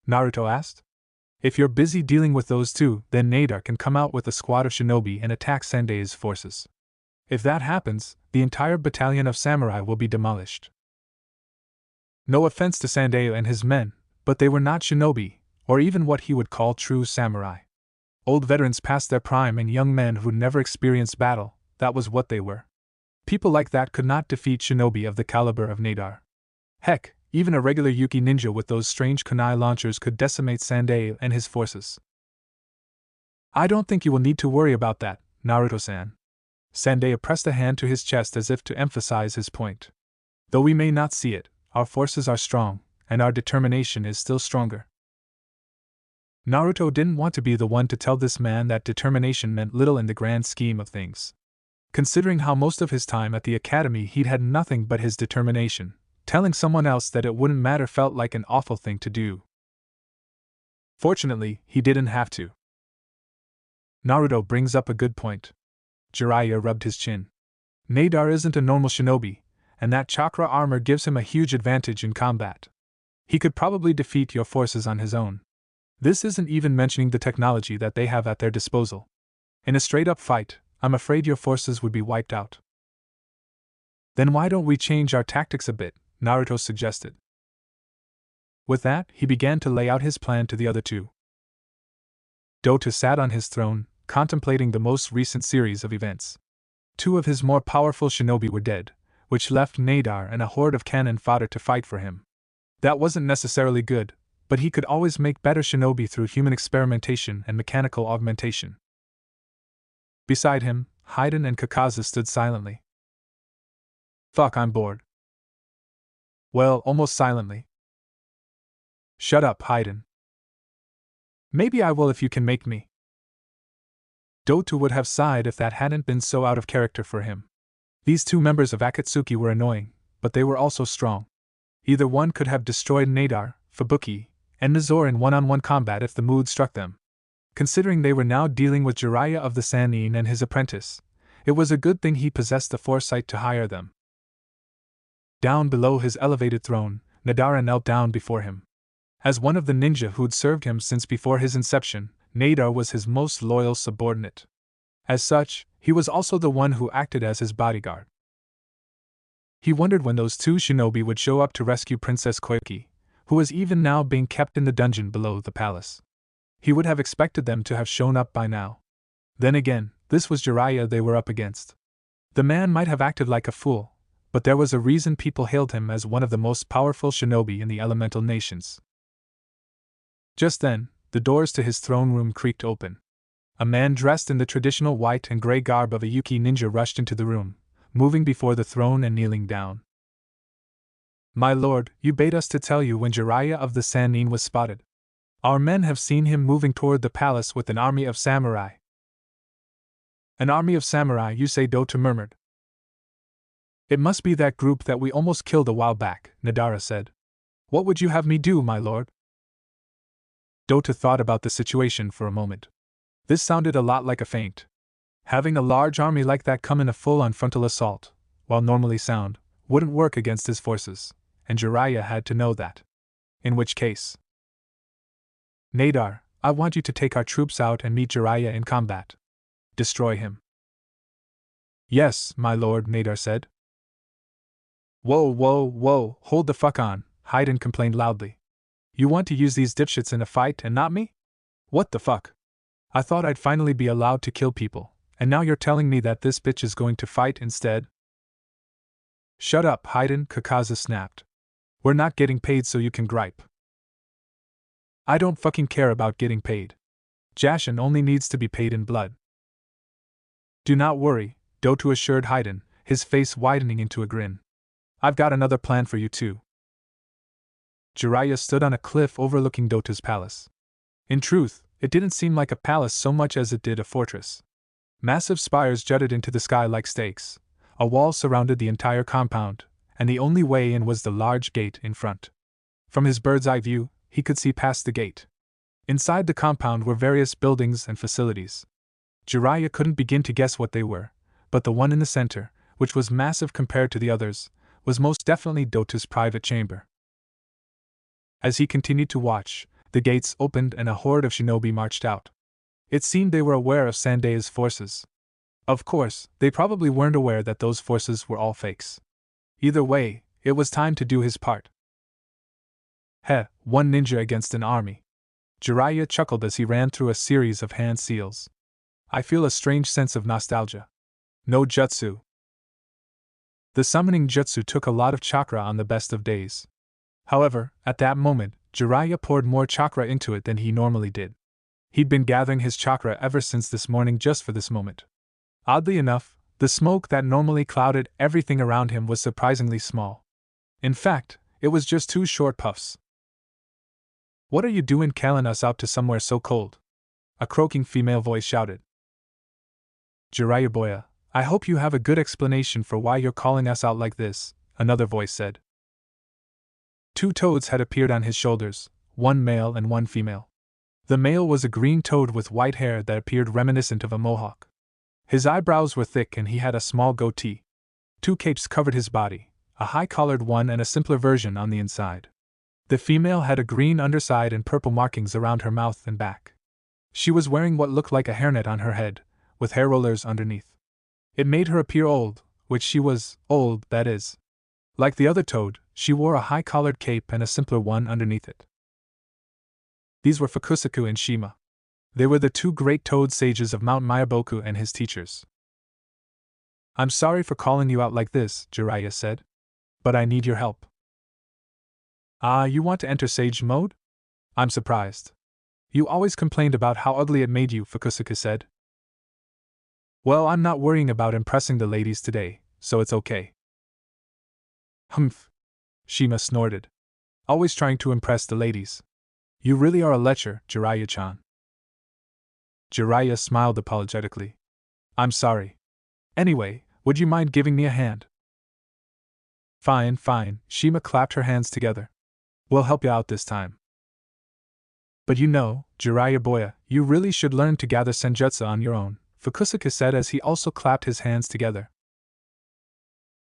Speaker 1: Naruto asked. If you're busy dealing with those two, then Nadar can come out with a squad of shinobi and attack Sandeya's forces. If that happens, the entire battalion of samurai will be demolished. No offense to Sandeya and his men, but they were not shinobi, or even what he would call true samurai. Old veterans past their prime and young men who'd never experienced battle, that was what they were. People like that could not defeat shinobi of the caliber of Nadar. Heck, even a regular Yuki ninja with those strange kunai launchers could decimate Sandei and his forces. I don't think you will need to worry about that, Naruto-san. Sandei pressed a hand to his chest as if to emphasize his point. Though we may not see it, our forces are strong, and our determination is still stronger. Naruto didn't want to be the one to tell this man that determination meant little in the grand scheme of things. Considering how most of his time at the academy he'd had nothing but his determination, telling someone else that it wouldn't matter felt like an awful thing to do. Fortunately, he didn't have to. Naruto brings up a good point. Jiraiya rubbed his chin. Nadar isn't a normal shinobi, and that chakra armor gives him a huge advantage in combat. He could probably defeat your forces on his own. This isn't even mentioning the technology that they have at their disposal. In a straight-up fight, I'm afraid your forces would be wiped out. Then why don't we change our tactics a bit, Naruto suggested. With that, he began to lay out his plan to the other two. Dota sat on his throne, contemplating the most recent series of events. Two of his more powerful shinobi were dead, which left Nadar and a horde of cannon fodder to fight for him. That wasn't necessarily good, but he could always make better shinobi through human experimentation and mechanical augmentation. Beside him, Haiden and Kakaza stood silently. Fuck, I'm bored. Well, almost silently. Shut up, Haiden. Maybe I will if you can make me. Dota would have sighed if that hadn't been so out of character for him. These two members of Akatsuki were annoying, but they were also strong. Either one could have destroyed Nadar, Fubuki, and Nizor in one-on-one combat if the mood struck them. Considering they were now dealing with Jiraiya of the Sannin and his apprentice, it was a good thing he possessed the foresight to hire them. Down below his elevated throne, Nadara knelt down before him. As one of the ninja who'd served him since before his inception, Nadar was his most loyal subordinate. As such, he was also the one who acted as his bodyguard. He wondered when those two shinobi would show up to rescue Princess Koyuki, who was even now being kept in the dungeon below the palace. He would have expected them to have shown up by now. Then again, this was Jiraiya they were up against. The man might have acted like a fool, but there was a reason people hailed him as one of the most powerful shinobi in the elemental nations. Just then, the doors to his throne room creaked open. A man dressed in the traditional white and gray garb of a Yuki ninja rushed into the room, moving before the throne and kneeling down. My lord, you bade us to tell you when Jiraiya of the Sannin was spotted. Our men have seen him moving toward the palace with an army of samurai. An army of samurai, you say, Dota murmured. It must be that group that we almost killed a while back, Nadara said. What would you have me do, my lord? Dota thought about the situation for a moment. This sounded a lot like a feint. Having a large army like that come in a full-on frontal assault, while normally sound, wouldn't work against his forces, and Jiraiya had to know that. In which case, Nadar, I want you to take our troops out and meet Jiraiya in combat. Destroy him. Yes, my lord, Nadar said. Whoa, hold the fuck on, Haiden complained loudly. You want to use these dipshits in a fight and not me? What the fuck? I thought I'd finally be allowed to kill people, and now you're telling me that this bitch is going to fight instead? Shut up, Haiden, Kakaza snapped. We're not getting paid so you can gripe. I don't fucking care about getting paid. Jashin only needs to be paid in blood. Do not worry, Dota assured Haiden, his face widening into a grin. I've got another plan for you too. Jiraiya stood on a cliff overlooking Dota's palace. In truth, it didn't seem like a palace so much as it did a fortress. Massive spires jutted into the sky like stakes, a wall surrounded the entire compound, and the only way in was the large gate in front. From his bird's-eye view, he could see past the gate. Inside the compound were various buildings and facilities. Jiraiya couldn't begin to guess what they were, but the one in the center, which was massive compared to the others, was most definitely Dota's private chamber. As he continued to watch, the gates opened and a horde of shinobi marched out. It seemed they were aware of Sandei's forces. Of course, they probably weren't aware that those forces were all fakes. Either way, it was time to do his part. Heh, one ninja against an army. Jiraiya chuckled as he ran through a series of hand seals. I feel a strange sense of nostalgia. No jutsu. The summoning jutsu took a lot of chakra on the best of days. However, at that moment, Jiraiya poured more chakra into it than he normally did. He'd been gathering his chakra ever since this morning just for this moment. Oddly enough, the smoke that normally clouded everything around him was surprisingly small. In fact, it was just 2 short puffs. "What are you doing calling us out to somewhere so cold?" a croaking female voice shouted. "Jiraiya boya, I hope you have a good explanation for why you're calling us out like this," another voice said. 2 toads had appeared on his shoulders, one male and one female. The male was a green toad with white hair that appeared reminiscent of a mohawk. His eyebrows were thick and he had a small goatee. 2 capes covered his body, a high-collared one and a simpler version on the inside. The female had a green underside and purple markings around her mouth and back. She was wearing what looked like a hairnet on her head, with hair rollers underneath. It made her appear old, which she was, old, that is. Like the other toad, she wore a high-collared cape and a simpler one underneath it. These were Fukusaku and Shima. They were the 2 great toad sages of Mount Miyaboku and his teachers. "I'm sorry for calling you out like this," Jiraiya said. "But I need your help." "Ah, you want to enter sage mode? I'm surprised. You always complained about how ugly it made you," Fukusaku said. "Well, I'm not worrying about impressing the ladies today, so it's okay." "Humph," Shima snorted. "Always trying to impress the ladies. You really are a lecher, Jiraiya-chan." Jiraiya smiled apologetically. "I'm sorry. Anyway, would you mind giving me a hand?" "Fine, fine," Shima clapped her hands together. "We'll help you out this time." "But you know, Jiraiya boya, you really should learn to gather senjutsu on your own," Fukusaku said as he also clapped his hands together.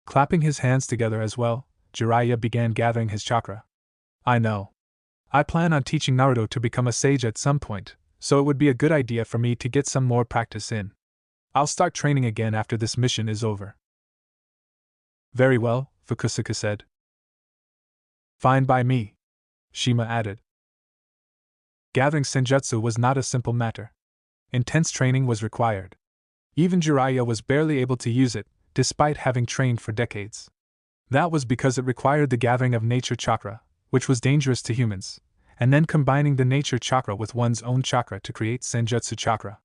Speaker 1: Clapping his hands together as well, Jiraiya began gathering his chakra. "I know. I plan on teaching Naruto to become a sage at some point, so it would be a good idea for me to get some more practice in. I'll start training again after this mission is over." "Very well," Fukusaku said. "Fine by me," Shima added. Gathering senjutsu was not a simple matter. Intense training was required. Even Jiraiya was barely able to use it, despite having trained for decades. That was because it required the gathering of nature chakra, which was dangerous to humans, and then combining the nature chakra with one's own chakra to create senjutsu chakra.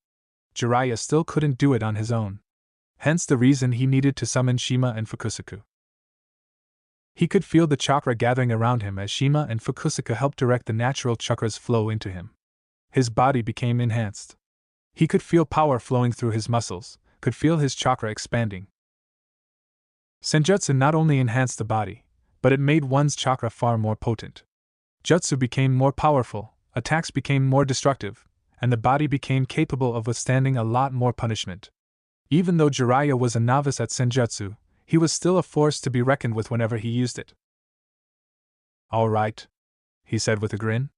Speaker 1: Jiraiya still couldn't do it on his own. Hence the reason he needed to summon Shima and Fukusaku. He could feel the chakra gathering around him as Shima and Fukusaku helped direct the natural chakra's flow into him. His body became enhanced. He could feel power flowing through his muscles, could feel his chakra expanding. Senjutsu not only enhanced the body, but it made one's chakra far more potent. Jutsu became more powerful, attacks became more destructive, and the body became capable of withstanding a lot more punishment. Even though Jiraiya was a novice at senjutsu, he was still a force to be reckoned with whenever he used it. "All right," he said with a grin.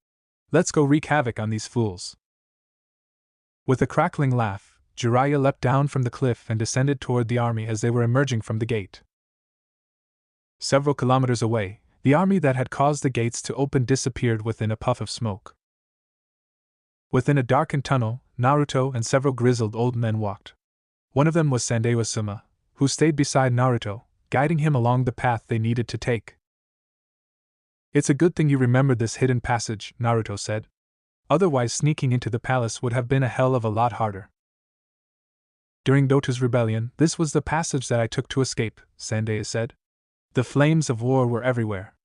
Speaker 1: "Let's go wreak havoc on these fools." With a crackling laugh, Jiraiya leapt down from the cliff and descended toward the army as they were emerging from the gate. Several kilometers away, the army that had caused the gates to open disappeared within a puff of smoke. Within a darkened tunnel, Naruto and several grizzled old men walked. One of them was Sandewa-sama, who stayed beside Naruto, guiding him along the path they needed to take. "It's a good thing you remembered this hidden passage," Naruto said. "Otherwise sneaking into the palace would have been a hell of a lot harder." "During Dota's rebellion, this was the passage that I took to escape," Sandewa said. "The flames of war were everywhere.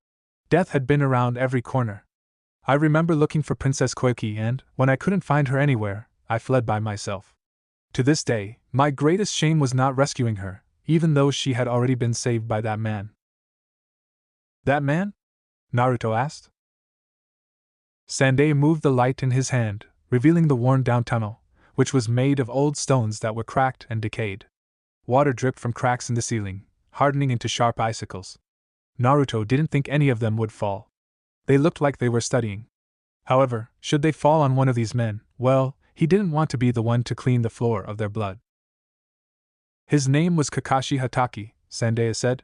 Speaker 1: Death had been around every corner. I remember looking for Princess Koiki and, when I couldn't find her anywhere, I fled by myself. To this day, my greatest shame was not rescuing her, even though she had already been saved by that man." "That man?" Naruto asked. Sandewa moved the light in his hand, revealing the worn-down tunnel, which was made of old stones that were cracked and decayed. Water dripped from cracks in the ceiling, hardening into sharp icicles. Naruto didn't think any of them would fall. They looked like they were studying. However, should they fall on one of these men, well, he didn't want to be the one to clean the floor of their blood. "His name was Kakashi Hatake," Sandewa said.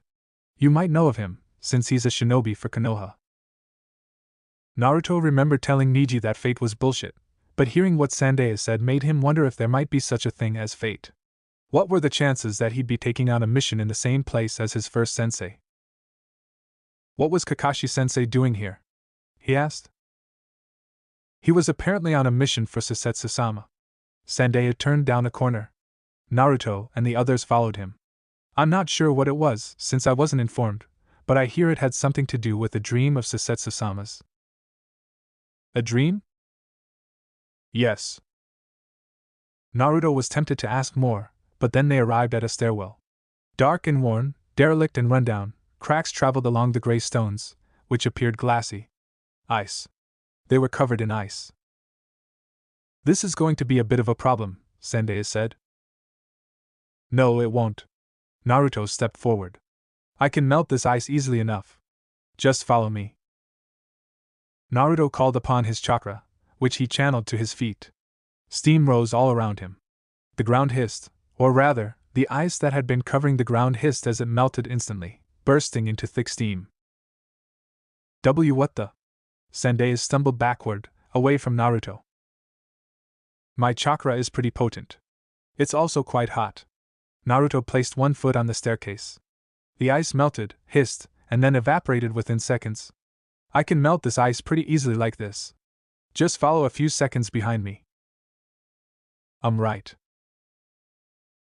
Speaker 1: "You might know of him, since he's a shinobi for Konoha." Naruto remembered telling Neji that fate was bullshit, but hearing what Sandewa said made him wonder if there might be such a thing as fate. What were the chances that he'd be taking on a mission in the same place as his first sensei? What was Kakashi-sensei doing here? He asked. He was apparently on a mission for Susetsu-sama. Sanday turned down a corner. Naruto and the others followed him. I'm not sure what it was, since I wasn't informed, but I hear it had something to do with a dream of Susetsu-sama's. A dream? Yes. Naruto was tempted to ask more, but then they arrived at a stairwell. Dark and worn, derelict and rundown, cracks traveled along the gray stones, which appeared glassy. Ice. They were covered in ice. This is going to be a bit of a problem, Sanday said. No, it won't. Naruto stepped forward. I can melt this ice easily enough. Just follow me. Naruto called upon his chakra, which he channeled to his feet. Steam rose all around him. The ground hissed, or rather, the ice that had been covering the ground hissed as it melted instantly, bursting into thick steam. What the? Sanday stumbled backward, away from Naruto. My chakra is pretty potent. It's also quite hot. Naruto placed one foot on the staircase. The ice melted, hissed, and then evaporated within seconds. I can melt this ice pretty easily like this. Just follow a few seconds behind me. Right.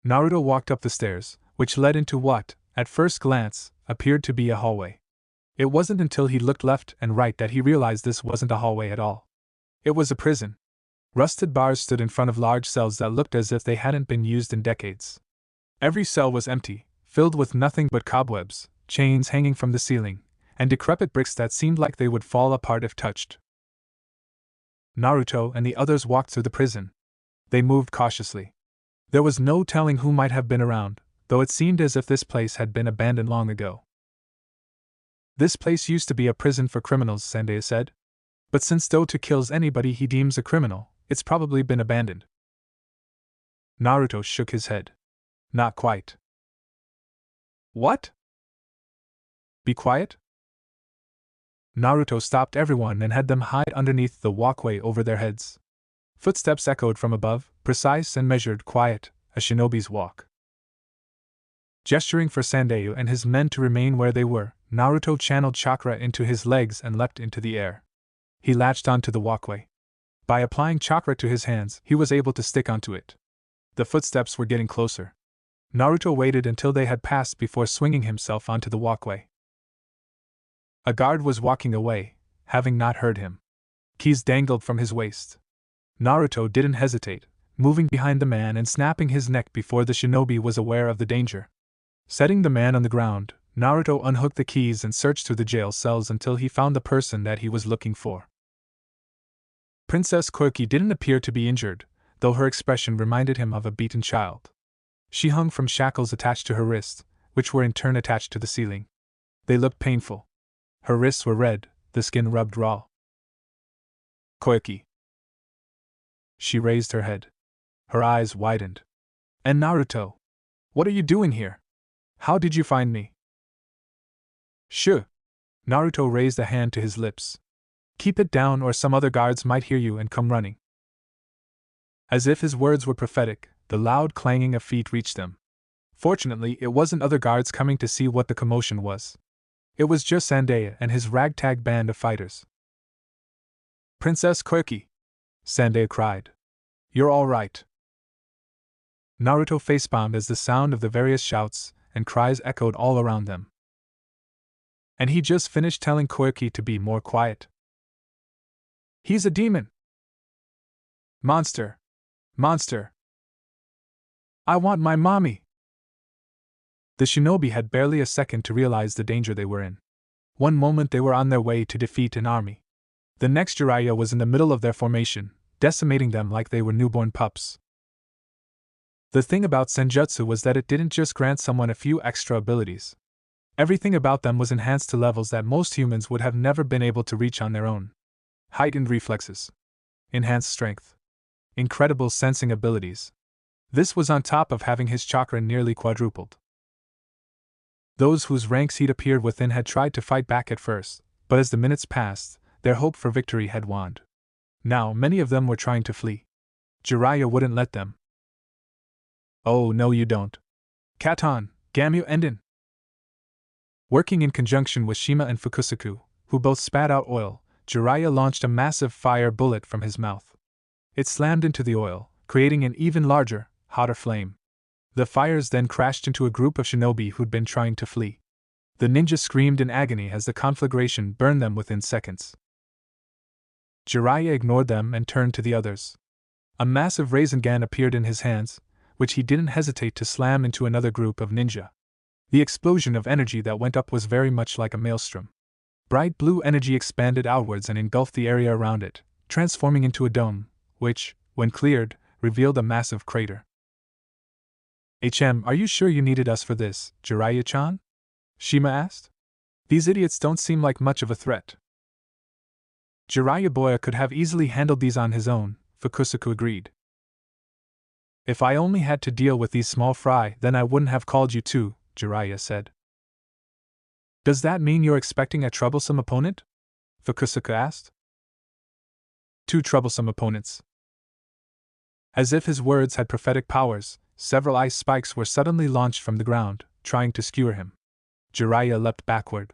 Speaker 1: Naruto walked up the stairs, which led into what, at first glance, appeared to be a hallway. It wasn't until he looked left and right that he realized this wasn't a hallway at all. It was a prison. Rusted bars stood in front of large cells that looked as if they hadn't been used in decades. Every cell was empty, filled with nothing but cobwebs, chains hanging from the ceiling, and decrepit bricks that seemed like they would fall apart if touched. Naruto and the others walked through the prison. They moved cautiously. There was no telling who might have been around, though it seemed as if this place had been abandoned long ago. This place used to be a prison for criminals, Sanday said. But since Dota kills anybody he deems a criminal, it's probably been abandoned. Naruto shook his head. Not quite. What? Be quiet? Naruto stopped everyone and had them hide underneath the walkway over their heads. Footsteps echoed from above, precise and measured, quiet, a shinobi's walk. Gesturing for Sandayu and his men to remain where they were, Naruto channeled chakra into his legs and leapt into the air. He latched onto the walkway. By applying chakra to his hands, he was able to stick onto it. The footsteps were getting closer. Naruto waited until they had passed before swinging himself onto the walkway. A guard was walking away, having not heard him. Keys dangled from his waist. Naruto didn't hesitate, moving behind the man and snapping his neck before the shinobi was aware of the danger. Setting the man on the ground, Naruto unhooked the keys and searched through the jail cells until he found the person that he was looking for. Princess Koiki didn't appear to be injured, though her expression reminded him of a beaten child. She hung from shackles attached to her wrists, which were in turn attached to the ceiling. They looked painful. Her wrists were red, the skin rubbed raw. Koiki. She raised her head. Her eyes widened. And Naruto? What are you doing here? How did you find me? Shh. Naruto raised a hand to his lips. Keep it down or some other guards might hear you and come running. As if his words were prophetic, the loud clanging of feet reached them. Fortunately, it wasn't other guards coming to see what the commotion was. It was just Sanday and his ragtag band of fighters. Princess Koiki! Sanday cried. You're all right. Naruto facepalmed as the sound of the various shouts and cries echoed all around them. And he just finished telling Koiki to be more quiet. He's a demon! Monster! Monster! I want my mommy! The shinobi had barely a second to realize the danger they were in. One moment they were on their way to defeat an army. The next Jiraiya was in the middle of their formation, decimating them like they were newborn pups. The thing about Senjutsu was that it didn't just grant someone a few extra abilities. Everything about them was enhanced to levels that most humans would have never been able to reach on their own. Heightened reflexes. Enhanced strength. Incredible sensing abilities. This was on top of having his chakra nearly quadrupled. Those whose ranks he'd appeared within had tried to fight back at first, but as the minutes passed, their hope for victory had waned. Now many of them were trying to flee. Jiraiya wouldn't let them. Oh, no, you don't. Katon, Gamyu Enden. Working in conjunction with Shima and Fukusaku, who both spat out oil, Jiraiya launched a massive fire bullet from his mouth. It slammed into the oil, creating an even larger, hotter flame. The fires then crashed into a group of shinobi who'd been trying to flee. The ninja screamed in agony as the conflagration burned them within seconds. Jiraiya ignored them and turned to the others. A massive Rasengan appeared in his hands, which he didn't hesitate to slam into another group of ninja. The explosion of energy that went up was very much like a maelstrom. Bright blue energy expanded outwards and engulfed the area around it, transforming into a dome, which, when cleared, revealed a massive crater. Are you sure you needed us for this, Jiraiya-chan? Shima asked. These idiots don't seem like much of a threat. Jiraiya Boya could have easily handled these on his own, Fukusaku agreed. If I only had to deal with these small fry, then I wouldn't have called you too, Jiraiya said. Does that mean you're expecting a troublesome opponent? Fukusaku asked. 2 troublesome opponents. As if his words had prophetic powers, several ice spikes were suddenly launched from the ground, trying to skewer him. Jiraiya leapt backward.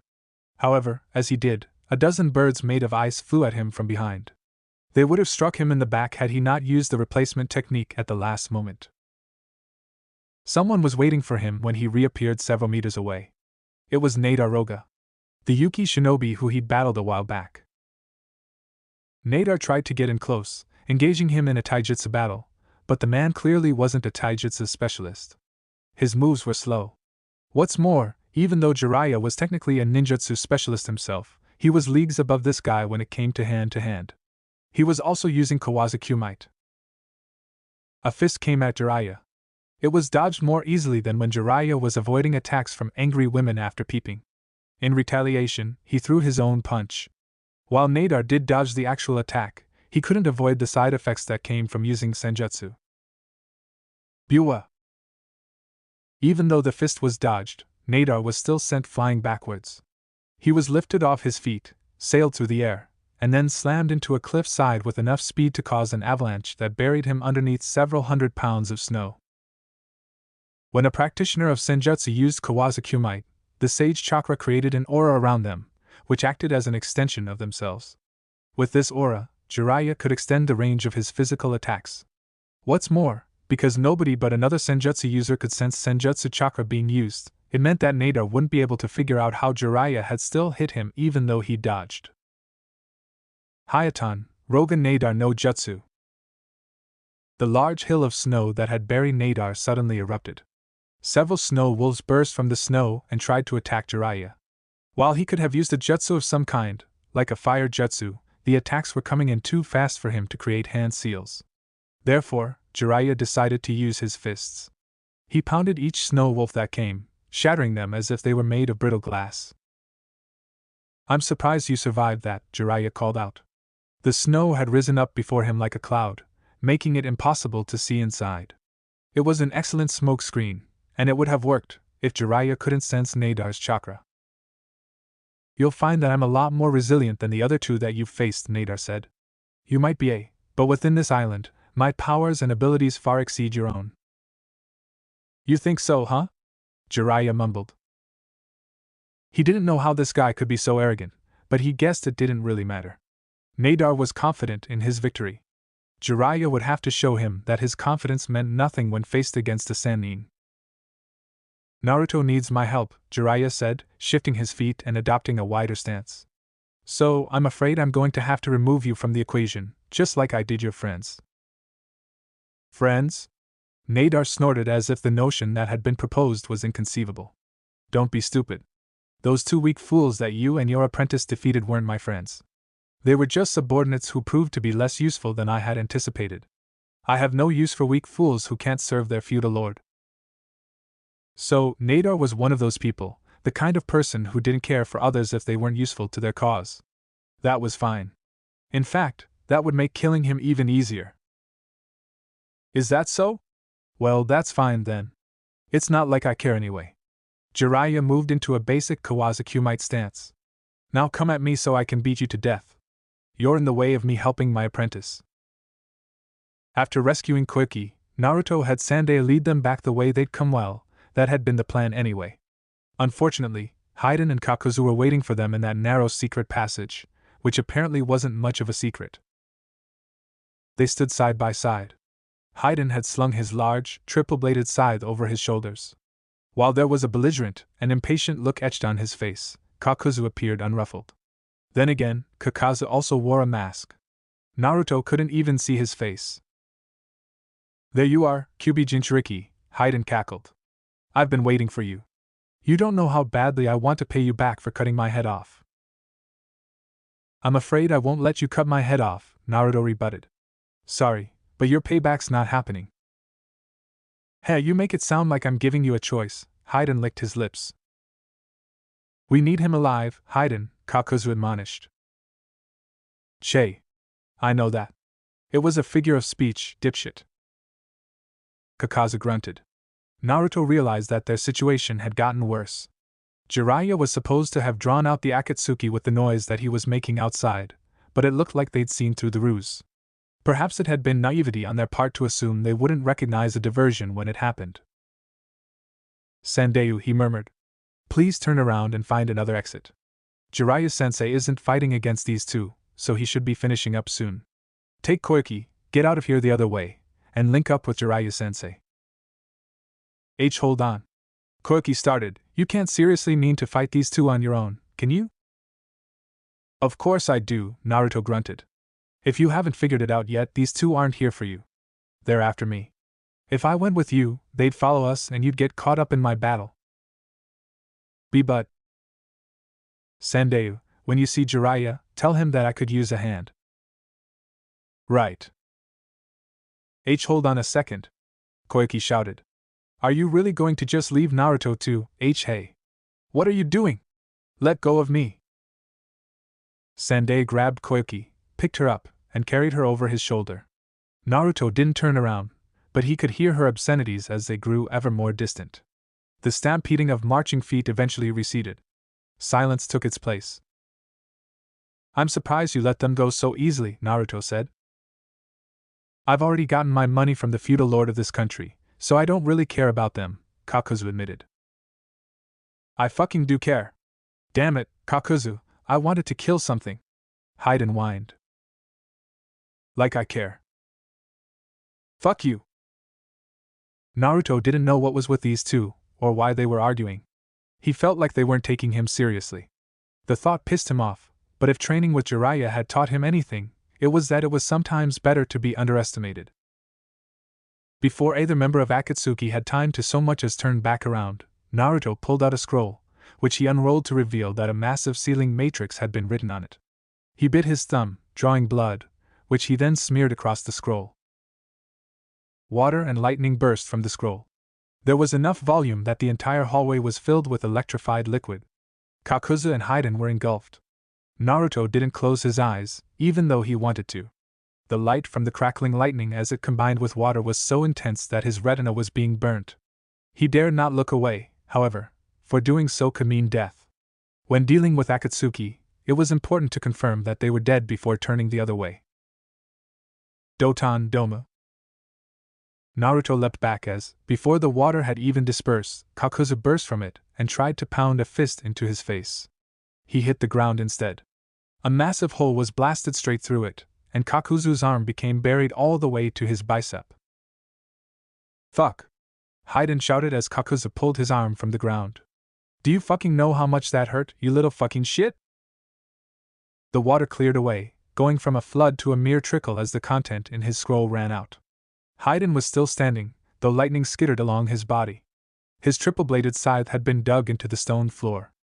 Speaker 1: However, as he did, a dozen birds made of ice flew at him from behind. They would have struck him in the back had he not used the replacement technique at the last moment. Someone was waiting for him when he reappeared several meters away. It was Nadar Roga, the Yuki shinobi who he'd battled a while back. Nadar tried to get in close, engaging him in a taijutsu battle, but the man clearly wasn't a taijutsu specialist. His moves were slow. What's more, even though Jiraiya was technically a ninjutsu specialist himself, he was leagues above this guy when it came to hand. He was also using Kawasaki might. A fist came at Jiraiya. It was dodged more easily than when Jiraiya was avoiding attacks from angry women after peeping. In retaliation, he threw his own punch. While Nadar did dodge the actual attack, he couldn't avoid the side effects that came from using senjutsu. Biwa! Even though the fist was dodged, Nadar was still sent flying backwards. He was lifted off his feet, sailed through the air, and then slammed into a cliff side with enough speed to cause an avalanche that buried him underneath several 100 pounds of snow. When a practitioner of senjutsu used Kawasaki might, the sage chakra created an aura around them, which acted as an extension of themselves. With this aura, Jiraiya could extend the range of his physical attacks. What's more, because nobody but another senjutsu user could sense senjutsu chakra being used, it meant that Nadar wouldn't be able to figure out how Jiraiya had still hit him even though he dodged. Hayatan, Roga Nadar no Jutsu. The large hill of snow that had buried Nadar suddenly erupted. Several snow wolves burst from the snow and tried to attack Jiraiya. While he could have used a jutsu of some kind, like a fire jutsu, the attacks were coming in too fast for him to create hand seals. Therefore, Jiraiya decided to use his fists. He pounded each snow wolf that came, shattering them as if they were made of brittle glass. I'm surprised you survived that, Jiraiya called out. The snow had risen up before him like a cloud, making it impossible to see inside. It was an excellent smoke screen, and it would have worked if Jiraiya couldn't sense Nadar's chakra. You'll find that I'm a lot more resilient than the other 2 that you've faced, Nadar said. You might be but within this island, my powers and abilities far exceed your own. You think so, huh? Jiraiya mumbled. He didn't know how this guy could be so arrogant, but he guessed it didn't really matter. Nadar was confident in his victory. Jiraiya would have to show him that his confidence meant nothing when faced against a Sannin. Naruto needs my help, Jiraiya said, shifting his feet and adopting a wider stance. So, I'm afraid I'm going to have to remove you from the equation, just like I did your friends. Friends? Nadar snorted as if the notion that had been proposed was inconceivable. Don't be stupid. Those 2 weak fools that you and your apprentice defeated weren't my friends. They were just subordinates who proved to be less useful than I had anticipated. I have no use for weak fools who can't serve their feudal lord. So, Nadar was one of those people, the kind of person who didn't care for others if they weren't useful to their cause. That was fine. In fact, that would make killing him even easier. Is that so? Well, that's fine then. It's not like I care anyway. Jiraiya moved into a basic Kawasaki might stance. Now come at me so I can beat you to death. You're in the way of me helping my apprentice. After rescuing Koiki, Naruto had Sandai lead them back the way they'd come. Well, that had been the plan anyway. Unfortunately, Haiden and Kakuzu were waiting for them in that narrow secret passage, which apparently wasn't much of a secret. They stood side by side. Haiden had slung his large, triple-bladed scythe over his shoulders. While there was a belligerent and impatient look etched on his face, Kakuzu appeared unruffled. Then again, Kakazu also wore a mask. Naruto couldn't even see his face. "There you are, Kyuubi Jinchuriki," Haiden cackled. "I've been waiting for you. You don't know how badly I want to pay you back for cutting my head off." "I'm afraid I won't let you cut my head off," Naruto rebutted. "Sorry, but your payback's not happening." "Hey, you make it sound like I'm giving you a choice," Haiden licked his lips. "We need him alive, Haiden," Kakuzu admonished. "Che. I know that. It was a figure of speech, dipshit." Kakazu grunted. Naruto realized that their situation had gotten worse. Jiraiya was supposed to have drawn out the Akatsuki with the noise that he was making outside, but it looked like they'd seen through the ruse. Perhaps it had been naivety on their part to assume they wouldn't recognize a diversion when it happened. "Sandai," he murmured. "Please turn around and find another exit. Jiraiya-sensei isn't fighting against these two, so he should be finishing up soon. Take Koiki, get out of here the other way, and link up with Jiraiya-sensei." Hold on. Koiki started. "You can't seriously mean to fight these two on your own, can you?" "Of course I do," Naruto grunted. "If you haven't figured it out yet, these two aren't here for you. They're after me. If I went with you, they'd follow us and you'd get caught up in my battle." But. "Sandai, when you see Jiraiya, tell him that I could use a hand." "Right." Hold on a second," Koiki shouted. "Are you really going to just leave Naruto to Hey? What are you doing? Let go of me." Sandai grabbed Koiki, picked her up, and carried her over his shoulder. Naruto didn't turn around, but he could hear her obscenities as they grew ever more distant. The stampeding of marching feet eventually receded. Silence took its place. "I'm surprised you let them go so easily," Naruto said. "I've already gotten my money from the feudal lord of this country, so I don't really care about them," Kakuzu admitted. "I fucking do care. Damn it, Kakuzu, I wanted to kill something," Haiden whined. "Like I care. Fuck you." Naruto didn't know what was with these two, or why they were arguing. He felt like they weren't taking him seriously. The thought pissed him off, but if training with Jiraiya had taught him anything, it was that it was sometimes better to be underestimated. Before either member of Akatsuki had time to so much as turn back around, Naruto pulled out a scroll, which he unrolled to reveal that a massive sealing matrix had been written on it. He bit his thumb, drawing blood, which he then smeared across the scroll. Water and lightning burst from the scroll. There was enough volume that the entire hallway was filled with electrified liquid. Kakuzu and Haiden were engulfed. Naruto didn't close his eyes, even though he wanted to. The light from the crackling lightning as it combined with water was so intense that his retina was being burnt. He dared not look away, however, for doing so could mean death. When dealing with Akatsuki, it was important to confirm that they were dead before turning the other way. Doton Doma. Naruto leapt back as, before the water had even dispersed, Kakuzu burst from it and tried to pound a fist into his face. He hit the ground instead. A massive hole was blasted straight through it, and Kakuzu's arm became buried all the way to his bicep. "Fuck!" Haiden shouted as Kakuzu pulled his arm from the ground. "Do you fucking know how much that hurt, you little fucking shit?" The water cleared away, going from a flood to a mere trickle as the content in his scroll ran out. Haiden was still standing, though lightning skittered along his body. His triple-bladed scythe had been dug into the stone floor.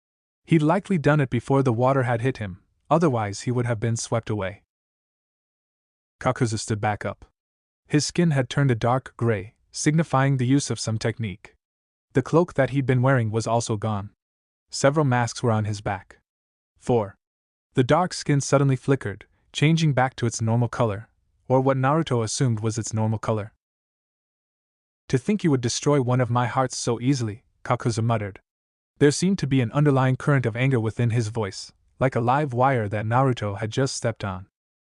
Speaker 1: He'd likely done it before the water had hit him, otherwise he would have been swept away. Kakuzu stood back up. His skin had turned a dark gray, signifying the use of some technique. The cloak that he'd been wearing was also gone. Several masks were on his back. 4. The dark skin suddenly flickered, changing back to its normal color, or what Naruto assumed was its normal color. "To think you would destroy one of my hearts so easily," Kakuzu muttered. There seemed to be an underlying current of anger within his voice, like a live wire that Naruto had just stepped on.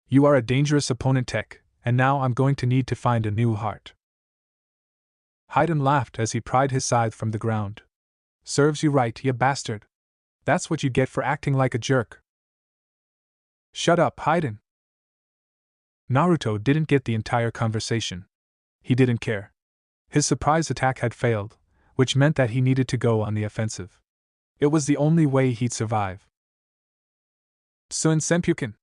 Speaker 1: "You are a dangerous opponent, Tech, and now I'm going to need to find a new heart." Haydn laughed as he pried his scythe from the ground. Serves you right, you bastard. That's what you get for acting like a jerk. Shut up, Haydn. Naruto didn't get the entire conversation. He didn't care. His surprise attack had failed, which meant that he needed to go on the offensive. It was the only way he'd survive. Tsuin Senpuken.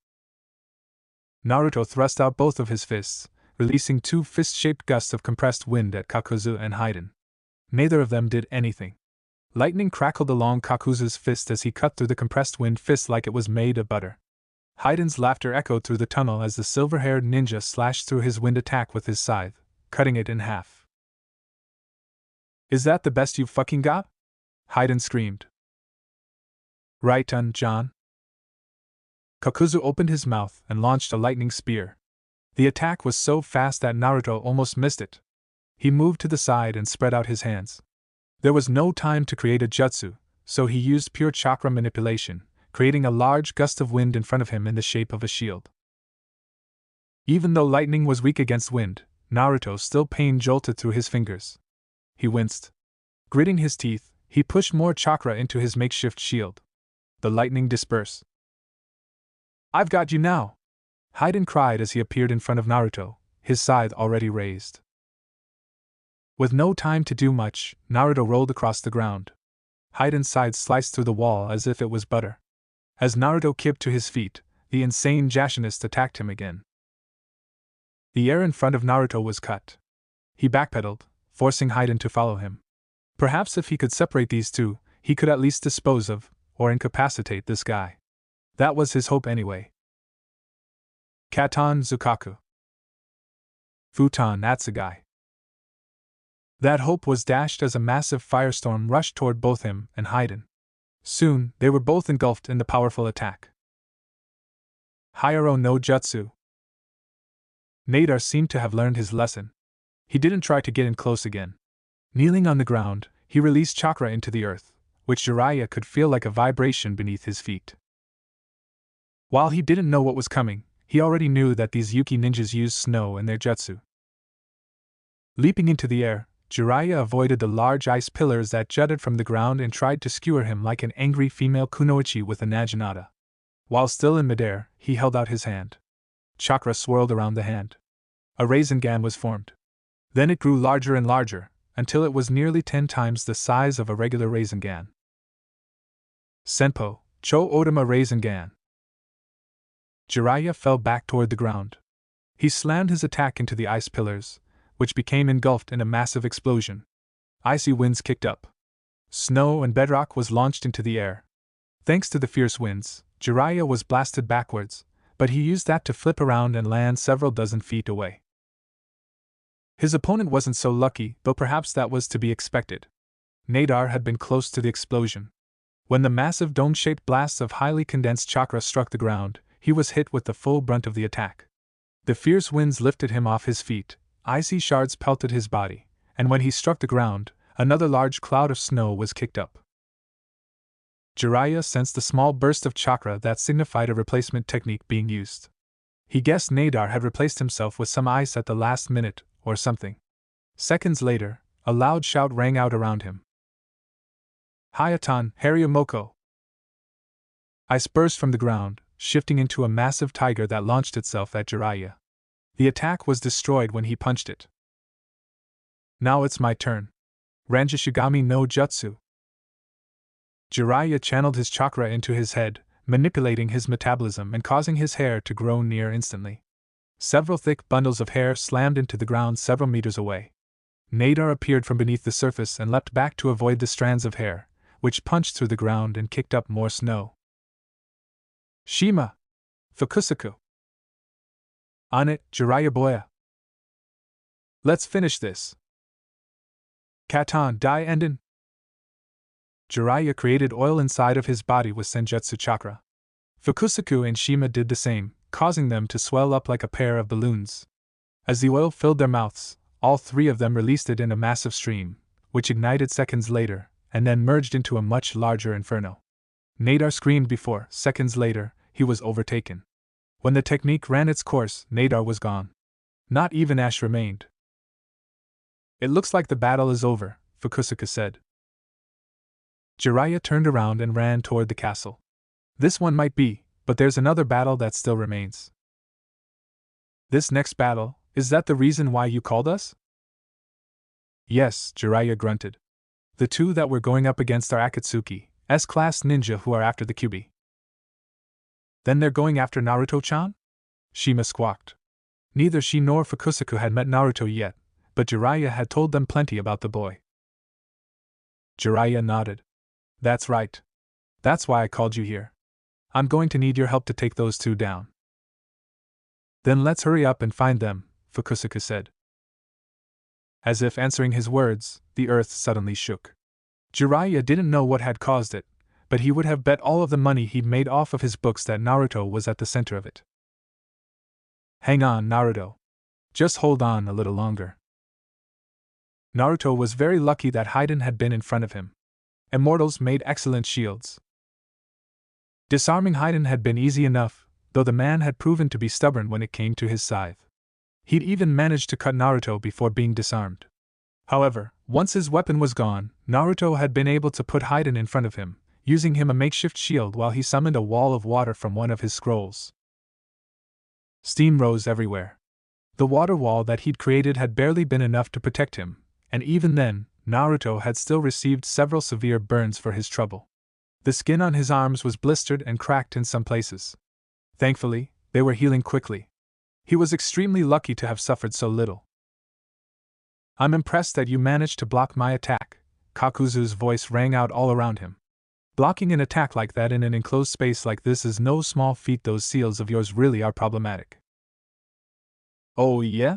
Speaker 1: Naruto thrust out both of his fists, releasing two fist-shaped gusts of compressed wind at Kakuzu and Haydn. Neither of them did anything. Lightning crackled along Kakuzu's fist as he cut through the compressed wind fist like it was made of butter. Haydn's laughter echoed through the tunnel as the silver-haired ninja slashed through his wind attack with his scythe, cutting it in half. Is that the best you've fucking got? Haydn screamed. Right on, John. Kakuzu opened his mouth and launched a lightning spear. The attack was so fast that Naruto almost missed it. He moved to the side and spread out his hands. There was no time to create a jutsu, so he used pure chakra manipulation, creating a large gust of wind in front of him in the shape of a shield. Even though lightning was weak against wind, Naruto still pain jolted through his fingers. He winced. Gritting his teeth, he pushed more chakra into his makeshift shield. The lightning dispersed. I've got you now! Haydn cried as he appeared in front of Naruto, his scythe already raised. With no time to do much, Naruto rolled across the ground. Haydn's scythe sliced through the wall as if it was butter. As Naruto kipped to his feet, the insane Jashinist attacked him again. The air in front of Naruto was cut. He backpedaled, forcing Haydn to follow him. Perhaps if he could separate these two, he could at least dispose of, or incapacitate this guy. That was his hope anyway. Katon Zukaku. Futon Atsugai. That hope was dashed as a massive firestorm rushed toward both him and Haydn. Soon, they were both engulfed in the powerful attack. Hayaro no Jutsu. Nadar seemed to have learned his lesson. He didn't try to get in close again. Kneeling on the ground, he released chakra into the earth, which Jiraiya could feel like a vibration beneath his feet. While he didn't know what was coming, he already knew that these Yuki ninjas used snow in their jutsu. Leaping into the air, Jiraiya avoided the large ice pillars that jutted from the ground and tried to skewer him like an angry female kunoichi with a naginata. While still in midair, he held out his hand. Chakra swirled around the hand. A Rasengan was formed. Then it grew larger and larger, until it was nearly 10 times the size of a regular Rasengan. Senpo, Cho Odama Rasengan. Jiraiya fell back toward the ground. He slammed his attack into the ice pillars, which became engulfed in a massive explosion. Icy winds kicked up. Snow and bedrock was launched into the air. Thanks to the fierce winds, Jiraiya was blasted backwards, but he used that to flip around and land several dozen feet away. His opponent wasn't so lucky, though perhaps that was to be expected. Nadar had been close to the explosion. When the massive dome-shaped blasts of highly condensed chakra struck the ground, he was hit with the full brunt of the attack. The fierce winds lifted him off his feet, icy shards pelted his body, and when he struck the ground, another large cloud of snow was kicked up. Jiraiya sensed the small burst of chakra that signified a replacement technique being used. He guessed Nadar had replaced himself with some ice at the last minute, or something. Seconds later, a loud shout rang out around him. Hayatan Haryamoko! Ice burst from the ground, shifting into a massive tiger that launched itself at Jiraiya. The attack was destroyed when he punched it. Now it's my turn. Ranjishigami no Jutsu. Jiraiya channeled his chakra into his head, manipulating his metabolism and causing his hair to grow near instantly. Several thick bundles of hair slammed into the ground several meters away. Nadar appeared from beneath the surface and leapt back to avoid the strands of hair, which punched through the ground and kicked up more snow. Shima! Fukusaku! On it, Jiraiya boya! Let's finish this! Katon Dai Enden! Jiraiya created oil inside of his body with Senjutsu chakra. Fukusaku and Shima did the same, causing them to swell up like a pair of balloons. As the oil filled their mouths, all three of them released it in a massive stream, which ignited seconds later, and then merged into a much larger inferno. Nadar screamed before, seconds later, he was overtaken. When the technique ran its course, Nadar was gone. Not even ash remained. It looks like the battle is over, Fukusuka said. Jiraiya turned around and ran toward the castle. This one might be, but there's another battle that still remains. This next battle, is that the reason why you called us? Yes, Jiraiya grunted. The two that we're going up against are Akatsuki, S-class ninja who are after the Kyuubi. Then they're going after Naruto-chan? Shima squawked. Neither she nor Fukusuka had met Naruto yet, but Jiraiya had told them plenty about the boy. Jiraiya nodded. That's right. That's why I called you here. I'm going to need your help to take those two down. Then let's hurry up and find them, Fukusuka said. As if answering his words, the earth suddenly shook. Jiraiya didn't know what had caused it, but he would have bet all of the money he'd made off of his books that Naruto was at the center of it. Hang on, Naruto. Just hold on a little longer. Naruto was very lucky that Haiden had been in front of him. Immortals made excellent shields. Disarming Haiden had been easy enough, though the man had proven to be stubborn when it came to his scythe. He'd even managed to cut Naruto before being disarmed. However, once his weapon was gone, Naruto had been able to put Haiden in front of him, using him a makeshift shield while he summoned a wall of water from one of his scrolls. Steam rose everywhere. The water wall that he'd created had barely been enough to protect him, and even then, Naruto had still received several severe burns for his trouble. The skin on his arms was blistered and cracked in some places. Thankfully, they were healing quickly. He was extremely lucky to have suffered so little. I'm impressed that you managed to block my attack, Kakuzu's voice rang out all around him. Blocking an attack like that in an enclosed space like this is no small feat. Those seals of yours really are problematic. Oh yeah?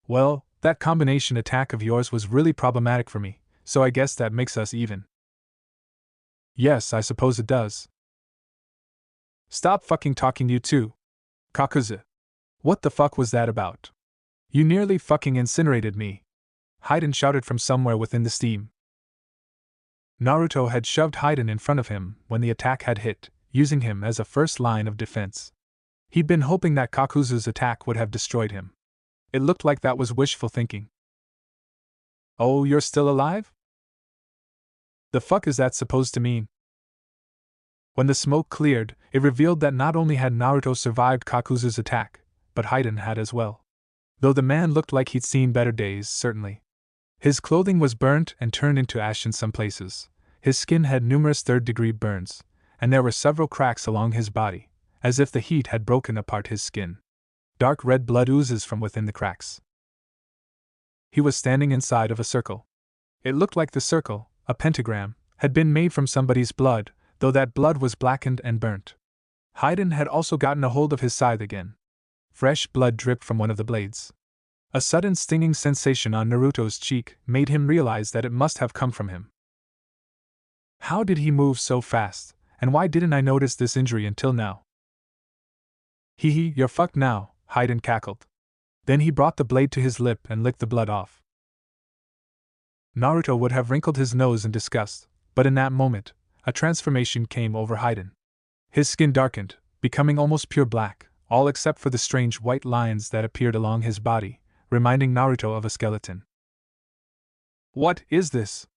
Speaker 1: Well, that combination attack of yours was really problematic for me, so I guess that makes us even. Yes, I suppose it does. Stop fucking talking, you two. Kakuzu. What the fuck was that about? You nearly fucking incinerated me. Haiden shouted from somewhere within the steam. Naruto had shoved Haiden in front of him when the attack had hit, using him as a first line of defense. He'd been hoping that Kakuzu's attack would have destroyed him. It looked like that was wishful thinking. Oh, you're still alive? The fuck is that supposed to mean? When the smoke cleared, it revealed that not only had Naruto survived Kakuzu's attack, but Haiden had as well. Though the man looked like he'd seen better days, certainly. His clothing was burnt and turned into ash in some places, his skin had numerous third-degree burns, and there were several cracks along his body, as if the heat had broken apart his skin. Dark red blood oozes from within the cracks. He was standing inside of a circle. It looked like the circle, a pentagram, had been made from somebody's blood, though that blood was blackened and burnt. Haiden had also gotten a hold of his scythe again. Fresh blood dripped from one of the blades. A sudden stinging sensation on Naruto's cheek made him realize that it must have come from him. How did he move so fast, and why didn't I notice this injury until now? Hee hee, you're fucked now, Haiden cackled. Then he brought the blade to his lip and licked the blood off. Naruto would have wrinkled his nose in disgust, but in that moment, a transformation came over Haiden. His skin darkened, becoming almost pure black, all except for the strange white lines that appeared along his body, reminding Naruto of a skeleton. What is this?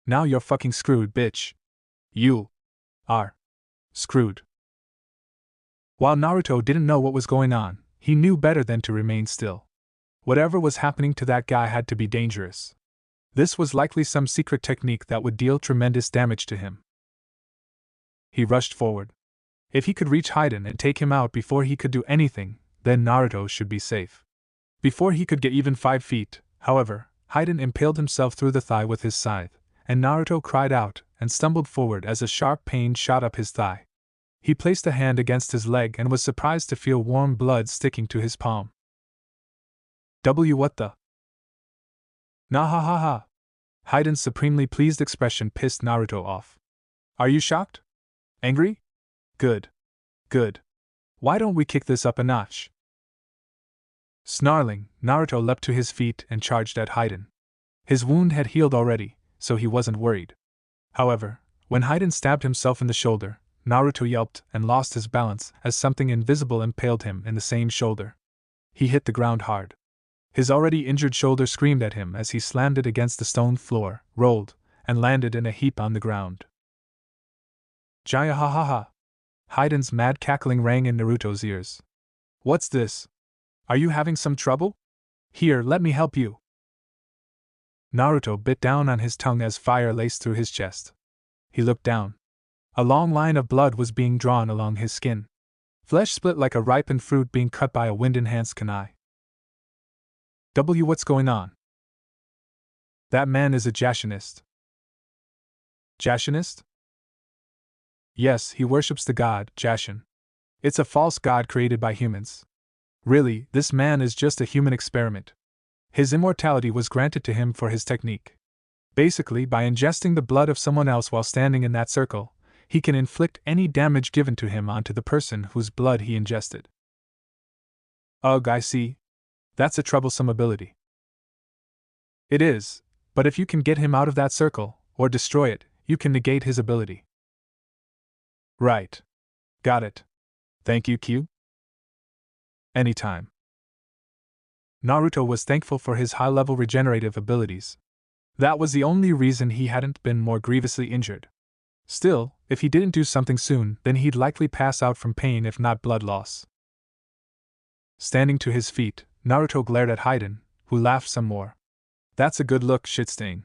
Speaker 1: Now you're fucking screwed, bitch. You are screwed. While Naruto didn't know what was going on, he knew better than to remain still. Whatever was happening to that guy had to be dangerous. This was likely some secret technique that would deal tremendous damage to him. He rushed forward. If he could reach Haiden and take him out before he could do anything, then Naruto should be safe. Before he could get even 5 feet, however, Haiden impaled himself through the thigh with his scythe, and Naruto cried out and stumbled forward as a sharp pain shot up his thigh. He placed a hand against his leg and was surprised to feel warm blood sticking to his palm. What the? Nah ha ha ha. Haiden's supremely pleased expression pissed Naruto off. Are you shocked? Angry? Good. Good. Why don't we kick this up a notch? Snarling, Naruto leapt to his feet and charged at Haiden. His wound had healed already, so he wasn't worried. However, when Haiden stabbed himself in the shoulder, Naruto yelped and lost his balance as something invisible impaled him in the same shoulder. He hit the ground hard. His already injured shoulder screamed at him as he slammed it against the stone floor, rolled, and landed in a heap on the ground. Jaya ha ha ha! Haiden's mad cackling rang in Naruto's ears. What's this? Are you having some trouble? Here, let me help you. Naruto bit down on his tongue as fire laced through his chest. He looked down. A long line of blood was being drawn along his skin. Flesh split like a ripened fruit being cut by a wind-enhanced kunai. What's going on? That man is a Jashinist. Jashinist? Yes, he worships the god, Jashin. It's a false god created by humans. Really, this man is just a human experiment. His immortality was granted to him for his technique. Basically, by ingesting the blood of someone else while standing in that circle, he can inflict any damage given to him onto the person whose blood he ingested. Ugh, I see. That's a troublesome ability. It is, but if you can get him out of that circle, or destroy it, you can negate his ability. Right. Got it. Thank you, Q. Anytime. Naruto was thankful for his high-level regenerative abilities. That was the only reason he hadn't been more grievously injured. Still, if he didn't do something soon, then he'd likely pass out from pain if not blood loss. Standing to his feet, Naruto glared at Haiden, who laughed some more. That's a good look, shitstain.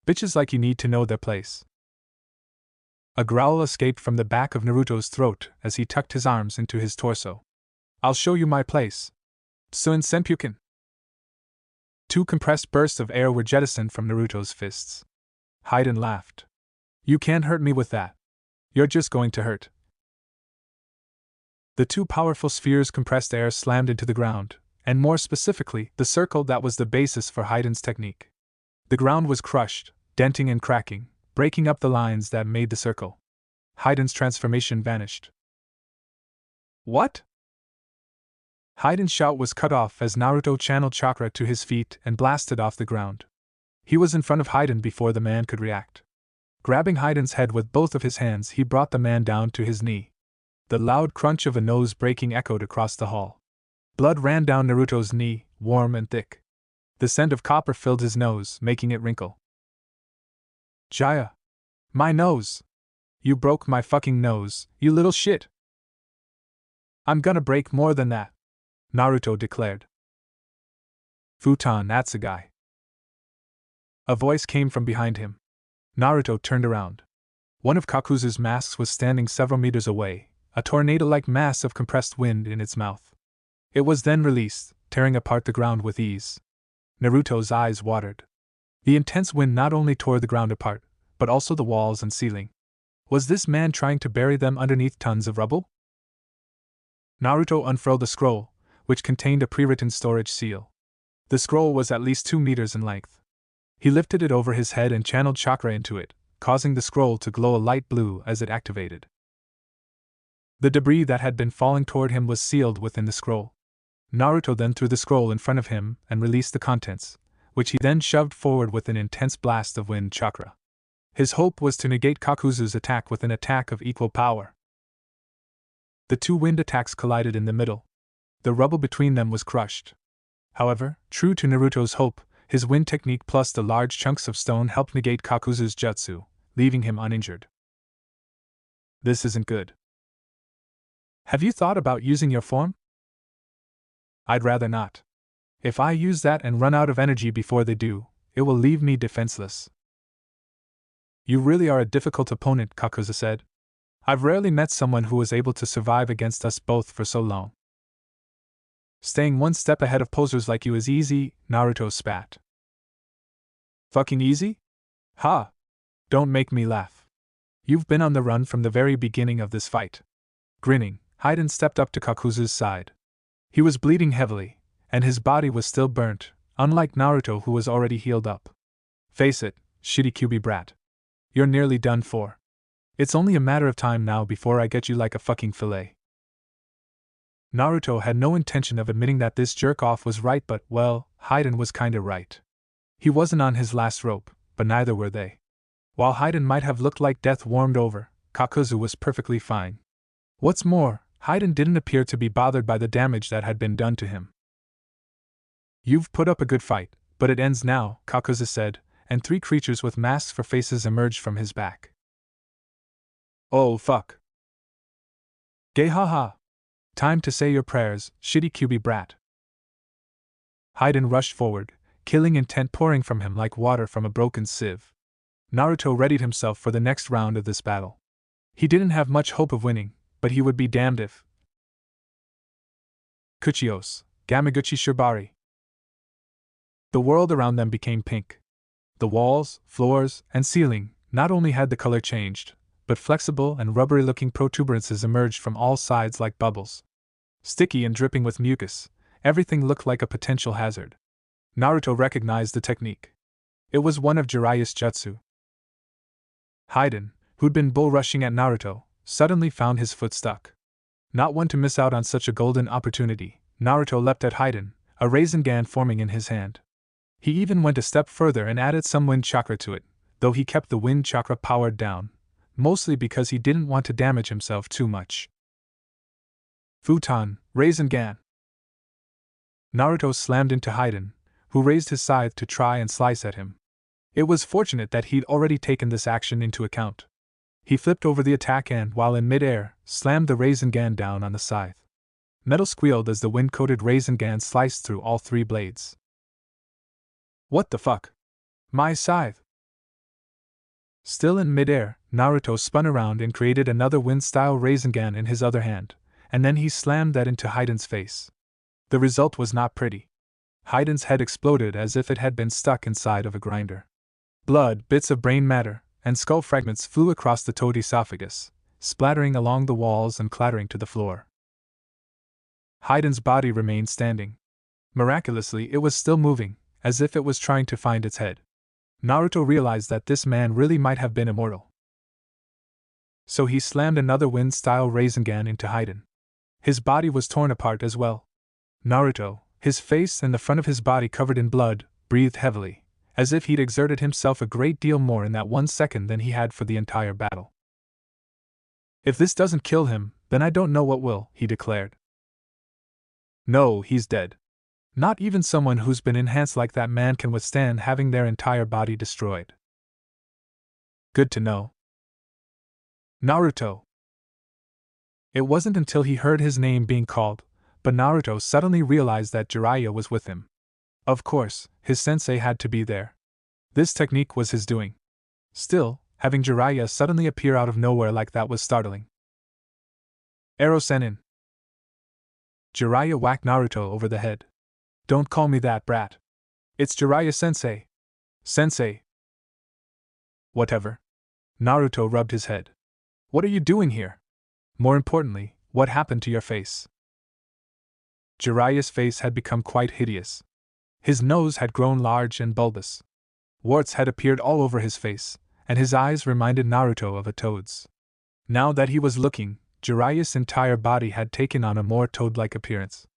Speaker 1: Bitches like you need to know their place. A growl escaped from the back of Naruto's throat as he tucked his arms into his torso. I'll show you my place. Tsuin Senpuken. 2 compressed bursts of air were jettisoned from Naruto's fists. Haiden laughed. You can't hurt me with that. You're just going to hurt. The 2 powerful spheres compressed air slammed into the ground, and more specifically, the circle that was the basis for Haiden's technique. The ground was crushed, denting and cracking, breaking up the lines that made the circle. Haiden's transformation vanished. What? Haiden's shout was cut off as Naruto channeled chakra to his feet and blasted off the ground. He was in front of Haiden before the man could react. Grabbing Haiden's head with both of his hands, he brought the man down to his knee. The loud crunch of a nose breaking echoed across the hall. Blood ran down Naruto's knee, warm and thick. The scent of copper filled his nose, making it wrinkle. Jaya! My nose! You broke my fucking nose, you little shit! I'm gonna break more than that, Naruto declared. Futon, that's a guy. A voice came from behind him. Naruto turned around. One of Kakuzu's masks was standing several meters away, a tornado-like mass of compressed wind in its mouth. It was then released, tearing apart the ground with ease. Naruto's eyes watered. The intense wind not only tore the ground apart, but also the walls and ceiling. Was this man trying to bury them underneath tons of rubble? Naruto unfurled the scroll, which contained a pre-written storage seal. The scroll was at least 2 meters in length. He lifted it over his head and channeled chakra into it, causing the scroll to glow a light blue as it activated. The debris that had been falling toward him was sealed within the scroll. Naruto then threw the scroll in front of him and released the contents, which he then shoved forward with an intense blast of wind chakra. His hope was to negate Kakuzu's attack with an attack of equal power. The 2 wind attacks collided in the middle. The rubble between them was crushed. However, true to Naruto's hope, his wind technique plus the large chunks of stone helped negate Kakuzu's jutsu, leaving him uninjured. This isn't good. Have you thought about using your form? I'd rather not. If I use that and run out of energy before they do, it will leave me defenseless. You really are a difficult opponent, Kakuzu said. I've rarely met someone who was able to survive against us both for so long. Staying one step ahead of posers like you is easy, Naruto spat. Fucking easy? Ha! Don't make me laugh. You've been on the run from the very beginning of this fight. Grinning, Haiden stepped up to Kakuzu's side. He was bleeding heavily, and his body was still burnt, unlike Naruto who was already healed up. Face it, shitty QB brat. You're nearly done for. It's only a matter of time now before I get you like a fucking fillet. Naruto had no intention of admitting that this jerk-off was right, but, well, Haiden was kinda right. He wasn't on his last rope, but neither were they. While Haiden might have looked like death warmed over, Kakuzu was perfectly fine. What's more, Haiden didn't appear to be bothered by the damage that had been done to him. You've put up a good fight, but it ends now, Kakuzu said, and 3 creatures with masks for faces emerged from his back. Oh fuck. Gay haha. Time to say your prayers, shitty QB brat. Haiden rushed forward, killing intent pouring from him like water from a broken sieve. Naruto readied himself for the next round of this battle. He didn't have much hope of winning, but he would be damned if. Kuchios, Gamaguchi Shibari. The world around them became pink. The walls, floors, and ceiling not only had the color changed, but flexible and rubbery-looking protuberances emerged from all sides like bubbles. Sticky and dripping with mucus, everything looked like a potential hazard. Naruto recognized the technique. It was one of Jiraiya's jutsu. Haiden, who'd been bull-rushing at Naruto, suddenly found his foot stuck. Not one to miss out on such a golden opportunity, Naruto leapt at Haiden, a Rasengan forming in his hand. He even went a step further and added some wind chakra to it, though he kept the wind chakra powered down, mostly because he didn't want to damage himself too much. Futon, Rasengan. Naruto slammed into Haiden, who raised his scythe to try and slice at him. It was fortunate that he'd already taken this action into account. He flipped over the attack and, while in midair, slammed the Rasengan down on the scythe. Metal squealed as the wind-coated Rasengan sliced through all 3 blades. What the fuck? My scythe! Still in midair, Naruto spun around and created another wind-style Rasengan in his other hand, and then he slammed that into Haiden's face. The result was not pretty. Haiden's head exploded as if it had been stuck inside of a grinder. Blood, bits of brain matter, and skull fragments flew across the toad esophagus, splattering along the walls and clattering to the floor. Haiden's body remained standing. Miraculously, it was still moving, as if it was trying to find its head. Naruto realized that this man really might have been immortal. So he slammed another wind-style Rasengan into Haiden. His body was torn apart as well. Naruto, his face and the front of his body covered in blood, breathed heavily, as if he'd exerted himself a great deal more in that 1 second than he had for the entire battle. If this doesn't kill him, then I don't know what will, he declared. No, he's dead. Not even someone who's been enhanced like that man can withstand having their entire body destroyed. Good to know. Naruto. It wasn't until he heard his name being called, but Naruto suddenly realized that Jiraiya was with him. Of course, his sensei had to be there. This technique was his doing. Still, having Jiraiya suddenly appear out of nowhere like that was startling. Ero Sennin. Jiraiya whacked Naruto over the head. Don't call me that, brat. It's Jiraiya-sensei. Sensei. Whatever. Naruto rubbed his head. What are you doing here? More importantly, what happened to your face? Jiraiya's face had become quite hideous. His nose had grown large and bulbous. Warts had appeared all over his face, and his eyes reminded Naruto of a toad's. Now that he was looking, Jiraiya's entire body had taken on a more toad-like appearance.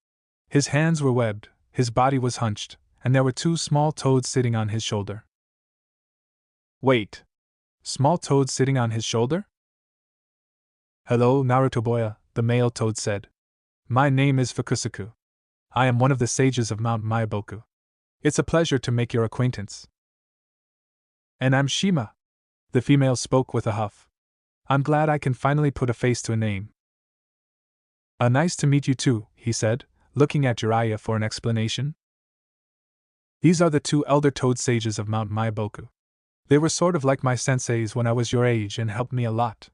Speaker 1: His hands were webbed, his body was hunched, and there were 2 small toads sitting on his shoulder. Wait. Small toads sitting on his shoulder? Hello, Naruto-boya, the male toad said. My name is Fukusaku. I am one of the sages of Mount Myaboku. It's a pleasure to make your acquaintance. And I'm Shima. The female spoke with a huff. I'm glad I can finally put a face to a name. Nice to meet you too, he said, looking at Jiraiya for an explanation. These are the 2 elder toad sages of Mount Myaboku. They were sort of like my senseis when I was your age and helped me a lot.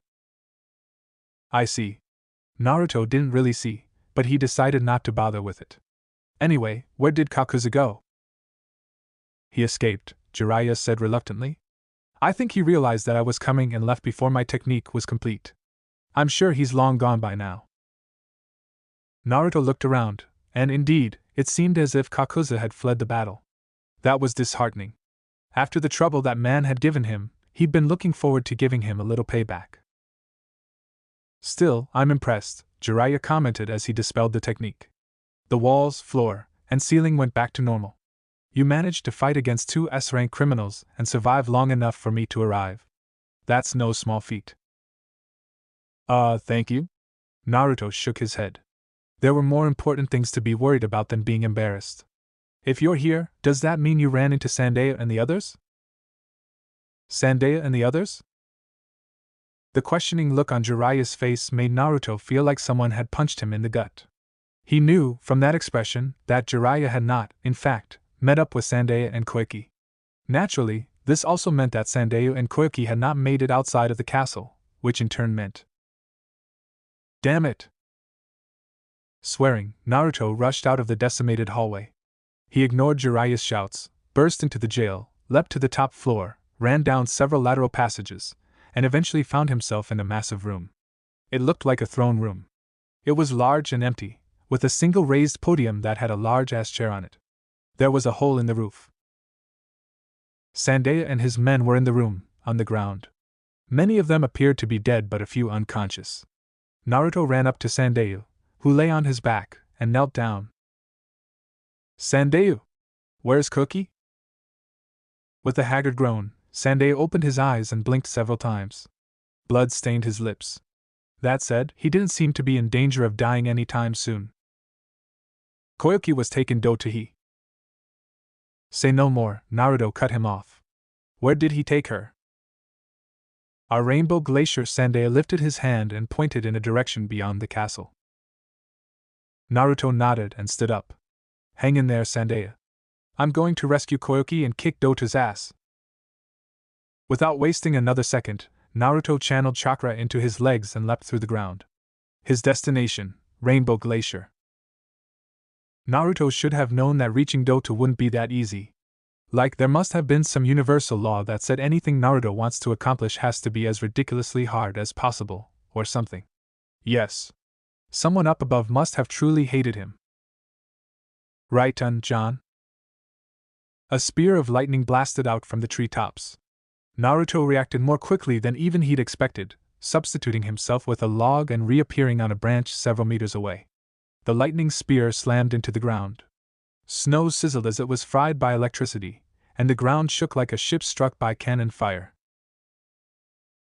Speaker 1: I see. Naruto didn't really see, but he decided not to bother with it. Anyway, where did Kakuzu go? He escaped, Jiraiya said reluctantly. I think he realized that I was coming and left before my technique was complete. I'm sure he's long gone by now. Naruto looked around, and indeed, it seemed as if Kakuzu had fled the battle. That was disheartening. After the trouble that man had given him, he'd been looking forward to giving him a little payback. Still, I'm impressed, Jiraiya commented as he dispelled the technique. The walls, floor, and ceiling went back to normal. You managed to fight against 2 S-rank criminals and survive long enough for me to arrive. That's no small feat. Thank you? Naruto shook his head. There were more important things to be worried about than being embarrassed. If you're here, does that mean you ran into Sandeya and the others? Sandeya and the others? The questioning look on Jiraiya's face made Naruto feel like someone had punched him in the gut. He knew, from that expression, that Jiraiya had not, in fact, met up with Sandeya and Koiki. Naturally, this also meant that Sandeya and Koiki had not made it outside of the castle, which in turn meant. Damn it! Swearing, Naruto rushed out of the decimated hallway. He ignored Jiraiya's shouts, burst into the jail, leapt to the top floor, ran down several lateral passages, and eventually found himself in a massive room. It looked like a throne room. It was large and empty, with a single raised podium that had a large-ass chair on it. There was a hole in the roof. Sandeya and his men were in the room, on the ground. Many of them appeared to be dead but a few unconscious. Naruto ran up to Sandeya, who lay on his back, and knelt down. Sandeya! Where's Cookie? With a haggard groan, Sandeya opened his eyes and blinked several times. Blood stained his lips. That said, he didn't seem to be in danger of dying any time soon. Koyuki was taken to he. Say no more, Naruto cut him off. Where did he take her? Our Rainbow Glacier. Sandeya lifted his hand and pointed in a direction beyond the castle. Naruto nodded and stood up. Hang in there, Sandeya. I'm going to rescue Koyuki and kick Dota's ass. Without wasting another second, Naruto channeled chakra into his legs and leapt through the ground. His destination, Rainbow Glacier. Naruto should have known that reaching Dota wouldn't be that easy. Like, there must have been some universal law that said anything Naruto wants to accomplish has to be as ridiculously hard as possible, or something. Yes. Someone up above must have truly hated him. Right, John? A spear of lightning blasted out from the treetops. Naruto reacted more quickly than even he'd expected, substituting himself with a log and reappearing on a branch several meters away. The lightning spear slammed into the ground. Snow sizzled as it was fried by electricity, and the ground shook like a ship struck by cannon fire.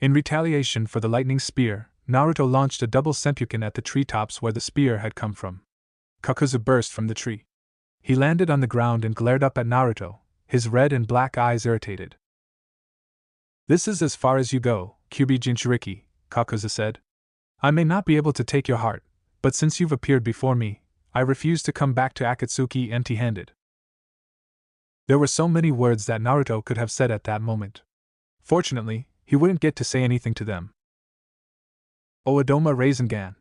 Speaker 1: In retaliation for the lightning spear, Naruto launched a double senpuken at the treetops where the spear had come from. Kakuzu burst from the tree. He landed on the ground and glared up at Naruto, his red and black eyes irritated. This is as far as you go, Kyubi Jinchuriki, Kakuzu said. I may not be able to take your heart, but since you've appeared before me, I refuse to come back to Akatsuki empty-handed. There were so many words that Naruto could have said at that moment. Fortunately, he wouldn't get to say anything to them. Oedoma Rasengan.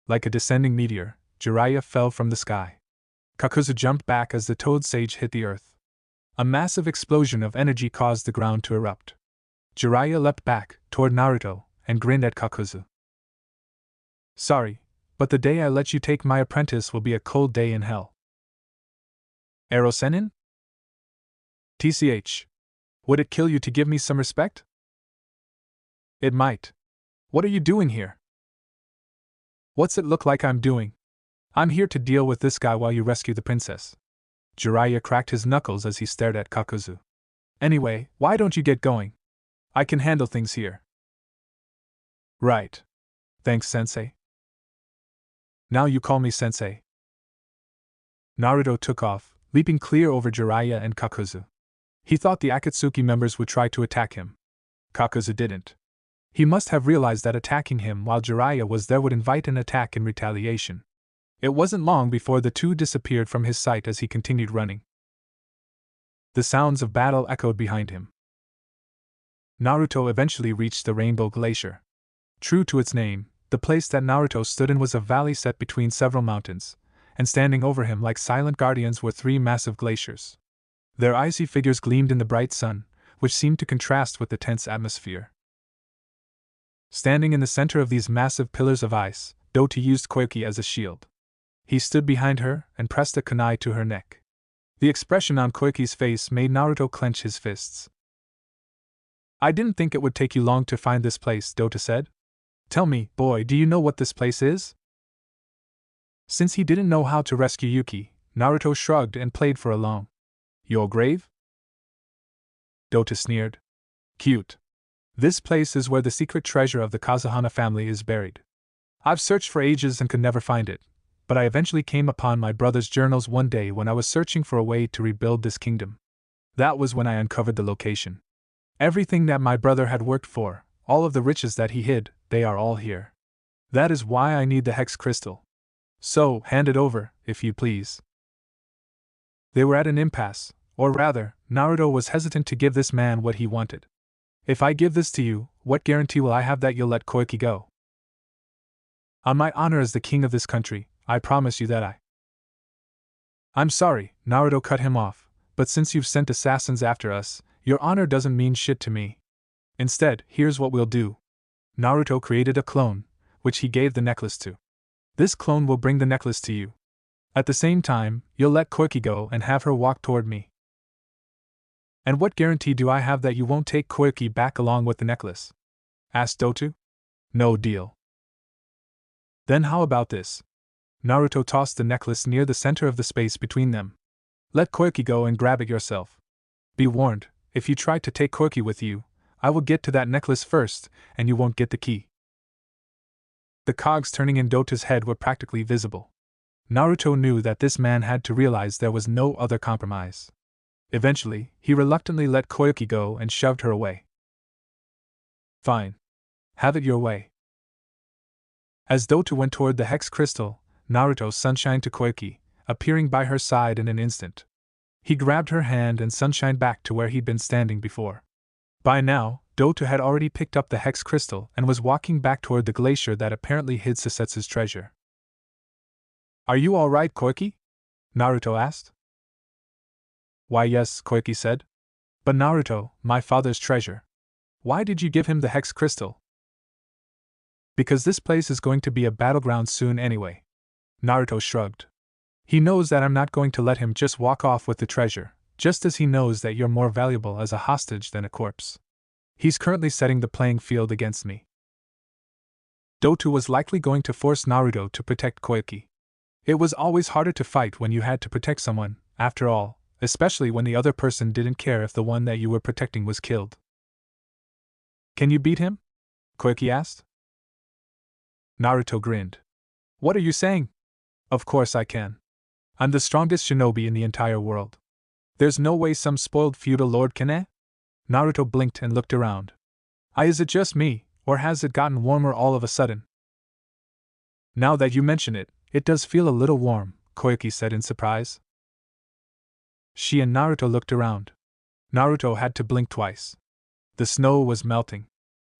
Speaker 1: Like a descending meteor, Jiraiya fell from the sky. Kakuzu jumped back as the Toad Sage hit the earth. A massive explosion of energy caused the ground to erupt. Jiraiya leapt back, toward Naruto, and grinned at Kakuzu. Sorry, but the day I let you take my apprentice will be a cold day in hell. Erosenin? TCH. Would it kill you to give me some respect? It might. What are you doing here? What's it look like I'm doing? I'm here to deal with this guy while you rescue the princess. Jiraiya cracked his knuckles as he stared at Kakuzu. Anyway, why don't you get going? I can handle things here. Right. Thanks, Sensei. Now you call me Sensei. Naruto took off, leaping clear over Jiraiya and Kakuzu. He thought the Akatsuki members would try to attack him. Kakuzu didn't. He must have realized that attacking him while Jiraiya was there would invite an attack in retaliation. It wasn't long before the two disappeared from his sight as he continued running. The sounds of battle echoed behind him. Naruto eventually reached the Rainbow Glacier. True to its name, the place that Naruto stood in was a valley set between several mountains, and standing over him like silent guardians were three massive glaciers. Their icy figures gleamed in the bright sun, which seemed to contrast with the tense atmosphere. Standing in the center of these massive pillars of ice, Dota used Koyuki as a shield. He stood behind her and pressed a kunai to her neck. The expression on Koyuki's face made Naruto clench his fists. I didn't think it would take you long to find this place, Dota said. Tell me, boy, do you know what this place is? Since he didn't know how to rescue Yuki, Naruto shrugged and played for a long. Your grave? Dota sneered. Cute. This place is where the secret treasure of the Kazuhana family is buried. I've searched for ages and could never find it, but I eventually came upon my brother's journals one day when I was searching for a way to rebuild this kingdom. That was when I uncovered the location. Everything that my brother had worked for, all of the riches that he hid, they are all here. That is why I need the hex crystal. So, hand it over, if you please. They were at an impasse, or rather, Naruto was hesitant to give this man what he wanted. If I give this to you, what guarantee will I have that you'll let Koiki go? On my honor as the king of this country, I promise you that I'm sorry, Naruto cut him off, but since you've sent assassins after us, your honor doesn't mean shit to me. Instead, here's what we'll do. Naruto created a clone, which he gave the necklace to. This clone will bring the necklace to you. At the same time, you'll let Koiki go and have her walk toward me. And what guarantee do I have that you won't take Koiki back along with the necklace? Asked Dotu. No deal. Then how about this? Naruto tossed the necklace near the center of the space between them. Let Koiki go and grab it yourself. Be warned, if you try to take Koiki with you, I will get to that necklace first, and you won't get the key. The cogs turning in Dotu's head were practically visible. Naruto knew that this man had to realize there was no other compromise. Eventually, he reluctantly let Koiki go and shoved her away. Fine. Have it your way. As Dotu went toward the hex crystal, Naruto sunshined to Koiki, appearing by her side in an instant. He grabbed her hand and sunshined back to where he'd been standing before. By now, Dotu had already picked up the hex crystal and was walking back toward the glacier that apparently hid Susetsu's treasure. Are you all right, Koiki? Naruto asked. Why yes, Koiki said. But Naruto, my father's treasure. Why did you give him the hex crystal? Because this place is going to be a battleground soon anyway. Naruto shrugged. He knows that I'm not going to let him just walk off with the treasure, just as he knows that you're more valuable as a hostage than a corpse. He's currently setting the playing field against me. Dotu was likely going to force Naruto to protect Koiki. It was always harder to fight when you had to protect someone, after all, especially when the other person didn't care if the one that you were protecting was killed. Can you beat him? Koiki asked. Naruto grinned. What are you saying? Of course I can. I'm the strongest shinobi in the entire world. There's no way some spoiled feudal lord can, eh? Naruto blinked and looked around. Is it just me, or has it gotten warmer all of a sudden? Now that you mention it, it does feel a little warm, Koiki said in surprise. She and Naruto looked around. Naruto had to blink twice. The snow was melting.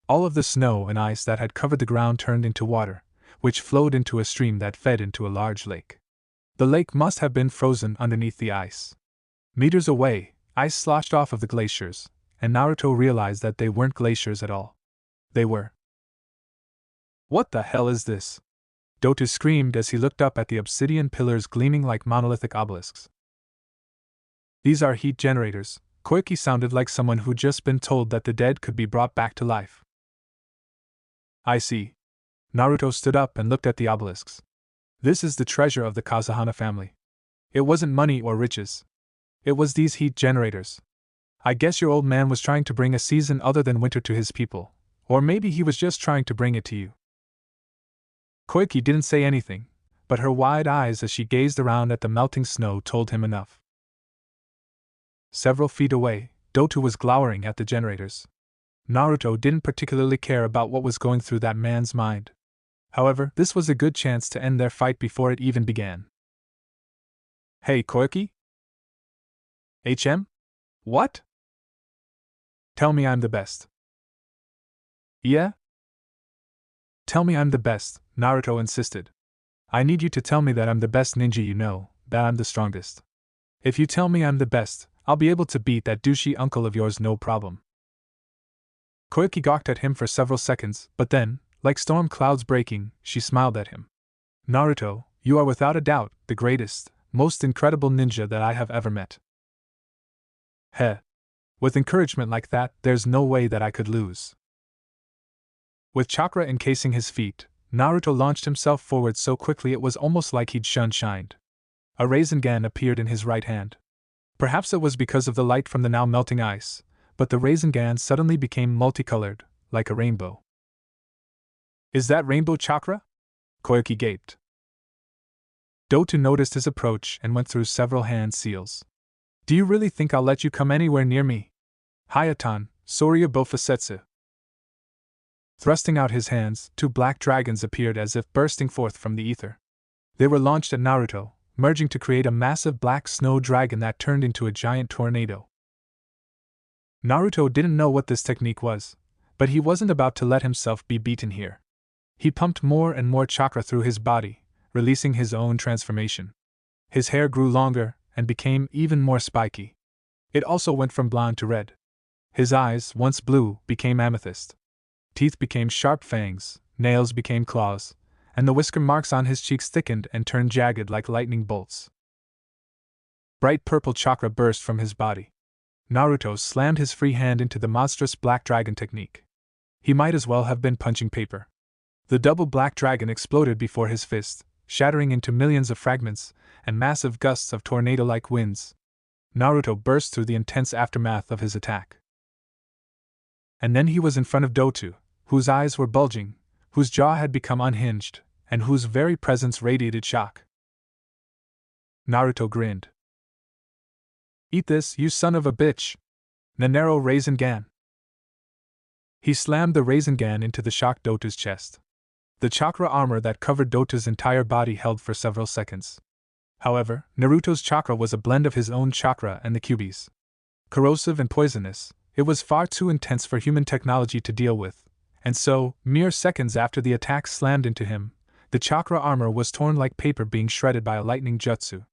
Speaker 1: All of the snow and ice that had covered the ground turned into water, which flowed into a stream that fed into a large lake. The lake must have been frozen underneath the ice. Meters away, ice sloshed off of the glaciers, and Naruto realized that they weren't glaciers at all. They were. What the hell is this? Dotu screamed as he looked up at the obsidian pillars gleaming like monolithic obelisks. These are heat generators. Koiki sounded like someone who'd just been told that the dead could be brought back to life. I see. Naruto stood up and looked at the obelisks. This is the treasure of the Kazahana family. It wasn't money or riches. It was these heat generators. I guess your old man was trying to bring a season other than winter to his people, or maybe he was just trying to bring it to you. Koiki didn't say anything, but her wide eyes as she gazed around at the melting snow told him enough. Several feet away, Dotu was glowering at the generators. Naruto didn't particularly care about what was going through that man's mind. However, this was a good chance to end their fight before it even began. Hey, Koiki? What? Tell me I'm the best. Yeah? Tell me I'm the best, Naruto insisted. I need you to tell me that I'm the best ninja you know, that I'm the strongest. If you tell me I'm the best, I'll be able to beat that douchey uncle of yours no problem. Koiki gawked at him for several seconds, but then, like storm clouds breaking, she smiled at him. Naruto, you are without a doubt the greatest, most incredible ninja that I have ever met. Heh. With encouragement like that, there's no way that I could lose. With chakra encasing his feet, Naruto launched himself forward so quickly it was almost like he'd shined. A Rasengan appeared in his right hand. Perhaps it was because of the light from the now melting ice, but the Rasengan suddenly became multicolored, like a rainbow. Is that rainbow chakra? Koiki gaped. Dotu noticed his approach and went through several hand seals. Do you really think I'll let you come anywhere near me? Hayatan, Sorya Bofasetsu. Thrusting out his hands, 2 black dragons appeared as if bursting forth from the ether. They were launched at Naruto, merging to create a massive black snow dragon that turned into a giant tornado. Naruto didn't know what this technique was, but he wasn't about to let himself be beaten here. He pumped more and more chakra through his body, releasing his own transformation. His hair grew longer and became even more spiky. It also went from blonde to red. His eyes, once blue, became amethyst. Teeth became sharp fangs, nails became claws, and the whisker marks on his cheeks thickened and turned jagged like lightning bolts. Bright purple chakra burst from his body. Naruto slammed his free hand into the monstrous black dragon technique. He might as well have been punching paper. The double black dragon exploded before his fist, shattering into millions of fragments and massive gusts of tornado-like winds. Naruto burst through the intense aftermath of his attack. And then he was in front of Dotu, whose eyes were bulging, whose jaw had become unhinged, and whose very presence radiated shock. Naruto grinned. Eat this, you son of a bitch! Nanero Raisin Gan! He slammed the Raisin Gan into the shocked Dotu's chest. The chakra armor that covered Dotu's entire body held for several seconds. However, Naruto's chakra was a blend of his own chakra and the Kyuubi's. Corrosive and poisonous, it was far too intense for human technology to deal with, and so, mere seconds after the attack slammed into him, the chakra armor was torn like paper being shredded by a lightning jutsu.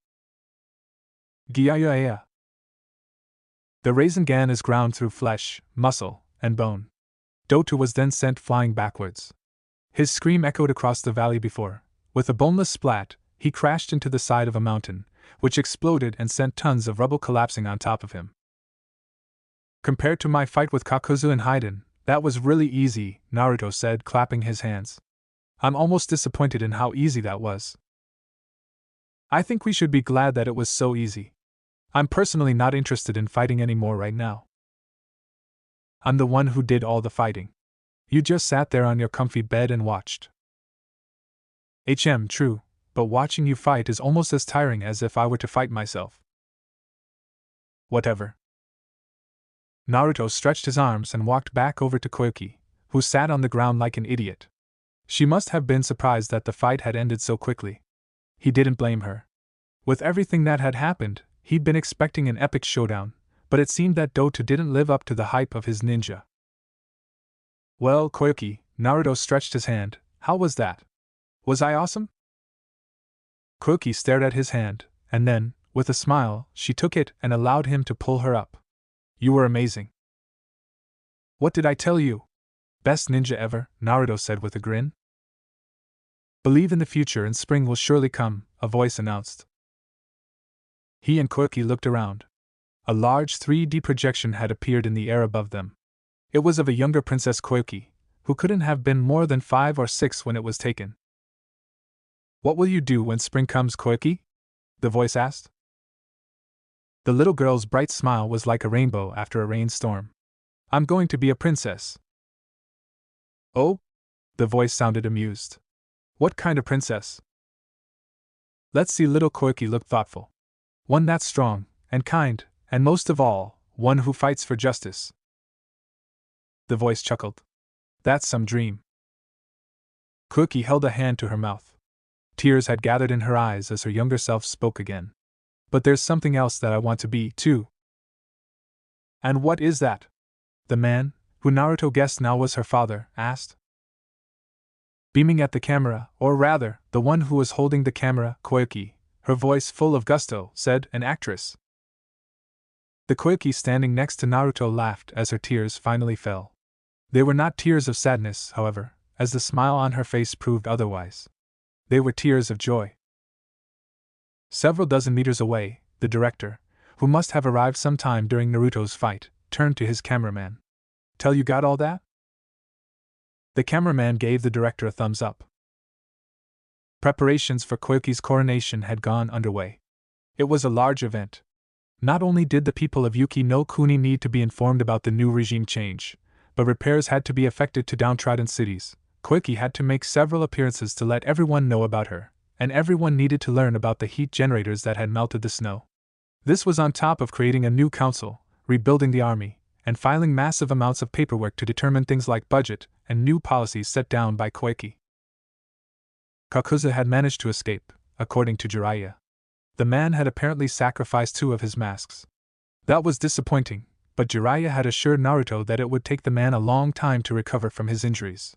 Speaker 1: Gyayaya. The Raisin Gan is ground through flesh, muscle, and bone. Dotu was then sent flying backwards. His scream echoed across the valley before. With a boneless splat, he crashed into the side of a mountain, which exploded and sent tons of rubble collapsing on top of him. Compared to my fight with Kakuzu and Haiden, that was really easy, Naruto said, clapping his hands. I'm almost disappointed in how easy that was. I think we should be glad that it was so easy. I'm personally not interested in fighting anymore right now. I'm the one who did all the fighting. You just sat there on your comfy bed and watched. True, but watching you fight is almost as tiring as if I were to fight myself. Whatever. Naruto stretched his arms and walked back over to Koyuki, who sat on the ground like an idiot. She must have been surprised that the fight had ended so quickly. He didn't blame her. With everything that had happened, he'd been expecting an epic showdown, but it seemed that Dotu didn't live up to the hype of his ninja. Well, Koyuki, Naruto stretched his hand, how was that? Was I awesome? Koyuki stared at his hand, and then, with a smile, she took it and allowed him to pull her up. You were amazing. What did I tell you? Best ninja ever, Naruto said with a grin. Believe in the future and spring will surely come, a voice announced. He and Koyuki looked around. A large 3D projection had appeared in the air above them. It was of a younger Princess Koyuki, who couldn't have been more than 5 or 6 when it was taken. What will you do when spring comes, Koyuki? The voice asked. The little girl's bright smile was like a rainbow after a rainstorm. I'm going to be a princess. Oh? The voice sounded amused. What kind of princess? Let's see. Little Koyuki looked thoughtful. One that's strong, and kind, and most of all, one who fights for justice. The voice chuckled. That's some dream. Koyuki held a hand to her mouth. Tears had gathered in her eyes as her younger self spoke again. But there's something else that I want to be, too. And what is that? The man, who Naruto guessed now was her father, asked. Beaming at the camera, or rather, the one who was holding the camera, Koyuki, her voice full of gusto, said, an actress. The Koyuki standing next to Naruto laughed as her tears finally fell. They were not tears of sadness, however, as the smile on her face proved otherwise. They were tears of joy. Several dozen meters away, the director, who must have arrived sometime during Naruto's fight, turned to his cameraman. Tell you got all that? The cameraman gave the director a thumbs up. Preparations for Koyuki's coronation had gone underway. It was a large event. Not only did the people of Yuki no Kuni need to be informed about the new regime change, but repairs had to be effected to downtrodden cities. Koyuki had to make several appearances to let everyone know about her, and everyone needed to learn about the heat generators that had melted the snow. This was on top of creating a new council, rebuilding the army, and filing massive amounts of paperwork to determine things like budget and new policies set down by Koike. Kakuza had managed to escape, according to Jiraiya. The man had apparently sacrificed 2 of his masks. That was disappointing, but Jiraiya had assured Naruto that it would take the man a long time to recover from his injuries.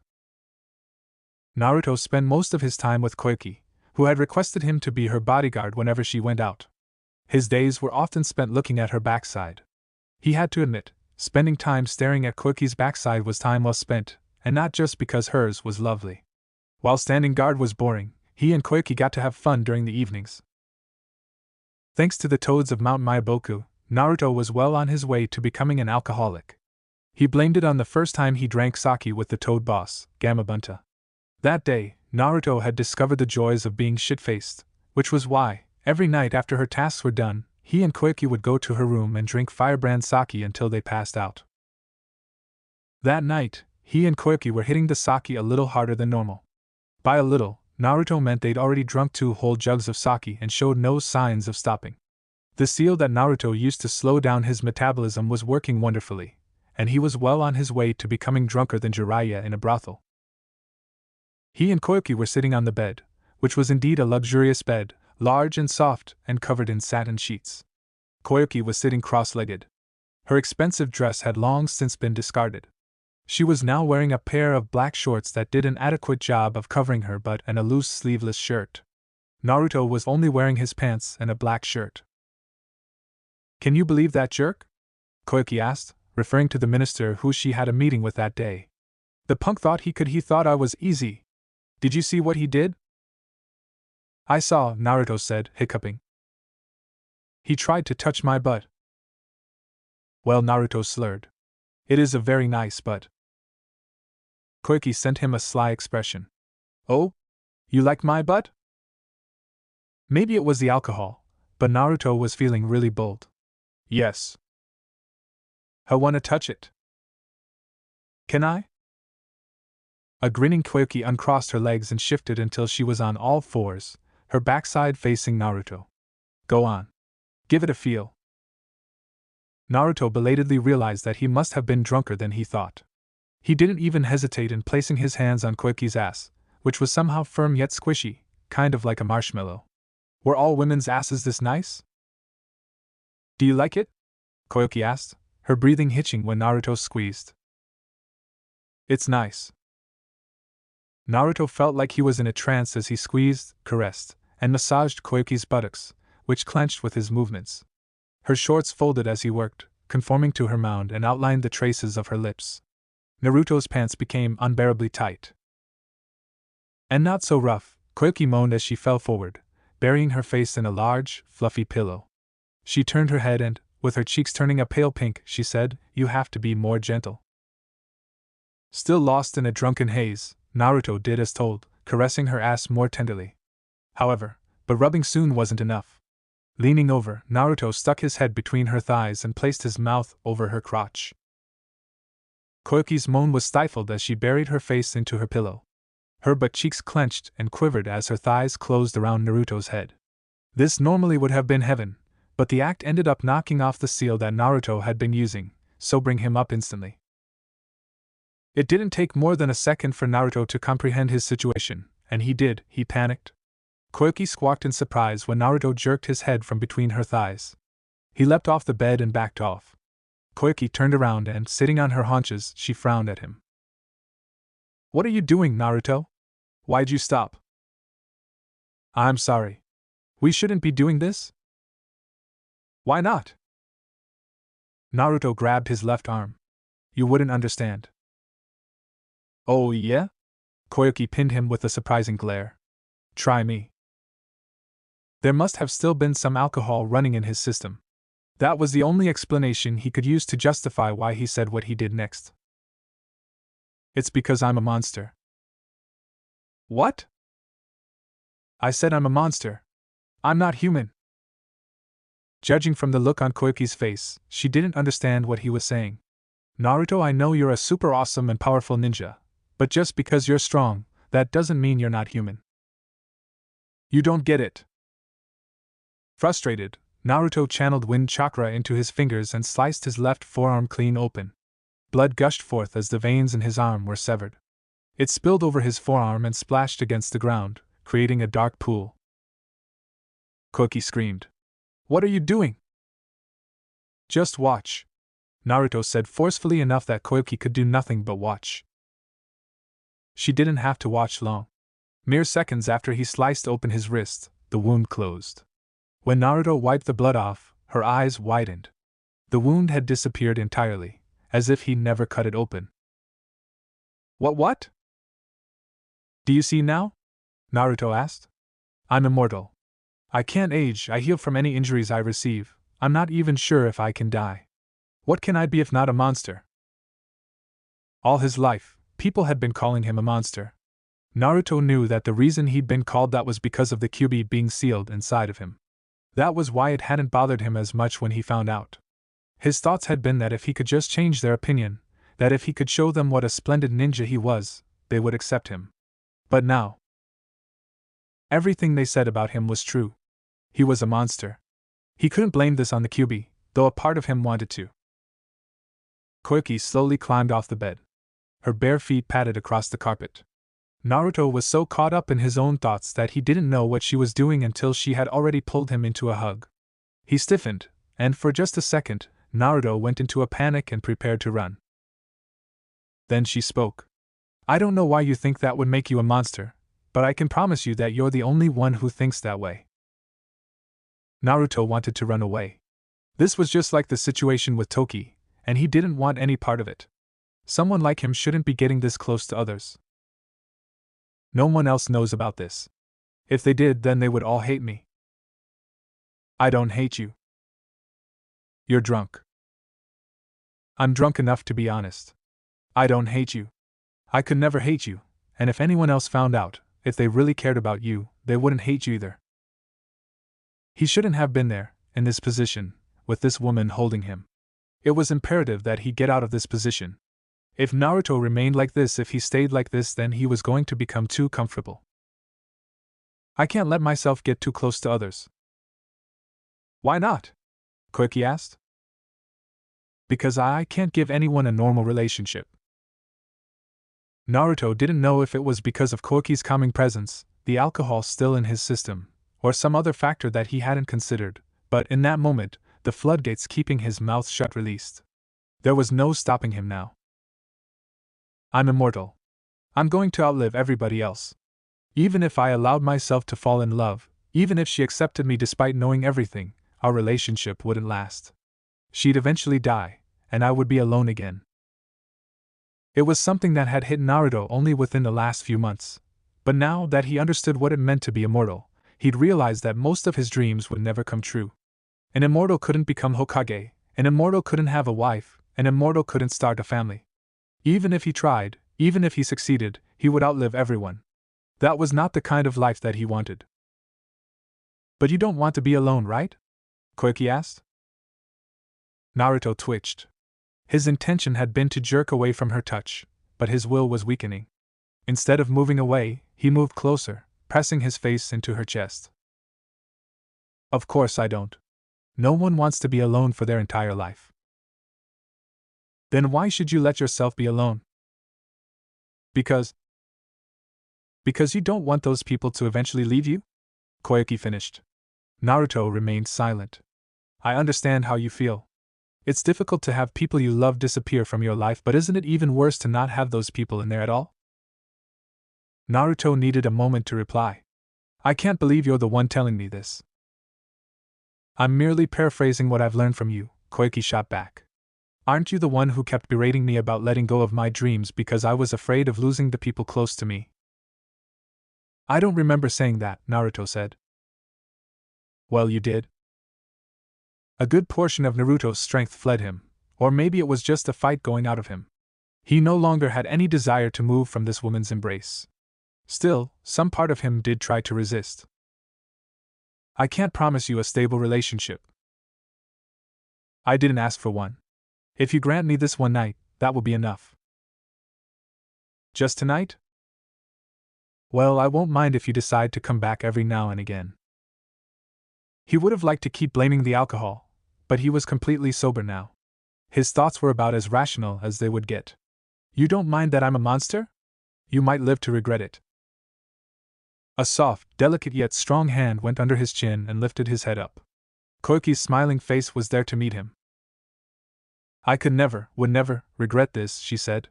Speaker 1: Naruto spent most of his time with Koike, who had requested him to be her bodyguard whenever she went out. His days were often spent looking at her backside. He had to admit, spending time staring at Koike's backside was time well spent, and not just because hers was lovely. While standing guard was boring, he and Koike got to have fun during the evenings. Thanks to the toads of Mount Myaboku, Naruto was well on his way to becoming an alcoholic. He blamed it on the first time he drank sake with the toad boss, Gamabunta. That day, Naruto had discovered the joys of being shit-faced, which was why, every night after her tasks were done, he and Koike would go to her room and drink firebrand sake until they passed out. That night, he and Koike were hitting the sake a little harder than normal. By a little, Naruto meant they'd already drunk 2 whole jugs of sake and showed no signs of stopping. The seal that Naruto used to slow down his metabolism was working wonderfully, and he was well on his way to becoming drunker than Jiraiya in a brothel. He and Koike were sitting on the bed, which was indeed a luxurious bed, large and soft and covered in satin sheets. Koike was sitting cross-legged. Her expensive dress had long since been discarded. She was now wearing a pair of black shorts that did an adequate job of covering her butt and a loose sleeveless shirt. Naruto was only wearing his pants and a black shirt. "Can you believe that jerk?" Koike asked, referring to the minister who she had a meeting with that day. "The punk thought he could. He thought I was easy. Did you see what he did?" "I saw," Naruto said, hiccuping. "He tried to touch my butt." "Well," Naruto slurred. "It is a very nice butt." Koike sent him a sly expression. "Oh? You like my butt?" Maybe it was the alcohol, but Naruto was feeling really bold. "Yes." "I wanna touch it." "Can I?" A grinning Koike uncrossed her legs and shifted until she was on all fours, her backside facing Naruto. "Go on. Give it a feel." Naruto belatedly realized that he must have been drunker than he thought. He didn't even hesitate in placing his hands on Koike's ass, which was somehow firm yet squishy, kind of like a marshmallow. Were all women's asses this nice? "Do you like it?" Koike asked, her breathing hitching when Naruto squeezed. "It's nice." Naruto felt like he was in a trance as he squeezed, caressed, and massaged Koike's buttocks, which clenched with his movements. Her shorts folded as he worked, conforming to her mound and outlined the traces of her lips. Naruto's pants became unbearably tight. "And not so rough," Koike moaned as she fell forward, burying her face in a large, fluffy pillow. She turned her head and, with her cheeks turning a pale pink, she said, "You have to be more gentle." Still lost in a drunken haze, Naruto did as told, caressing her ass more tenderly. However, but rubbing soon wasn't enough. Leaning over, Naruto stuck his head between her thighs and placed his mouth over her crotch. Koike's moan was stifled as she buried her face into her pillow. Her butt cheeks clenched and quivered as her thighs closed around Naruto's head. This normally would have been heaven, but the act ended up knocking off the seal that Naruto had been using, sobering him up instantly. It didn't take more than a second for Naruto to comprehend his situation, and he did. He panicked. Koike squawked in surprise when Naruto jerked his head from between her thighs. He leapt off the bed and backed off. Koike turned around and, sitting on her haunches, she frowned at him. "What are you doing, Naruto? Why'd you stop?" "I'm sorry. We shouldn't be doing this?" "Why not?" Naruto grabbed his left arm. "You wouldn't understand." "Oh yeah?" Koike pinned him with a surprising glare. "Try me." There must have still been some alcohol running in his system. That was the only explanation he could use to justify why he said what he did next. "It's because I'm a monster." "What?" "I said I'm a monster. I'm not human." Judging from the look on Koike's face, she didn't understand what he was saying. "Naruto, I know you're a super awesome and powerful ninja, but just because you're strong, that doesn't mean you're not human." You don't get it. Frustrated, Naruto channeled wind chakra into his fingers and sliced his left forearm clean open. Blood gushed forth as the veins in his arm were severed. It spilled over his forearm and splashed against the ground, creating a dark pool. Koki screamed. What are you doing? Just watch, Naruto said forcefully enough that Koki could do nothing but watch. She didn't have to watch long. Mere seconds after he sliced open his wrist, the wound closed. When Naruto wiped the blood off, her eyes widened. The wound had disappeared entirely, as if he never cut it open. What? Do you see now? Naruto asked. I'm immortal. I can't age, I heal from any injuries I receive, I'm not even sure if I can die. What can I be if not a monster? All his life, people had been calling him a monster. Naruto knew that the reason he'd been called that was because of the kyuubi being sealed inside of him. That was why it hadn't bothered him as much when he found out. His thoughts had been that if he could just change their opinion, that if he could show them what a splendid ninja he was, they would accept him. But now, everything they said about him was true. He was a monster. He couldn't blame this on the kyuubi, though a part of him wanted to. Koki slowly climbed off the bed. Her bare feet padded across the carpet. Naruto was so caught up in his own thoughts that he didn't know what she was doing until she had already pulled him into a hug. He stiffened, and for just a second, Naruto went into a panic and prepared to run. Then she spoke. I don't know why you think that would make you a monster, but I can promise you that you're the only one who thinks that way. Naruto wanted to run away. This was just like the situation with Toki, and he didn't want any part of it. Someone like him shouldn't be getting this close to others. No one else knows about this. If they did, then they would all hate me. I don't hate you. You're drunk. I'm drunk enough to be honest. I don't hate you. I could never hate you, and if anyone else found out, if they really cared about you, they wouldn't hate you either. He shouldn't have been there, in this position, with this woman holding him. It was imperative that he get out of this position. If Naruto remained like this, if he stayed like this, then he was going to become too comfortable. I can't let myself get too close to others. Why not? Koki asked. Because I can't give anyone a normal relationship. Naruto didn't know if it was because of Koki's calming presence, the alcohol still in his system, or some other factor that he hadn't considered, but in that moment, the floodgates keeping his mouth shut released. There was no stopping him now. I'm immortal. I'm going to outlive everybody else. Even if I allowed myself to fall in love, even if she accepted me despite knowing everything, our relationship wouldn't last. She'd eventually die, and I would be alone again. It was something that had hit Naruto only within the last few months, but now that he understood what it meant to be immortal, he'd realized that most of his dreams would never come true. An immortal couldn't become Hokage, an immortal couldn't have a wife, an immortal couldn't start a family. Even if he tried, even if he succeeded, he would outlive everyone. That was not the kind of life that he wanted. But you don't want to be alone, right? Koki asked. Naruto twitched. His intention had been to jerk away from her touch, but his will was weakening. Instead of moving away, he moved closer, pressing his face into her chest. Of course I don't. No one wants to be alone for their entire life. Then why should you let yourself be alone? Because you don't want those people to eventually leave you? Koyuki finished. Naruto remained silent. I understand how you feel. It's difficult to have people you love disappear from your life, but isn't it even worse to not have those people in there at all? Naruto needed a moment to reply. I can't believe you're the one telling me this. I'm merely paraphrasing what I've learned from you, Koyuki shot back. Aren't you the one who kept berating me about letting go of my dreams because I was afraid of losing the people close to me? I don't remember saying that, Naruto said. Well, you did. A good portion of Naruto's strength fled him, or maybe it was just a fight going out of him. He no longer had any desire to move from this woman's embrace. Still, some part of him did try to resist. I can't promise you a stable relationship. I didn't ask for one. If you grant me this one night, that will be enough. Just tonight? Well, I won't mind if you decide to come back every now and again. He would have liked to keep blaming the alcohol, but he was completely sober now. His thoughts were about as rational as they would get. You don't mind that I'm a monster? You might live to regret it. A soft, delicate yet strong hand went under his chin and lifted his head up. Koiki's smiling face was there to meet him. I could never, would never, regret this, she said.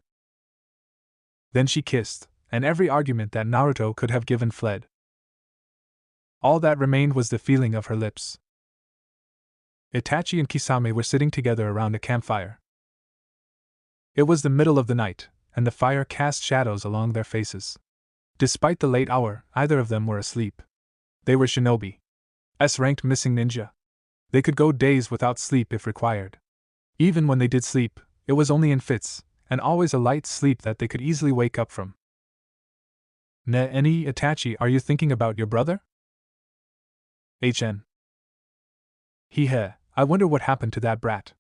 Speaker 1: Then she kissed, and every argument that Naruto could have given fled. All that remained was the feeling of her lips. Itachi and Kisame were sitting together around a campfire. It was the middle of the night, and the fire cast shadows along their faces. Despite the late hour, either of them were asleep. They were shinobi. S-ranked missing ninja. They could go days without sleep if required. Even when they did sleep, it was only in fits, and always a light sleep that they could easily wake up from. Any Itachi, are you thinking about your brother? I wonder what happened to that brat.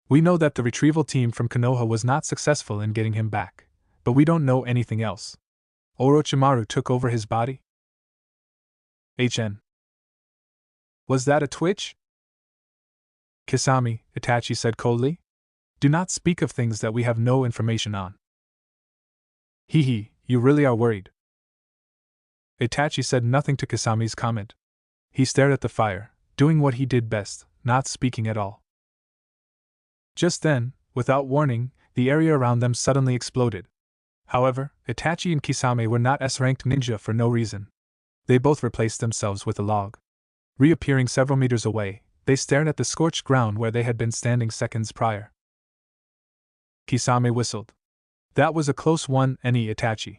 Speaker 1: We know that the retrieval team from Konoha was not successful in getting him back, but we don't know anything else. Orochimaru took over his body? Was that a twitch? Kisame, Itachi said coldly. Do not speak of things that we have no information on. You really are worried. Itachi said nothing to Kisame's comment. He stared at the fire, doing what he did best, not speaking at all. Just then, without warning, the area around them suddenly exploded. However, Itachi and Kisame were not S-ranked ninja for no reason. They both replaced themselves with a log. Reappearing several meters away, they stared at the scorched ground where they had been standing seconds prior. Kisame whistled. That was a close one, Itachi.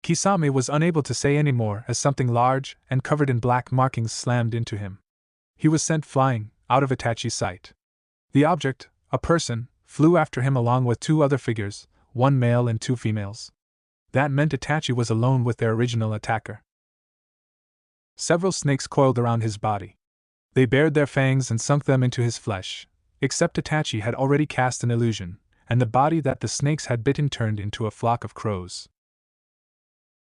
Speaker 1: Kisame was unable to say any more as something large and covered in black markings slammed into him. He was sent flying, out of Itachi's sight. The object, a person, flew after him along with two other figures, one male and two females. That meant Itachi was alone with their original attacker. Several snakes coiled around his body. They bared their fangs and sunk them into his flesh, except Itachi had already cast an illusion, and the body that the snakes had bitten turned into a flock of crows.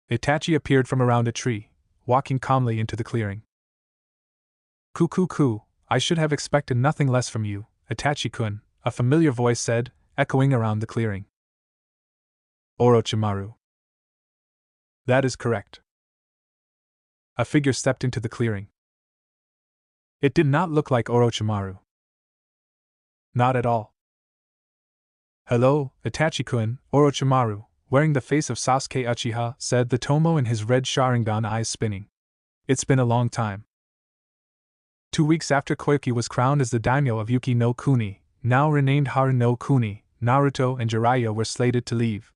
Speaker 1: Itachi appeared from around a tree, walking calmly into the clearing. Ku, I should have expected nothing less from you, Itachi-kun, a familiar voice said, echoing around the clearing. Orochimaru. That is correct. A figure stepped into the clearing. It did not look like Orochimaru. Not at all. Hello, Itachi-kun, Orochimaru, wearing the face of Sasuke Uchiha, said the Tomo in his red Sharingan eyes spinning. It's been a long time. 2 weeks after Koiki was crowned as the daimyo of Yuki no Kuni, now renamed Haru no Kuni, Naruto and Jiraiya were slated to leave.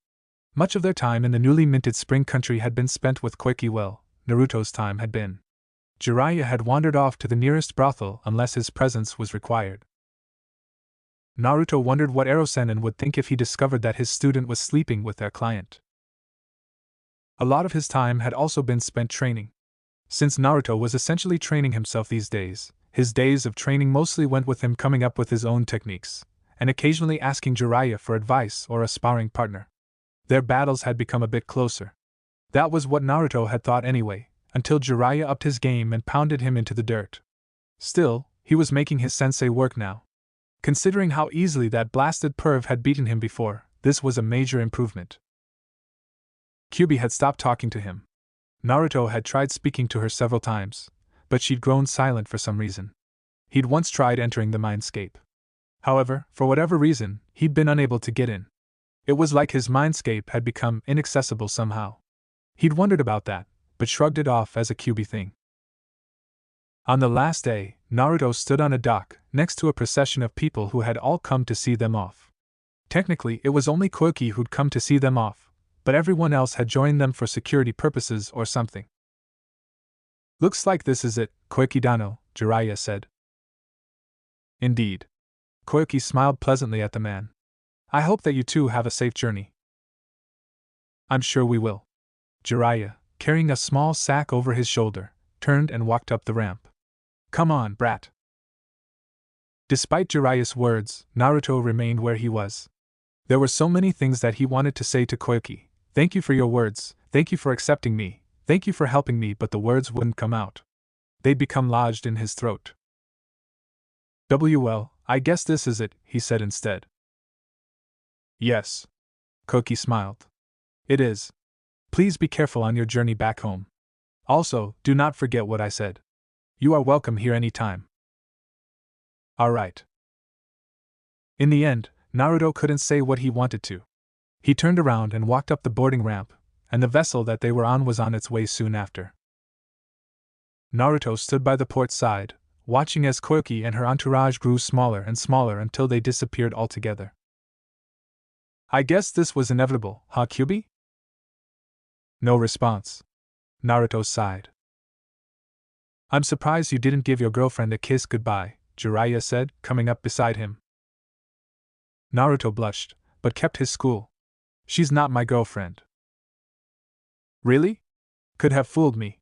Speaker 1: Much of their time in the newly minted spring country had been spent with Koiki while Naruto's time had been. Jiraiya had wandered off to the nearest brothel unless his presence was required. Naruto wondered what Erosenin would think if he discovered that his student was sleeping with their client. A lot of his time had also been spent training. Since Naruto was essentially training himself these days, his days of training mostly went with him coming up with his own techniques, and occasionally asking Jiraiya for advice or a sparring partner. Their battles had become a bit closer. That was what Naruto had thought anyway, until Jiraiya upped his game and pounded him into the dirt. Still, he was making his sensei work now. Considering how easily that blasted perv had beaten him before, this was a major improvement. Kyubi had stopped talking to him. Naruto had tried speaking to her several times, but she'd grown silent for some reason. He'd once tried entering the mindscape. However, for whatever reason, he'd been unable to get in. It was like his mindscape had become inaccessible somehow. He'd wondered about that, but shrugged it off as a Kyubi thing. On the last day, Naruto stood on a dock, next to a procession of people who had all come to see them off. Technically, it was only Koiki who'd come to see them off, but everyone else had joined them for security purposes or something. Looks like this is it, Koiki-dano, Jiraiya said. Indeed. Koiki smiled pleasantly at the man. I hope that you two have a safe journey. I'm sure we will. Jiraiya, carrying a small sack over his shoulder, turned and walked up the ramp. Come on, brat. Despite Jiraiya's words, Naruto remained where he was. There were so many things that he wanted to say to Koiki, Thank you for your words, thank you for accepting me, thank you for helping me, but the words wouldn't come out. They'd become lodged in his throat. Well, I guess this is it, he said instead. Yes. Cookie smiled. It is. Please be careful on your journey back home. Also, do not forget what I said. You are welcome here any time. All right. In the end, Naruto couldn't say what he wanted to. He turned around and walked up the boarding ramp, and the vessel that they were on was on its way soon after. Naruto stood by the port side, watching as Koki and her entourage grew smaller and smaller until they disappeared altogether. I guess this was inevitable, huh, Kyubi? No response. Naruto sighed. I'm surprised you didn't give your girlfriend a kiss goodbye, Jiraiya said, coming up beside him. Naruto blushed, but kept his cool. She's not my girlfriend. Really? Could have fooled me.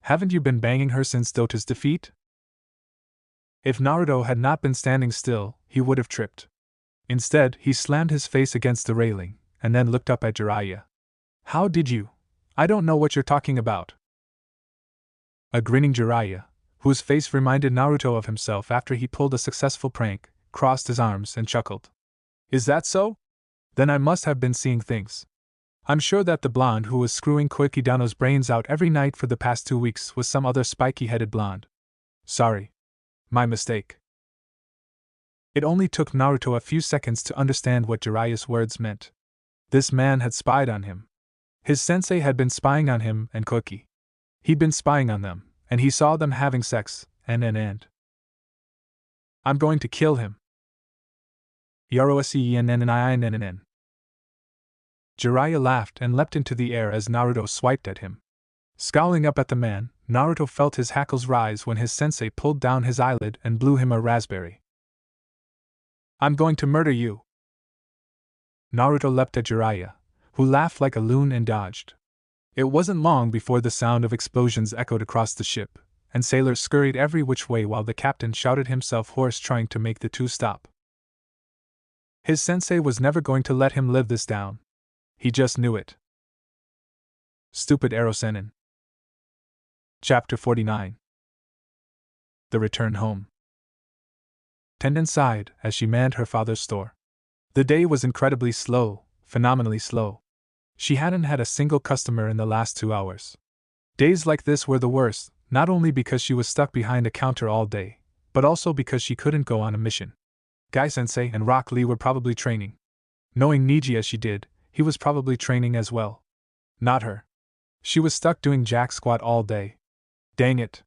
Speaker 1: Haven't you been banging her since Dota's defeat? If Naruto had not been standing still, he would have tripped. Instead, he slammed his face against the railing, and then looked up at Jiraiya. How did you? I don't know what you're talking about. A grinning Jiraiya, whose face reminded Naruto of himself after he pulled a successful prank, crossed his arms and chuckled. Is that so? Then I must have been seeing things. I'm sure that the blonde who was screwing Koikidano's brains out every night for the past 2 weeks was some other spiky-headed blonde. Sorry. My mistake. It only took Naruto a few seconds to understand what Jiraiya's words meant. This man had spied on him. His sensei had been spying on him and Koki. He'd been spying on them, and he saw them having sex, and. I'm going to kill him. Yarosennninn. Jiraiya laughed and leapt into the air as Naruto swiped at him. Scowling up at the man, Naruto felt his hackles rise when his sensei pulled down his eyelid and blew him a raspberry. I'm going to murder you. Naruto leapt at Jiraiya, who laughed like a loon and dodged. It wasn't long before the sound of explosions echoed across the ship, and sailors scurried every which way while the captain shouted himself hoarse trying to make the two stop. His sensei was never going to let him live this down. He just knew it. Stupid Erosenin. Chapter 49. The Return Home. Tenden sighed as she manned her father's store. The day was incredibly slow, phenomenally slow. She hadn't had a single customer in the last 2 hours. Days like this were the worst, not only because she was stuck behind a counter all day, but also because she couldn't go on a mission. Guy-sensei and Rock Lee were probably training. Knowing Niji as she did, he was probably training as well. Not her. She was stuck doing jack squat all day. Dang it.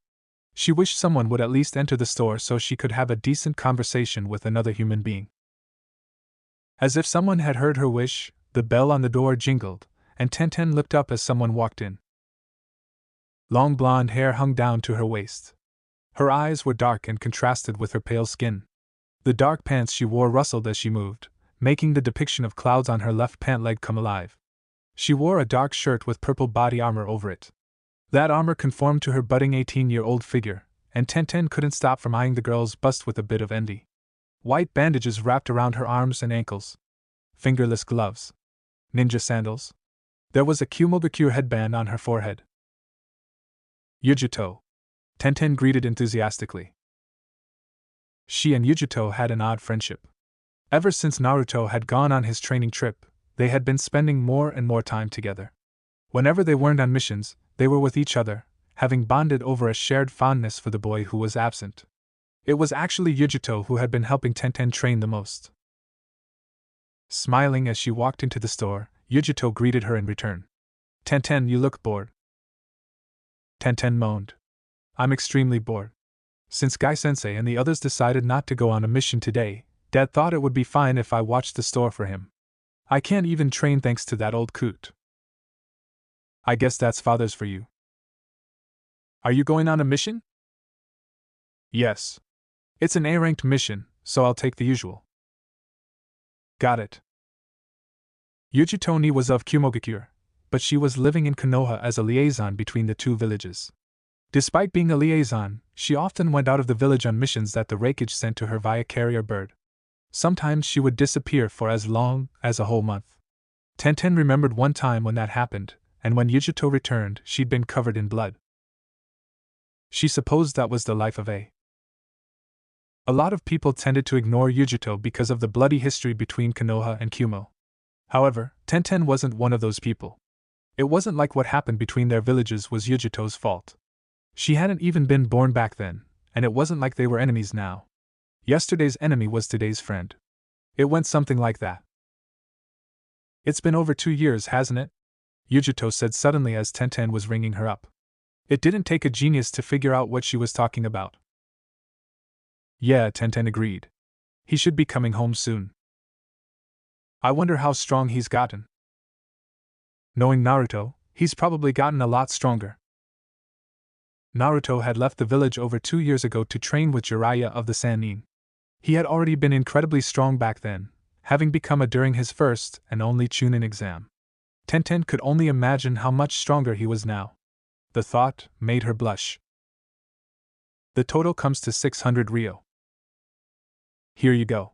Speaker 1: She wished someone would at least enter the store so she could have a decent conversation with another human being. As if someone had heard her wish, the bell on the door jingled, and Tenten looked up as someone walked in. Long blonde hair hung down to her waist. Her eyes were dark and contrasted with her pale skin. The dark pants she wore rustled as she moved, making the depiction of clouds on her left pant leg come alive. She wore a dark shirt with purple body armor over it. That armor conformed to her budding 18-year-old figure, and Tenten couldn't stop from eyeing the girl's bust with a bit of envy. White bandages wrapped around her arms and ankles. Fingerless gloves. Ninja sandals. There was a Kumogakure headband on her forehead. Yujito. Tenten greeted enthusiastically. She and Yujito had an odd friendship. Ever since Naruto had gone on his training trip, they had been spending more and more time together. Whenever they weren't on missions, they were with each other, having bonded over a shared fondness for the boy who was absent. It was actually Yujito who had been helping Tenten train the most. Smiling as she walked into the store, Yujito greeted her in return. Tenten, you look bored. Tenten moaned. I'm extremely bored. Since Guy-sensei and the others decided not to go on a mission today, Dad thought it would be fine if I watched the store for him. I can't even train thanks to that old coot. I guess that's father's for you. Are you going on a mission? Yes. It's an A-ranked mission, so I'll take the usual. Got it. Yujitoni was of Kumogakure, but she was living in Konoha as a liaison between the two villages. Despite being a liaison, she often went out of the village on missions that the Raikage sent to her via carrier bird. Sometimes she would disappear for as long as a whole month. Tenten remembered one time when that happened, and when Yujito returned, she'd been covered in blood. She supposed that was the life of A. A lot of people tended to ignore Yujito because of the bloody history between Konoha and Kumo. However, Tenten wasn't one of those people. It wasn't like what happened between their villages was Yujito's fault. She hadn't even been born back then, and it wasn't like they were enemies now. Yesterday's enemy was today's friend. It went something like that. It's been over 2 years, hasn't it? Yujito said suddenly as Tenten was ringing her up. It didn't take a genius to figure out what she was talking about. Yeah, Tenten agreed. He should be coming home soon. I wonder how strong he's gotten. Knowing Naruto, he's probably gotten a lot stronger. Naruto had left the village over 2 years ago to train with Jiraiya of the Sannin. He had already been incredibly strong back then, having become a during his first and only Chunin exam. Tenten could only imagine how much stronger he was now. The thought made her blush. The total comes to 600 ryo. Here you go.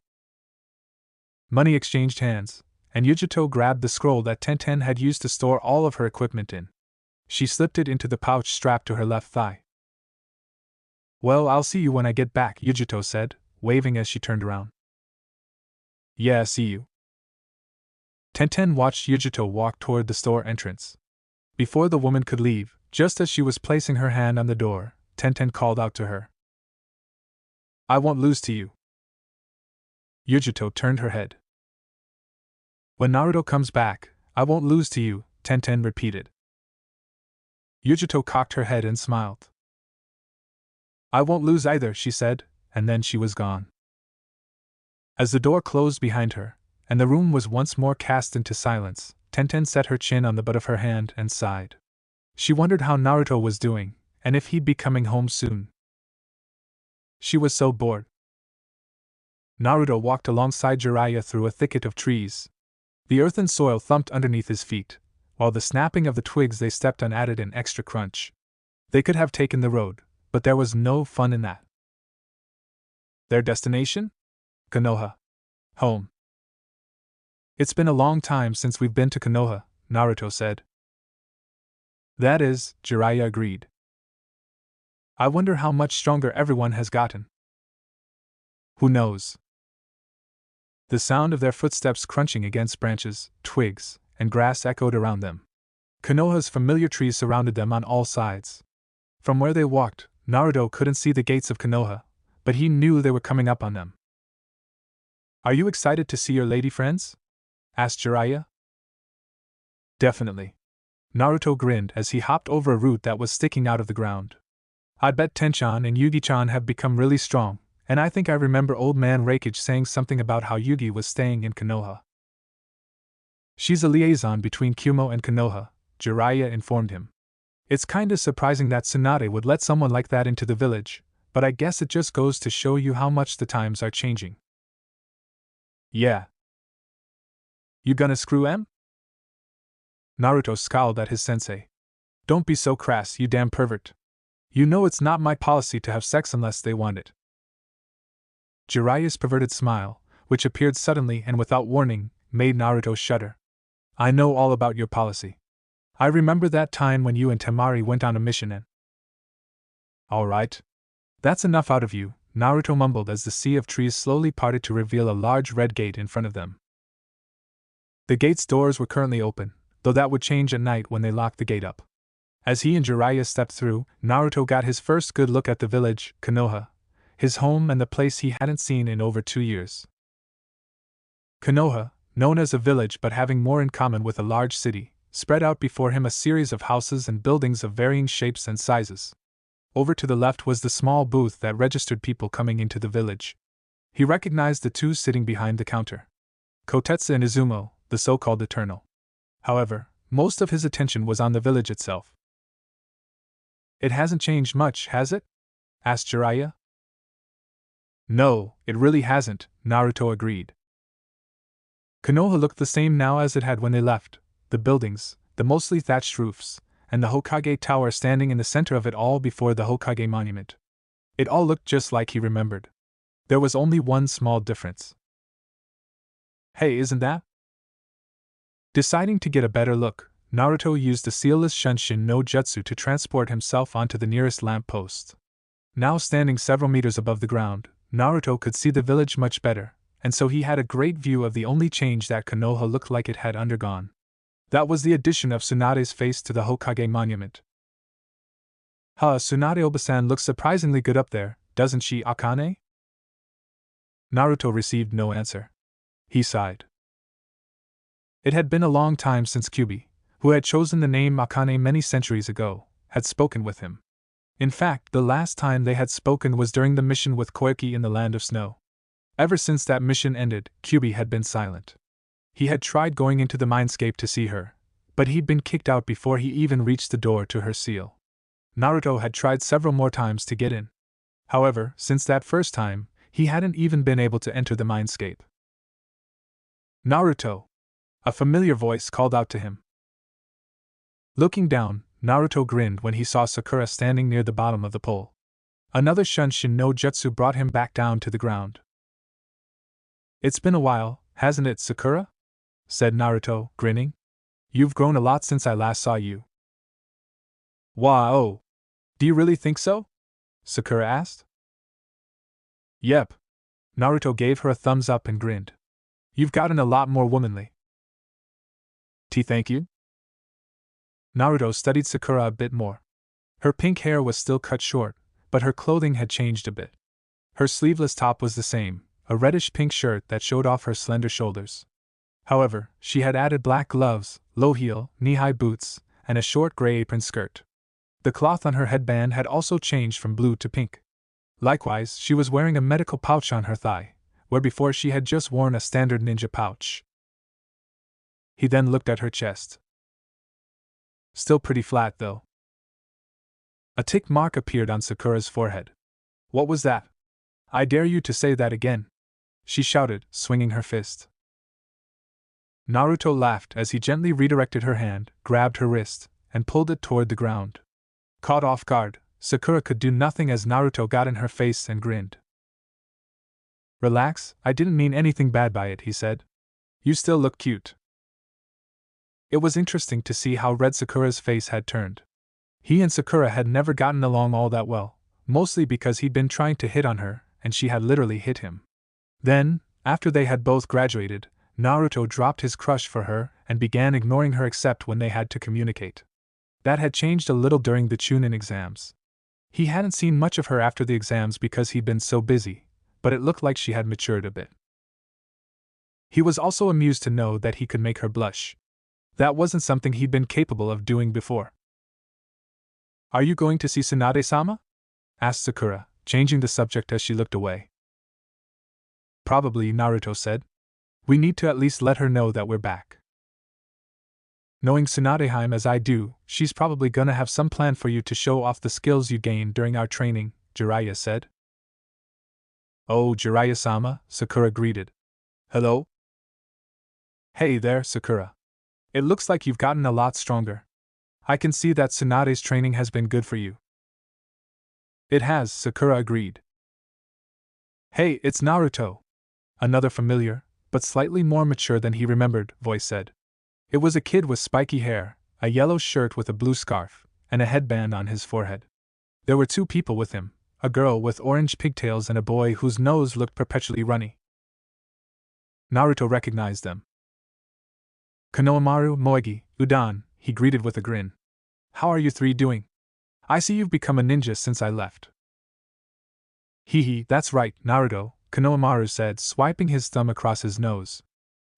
Speaker 1: Money exchanged hands, and Yujito grabbed the scroll that Tenten had used to store all of her equipment in. She slipped it into the pouch strapped to her left thigh. Well, I'll see you when I get back, Yujito said, waving as she turned around. Yeah, see you. Tenten watched Yujito walk toward the store entrance. Before the woman could leave, just as she was placing her hand on the door, Tenten called out to her. I won't lose to you. Yujito turned her head. When Naruto comes back, I won't lose to you, Tenten repeated. Yujito cocked her head and smiled. I won't lose either, she said, and then she was gone. As the door closed behind her, and the room was once more cast into silence, Tenten set her chin on the butt of her hand and sighed. She wondered how Naruto was doing, and if he'd be coming home soon. She was so bored. Naruto walked alongside Jiraiya through a thicket of trees. The earth and soil thumped underneath his feet, while the snapping of the twigs they stepped on added an extra crunch. They could have taken the road, but there was no fun in that. Their destination? Konoha. Home. It's been a long time since we've been to Konoha, Naruto said. That is, Jiraiya agreed. I wonder how much stronger everyone has gotten. Who knows? The sound of their footsteps crunching against branches, twigs, and grass echoed around them. Konoha's familiar trees surrounded them on all sides. From where they walked, Naruto couldn't see the gates of Konoha, but he knew they were coming up on them. Are you excited to see your lady friends? Asked Jiraiya. Definitely. Naruto grinned as he hopped over a root that was sticking out of the ground. I bet Tenchan and Yugi-chan have become really strong, and I think I remember old man Reikage saying something about how Yugi was staying in Konoha. She's a liaison between Kumo and Konoha, Jiraiya informed him. It's kinda surprising that Tsunade would let someone like that into the village, but I guess it just goes to show you how much the times are changing. Yeah. You gonna screw M? Naruto scowled at his sensei. Don't be so crass, you damn pervert. You know it's not my policy to have sex unless they want it. Jiraiya's perverted smile, which appeared suddenly and without warning, made Naruto shudder. I know all about your policy. I remember that time when you and Temari went on a mission and… Alright. That's enough out of you, Naruto mumbled as the sea of trees slowly parted to reveal a large red gate in front of them. The gate's doors were currently open, though that would change at night when they locked the gate up. As he and Jiraiya stepped through, Naruto got his first good look at the village, Konoha, his home and the place he hadn't seen in over 2 years. Konoha, known as a village but having more in common with a large city, spread out before him a series of houses and buildings of varying shapes and sizes. Over to the left was the small booth that registered people coming into the village. He recognized the two sitting behind the counter. Kotetsu and Izumo, the so-called Eternal. However, most of his attention was on the village itself. It hasn't changed much, has it? Asked Jiraiya. No, it really hasn't, Naruto agreed. Konoha looked the same now as it had when they left, the buildings, the mostly thatched roofs, and the Hokage Tower standing in the center of it all before the Hokage monument. It all looked just like he remembered. There was only one small difference. Hey, isn't that Deciding to get a better look, Naruto used the sealless Shunshin no Jutsu to transport himself onto the nearest lamp post. Now standing several meters above the ground, Naruto could see the village much better, and so he had a great view of the only change that Konoha looked like it had undergone. That was the addition of Tsunade's face to the Hokage monument. Tsunade Obasan looks surprisingly good up there, doesn't she, Akane? Naruto received no answer. He sighed. It had been a long time since Kyubi, who had chosen the name Akane many centuries ago, had spoken with him. In fact, the last time they had spoken was during the mission with Koiki in the Land of Snow. Ever since that mission ended, Kyubi had been silent. He had tried going into the mindscape to see her, but he'd been kicked out before he even reached the door to her seal. Naruto had tried several more times to get in. However, since that first time, he hadn't even been able to enter the mindscape. Naruto! A familiar voice called out to him. Looking down, Naruto grinned when he saw Sakura standing near the bottom of the pole. Another Shunshin no Jutsu brought him back down to the ground. It's been a while, hasn't it, Sakura? Said Naruto, grinning. You've grown a lot since I last saw you. Wow! Do you really think so? Sakura asked. Yep. Naruto gave her a thumbs up and grinned. You've gotten a lot more womanly. Thank you? Naruto studied Sakura a bit more. Her pink hair was still cut short, but her clothing had changed a bit. Her sleeveless top was the same, a reddish-pink shirt that showed off her slender shoulders. However, she had added black gloves, low-heel, knee-high boots, and a short gray apron skirt. The cloth on her headband had also changed from blue to pink. Likewise, she was wearing a medical pouch on her thigh, where before she had just worn a standard ninja pouch. He then looked at her chest. Still pretty flat, though. A tick mark appeared on Sakura's forehead. What was that? I dare you to say that again! She shouted, swinging her fist. Naruto laughed as he gently redirected her hand, grabbed her wrist, and pulled it toward the ground. Caught off guard, Sakura could do nothing as Naruto got in her face and grinned. Relax, I didn't mean anything bad by it, he said. You still look cute. It was interesting to see how red Sakura's face had turned. He and Sakura had never gotten along all that well, mostly because he'd been trying to hit on her, and she had literally hit him. Then, after they had both graduated, Naruto dropped his crush for her and began ignoring her except when they had to communicate. That had changed a little during the Chunin exams. He hadn't seen much of her after the exams because he'd been so busy, but it looked like she had matured a bit. He was also amused to know that he could make her blush. That wasn't something he'd been capable of doing before. Are you going to see Tsunade-sama? Asked Sakura, changing the subject as she looked away. Probably, Naruto said. We need to at least let her know that we're back. Knowing Tsunadeheim as I do, she's probably gonna have some plan for you to show off the skills you gained during our training, Jiraiya said. Oh, Jiraiya-sama, Sakura greeted. Hello? Hey there, Sakura. It looks like you've gotten a lot stronger. I can see that Tsunade's training has been good for you. It has, Sakura agreed. Hey, it's Naruto. Another familiar, but slightly more mature than he remembered, voice said. It was a kid with spiky hair, a yellow shirt with a blue scarf, and a headband on his forehead. There were two people with him, a girl with orange pigtails and a boy whose nose looked perpetually runny. Naruto recognized them. Konohamaru, Moegi, Udan, he greeted with a grin. How are you three doing? I see you've become a ninja since I left. Hee, that's right, Naruto, Konohamaru said, swiping his thumb across his nose.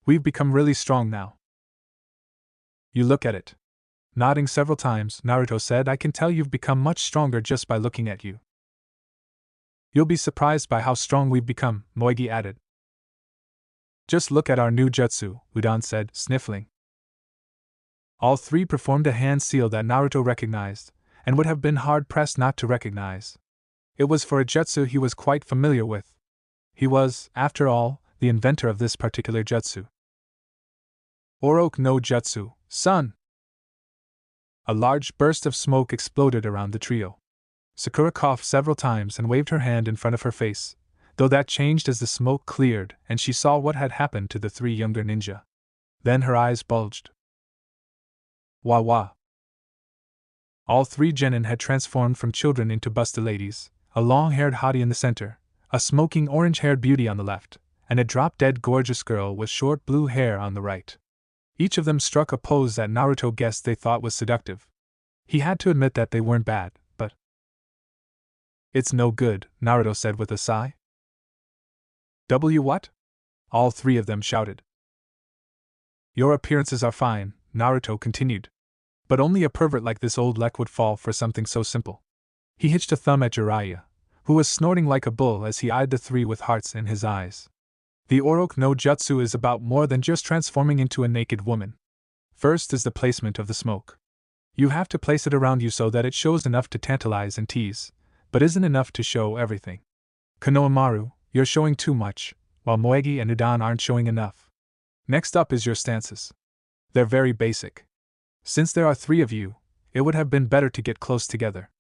Speaker 1: We've become really strong now. You look at it. Nodding several times, Naruto said, I can tell you've become much stronger just by looking at you. You'll be surprised by how strong we've become, Moegi added. Just look at our new jutsu, Udan said, sniffling. All three performed a hand seal that Naruto recognized, and would have been hard-pressed not to recognize. It was for a jutsu he was quite familiar with. He was, after all, the inventor of this particular jutsu. Oroku no Jutsu, son! A large burst of smoke exploded around the trio. Sakura coughed several times and waved her hand in front of her face, though that changed as the smoke cleared and she saw what had happened to the three younger ninja. Then her eyes bulged. Wah wah. All three genin had transformed from children into busty ladies, a long-haired hottie in the center, a smoking orange-haired beauty on the left, and a drop-dead gorgeous girl with short blue hair on the right. Each of them struck a pose that Naruto guessed they thought was seductive. He had to admit that they weren't bad, but... It's no good, Naruto said with a sigh. What? All three of them shouted. Your appearances are fine, Naruto continued. But only a pervert like this old lek would fall for something so simple. He hitched a thumb at Jiraiya, who was snorting like a bull as he eyed the three with hearts in his eyes. The Oroku no Jutsu is about more than just transforming into a naked woman. First is the placement of the smoke. You have to place it around you so that it shows enough to tantalize and tease, but isn't enough to show everything. Konohamaru, you're showing too much, while Moegi and Udan aren't showing enough. Next up is your stances. They're very basic. Since there are three of you, it would have been better to get close together.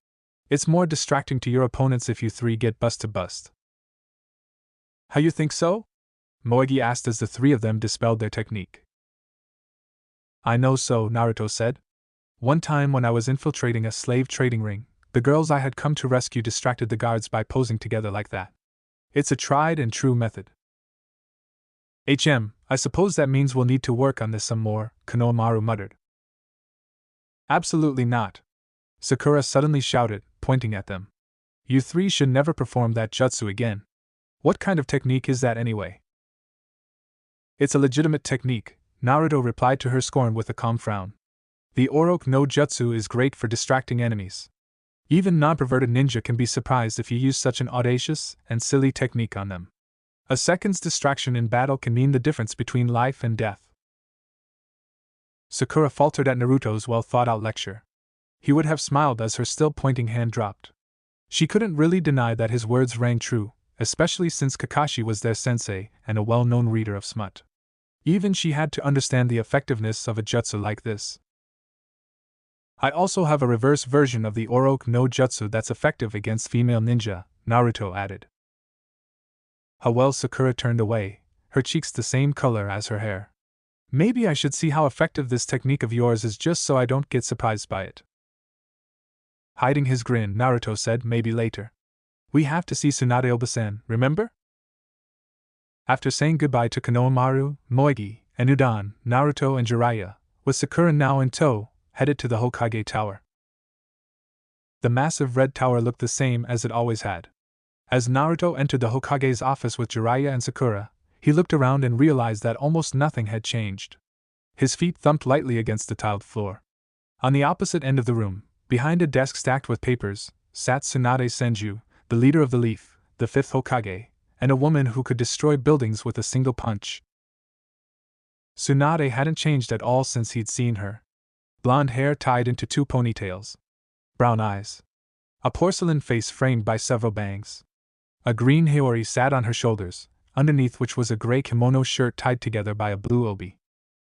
Speaker 1: It's more distracting to your opponents if you three get bust to bust. How you think so? Moegi asked as the three of them dispelled their technique. I know so, Naruto said. One time when I was infiltrating a slave trading ring, the girls I had come to rescue distracted the guards by posing together like that. It's a tried and true method. I suppose that means we'll need to work on this some more, Konohamaru muttered. Absolutely not. Sakura suddenly shouted, pointing at them. You three should never perform that jutsu again. What kind of technique is that anyway? It's a legitimate technique, Naruto replied to her scorn with a calm frown. The Oroku no Jutsu is great for distracting enemies. Even non-perverted ninja can be surprised if you use such an audacious and silly technique on them. A second's distraction in battle can mean the difference between life and death. Sakura faltered at Naruto's well-thought-out lecture. He would have smiled as her still pointing hand dropped. She couldn't really deny that his words rang true, especially since Kakashi was their sensei and a well-known reader of smut. Even she had to understand the effectiveness of a jutsu like this. I also have a reverse version of the Oroku no Jutsu that's effective against female ninja, Naruto added. How well Sakura turned away, her cheeks the same color as her hair. Maybe I should see how effective this technique of yours is just so I don't get surprised by it. Hiding his grin, Naruto said, maybe later. We have to see Tsunade Obasan, remember? After saying goodbye to Konohamaru, Moegi, and Udan, Naruto and Jiraiya, with Sakura now in tow, headed to the Hokage Tower. The massive red tower looked the same as it always had. As Naruto entered the Hokage's office with Jiraiya and Sakura, he looked around and realized that almost nothing had changed. His feet thumped lightly against the tiled floor. On the opposite end of the room, behind a desk stacked with papers, sat Tsunade Senju, the leader of the Leaf, the fifth Hokage, and a woman who could destroy buildings with a single punch. Tsunade hadn't changed at all since he'd seen her. Blonde hair tied into two ponytails. Brown eyes. A porcelain face framed by several bangs. A green haori sat on her shoulders, underneath which was a gray kimono shirt tied together by a blue obi.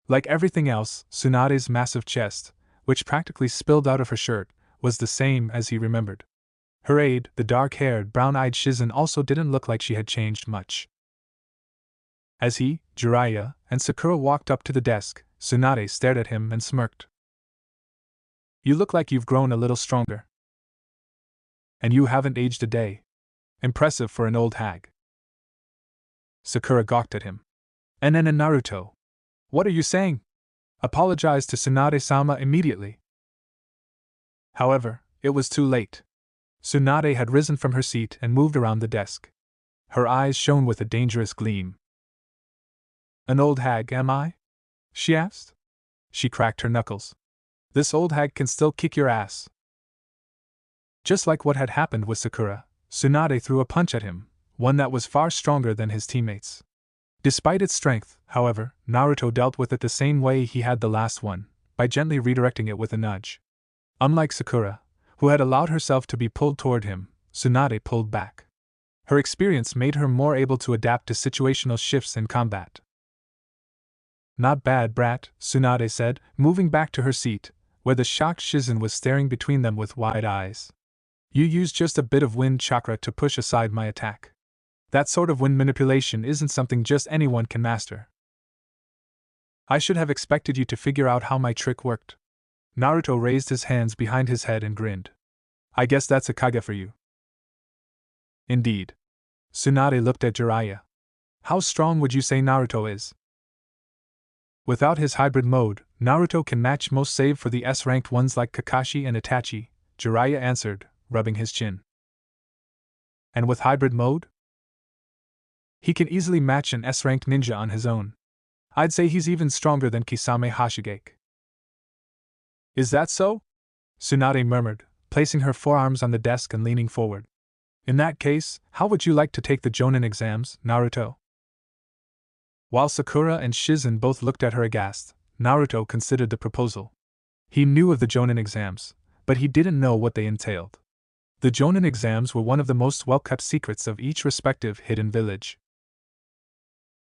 Speaker 1: Like everything else, Tsunade's massive chest, which practically spilled out of her shirt, was the same as he remembered. Her aide, the dark-haired, brown-eyed Shizen, also didn't look like she had changed much. As he, Jiraiya, and Sakura walked up to the desk, Tsunade stared at him and smirked. You look like you've grown a little stronger. And you haven't aged a day. Impressive for an old hag. Sakura gawked at him. And Naruto. What are you saying? Apologize to Tsunade-sama immediately. However, it was too late. Tsunade had risen from her seat and moved around the desk. Her eyes shone with a dangerous gleam. An old hag, am I? She asked. She cracked her knuckles. This old hag can still kick your ass. Just like what had happened with Sakura, Tsunade threw a punch at him, one that was far stronger than his teammates. Despite its strength, however, Naruto dealt with it the same way he had the last one, by gently redirecting it with a nudge. Unlike Sakura, who had allowed herself to be pulled toward him, Tsunade pulled back. Her experience made her more able to adapt to situational shifts in combat. Not bad, brat, Tsunade said, moving back to her seat, where the shocked Shizen was staring between them with wide eyes. You used just a bit of wind chakra to push aside my attack. That sort of wind manipulation isn't something just anyone can master. I should have expected you to figure out how my trick worked. Naruto raised his hands behind his head and grinned. I guess that's a kage for you. Indeed. Tsunade looked at Jiraiya. How strong would you say Naruto is? Without his hybrid mode, Naruto can match most save for the S-ranked ones like Kakashi and Itachi, Jiraiya answered, rubbing his chin. And with hybrid mode? He can easily match an S-ranked ninja on his own. I'd say he's even stronger than Kisame Hashigake. Is that so? Tsunade murmured, placing her forearms on the desk and leaning forward. In that case, how would you like to take the Jonin exams, Naruto? While Sakura and Shizen both looked at her aghast, Naruto considered the proposal. He knew of the Jonin exams, but he didn't know what they entailed. The Jonin exams were one of the most well-kept secrets of each respective hidden village.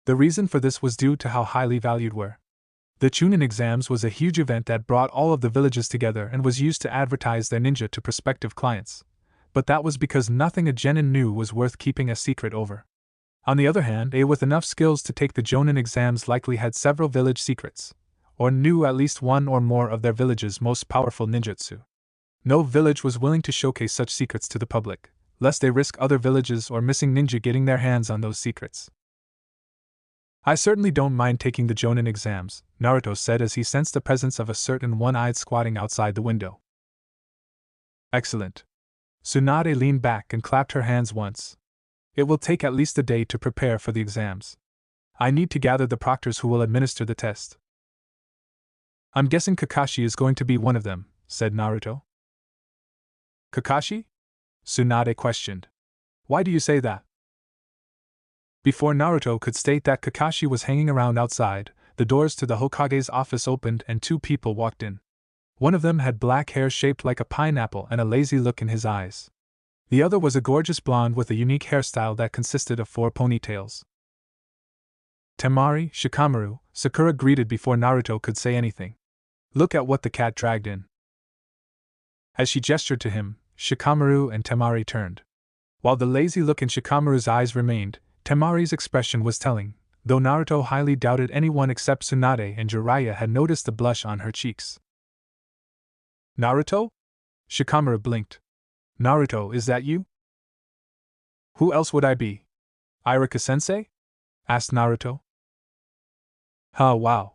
Speaker 1: The reason for this was due to how highly valued were. The Chunin exams was a huge event that brought all of the villages together and was used to advertise their ninja to prospective clients, but that was because nothing a genin knew was worth keeping a secret over. On the other hand, a with enough skills to take the Jonin exams likely had several village secrets, or knew at least one or more of their village's most powerful ninjutsu. No village was willing to showcase such secrets to the public, lest they risk other villages or missing ninja getting their hands on those secrets. I certainly don't mind taking the Jonin exams, Naruto said as he sensed the presence of a certain one-eyed squatting outside the window. Excellent. Tsunade leaned back and clapped her hands once. It will take at least a day to prepare for the exams. I need to gather the proctors who will administer the test. I'm guessing Kakashi is going to be one of them, said Naruto. Kakashi? Tsunade questioned. Why do you say that? Before Naruto could state that Kakashi was hanging around outside, the doors to the Hokage's office opened and two people walked in. One of them had black hair shaped like a pineapple and a lazy look in his eyes. The other was a gorgeous blonde with a unique hairstyle that consisted of 4 ponytails. Temari, Shikamaru, Sakura greeted before Naruto could say anything. Look at what the cat dragged in. As she gestured to him, Shikamaru and Temari turned. While the lazy look in Shikamaru's eyes remained, Temari's expression was telling, though Naruto highly doubted anyone except Tsunade and Jiraiya had noticed the blush on her cheeks. Naruto? Shikamaru blinked. Naruto, is that you? Who else would I be? Iruka-sensei? Asked Naruto. Wow.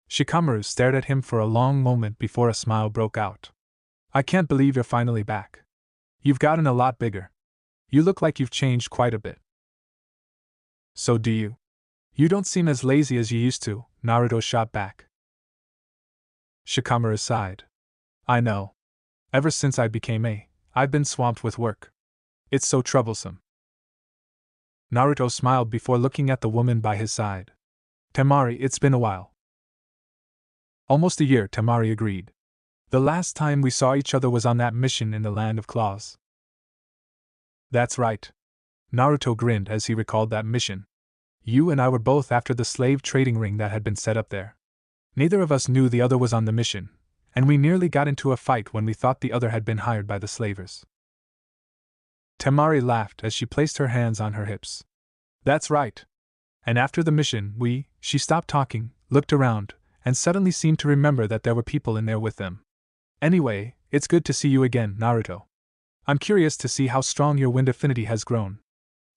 Speaker 1: Shikamaru stared at him for a long moment before a smile broke out. I can't believe you're finally back. You've gotten a lot bigger. You look like you've changed quite a bit. So do you. You don't seem as lazy as you used to, Naruto shot back. Shikamaru sighed. I know. Ever since I became I've been swamped with work. It's so troublesome. Naruto smiled before looking at the woman by his side. Temari, it's been a while. Almost a year, Temari agreed. The last time we saw each other was on that mission in the Land of Claws. That's right. Naruto grinned as he recalled that mission. You and I were both after the slave trading ring that had been set up there. Neither of us knew the other was on the mission, and we nearly got into a fight when we thought the other had been hired by the slavers. Temari laughed as she placed her hands on her hips. That's right. And after the mission, she stopped talking, looked around, and suddenly seemed to remember that there were people in there with them. Anyway, it's good to see you again, Naruto. I'm curious to see how strong your wind affinity has grown.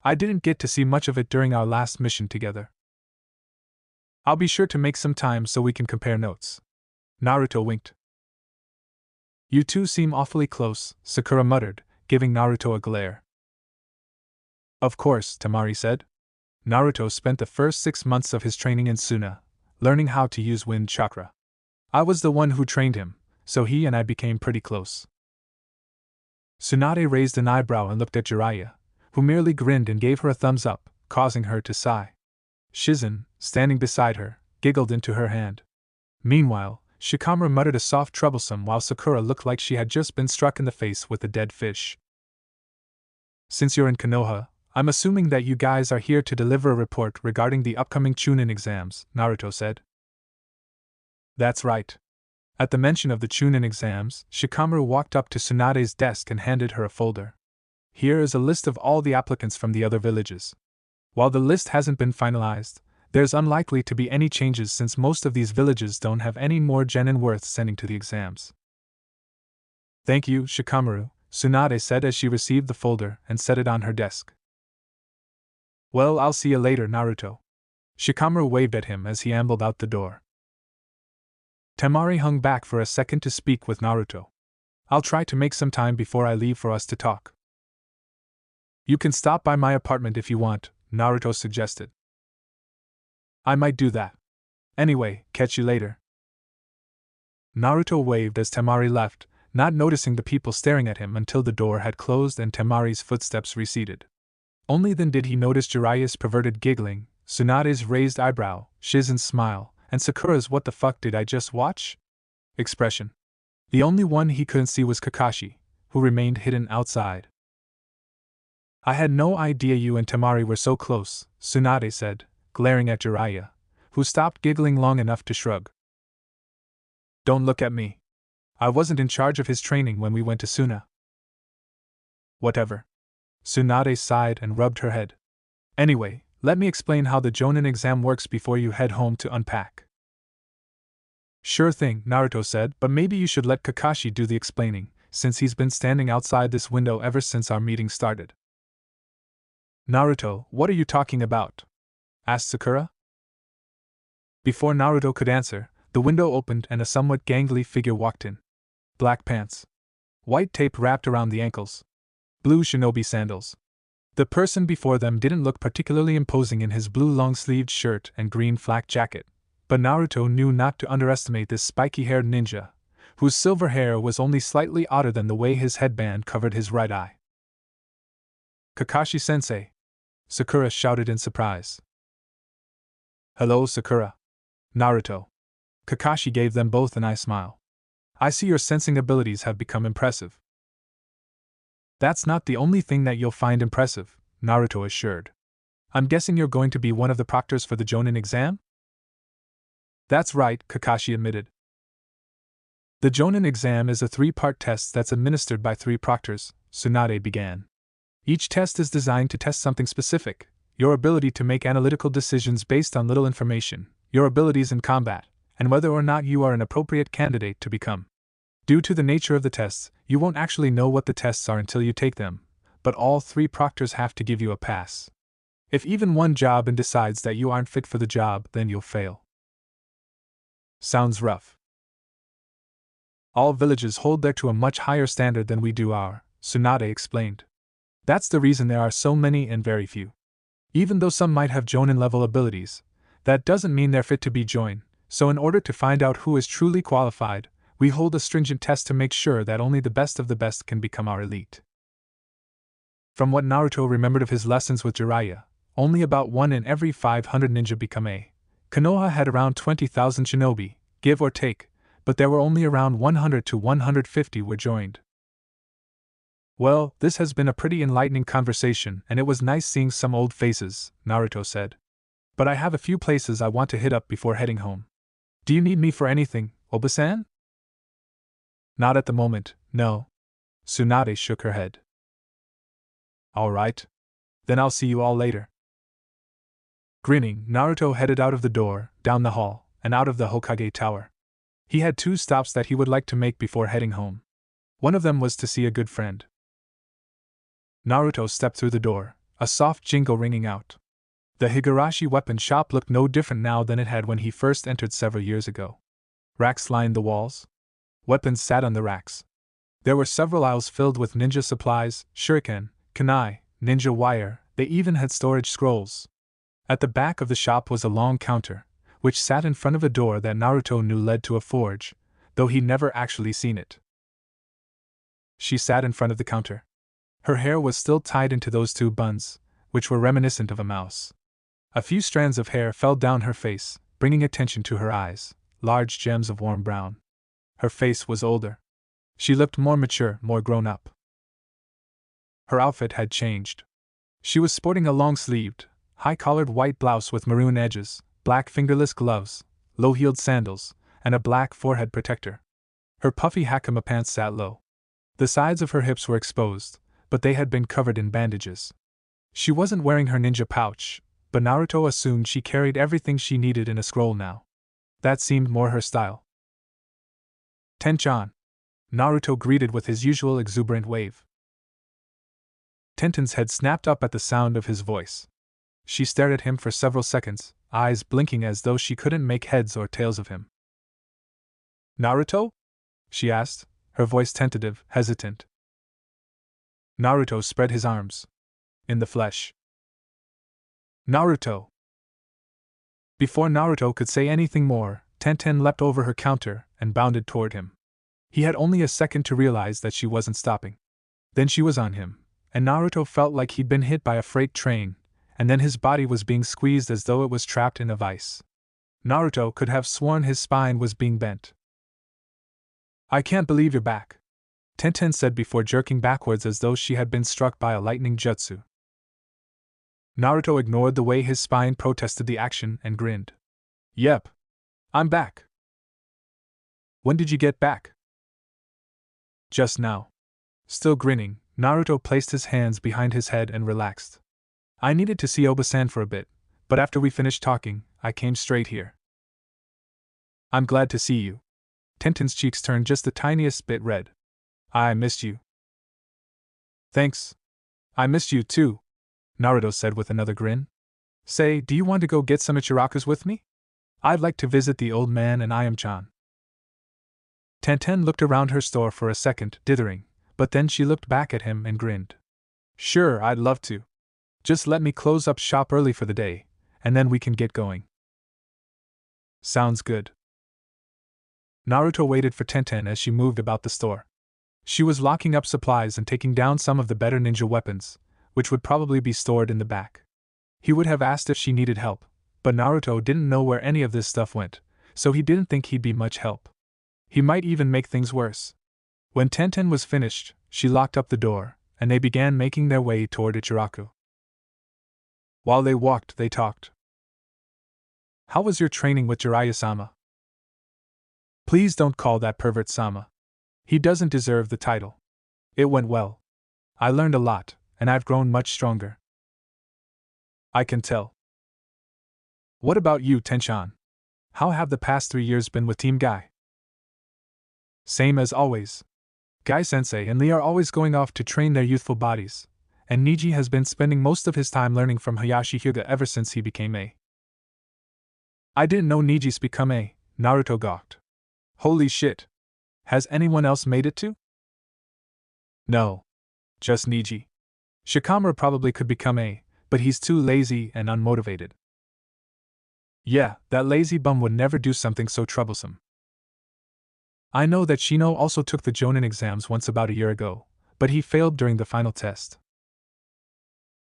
Speaker 1: I didn't get to see much of it during our last mission together. I'll be sure to make some time so we can compare notes. Naruto winked. You two seem awfully close, Sakura muttered, giving Naruto a glare. Of course, Temari said. Naruto spent the first 6 months of his training in Suna, learning how to use wind chakra. I was the one who trained him, so he and I became pretty close. Tsunade raised an eyebrow and looked at Jiraiya, who merely grinned and gave her a thumbs up, causing her to sigh. Shizen, standing beside her, giggled into her hand. Meanwhile, Shikamaru muttered a soft troublesome while Sakura looked like she had just been struck in the face with a dead fish. Since you're in Konoha, I'm assuming that you guys are here to deliver a report regarding the upcoming Chunin exams, Naruto said. That's right. At the mention of the Chunin exams, Shikamaru walked up to Tsunade's desk and handed her a folder. Here is a list of all the applicants from the other villages. While the list hasn't been finalized, There's unlikely to be any changes since most of these villages don't have any more genin worth sending to the exams. Thank you, Shikamaru, Tsunade said as she received the folder and set it on her desk. Well, I'll see you later, Naruto. Shikamaru waved at him as he ambled out the door. Temari hung back for a second to speak with Naruto. I'll try to make some time before I leave for us to talk. You can stop by my apartment if you want, Naruto suggested. I might do that. Anyway, catch you later. Naruto waved as Temari left, not noticing the people staring at him until the door had closed and Temari's footsteps receded. Only then did he notice Jiraiya's perverted giggling, Tsunade's raised eyebrow, Shizen's smile, and Sakura's "what the fuck did I just watch?" expression. The only one he couldn't see was Kakashi, who remained hidden outside. I had no idea you and Temari were so close, Tsunade said, glaring at Jiraiya, who stopped giggling long enough to shrug. Don't look at me. I wasn't in charge of his training when we went to Suna. Whatever. Tsunade sighed and rubbed her head. Anyway, let me explain how the Jonin exam works before you head home to unpack. Sure thing, Naruto said, but maybe you should let Kakashi do the explaining, since he's been standing outside this window ever since our meeting started. Naruto, what are you talking about? Asked Sakura. Before Naruto could answer, the window opened and a somewhat gangly figure walked in. Black pants. White tape wrapped around the ankles. Blue shinobi sandals. The person before them didn't look particularly imposing in his blue long-sleeved shirt and green flak jacket, but Naruto knew not to underestimate this spiky-haired ninja, whose silver hair was only slightly odder than the way his headband covered his right eye. Kakashi-sensei! Sakura shouted in surprise. Hello, Sakura. Naruto. Kakashi gave them both an eye smile. I see your sensing abilities have become impressive. That's not the only thing that you'll find impressive, Naruto assured. I'm guessing you're going to be one of the proctors for the Jonin exam? That's right, Kakashi admitted. The Jonin exam is a 3-part test that's administered by 3 proctors, Tsunade began. Each test is designed to test something specific: your ability to make analytical decisions based on little information, your abilities in combat, and whether or not you are an appropriate candidate to become. Due to the nature of the tests, you won't actually know what the tests are until you take them, but all 3 proctors have to give you a pass. If even one job and decides that you aren't fit for the job, then you'll fail. Sounds rough. All villages hold their to a much higher standard than we do our, Tsunade explained. That's the reason there are so many and very few. Even though some might have Jonin-level abilities, that doesn't mean they're fit to be joined, so in order to find out who is truly qualified, we hold a stringent test to make sure that only the best of the best can become our elite. From what Naruto remembered of his lessons with Jiraiya, only about 1 in every 500 ninja become a. Konoha had around 20,000 shinobi, give or take, but there were only around 100 to 150 were joined. Well, this has been a pretty enlightening conversation and it was nice seeing some old faces, Naruto said. But I have a few places I want to hit up before heading home. Do you need me for anything, Oba-san? Not at the moment, no. Tsunade shook her head. Alright. Then I'll see you all later. Grinning, Naruto headed out of the door, down the hall, and out of the Hokage Tower. He had 2 stops that he would like to make before heading home. One of them was to see a good friend. Naruto stepped through the door, a soft jingle ringing out. The Higurashi weapon shop looked no different now than it had when he first entered several years ago. Racks lined the walls. Weapons sat on the racks. There were several aisles filled with ninja supplies, shuriken, kunai, ninja wire, they even had storage scrolls. At the back of the shop was a long counter, which sat in front of a door that Naruto knew led to a forge, though he'd never actually seen it. She sat in front of the counter. Her hair was still tied into those 2 buns, which were reminiscent of a mouse. A few strands of hair fell down her face, bringing attention to her eyes, large gems of warm brown. Her face was older. She looked more mature, more grown up. Her outfit had changed. She was sporting a long-sleeved, high-collared white blouse with maroon edges, black fingerless gloves, low-heeled sandals, and a black forehead protector. Her puffy hakama pants sat low. The sides of her hips were exposed, but they had been covered in bandages. She wasn't wearing her ninja pouch, but Naruto assumed she carried everything she needed in a scroll now. That seemed more her style. Ten-chan. Naruto greeted with his usual exuberant wave. Tenten's head snapped up at the sound of his voice. She stared at him for several seconds, eyes blinking as though she couldn't make heads or tails of him. Naruto? She asked, her voice tentative, hesitant. Naruto spread his arms. In the flesh. Naruto! Before Naruto could say anything more, Tenten leapt over her counter and bounded toward him. He had only a second to realize that she wasn't stopping. Then she was on him, and Naruto felt like he'd been hit by a freight train, and then his body was being squeezed as though it was trapped in a vice. Naruto could have sworn his spine was being bent. I can't believe you're back, Tenten said before jerking backwards as though she had been struck by a lightning jutsu. Naruto ignored the way his spine protested the action and grinned. Yep. I'm back. When did you get back? Just now. Still grinning, Naruto placed his hands behind his head and relaxed. I needed to see Oba-san for a bit, but after we finished talking, I came straight here. I'm glad to see you. Tenten's cheeks turned just the tiniest bit red. I missed you. Thanks. I missed you too, Naruto said with another grin. Say, do you want to go get some Ichirakus with me? I'd like to visit the old man and Ayam-chan. Tenten looked around her store for a second, dithering, but then she looked back at him and grinned. Sure, I'd love to. Just let me close up shop early for the day, and then we can get going. Sounds good. Naruto waited for Tenten as she moved about the store. She was locking up supplies and taking down some of the better ninja weapons, which would probably be stored in the back. He would have asked if she needed help, but Naruto didn't know where any of this stuff went, so he didn't think he'd be much help. He might even make things worse. When Tenten was finished, she locked up the door, and they began making their way toward Ichiraku. While they walked, they talked. How was your training with Jiraiya-sama? Please don't call that pervert Sama. He doesn't deserve the title. It went well. I learned a lot, and I've grown much stronger. I can tell. What about you, Ten-chan? How have the past 3 years been with Team Guy? Same as always. Guy-sensei and Lee are always going off to train their youthful bodies, and Niji has been spending most of his time learning from Hayashi Hyuga ever since he became A. I didn't know Niji's become A, Naruto gawked. Holy shit. Has anyone else made it to? No. Just Niji. Shikamaru probably could become A, but he's too lazy and unmotivated. Yeah, that lazy bum would never do something so troublesome. I know that Shino also took the Jonin exams once about a year ago, but he failed during the final test.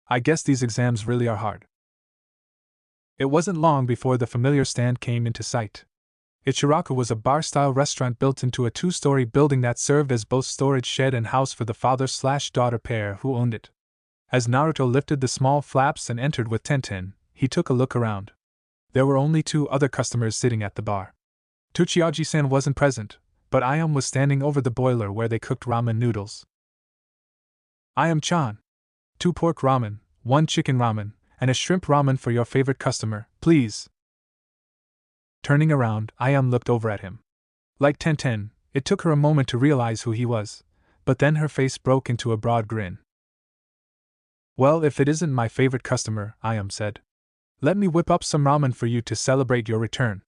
Speaker 1: I guess these exams really are hard. It wasn't long before the familiar stand came into sight. Ichiraku was a bar-style restaurant built into a 2-story building that served as both storage shed and house for the father/daughter pair who owned it. As Naruto lifted the small flaps and entered with Tenten, he took a look around. There were only 2 other customers sitting at the bar. Tsuchiyaji-san wasn't present, but Ayam was standing over the boiler where they cooked ramen noodles. Ayam-chan. 2 pork ramen, 1 chicken ramen, and a shrimp ramen for your favorite customer, please. Turning around, Ayam looked over at him. Like Tenten, it took her a moment to realize who he was, but then her face broke into a broad grin. Well, if it isn't my favorite customer, Ayam said. Let me whip up some ramen for you to celebrate your return.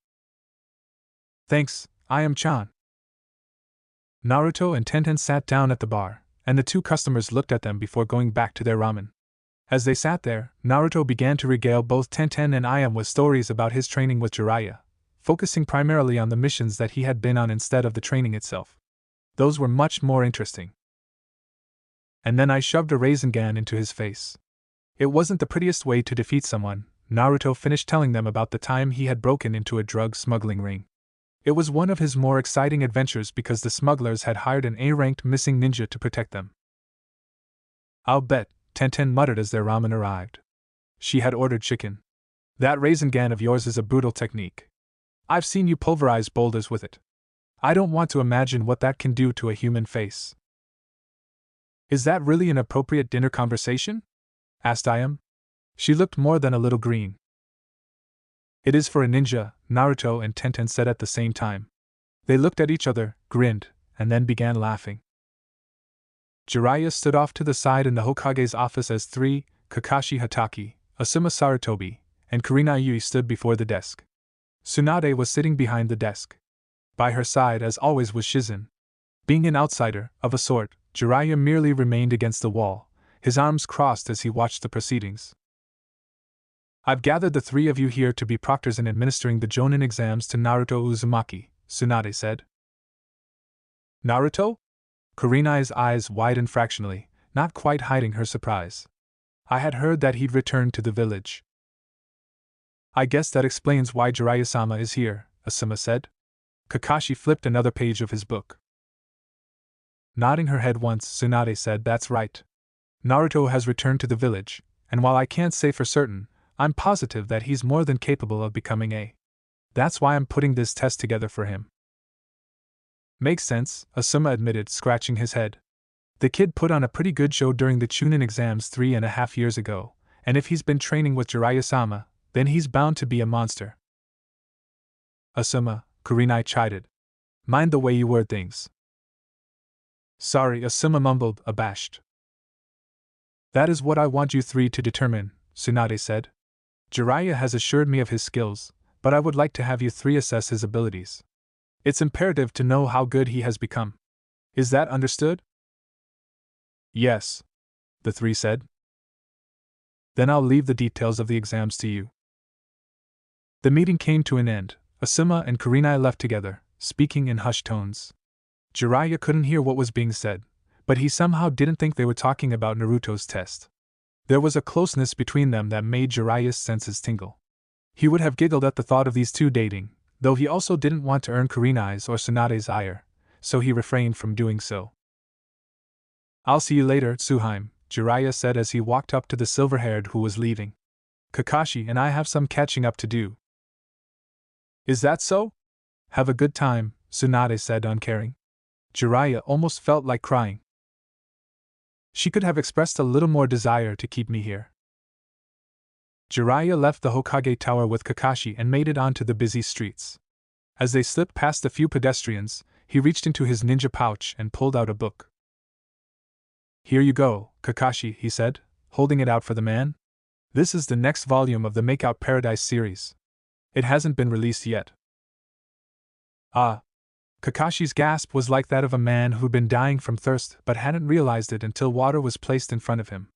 Speaker 1: Thanks, Ayam-chan. Naruto and Tenten sat down at the bar, and the 2 customers looked at them before going back to their ramen. As they sat there, Naruto began to regale both Tenten and Ayam with stories about his training with Jiraiya, focusing primarily on the missions that he had been on instead of the training itself. Those were much more interesting. And then I shoved a Rasengan into his face. It wasn't the prettiest way to defeat someone. Naruto finished telling them about the time he had broken into a drug smuggling ring. It was one of his more exciting adventures because the smugglers had hired an A-ranked missing ninja to protect them. I'll bet, Tenten muttered as their ramen arrived. She had ordered chicken. That Rasengan of yours is a brutal technique. I've seen you pulverize boulders with it. I don't want to imagine what that can do to a human face. Is that really an appropriate dinner conversation? Asked Ayam. She looked more than a little green. It is for a ninja, Naruto and Tenten said at the same time. They looked at each other, grinned, and then began laughing. Jiraiya stood off to the side in the Hokage's office as three, Kakashi Hatake, Asuma Sarutobi, and Kurina Yui stood before the desk. Tsunade was sitting behind the desk. By her side, as always, was Shizen. Being an outsider, of a sort, Jiraiya merely remained against the wall, his arms crossed as he watched the proceedings. I've gathered the three of you here to be proctors in administering the Jonin exams to Naruto Uzumaki, Tsunade said. Naruto? Kurina's eyes widened fractionally, not quite hiding her surprise. I had heard that he'd returned to the village. I guess that explains why Jiraiya-sama is here, Asuma said. Kakashi flipped another page of his book. Nodding her head once, Tsunade said, that's right. Naruto has returned to the village, and while I can't say for certain, I'm positive that he's more than capable of becoming a. That's why I'm putting this test together for him. Makes sense, Asuma admitted, scratching his head. The kid put on a pretty good show during the Chunin exams 3.5 years ago, and if he's been training with Jiraiya-sama, then he's bound to be a monster. Asuma, Kurinai chided. Mind the way you word things. Sorry, Asuma mumbled, abashed. That is what I want you three to determine, Tsunade said. Jiraiya has assured me of his skills, but I would like to have you three assess his abilities. It's imperative to know how good he has become. Is that understood? Yes, the three said. Then I'll leave the details of the exams to you. The meeting came to an end. Asuma and Kurinai left together, speaking in hushed tones. Jiraiya couldn't hear what was being said, but he somehow didn't think they were talking about Naruto's test. There was a closeness between them that made Jiraiya's senses tingle. He would have giggled at the thought of these two dating, though he also didn't want to earn Kurinai's or Tsunade's ire, so he refrained from doing so. I'll see you later, Tsuheim, Jiraiya said as he walked up to the silver-haired who was leaving. Kakashi and I have some catching up to do. Is that so? Have a good time, Tsunade said, uncaring. Jiraiya almost felt like crying. She could have expressed a little more desire to keep me here. Jiraiya left the Hokage Tower with Kakashi and made it onto the busy streets. As they slipped past a few pedestrians, he reached into his ninja pouch and pulled out a book. Here you go, Kakashi, he said, holding it out for the man. This is the next volume of the Makeout Paradise series. It hasn't been released yet. Ah! Kakashi's gasp was like that of a man who'd been dying from thirst but hadn't realized it until water was placed in front of him.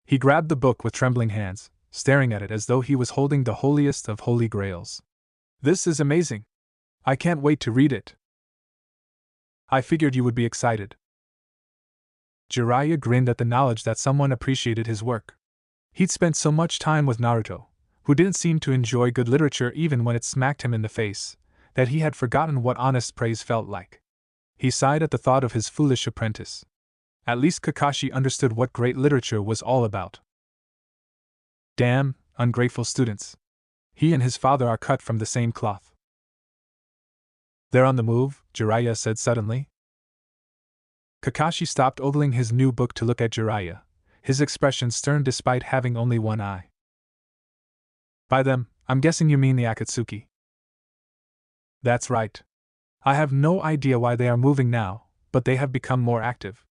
Speaker 1: He grabbed the book with trembling hands, staring at it as though he was holding the holiest of holy grails. This is amazing! I can't wait to read it. I figured you would be excited. Jiraiya grinned at the knowledge that someone appreciated his work. He'd spent so much time with Naruto, who didn't seem to enjoy good literature even when it smacked him in the face, that he had forgotten what honest praise felt like. He sighed at the thought of his foolish apprentice. At least Kakashi understood what great literature was all about. Damn, ungrateful students. He and his father are cut from the same cloth. They're on the move, Jiraiya said suddenly. Kakashi stopped ogling his new book to look at Jiraiya, his expression stern despite having only one eye. By them, I'm guessing you mean the Akatsuki. That's right. I have no idea why they are moving now, but they have become more active.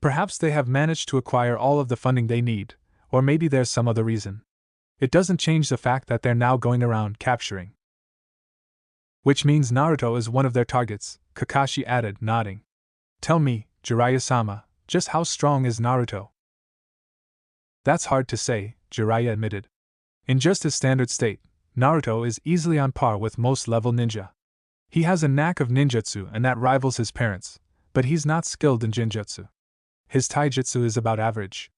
Speaker 1: Perhaps they have managed to acquire all of the funding they need, or maybe there's some other reason. It doesn't change the fact that they're now going around capturing. Which means Naruto is one of their targets, Kakashi added, nodding. Tell me, Jiraiya-sama, just how strong is Naruto? That's hard to say, Jiraiya admitted. In just his standard state, Naruto is easily on par with most level ninja. He has a knack of ninjutsu and that rivals his parents, but he's not skilled in jinjutsu. His taijutsu is about average.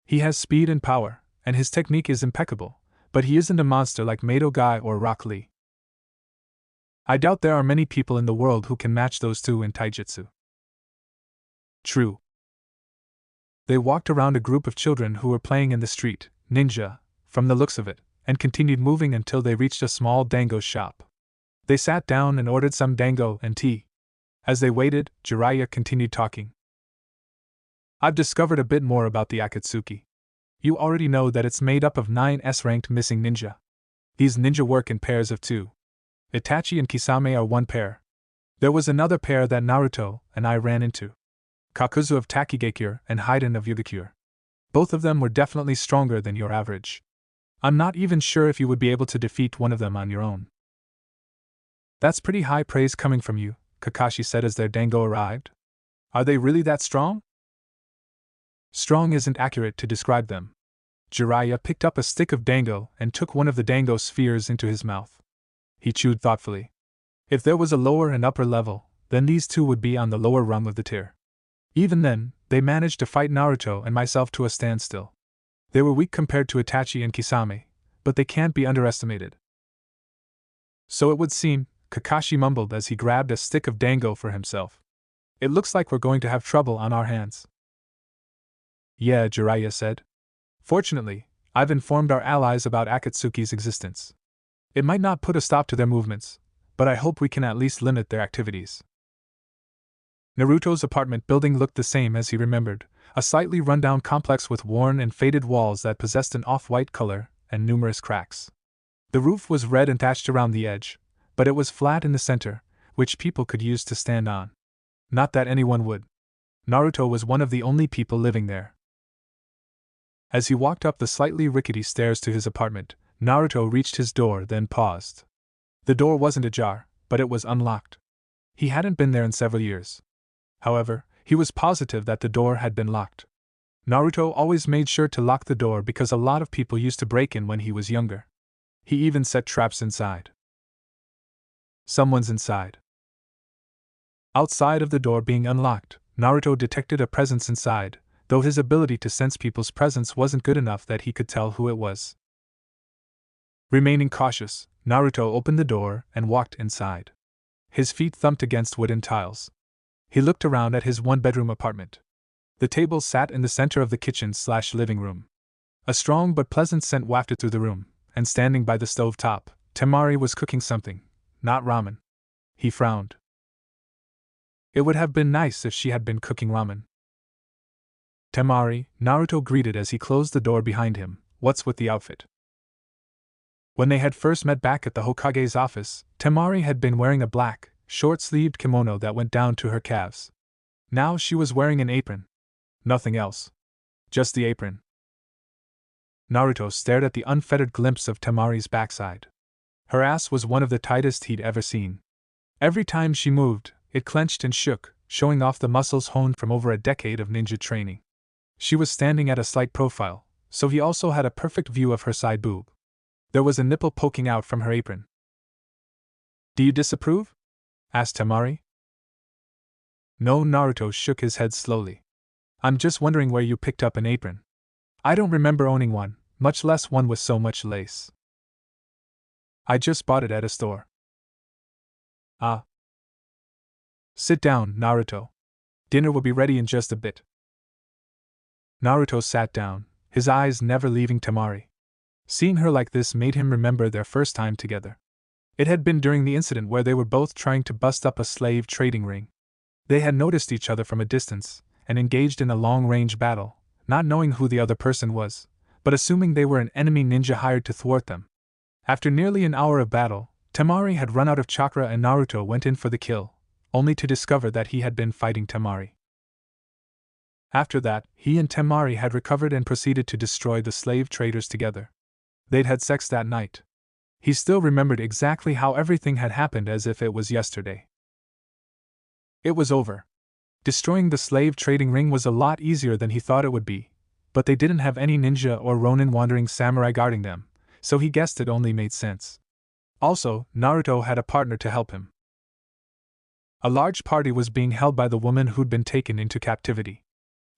Speaker 1: He has speed and power, and his technique is impeccable, but he isn't a monster like Mato Gai or Rock Lee. I doubt there are many people in the world who can match those two in taijutsu. True. They walked around a group of children who were playing in the street, ninja, from the looks of it, and continued moving until they reached a small dango shop. They sat down and ordered some dango and tea. As they waited, Jiraiya continued talking. I've discovered a bit more about the Akatsuki. you already know that it's made up of 9 S-ranked missing ninja. These ninja work in pairs of 2. Itachi and Kisame are one pair. There was another pair that Naruto and I ran into. Kakuzu of Takigakure and Haiden of Yugakure. Both of them were definitely stronger than your average. I'm not even sure if you would be able to defeat one of them on your own. That's pretty high praise coming from you, Kakashi said as their dango arrived. Are they really that strong? Strong isn't accurate to describe them. Jiraiya picked up a stick of dango and took one of the dango spheres into his mouth. He chewed thoughtfully. If there was a lower and upper level, then these two would be on the lower rung of the tier. Even then, they managed to fight Naruto and myself to a standstill. They were weak compared to Itachi and Kisame, but they can't be underestimated. So it would seem, Kakashi mumbled as he grabbed a stick of dango for himself. It looks like we're going to have trouble on our hands. Yeah, Jiraiya said. Fortunately, I've informed our allies about Akatsuki's existence. It might not put a stop to their movements, but I hope we can at least limit their activities. Naruto's apartment building looked the same as he remembered, a slightly run-down complex with worn and faded walls that possessed an off-white color and numerous cracks. The roof was red and thatched around the edge, but it was flat in the center, which people could use to stand on. Not that anyone would. Naruto was one of the only people living there. As he walked up the slightly rickety stairs to his apartment, Naruto reached his door, then paused. The door wasn't ajar, but it was unlocked. He hadn't been there in several years. However, he was positive that the door had been locked. Naruto always made sure to lock the door because a lot of people used to break in when he was younger. He even set traps inside. Someone's inside. Outside of the door being unlocked, Naruto detected a presence inside, though his ability to sense people's presence wasn't good enough that he could tell who it was. Remaining cautious, Naruto opened the door and walked inside. His feet thumped against wooden tiles. He looked around at his one-bedroom apartment. The table sat in the center of the kitchen/living room. A strong but pleasant scent wafted through the room, and standing by the stove top, Temari was cooking something, not ramen. He frowned. It would have been nice if she had been cooking ramen. Temari, Naruto greeted as he closed the door behind him. What's with the outfit? When they had first met back at the Hokage's office, Temari had been wearing a black, short-sleeved kimono that went down to her calves. Now she was wearing an apron. Nothing else. Just the apron. Naruto stared at the unfettered glimpse of Temari's backside. Her ass was one of the tightest he'd ever seen. Every time she moved, it clenched and shook, showing off the muscles honed from over a decade of ninja training. She was standing at a slight profile, so he also had a perfect view of her side boob. There was a nipple poking out from her apron. Do you disapprove? Asked Temari. No, Naruto shook his head slowly. I'm just wondering where you picked up an apron. I don't remember owning one, much less one with so much lace. I just bought it at a store. Ah. Sit down, Naruto. Dinner will be ready in just a bit. Naruto sat down, his eyes never leaving Temari. Seeing her like this made him remember their first time together. It had been during the incident where they were both trying to bust up a slave trading ring. They had noticed each other from a distance, and engaged in a long-range battle, not knowing who the other person was, but assuming they were an enemy ninja hired to thwart them. After nearly an hour of battle, Temari had run out of chakra and Naruto went in for the kill, only to discover that he had been fighting Temari. After that, he and Temari had recovered and proceeded to destroy the slave traders together. They'd had sex that night. He still remembered exactly how everything had happened as if it was yesterday. It was over. Destroying the slave trading ring was a lot easier than he thought it would be, but they didn't have any ninja or ronin wandering samurai guarding them, so he guessed it only made sense. Also, Naruto had a partner to help him. A large party was being held by the woman who'd been taken into captivity.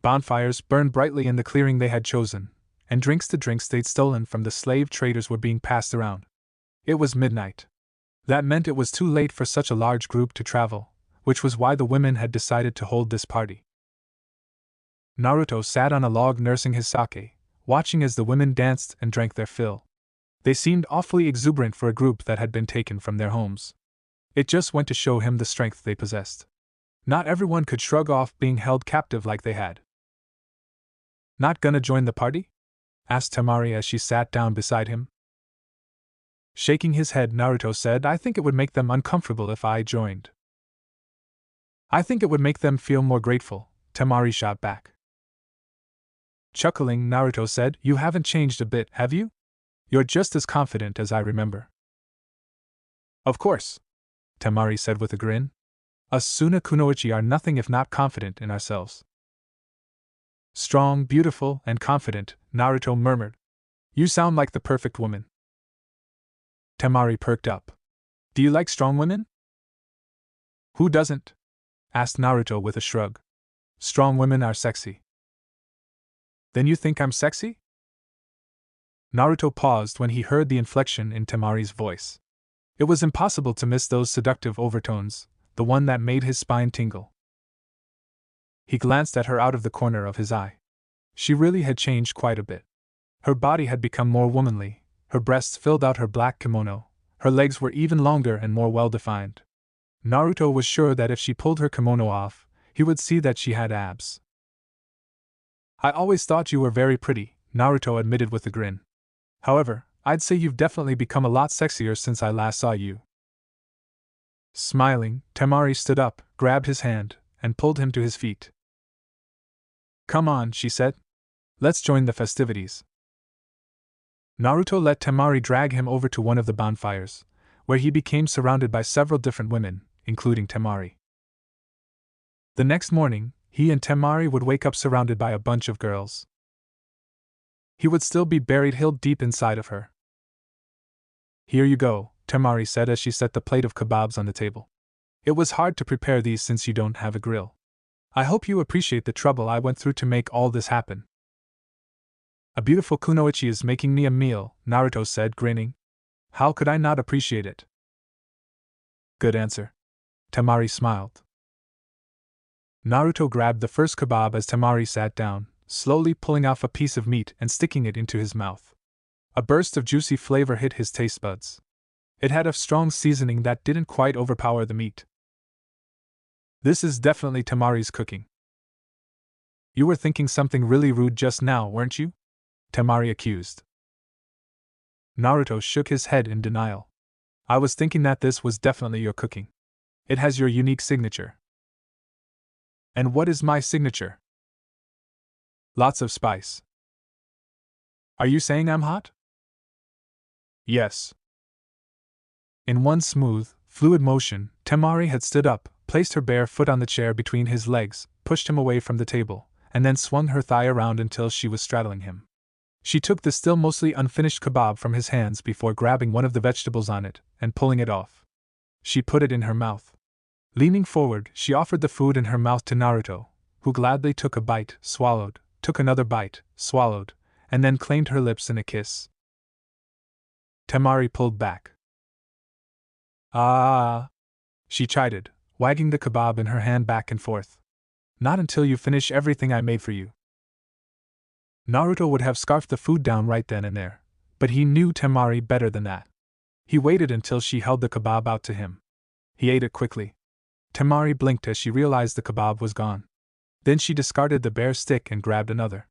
Speaker 1: Bonfires burned brightly in the clearing they had chosen, and the drinks they'd stolen from the slave traders were being passed around. It was midnight. That meant it was too late for such a large group to travel, which was why the women had decided to hold this party. Naruto sat on a log nursing his sake, watching as the women danced and drank their fill. They seemed awfully exuberant for a group that had been taken from their homes. It just went to show him the strength they possessed. Not everyone could shrug off being held captive like they had. Not gonna join the party? asked Temari as she sat down beside him. Shaking his head, Naruto said, I think it would make them uncomfortable if I joined. I think it would make them feel more grateful, Temari shot back. Chuckling, Naruto said, You haven't changed a bit, have you? You're just as confident as I remember. Of course, Temari said with a grin. Us Suna Kunoichi are nothing if not confident in ourselves. Strong, beautiful, and confident, Naruto murmured. You sound like the perfect woman. Temari perked up. Do you like strong women? Who doesn't? Asked Naruto with a shrug. Strong women are sexy. Then you think I'm sexy? Naruto paused when he heard the inflection in Temari's voice. It was impossible to miss those seductive overtones, the one that made his spine tingle. He glanced at her out of the corner of his eye. She really had changed quite a bit. Her body had become more womanly, her breasts filled out her black kimono, her legs were even longer and more well-defined. Naruto was sure that if she pulled her kimono off, he would see that she had abs. I always thought you were very pretty, Naruto admitted with a grin. However, I'd say you've definitely become a lot sexier since I last saw you. Smiling, Temari stood up, grabbed his hand, and pulled him to his feet. Come on, she said. Let's join the festivities. Naruto let Temari drag him over to one of the bonfires, where he became surrounded by several different women, including Temari. The next morning, he and Temari would wake up surrounded by a bunch of girls. He would still be buried hill deep inside of her. Here you go, Temari said as she set the plate of kebabs on the table. It was hard to prepare these since you don't have a grill. I hope you appreciate the trouble I went through to make all this happen. A beautiful kunoichi is making me a meal, Naruto said, grinning. How could I not appreciate it? Good answer. Temari smiled. Naruto grabbed the first kebab as Temari sat down, slowly pulling off a piece of meat and sticking it into his mouth. A burst of juicy flavor hit his taste buds. It had a strong seasoning that didn't quite overpower the meat. This is definitely Temari's cooking. You were thinking something really rude just now, weren't you? Temari accused. Naruto shook his head in denial. I was thinking that this was definitely your cooking. It has your unique signature. And what is my signature? Lots of spice. Are you saying I'm hot? Yes. In one smooth, fluid motion, Temari had stood up, placed her bare foot on the chair between his legs, pushed him away from the table, and then swung her thigh around until she was straddling him. She took the still mostly unfinished kebab from his hands before grabbing one of the vegetables on it and pulling it off. She put it in her mouth. Leaning forward, she offered the food in her mouth to Naruto, who gladly took a bite, swallowed, took another bite, swallowed, and then claimed her lips in a kiss. Temari pulled back. Ah! She chided, wagging the kebab in her hand back and forth. Not until you finish everything I made for you. Naruto would have scarfed the food down right then and there, but he knew Temari better than that. He waited until she held the kebab out to him. He ate it quickly. Temari blinked as she realized the kebab was gone. Then she discarded the bare stick and grabbed another.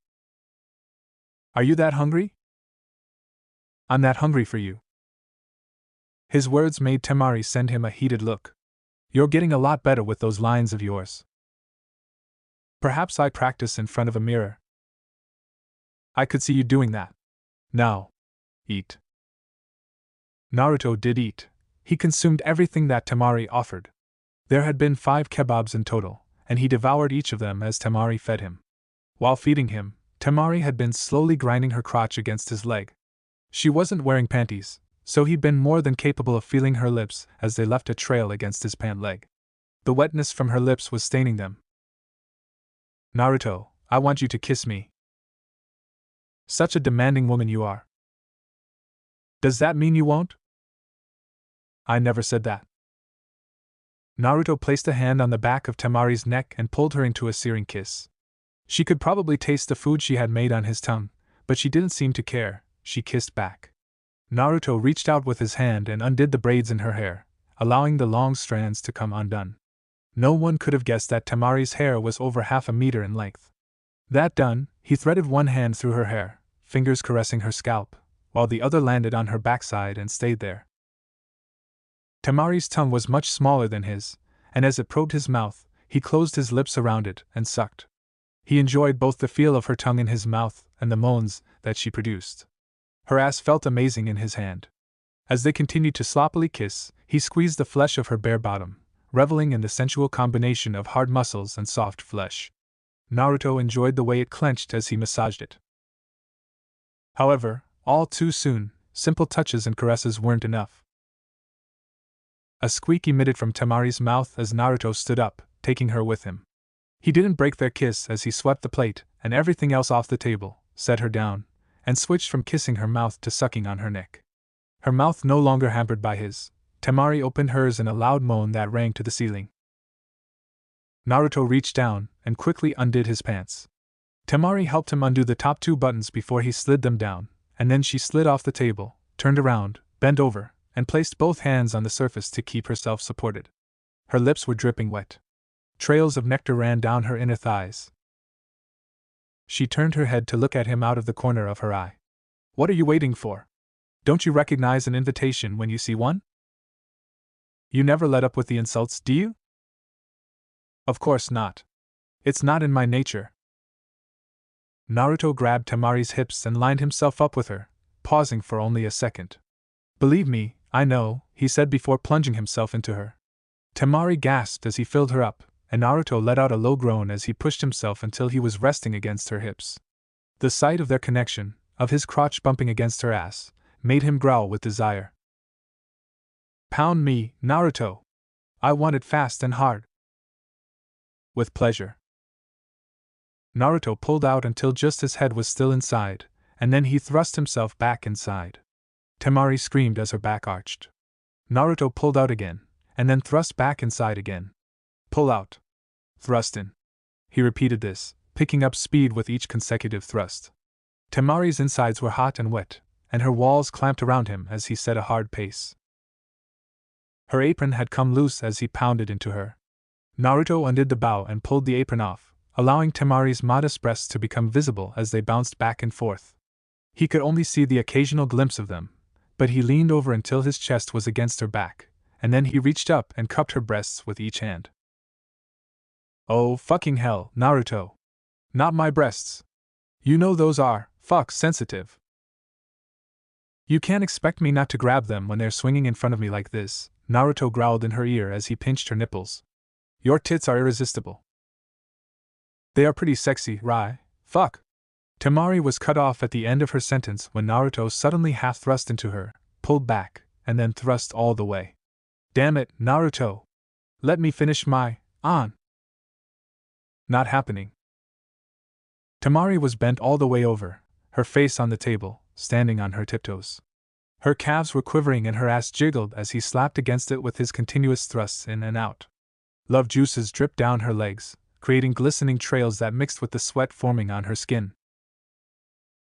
Speaker 1: Are you that hungry? I'm that hungry for you. His words made Temari send him a heated look. You're getting a lot better with those lines of yours. Perhaps I practice in front of a mirror. I could see you doing that. Now, eat. Naruto did eat. He consumed everything that Temari offered. There had been 5 kebabs in total, and he devoured each of them as Temari fed him. While feeding him, Temari had been slowly grinding her crotch against his leg. She wasn't wearing panties, so he'd been more than capable of feeling her lips as they left a trail against his pant leg. The wetness from her lips was staining them. Naruto, I want you to kiss me. Such a demanding woman you are. Does that mean you won't? I never said that. Naruto placed a hand on the back of Temari's neck and pulled her into a searing kiss. She could probably taste the food she had made on his tongue, but she didn't seem to care. She kissed back. Naruto reached out with his hand and undid the braids in her hair, allowing the long strands to come undone. No one could have guessed that Temari's hair was over half a meter in length. That done, he threaded one hand through her hair, fingers caressing her scalp, while the other landed on her backside and stayed there. Temari's tongue was much smaller than his, and as it probed his mouth, he closed his lips around it and sucked. He enjoyed both the feel of her tongue in his mouth and the moans that she produced. Her ass felt amazing in his hand. As they continued to sloppily kiss, he squeezed the flesh of her bare bottom, reveling in the sensual combination of hard muscles and soft flesh. Naruto enjoyed the way it clenched as he massaged it. However, all too soon, simple touches and caresses weren't enough. A squeak emitted from Temari's mouth as Naruto stood up, taking her with him. He didn't break their kiss as he swept the plate and everything else off the table, set her down, and switched from kissing her mouth to sucking on her neck. Her mouth no longer hampered by his, Temari opened hers in a loud moan that rang to the ceiling. Naruto reached down and quickly undid his pants. Temari helped him undo the top 2 buttons before he slid them down, and then she slid off the table, turned around, bent over, and placed both hands on the surface to keep herself supported. Her lips were dripping wet. Trails of nectar ran down her inner thighs. She turned her head to look at him out of the corner of her eye. "What are you waiting for? Don't you recognize an invitation when you see one? You never let up with the insults, do you?" "Of course not. It's not in my nature." Naruto grabbed Temari's hips and lined himself up with her, pausing for only a second. "Believe me, I know," he said before plunging himself into her. Temari gasped as he filled her up, and Naruto let out a low groan as he pushed himself until he was resting against her hips. The sight of their connection, of his crotch bumping against her ass, made him growl with desire. "Pound me, Naruto. I want it fast and hard." "With pleasure." Naruto pulled out until just his head was still inside, and then he thrust himself back inside. Temari screamed as her back arched. Naruto pulled out again, and then thrust back inside again. Pull out. Thrust in. He repeated this, picking up speed with each consecutive thrust. Temari's insides were hot and wet, and her walls clamped around him as he set a hard pace. Her apron had come loose as he pounded into her. Naruto undid the bow and pulled the apron off, allowing Temari's modest breasts to become visible as they bounced back and forth. He could only see the occasional glimpse of them, but he leaned over until his chest was against her back, and then he reached up and cupped her breasts with each hand. "Oh, fucking hell, Naruto. Not my breasts. You know those are, sensitive. You can't expect me not to grab them when they're swinging in front of me like this," Naruto growled in her ear as he pinched her nipples. "Your tits are irresistible." "They are pretty sexy, Rai. Fuck." Temari was cut off at the end of her sentence when Naruto suddenly half thrust into her, pulled back, and then thrust all the way. "Damn it, Naruto. Let me finish my, on." "Not happening." Temari was bent all the way over, her face on the table, standing on her tiptoes. Her calves were quivering and her ass jiggled as he slapped against it with his continuous thrusts in and out. Love juices dripped down her legs, creating glistening trails that mixed with the sweat forming on her skin.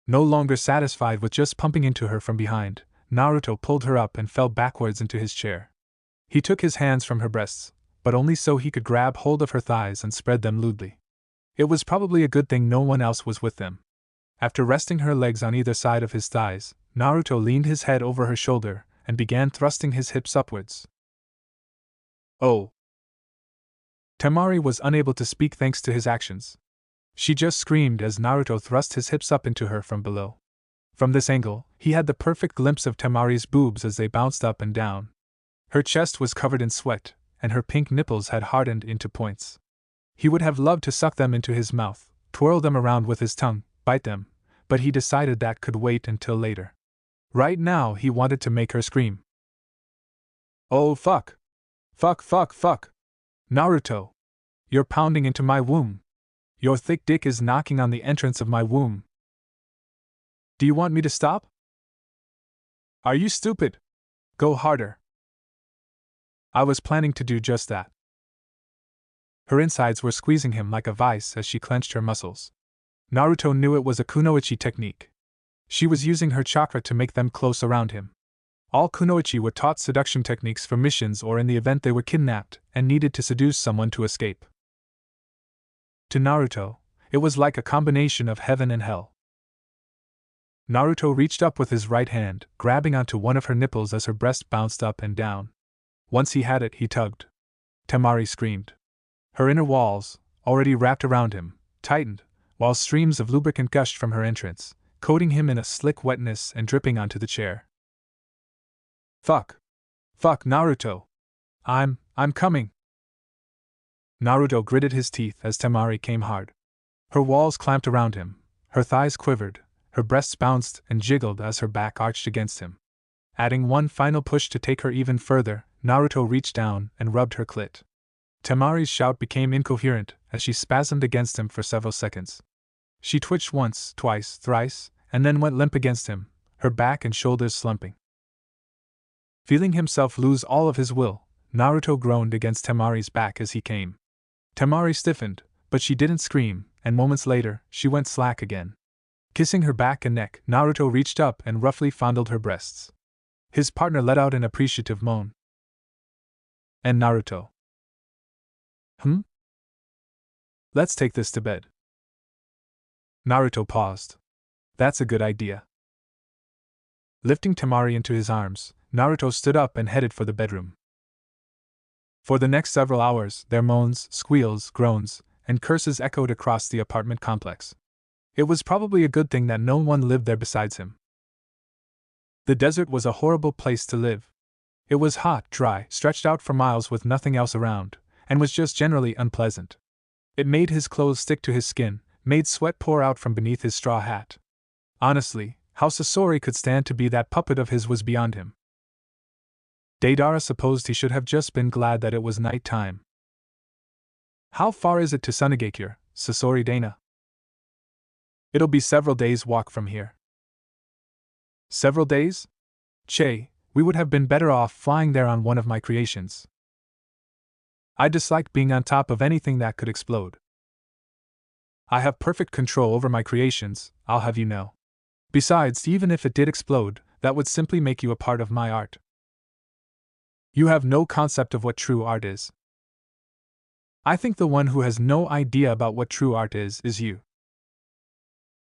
Speaker 1: No longer satisfied with just pumping into her from behind, Naruto pulled her up and fell backwards into his chair. He took his hands from her breasts, but only so he could grab hold of her thighs and spread them lewdly. It was probably a good thing no one else was with them. After resting her legs on either side of his thighs, Naruto leaned his head over her shoulder and began thrusting his hips upwards. "Oh!" Temari was unable to speak thanks to his actions. She just screamed as Naruto thrust his hips up into her from below. From this angle, he had the perfect glimpse of Temari's boobs as they bounced up and down. Her chest was covered in sweat, and her pink nipples had hardened into points. He would have loved to suck them into his mouth, twirl them around with his tongue, bite them, but he decided that could wait until later. Right now he wanted to make her scream. "Oh fuck! Fuck fuck fuck! Naruto! You're pounding into my womb! Your thick dick is knocking on the entrance of my womb! Do you want me to stop? Are you stupid? Go harder!" I was planning to do just that. Her insides were squeezing him like a vice as she clenched her muscles. Naruto knew it was a kunoichi technique. She was using her chakra to make them close around him. All kunoichi were taught seduction techniques for missions or in the event they were kidnapped and needed to seduce someone to escape. To Naruto, it was like a combination of heaven and hell. Naruto reached up with his right hand, grabbing onto one of her nipples as her breast bounced up and down. Once he had it, he tugged. Temari screamed. Her inner walls, already wrapped around him, tightened, while streams of lubricant gushed from her entrance, coating him in a slick wetness and dripping onto the chair. Fuck, Naruto. I'm coming. Naruto gritted his teeth as Temari came hard. Her walls clamped around him, her thighs quivered, her breasts bounced and jiggled as her back arched against him. Adding one final push to take her even further, Naruto reached down and rubbed her clit. Temari's shout became incoherent as she spasmed against him for several seconds. She twitched once, twice, thrice, and then went limp against him, her back and shoulders slumping. Feeling himself lose all of his will, Naruto groaned against Temari's back as he came. Temari stiffened, but she didn't scream, and moments later, she went slack again. Kissing her back and neck, Naruto reached up and roughly fondled her breasts. His partner let out an appreciative moan. And Naruto. Let's take this to bed. Naruto paused. That's a good idea. Lifting Temari into his arms, Naruto stood up and headed for the bedroom. For the next several hours, their moans, squeals, groans, and curses echoed across the apartment complex. It was probably a good thing that no one lived there besides him. The desert was a horrible place to live. It was hot, dry, stretched out for miles with nothing else around, and was just generally unpleasant. It made his clothes stick to his skin, made sweat pour out from beneath his straw hat. Honestly, how Sasori could stand to be that puppet of his was beyond him. Deidara supposed he should have just been glad that it was night time. How far is it to Sunagakure, Sasori Dana? It'll be several days' walk from here. Several days? Che, we would have been better off flying there on one of my creations. I dislike being on top of anything that could explode. I have perfect control over my creations, I'll have you know. Besides, even if it did explode, that would simply make you a part of my art. You have no concept of what true art is. I think the one who has no idea about what true art is you.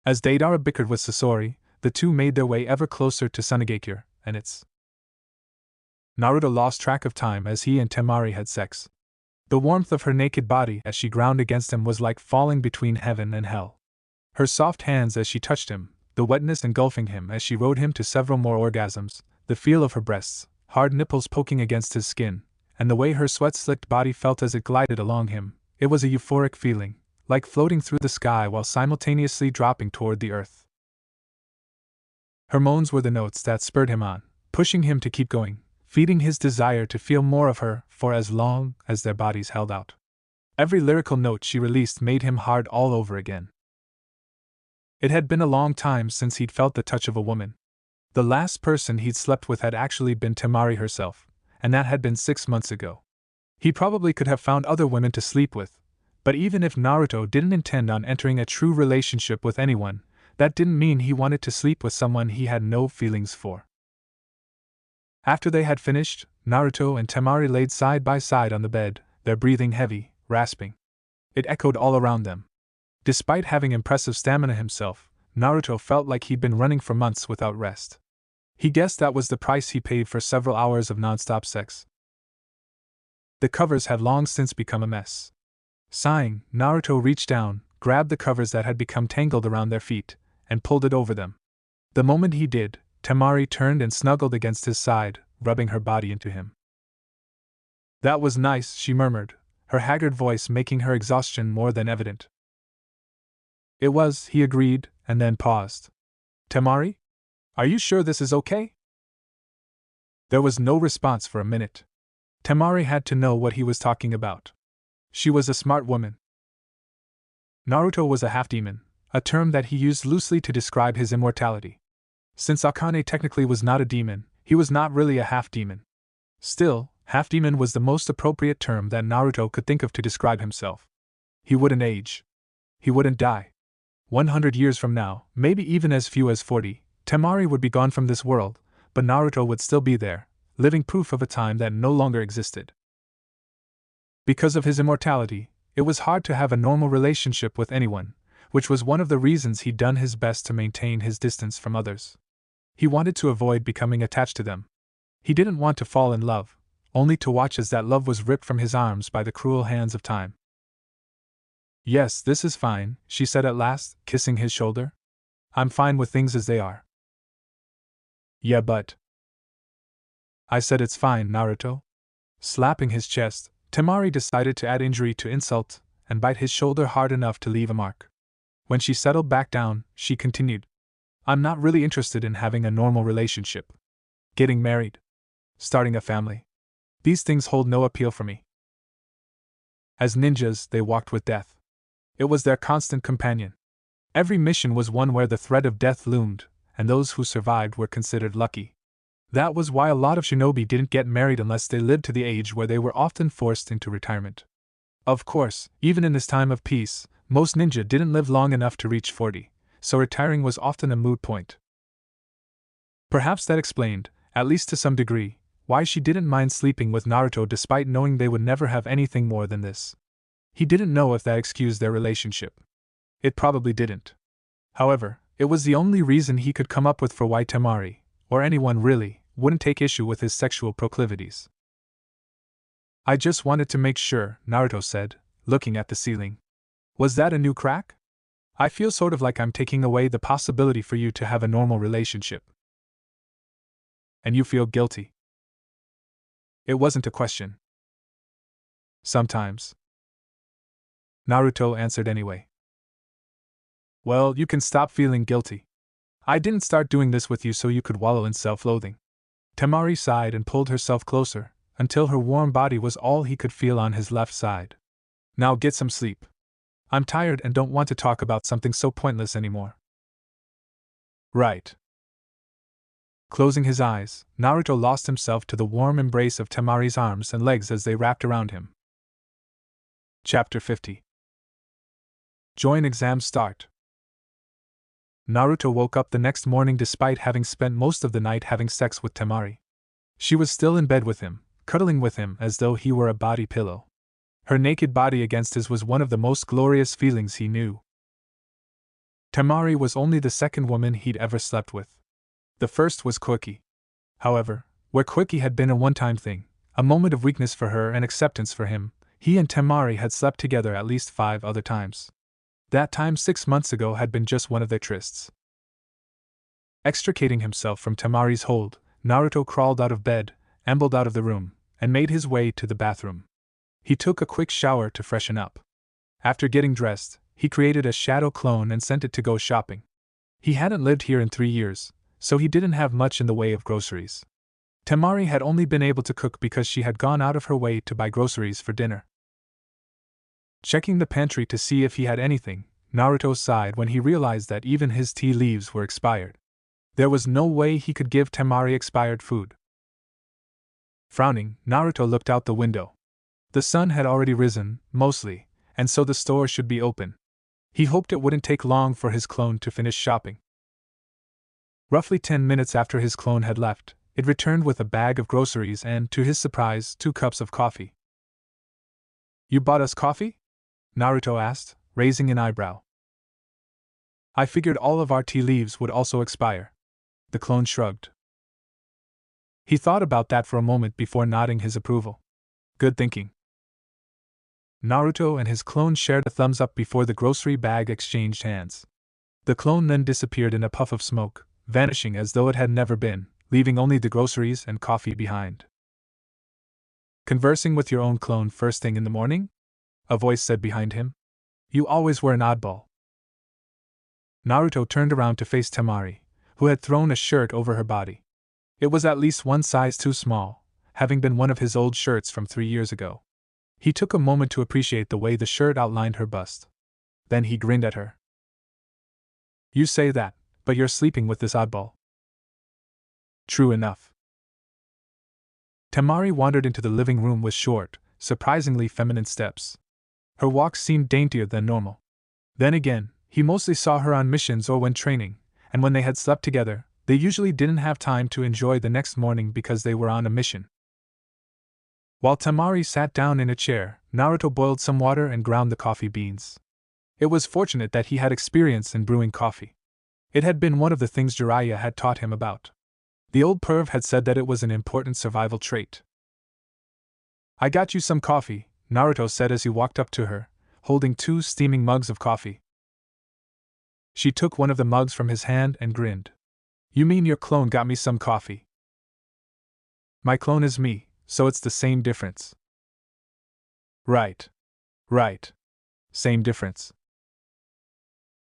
Speaker 1: As Deidara bickered with Sasori, the two made their way ever closer to Sunagakure, and its. Naruto lost track of time as he and Temari had sex. The warmth of her naked body as she ground against him was like falling between heaven and hell. Her soft hands as she touched him, the wetness engulfing him as she rode him to several more orgasms, the feel of her breasts, hard nipples poking against his skin, and the way her sweat-slicked body felt as it glided along him, it was a euphoric feeling, like floating through the sky while simultaneously dropping toward the earth. Her moans were the notes that spurred him on, pushing him to keep going, feeding his desire to feel more of her for as long as their bodies held out. Every lyrical note she released made him hard all over again. It had been a long time since he'd felt the touch of a woman. The last person he'd slept with had actually been Temari herself, and that had been 6 months ago. He probably could have found other women to sleep with, but even if Naruto didn't intend on entering a true relationship with anyone, that didn't mean he wanted to sleep with someone he had no feelings for. After they had finished, Naruto and Temari laid side by side on the bed, their breathing heavy, rasping. It echoed all around them. Despite having impressive stamina himself, Naruto felt like he'd been running for months without rest. He guessed that was the price he paid for several hours of non-stop sex. The covers had long since become a mess. Sighing, Naruto reached down, grabbed the covers that had become tangled around their feet, and pulled it over them. The moment he did, Temari turned and snuggled against his side, rubbing her body into him. That was nice, she murmured, her haggard voice making her exhaustion more than evident. It was, he agreed, and then paused. Temari? Are you sure this is okay? There was no response for a minute. Temari had to know what he was talking about. She was a smart woman. Naruto was a half-demon, a term that he used loosely to describe his immortality. Since Akane technically was not a demon, he was not really a half-demon. Still, half-demon was the most appropriate term that Naruto could think of to describe himself. He wouldn't age. He wouldn't die. 100 years from now, maybe even as few as 40, Temari would be gone from this world, but Naruto would still be there, living proof of a time that no longer existed. Because of his immortality, it was hard to have a normal relationship with anyone, which was one of the reasons he'd done his best to maintain his distance from others. He wanted to avoid becoming attached to them. He didn't want to fall in love, only to watch as that love was ripped from his arms by the cruel hands of time. "Yes, this is fine," she said at last, kissing his shoulder. "I'm fine with things as they are." "Yeah, but…" "I said it's fine, Naruto." Slapping his chest, Temari decided to add injury to insult and bite his shoulder hard enough to leave a mark. When she settled back down, she continued, "I'm not really interested in having a normal relationship. Getting married, starting a family. These things hold no appeal for me." As ninjas, they walked with death. It was their constant companion. Every mission was one where the threat of death loomed, and those who survived were considered lucky. That was why a lot of shinobi didn't get married unless they lived to the age where they were often forced into retirement. Of course, even in this time of peace, most ninja didn't live long enough to reach 40, so retiring was often a moot point. Perhaps that explained, at least to some degree, why she didn't mind sleeping with Naruto despite knowing they would never have anything more than this. He didn't know if that excused their relationship. It probably didn't. However, it was the only reason he could come up with for why Temari, or anyone really, wouldn't take issue with his sexual proclivities. "I just wanted to make sure," Naruto said, looking at the ceiling. "Was that a new crack? I feel sort of like I'm taking away the possibility for you to have a normal relationship." "And you feel guilty?" It wasn't a question. "Sometimes." Naruto answered anyway. "Well, you can stop feeling guilty. I didn't start doing this with you so you could wallow in self-loathing." Temari sighed and pulled herself closer, until her warm body was all he could feel on his left side. "Now get some sleep. I'm tired and don't want to talk about something so pointless anymore." "Right." Closing his eyes, Naruto lost himself to the warm embrace of Temari's arms and legs as they wrapped around him. Chapter 50. Join exam start. Naruto woke up the next morning despite having spent most of the night having sex with Temari. She was still in bed with him, cuddling with him as though he were a body pillow. Her naked body against his was one of the most glorious feelings he knew. Temari was only the second woman he'd ever slept with. The first was Quickie. However, where Quickie had been a one-time thing, a moment of weakness for her and acceptance for him, he and Temari had slept together at least 5 other times. That time 6 months ago had been just one of their trysts. Extricating himself from Temari's hold, Naruto crawled out of bed, ambled out of the room, and made his way to the bathroom. He took a quick shower to freshen up. After getting dressed, he created a shadow clone and sent it to go shopping. He hadn't lived here in 3 years, so he didn't have much in the way of groceries. Temari had only been able to cook because she had gone out of her way to buy groceries for dinner. Checking the pantry to see if he had anything, Naruto sighed when he realized that even his tea leaves were expired. There was no way he could give Temari expired food. Frowning, Naruto looked out the window. The sun had already risen, mostly, and so the store should be open. He hoped it wouldn't take long for his clone to finish shopping. Roughly 10 minutes after his clone had left, it returned with a bag of groceries and, to his surprise, 2 cups of coffee. "You bought us coffee?" Naruto asked, raising an eyebrow. "I figured all of our tea leaves would also expire." The clone shrugged. He thought about that for a moment before nodding his approval. "Good thinking." Naruto and his clone shared a thumbs up before the grocery bag exchanged hands. The clone then disappeared in a puff of smoke, vanishing as though it had never been, leaving only the groceries and coffee behind. "Conversing with your own clone first thing in the morning?" a voice said behind him. "You always were an oddball." Naruto turned around to face Temari, who had thrown a shirt over her body. It was at least one size too small, having been one of his old shirts from 3 years ago. He took a moment to appreciate the way the shirt outlined her bust. Then he grinned at her. "You say that, but you're sleeping with this oddball." "True enough." Temari wandered into the living room with short, surprisingly feminine steps. Her walk seemed daintier than normal. Then again, he mostly saw her on missions or when training, and when they had slept together, they usually didn't have time to enjoy the next morning because they were on a mission. While Temari sat down in a chair, Naruto boiled some water and ground the coffee beans. It was fortunate that he had experience in brewing coffee. It had been one of the things Jiraiya had taught him about. The old perv had said that it was an important survival trait. "I got you some coffee," Naruto said as he walked up to her, holding 2 steaming mugs of coffee. She took one of the mugs from his hand and grinned. "You mean your clone got me some coffee?" "My clone is me, so it's the same difference." Right. Same difference."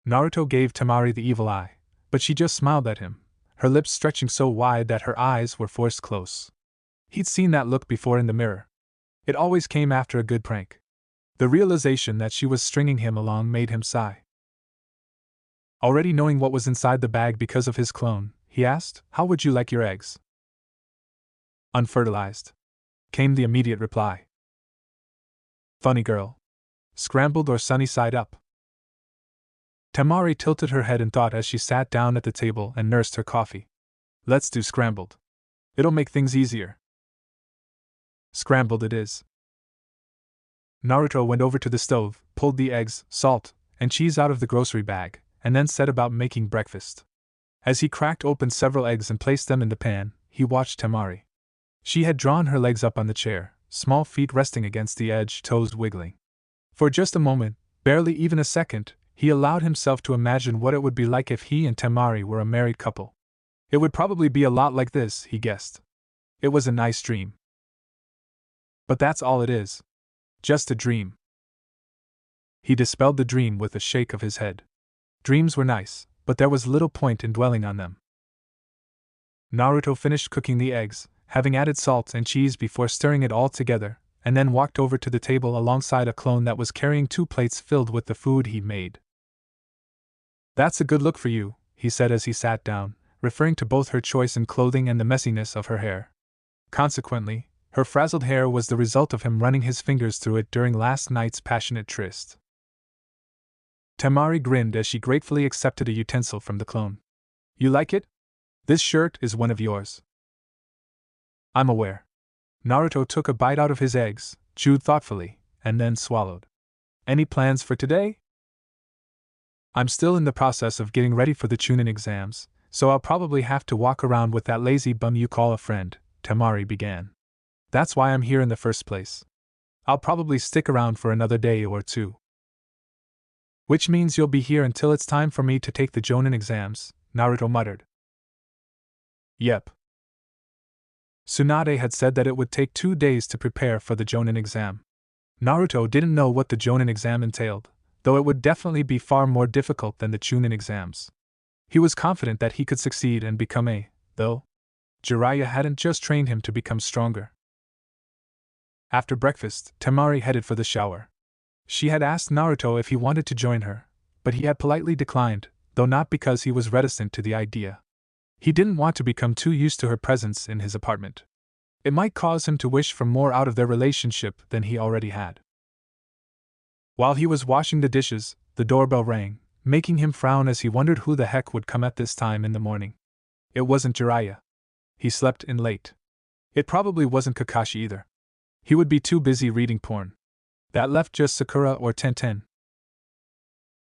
Speaker 1: Naruto gave Temari the evil eye, but she just smiled at him, her lips stretching so wide that her eyes were forced close. He'd seen that look before in the mirror. It always came after a good prank. The realization that she was stringing him along made him sigh. Already knowing what was inside the bag because of his clone, he asked, "How would you like your eggs?" "Unfertilized," came the immediate reply. "Funny girl. Scrambled or sunny side up?" Temari tilted her head in thought as she sat down at the table and nursed her coffee. "Let's do scrambled. It'll make things easier." "Scrambled it is." Naruto went over to the stove, pulled the eggs, salt, and cheese out of the grocery bag, and then set about making breakfast. As he cracked open several eggs and placed them in the pan, he watched Temari. She had drawn her legs up on the chair, small feet resting against the edge, toes wiggling. For just a moment, barely even a second, he allowed himself to imagine what it would be like if he and Temari were a married couple. It would probably be a lot like this, he guessed. It was a nice dream. But that's all it is. Just a dream. He dispelled the dream with a shake of his head. Dreams were nice, but there was little point in dwelling on them. Naruto finished cooking the eggs, having added salt and cheese before stirring it all together, and then walked over to the table alongside a clone that was carrying 2 plates filled with the food he'd made. "That's a good look for you," he said as he sat down, referring to both her choice in clothing and the messiness of her hair. Consequently, her frazzled hair was the result of him running his fingers through it during last night's passionate tryst. Temari grinned as she gratefully accepted a utensil from the clone. "You like it? This shirt is one of yours." "I'm aware." Naruto took a bite out of his eggs, chewed thoughtfully, and then swallowed. "Any plans for today?" "I'm still in the process of getting ready for the Chunin exams, so I'll probably have to walk around with that lazy bum you call a friend," Temari began. "That's why I'm here in the first place. I'll probably stick around for another day or 2. "Which means you'll be here until it's time for me to take the Jonin exams," Naruto muttered. "Yep." Tsunade had said that it would take 2 days to prepare for the Jonin exam. Naruto didn't know what the Jonin exam entailed, though it would definitely be far more difficult than the Chunin exams. He was confident that he could succeed and become a, though Jiraiya hadn't just trained him to become stronger. After breakfast, Temari headed for the shower. She had asked Naruto if he wanted to join her, but he had politely declined, though not because he was reticent to the idea. He didn't want to become too used to her presence in his apartment. It might cause him to wish for more out of their relationship than he already had. While he was washing the dishes, the doorbell rang, making him frown as he wondered who the heck would come at this time in the morning. It wasn't Jiraiya. He slept in late. It probably wasn't Kakashi either. He would be too busy reading porn. That left just Sakura or Tenten.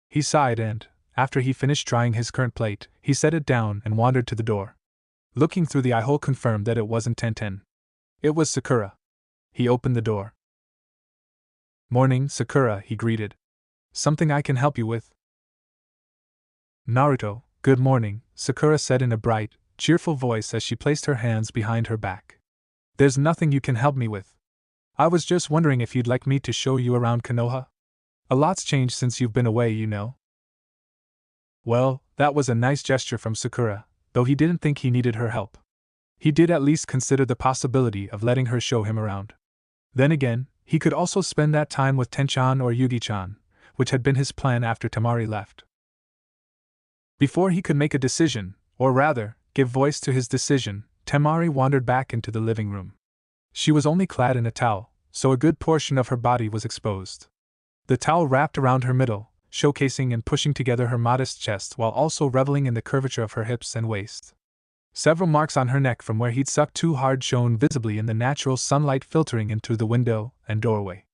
Speaker 1: He sighed and, after he finished drying his current plate, he set it down and wandered to the door. Looking through the eye-hole confirmed that it wasn't Tenten. It was Sakura. He opened the door. "Morning, Sakura," he greeted. "Something I can help you with?" "Naruto, good morning," Sakura said in a bright, cheerful voice as she placed her hands behind her back. "There's nothing you can help me with. I was just wondering if you'd like me to show you around Konoha? A lot's changed since you've been away, you know." Well, that was a nice gesture from Sakura, though he didn't think he needed her help. He did at least consider the possibility of letting her show him around. Then again, he could also spend that time with Tenchan or Yugi-chan, which had been his plan after Temari left. Before he could make a decision, or rather, give voice to his decision, Temari wandered back into the living room. She was only clad in a towel, so a good portion of her body was exposed. The towel wrapped around her middle, showcasing and pushing together her modest chest while also reveling in the curvature of her hips and waist. Several marks on her neck from where he'd sucked too hard shone visibly in the natural sunlight filtering in through the window and doorway.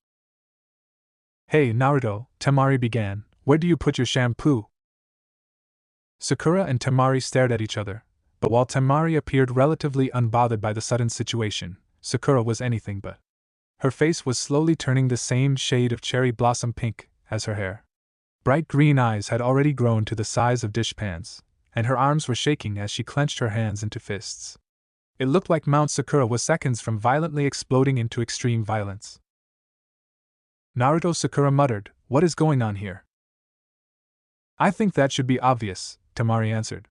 Speaker 1: "Hey, Naruto," Temari began, Where do you put your shampoo? Sakura and Temari stared at each other, but while Temari appeared relatively unbothered by the sudden situation, Sakura was anything but. Her face was slowly turning the same shade of cherry blossom pink as her hair. Bright green eyes had already grown to the size of dishpans, and her arms were shaking as she clenched her hands into fists. It looked like Mount Sakura was seconds from violently exploding into extreme violence. Naruto, Sakura muttered, "What is going on here?" "I think that should be obvious," Temari answered.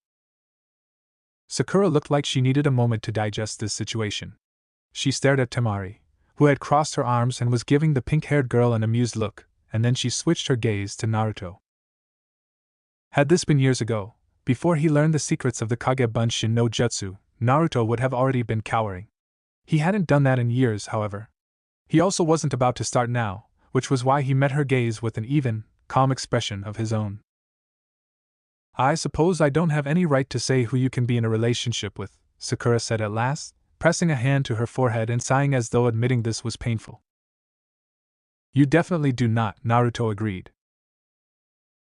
Speaker 1: Sakura looked like she needed a moment to digest this situation. She stared at Temari, who had crossed her arms and was giving the pink-haired girl an amused look, and then she switched her gaze to Naruto. Had this been years ago, before he learned the secrets of the Kagebunshin no Jutsu, Naruto would have already been cowering. He hadn't done that in years, however. He also wasn't about to start now, which was why he met her gaze with an even, calm expression of his own. "I suppose I don't have any right to say who you can be in a relationship with," Sakura said at last, pressing a hand to her forehead and sighing as though admitting this was painful. "You definitely do not," Naruto agreed.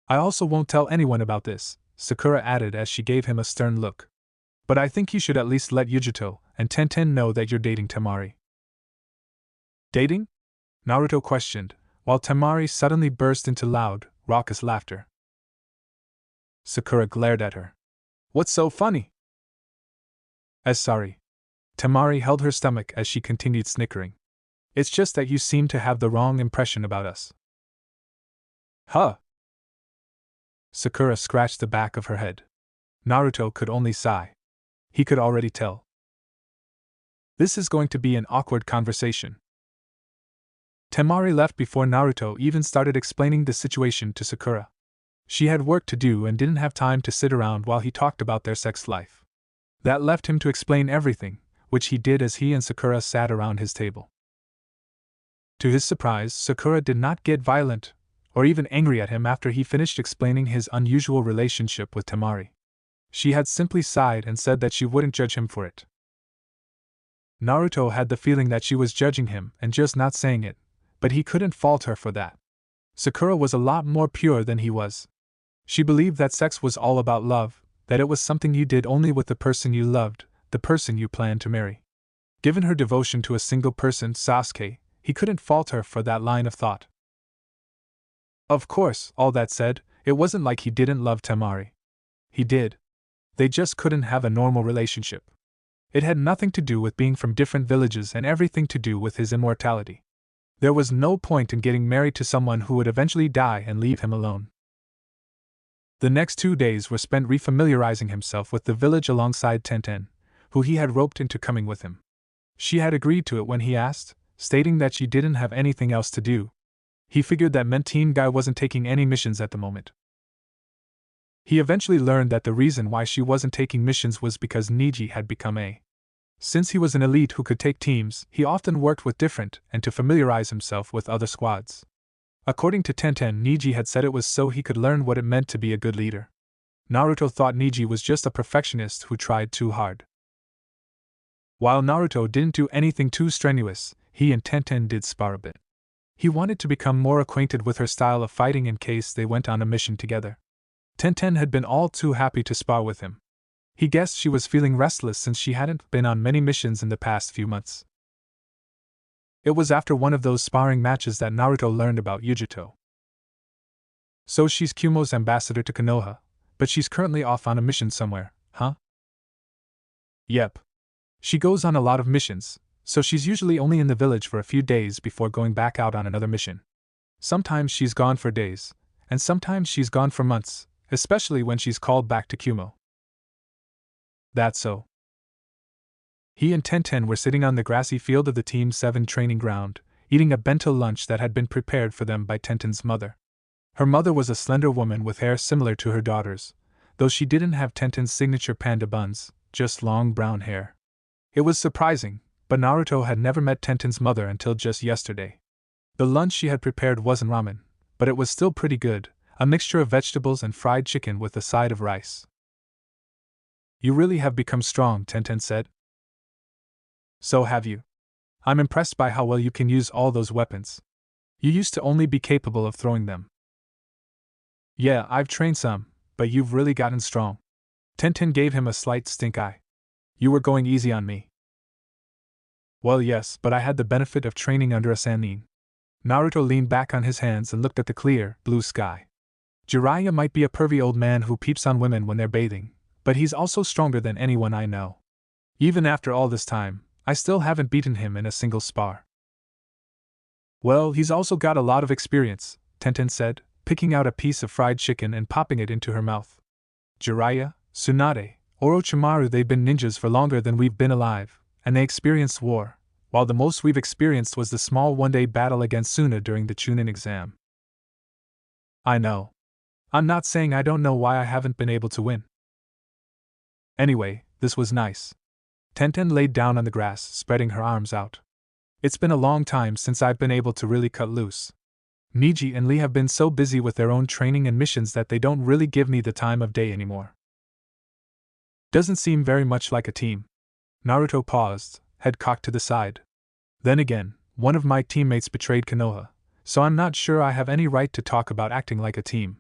Speaker 1: "I also won't tell anyone about this," Sakura added as she gave him a stern look. "But I think you should at least let Yujito and Tenten know that you're dating Temari." "Dating?" Naruto questioned, while Temari suddenly burst into loud, raucous laughter. Sakura glared at her. "What's so funny?" Sorry." Temari held her stomach as she continued snickering. "It's just that you seem to have the wrong impression about us." "Huh?" Sakura scratched the back of her head. Naruto could only sigh. He could already tell. This is going to be an awkward conversation. Temari left before Naruto even started explaining the situation to Sakura. She had work to do and didn't have time to sit around while he talked about their sex life. That left him to explain everything, which he did as he and Sakura sat around his table. To his surprise, Sakura did not get violent, or even angry at him after he finished explaining his unusual relationship with Temari. She had simply sighed and said that she wouldn't judge him for it. Naruto had the feeling that she was judging him and just not saying it, but he couldn't fault her for that. Sakura was a lot more pure than he was. She believed that sex was all about love, that it was something you did only with the person you loved, the person you planned to marry. Given her devotion to a single person, Sasuke, he couldn't fault her for that line of thought. Of course, all that said, it wasn't like he didn't love Temari. He did. They just couldn't have a normal relationship. It had nothing to do with being from different villages and everything to do with his immortality. There was no point in getting married to someone who would eventually die and leave him alone. The next 2 days were spent refamiliarizing himself with the village alongside Tenten, who he had roped into coming with him. She had agreed to it when he asked, stating that she didn't have anything else to do. He figured that meant Teen Guy wasn't taking any missions at the moment. He eventually learned that the reason why she wasn't taking missions was because Niji had become a. Since he was an elite who could take teams, he often worked with different and to familiarize himself with other squads. According to Tenten, Niji had said it was so he could learn what it meant to be a good leader. Naruto thought Niji was just a perfectionist who tried too hard. While Naruto didn't do anything too strenuous, he and Tenten did spar a bit. He wanted to become more acquainted with her style of fighting in case they went on a mission together. Tenten had been all too happy to spar with him. He guessed she was feeling restless since she hadn't been on many missions in the past few months. It was after one of those sparring matches that Naruto learned about Yujito. "So she's Kumo's ambassador to Konoha, but she's currently off on a mission somewhere, huh?" "Yep. She goes on a lot of missions, so she's usually only in the village for a few days before going back out on another mission. Sometimes she's gone for days, and sometimes she's gone for months, especially when she's called back to Kumo." "That's so." He and Tenten were sitting on the grassy field of the Team 7 training ground, eating a bento lunch that had been prepared for them by Tenten's mother. Her mother was a slender woman with hair similar to her daughter's, though she didn't have Tenten's signature panda buns, just long brown hair. It was surprising, but Naruto had never met Tenten's mother until just yesterday. The lunch she had prepared wasn't ramen, but it was still pretty good, a mixture of vegetables and fried chicken with a side of rice. "You really have become strong," Tenten said. "So have you. I'm impressed by how well you can use all those weapons. You used to only be capable of throwing them." Yeah, I've trained some, but you've really gotten strong. Tenten gave him a slight stink eye. You were going easy on me. Well, yes, but I had the benefit of training under a Sannin. Naruto leaned back on his hands and looked at the clear, blue sky. Jiraiya might be a pervy old man who peeps on women when they're bathing, but he's also stronger than anyone I know. Even after all this time, I still haven't beaten him in a single spar. Well, he's also got a lot of experience, Tenten said, picking out a piece of fried chicken and popping it into her mouth. Jiraiya, Tsunade, Orochimaru, they've been ninjas for longer than we've been alive, and they experienced war, while the most we've experienced was the small one-day battle against Suna during the Chunin exam. I know. I'm not saying I don't know why I haven't been able to win. Anyway, this was nice. Tenten laid down on the grass, spreading her arms out. It's been a long time since I've been able to really cut loose. Niji and Lee have been so busy with their own training and missions that they don't really give me the time of day anymore. Doesn't seem very much like a team. Naruto paused, head cocked to the side. Then again, one of my teammates betrayed Konoha, so I'm not sure I have any right to talk about acting like a team.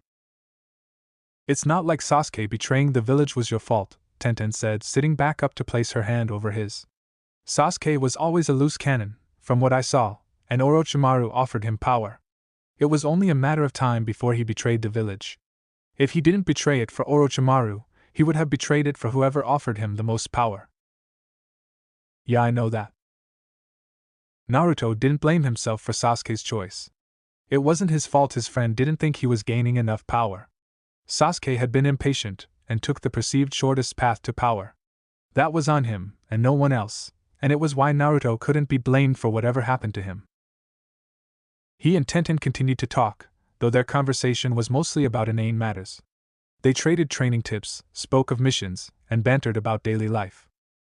Speaker 1: It's not like Sasuke betraying the village was your fault, Tenten said, sitting back up to place her hand over his. Sasuke was always a loose cannon, from what I saw, and Orochimaru offered him power. It was only a matter of time before he betrayed the village. If he didn't betray it for Orochimaru, he would have betrayed it for whoever offered him the most power. Yeah, I know that. Naruto didn't blame himself for Sasuke's choice. It wasn't his fault his friend didn't think he was gaining enough power. Sasuke had been impatient, and took the perceived shortest path to power. That was on him, and no one else, and it was why Naruto couldn't be blamed for whatever happened to him. He and Tenten continued to talk, though their conversation was mostly about inane matters. They traded training tips, spoke of missions, and bantered about daily life.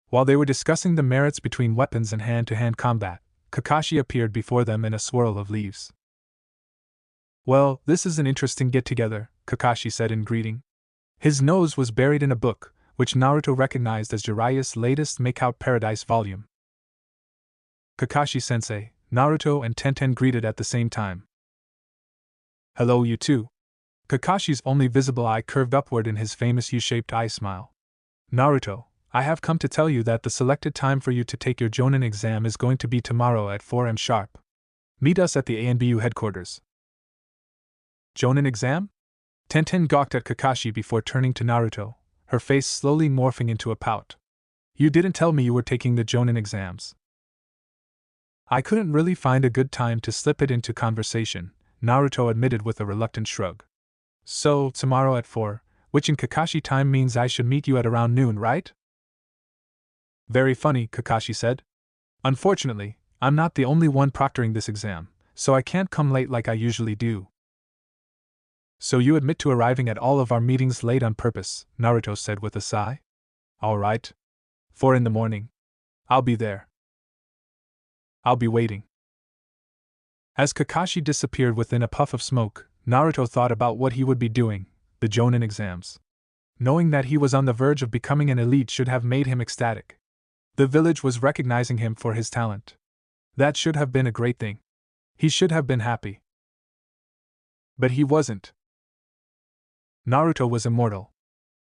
Speaker 1: While they were discussing the merits between weapons and hand-to-hand combat, Kakashi appeared before them in a swirl of leaves. Well, this is an interesting get-together, Kakashi said in greeting. His nose was buried in a book, which Naruto recognized as Jiraiya's latest Make-Out Paradise volume. Kakashi-sensei, Naruto and Tenten greeted at the same time. Hello, you two. Kakashi's only visible eye curved upward in his famous U-shaped eye smile. Naruto, I have come to tell you that the selected time for you to take your Jonin exam is going to be tomorrow at 4 am sharp. Meet us at the ANBU headquarters. Jonin exam? Tenten gawked at Kakashi before turning to Naruto, her face slowly morphing into a pout. You didn't tell me you were taking the Jonin exams. I couldn't really find a good time to slip it into conversation, Naruto admitted with a reluctant shrug. So, tomorrow at 4, which in Kakashi time means I should meet you at around noon, right? Very funny, Kakashi said. Unfortunately, I'm not the only one proctoring this exam, so I can't come late like I usually do. So you admit to arriving at all of our meetings late on purpose, Naruto said with a sigh. All right. 4 in the morning. I'll be there. I'll be waiting. As Kakashi disappeared within a puff of smoke, Naruto thought about what he would be doing, the Jonin exams. Knowing that he was on the verge of becoming an elite should have made him ecstatic. The village was recognizing him for his talent. That should have been a great thing. He should have been happy. But he wasn't. Naruto was immortal.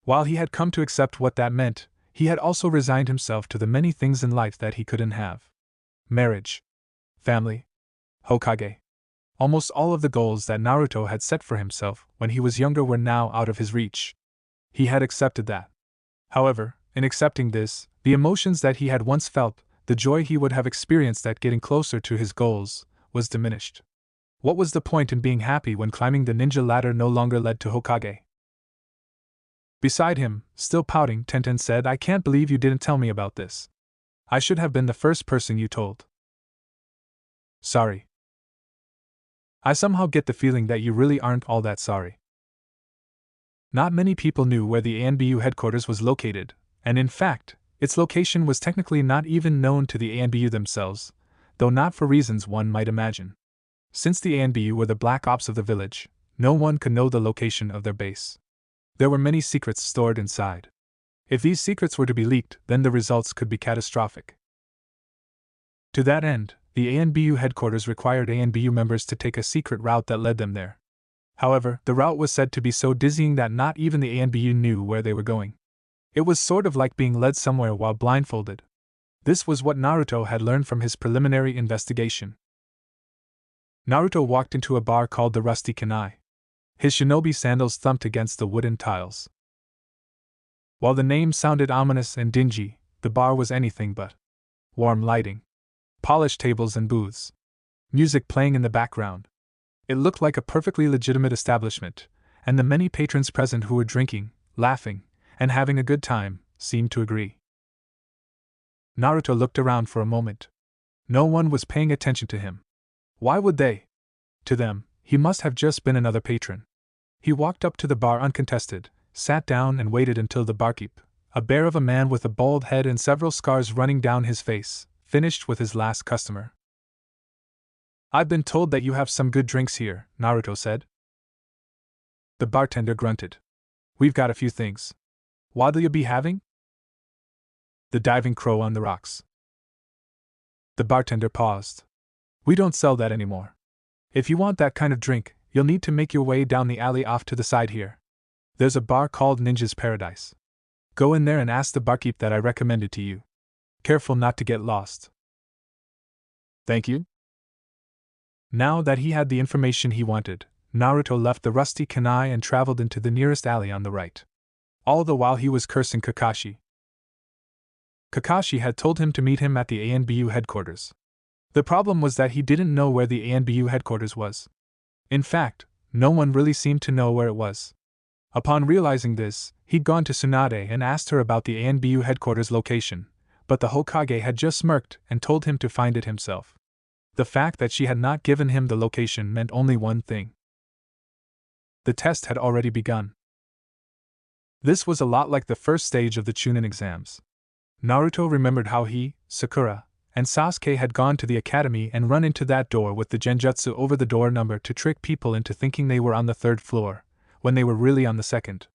Speaker 1: While he had come to accept what that meant, he had also resigned himself to the many things in life that he couldn't have. Marriage. Family. Hokage. Almost all of the goals that Naruto had set for himself when he was younger were now out of his reach. He had accepted that. However, in accepting this, the emotions that he had once felt, the joy he would have experienced at getting closer to his goals, was diminished. What was the point in being happy when climbing the ninja ladder no longer led to Hokage? Beside him, still pouting, Tenten said, I can't believe you didn't tell me about this. I should have been the first person you told. Sorry. I somehow get the feeling that you really aren't all that sorry. Not many people knew where the ANBU headquarters was located, and in fact, its location was technically not even known to the ANBU themselves, though not for reasons one might imagine. Since the ANBU were the black ops of the village, no one could know the location of their base. There were many secrets stored inside. If these secrets were to be leaked, then the results could be catastrophic. To that end, the ANBU headquarters required ANBU members to take a secret route that led them there. However, the route was said to be so dizzying that not even the ANBU knew where they were going. It was sort of like being led somewhere while blindfolded. This was what Naruto had learned from his preliminary investigation. Naruto walked into a bar called the Rusty Kanai. His shinobi sandals thumped against the wooden tiles. While the name sounded ominous and dingy, the bar was anything but. Warm lighting, polished tables and booths, music playing in the background. It looked like a perfectly legitimate establishment, and the many patrons present who were drinking, laughing, and having a good time seemed to agree. Naruto looked around for a moment. No one was paying attention to him. Why would they? To them, he must have just been another patron. He walked up to the bar uncontested, sat down and waited until the barkeep, a bear of a man with a bald head and several scars running down his face, finished with his last customer. "I've been told that you have some good drinks here," Naruto said. The bartender grunted. "We've got a few things. What'll you be having?" "The diving crow on the rocks." The bartender paused. "We don't sell that anymore. If you want that kind of drink, you'll need to make your way down the alley off to the side here. There's a bar called Ninja's Paradise. Go in there and ask the barkeep that I recommended to you. Careful not to get lost." "Thank you." Now that he had the information he wanted, Naruto left the Rusty Kanai and traveled into the nearest alley on the right. All the while he was cursing Kakashi. Kakashi had told him to meet him at the ANBU headquarters. The problem was that he didn't know where the ANBU headquarters was. In fact, no one really seemed to know where it was. Upon realizing this, he'd gone to Tsunade and asked her about the ANBU headquarters location, but the Hokage had just smirked and told him to find it himself. The fact that she had not given him the location meant only one thing. The test had already begun. This was a lot like the first stage of the Chunin exams. Naruto remembered how he, Sakura, and Sasuke had gone to the academy and run into that door with the genjutsu over the door number to trick people into thinking they were on the third floor, when they were really on the second.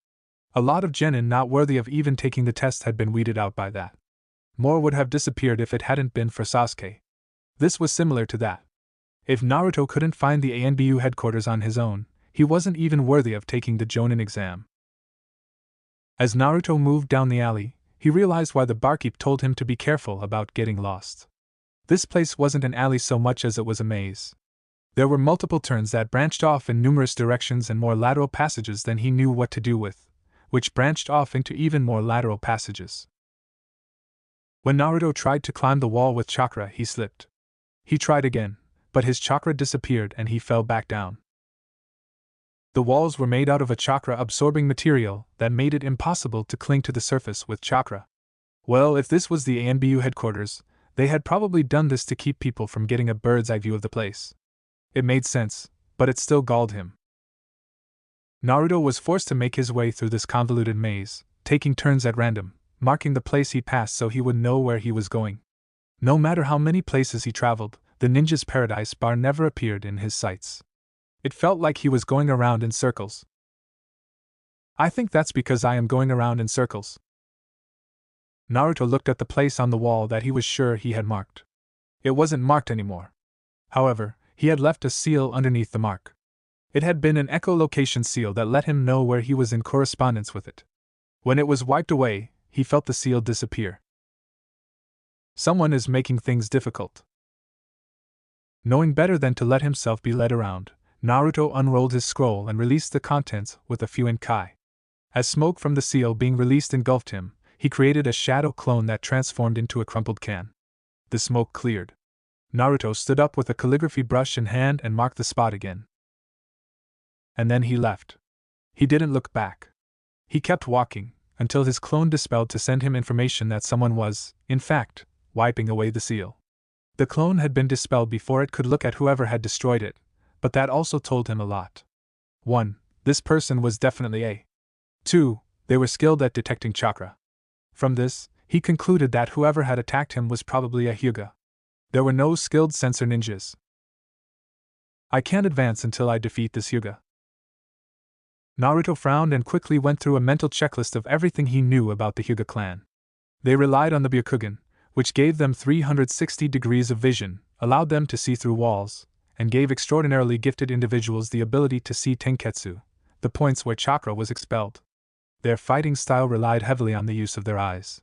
Speaker 1: A lot of genin not worthy of even taking the test had been weeded out by that. More would have disappeared if it hadn't been for Sasuke. This was similar to that. If Naruto couldn't find the ANBU headquarters on his own, he wasn't even worthy of taking the Jonin exam. As Naruto moved down the alley, he realized why the barkeep told him to be careful about getting lost. This place wasn't an alley so much as it was a maze. There were multiple turns that branched off in numerous directions and more lateral passages than he knew what to do with, which branched off into even more lateral passages. When Naruto tried to climb the wall with chakra, he slipped. He tried again, but his chakra disappeared and he fell back down. The walls were made out of a chakra-absorbing material that made it impossible to cling to the surface with chakra. Well, if this was the ANBU headquarters, they had probably done this to keep people from getting a bird's-eye view of the place. It made sense, but it still galled him. Naruto was forced to make his way through this convoluted maze, taking turns at random, marking the place he passed so he would know where he was going. No matter how many places he traveled, the Ninja's Paradise bar never appeared in his sights. It felt like he was going around in circles. "I think that's because I am going around in circles." Naruto looked at the place on the wall that he was sure he had marked. It wasn't marked anymore. However, he had left a seal underneath the mark. It had been an echolocation seal that let him know where he was in correspondence with it. When it was wiped away, he felt the seal disappear. Someone is making things difficult. Knowing better than to let himself be led around, Naruto unrolled his scroll and released the contents with a few Kai. As smoke from the seal being released engulfed him, he created a shadow clone that transformed into a crumpled can. The smoke cleared. Naruto stood up with a calligraphy brush in hand and marked the spot again. And then he left. He didn't look back. He kept walking, until his clone dispelled to send him information that someone was, in fact, wiping away the seal. The clone had been dispelled before it could look at whoever had destroyed it, but that also told him a lot. 1. This person was definitely a. 2. They were skilled at detecting chakra. From this, he concluded that whoever had attacked him was probably a Hyuga. There were no skilled sensor ninjas. "I can't advance until I defeat this Hyuga." Naruto frowned and quickly went through a mental checklist of everything he knew about the Hyuga clan. They relied on the Byakugan, which gave them 360 degrees of vision, allowed them to see through walls, and gave extraordinarily gifted individuals the ability to see tenketsu, the points where chakra was expelled. Their fighting style relied heavily on the use of their eyes.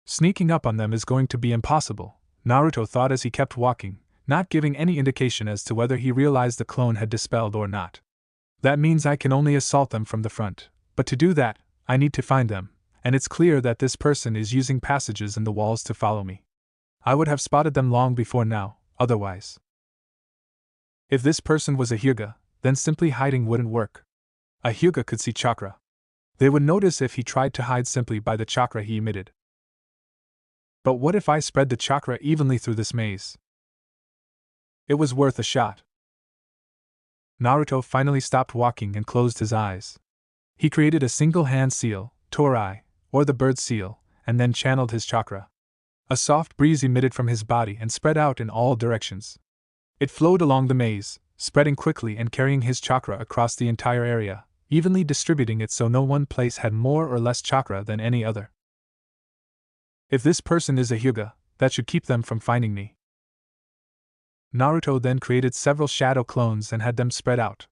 Speaker 1: Sneaking up on them is going to be impossible, Naruto thought as he kept walking, not giving any indication as to whether he realized the clone had dispelled or not. That means I can only assault them from the front, but to do that, I need to find them, and it's clear that this person is using passages in the walls to follow me. I would have spotted them long before now, otherwise. If this person was a Hyuga, then simply hiding wouldn't work. A Hyuga could see chakra. They would notice if he tried to hide simply by the chakra he emitted. But what if I spread the chakra evenly through this maze? It was worth a shot. Naruto finally stopped walking and closed his eyes. He created a single hand seal, Torai, or the bird seal, and then channeled his chakra. A soft breeze emitted from his body and spread out in all directions. It flowed along the maze, spreading quickly and carrying his chakra across the entire area, evenly distributing it so no one place had more or less chakra than any other. If this person is a Hyuga, that should keep them from finding me. Naruto then created several shadow clones and had them spread out.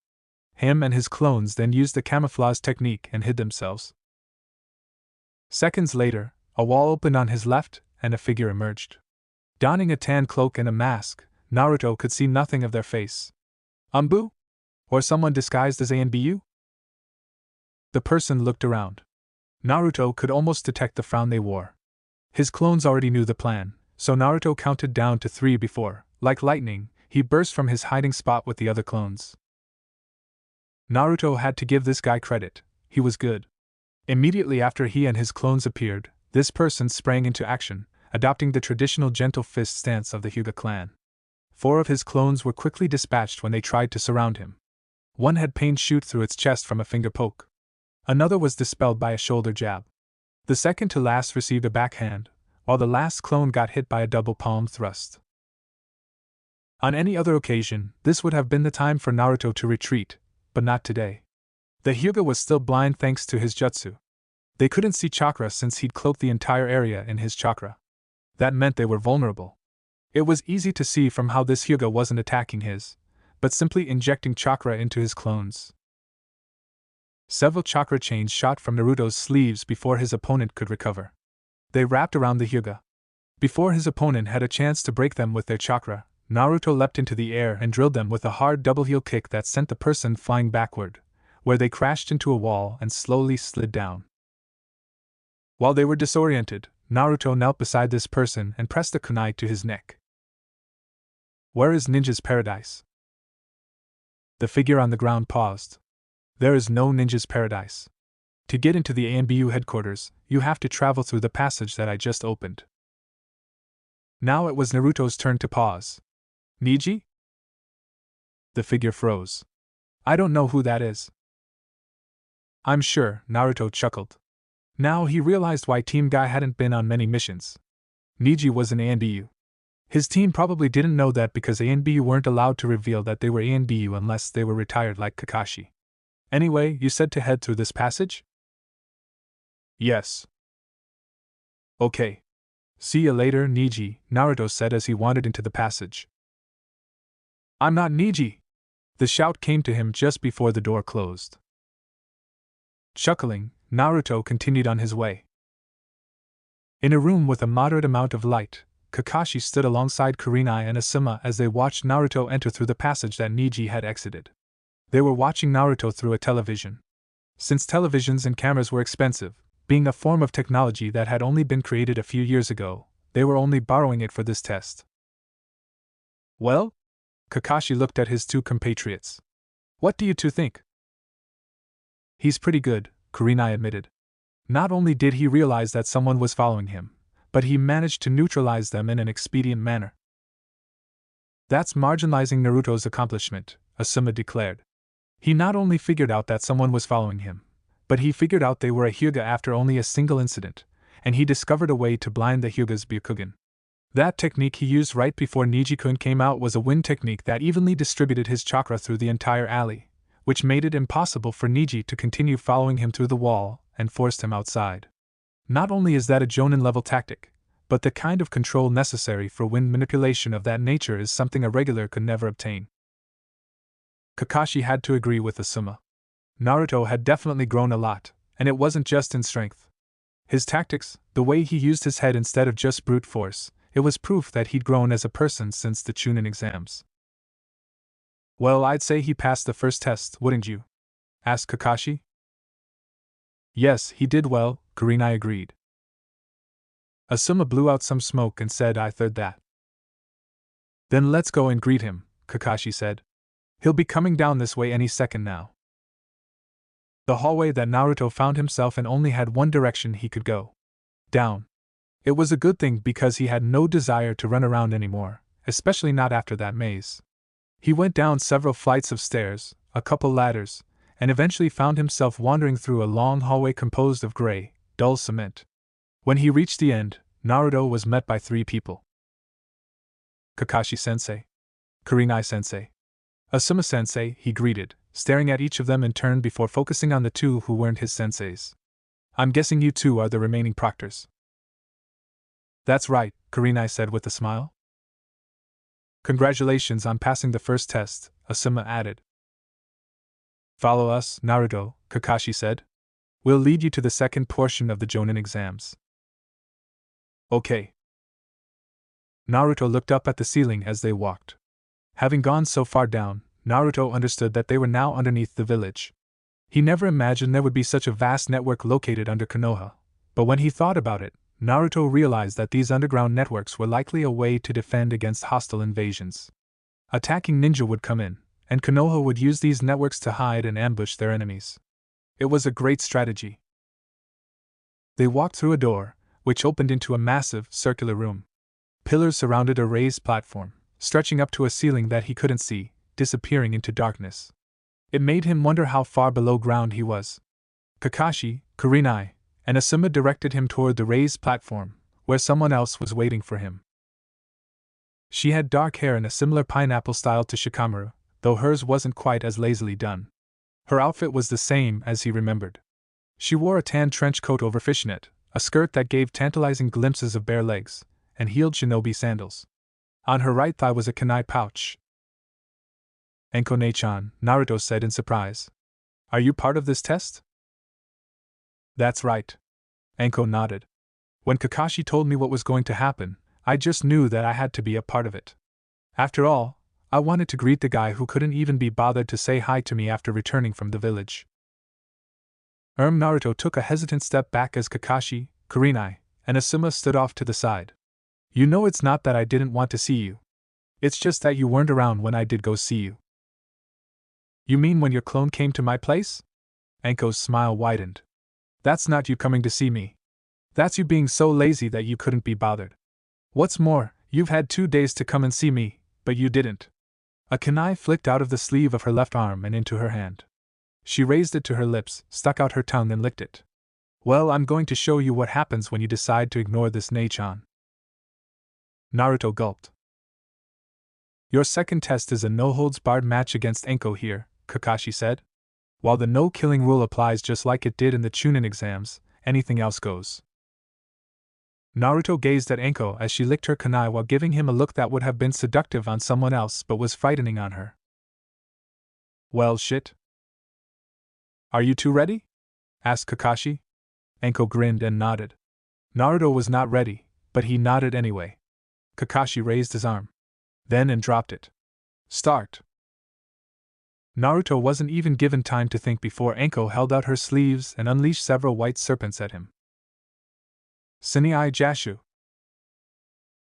Speaker 1: Him and his clones then used the camouflage technique and hid themselves. Seconds later, a wall opened on his left, and a figure emerged. Donning a tan cloak and a mask, Naruto could see nothing of their face. Umbu? Or someone disguised as Anbu? The person looked around. Naruto could almost detect the frown they wore. His clones already knew the plan, so Naruto counted down to 3 before, like lightning, he burst from his hiding spot with the other clones. Naruto had to give this guy credit, he was good. Immediately after he and his clones appeared, this person sprang into action, adopting the traditional gentle fist stance of the Hyuga clan. 4 of his clones were quickly dispatched when they tried to surround him. One had pain shoot through its chest from a finger poke. Another was dispelled by a shoulder jab. The second to last received a backhand, while the last clone got hit by a double palm thrust. On any other occasion, this would have been the time for Naruto to retreat, but not today. The Hyuga was still blind thanks to his jutsu. They couldn't see chakra since he'd cloaked the entire area in his chakra. That meant they were vulnerable. It was easy to see from how this Hyuga wasn't attacking his, but simply injecting chakra into his clones. Several chakra chains shot from Naruto's sleeves before his opponent could recover. They wrapped around the Hyuga. Before his opponent had a chance to break them with their chakra, Naruto leapt into the air and drilled them with a hard double heel kick that sent the person flying backward, where they crashed into a wall and slowly slid down. While they were disoriented, Naruto knelt beside this person and pressed a kunai to his neck. Where is Ninja's Paradise? The figure on the ground paused. There is no Ninja's Paradise. To get into the ANBU headquarters, you have to travel through the passage that I just opened. Now it was Naruto's turn to pause. Niji? The figure froze. I don't know who that is. I'm sure, Naruto chuckled. Now he realized why Team Guy hadn't been on many missions. Niji was an ANBU. His team probably didn't know that because ANBU weren't allowed to reveal that they were ANBU unless they were retired like Kakashi. Anyway, you said to head through this passage? Yes. Okay. See you later, Niji, Naruto said as he wandered into the passage. I'm not Niji! The shout came to him just before the door closed. Chuckling, Naruto continued on his way. In a room with a moderate amount of light, Kakashi stood alongside Kurenai and Asuma as they watched Naruto enter through the passage that Niji had exited. They were watching Naruto through a television. Since televisions and cameras were expensive, being a form of technology that had only been created a few years ago, they were only borrowing it for this test. Well? Kakashi looked at his 2 compatriots. What do you 2 think? He's pretty good, Kurenai admitted. Not only did he realize that someone was following him, but he managed to neutralize them in an expedient manner. That's marginalizing Naruto's accomplishment, Asuma declared. He not only figured out that someone was following him, but he figured out they were a Hyuga after only a single incident, and he discovered a way to blind the Hyuga's Byakugan. That technique he used right before Niji-kun came out was a wind technique that evenly distributed his chakra through the entire alley, which made it impossible for Niji to continue following him through the wall and forced him outside. Not only is that a Jonin-level tactic, but the kind of control necessary for wind manipulation of that nature is something a regular could never obtain. Kakashi had to agree with Asuma. Naruto had definitely grown a lot, and it wasn't just in strength. His tactics, the way he used his head instead of just brute force, it was proof that he'd grown as a person since the Chunin exams. Well, I'd say he passed the first test, wouldn't you? Asked Kakashi. Yes, he did well, Kurenai agreed. Asuma blew out some smoke and said, I thought that. Then let's go and greet him, Kakashi said. He'll be coming down this way any second now. The hallway that Naruto found himself in only had one direction he could go. Down. It was a good thing because he had no desire to run around anymore, especially not after that maze. He went down several flights of stairs, a couple ladders, and eventually found himself wandering through a long hallway composed of gray, dull cement. When he reached the end, Naruto was met by 3 people. Kakashi-sensei. Kurenai-sensei. Asuma-sensei, he greeted, staring at each of them in turn before focusing on the 2 who weren't his senseis. I'm guessing you 2 are the remaining proctors. That's right, Kurenai said with a smile. Congratulations on passing the first test, Asuma added. Follow us, Naruto, Kakashi said. We'll lead you to the second portion of the Jonin exams. Okay. Naruto looked up at the ceiling as they walked. Having gone so far down, Naruto understood that they were now underneath the village. He never imagined there would be such a vast network located under Konoha, but when he thought about it, Naruto realized that these underground networks were likely a way to defend against hostile invasions. Attacking ninja would come in, and Konoha would use these networks to hide and ambush their enemies. It was a great strategy. They walked through a door, which opened into a massive, circular room. Pillars surrounded a raised platform, stretching up to a ceiling that he couldn't see, disappearing into darkness. It made him wonder how far below ground he was. Kakashi, Kurenai, and Asuma directed him toward the raised platform, where someone else was waiting for him. She had dark hair in a similar pineapple style to Shikamaru, though hers wasn't quite as lazily done. Her outfit was the same as he remembered. She wore a tan trench coat over fishnet, a skirt that gave tantalizing glimpses of bare legs, and heeled shinobi sandals. On her right thigh was a kunai pouch. Enko-ne-chan, Naruto said in surprise. Are you part of this test? That's right. Enko nodded. When Kakashi told me what was going to happen, I just knew that I had to be a part of it. After all, I wanted to greet the guy who couldn't even be bothered to say hi to me after returning from the village. Naruto took a hesitant step back as Kakashi, Kurenai, and Asuma stood off to the side. You know it's not that I didn't want to see you. It's just that you weren't around when I did go see you. You mean when your clone came to my place? Enko's smile widened. That's not you coming to see me. That's you being so lazy that you couldn't be bothered. What's more, you've had 2 days to come and see me, but you didn't. A kunai flicked out of the sleeve of her left arm and into her hand. She raised it to her lips, stuck out her tongue and licked it. Well, I'm going to show you what happens when you decide to ignore this Ne-chan. Naruto gulped. Your second test is a no-holds-barred match against Enko here, Kakashi said. While the no-killing rule applies just like it did in the Chunin exams, anything else goes. Naruto gazed at Enko as she licked her kunai while giving him a look that would have been seductive on someone else but was frightening on her. Well, shit. Are you two ready? Asked Kakashi. Enko grinned and nodded. Naruto was not ready, but he nodded anyway. Kakashi raised his arm. Then and dropped it. Start. Naruto wasn't even given time to think before Enko held out her sleeves and unleashed several white serpents at him. Sinai Jashu.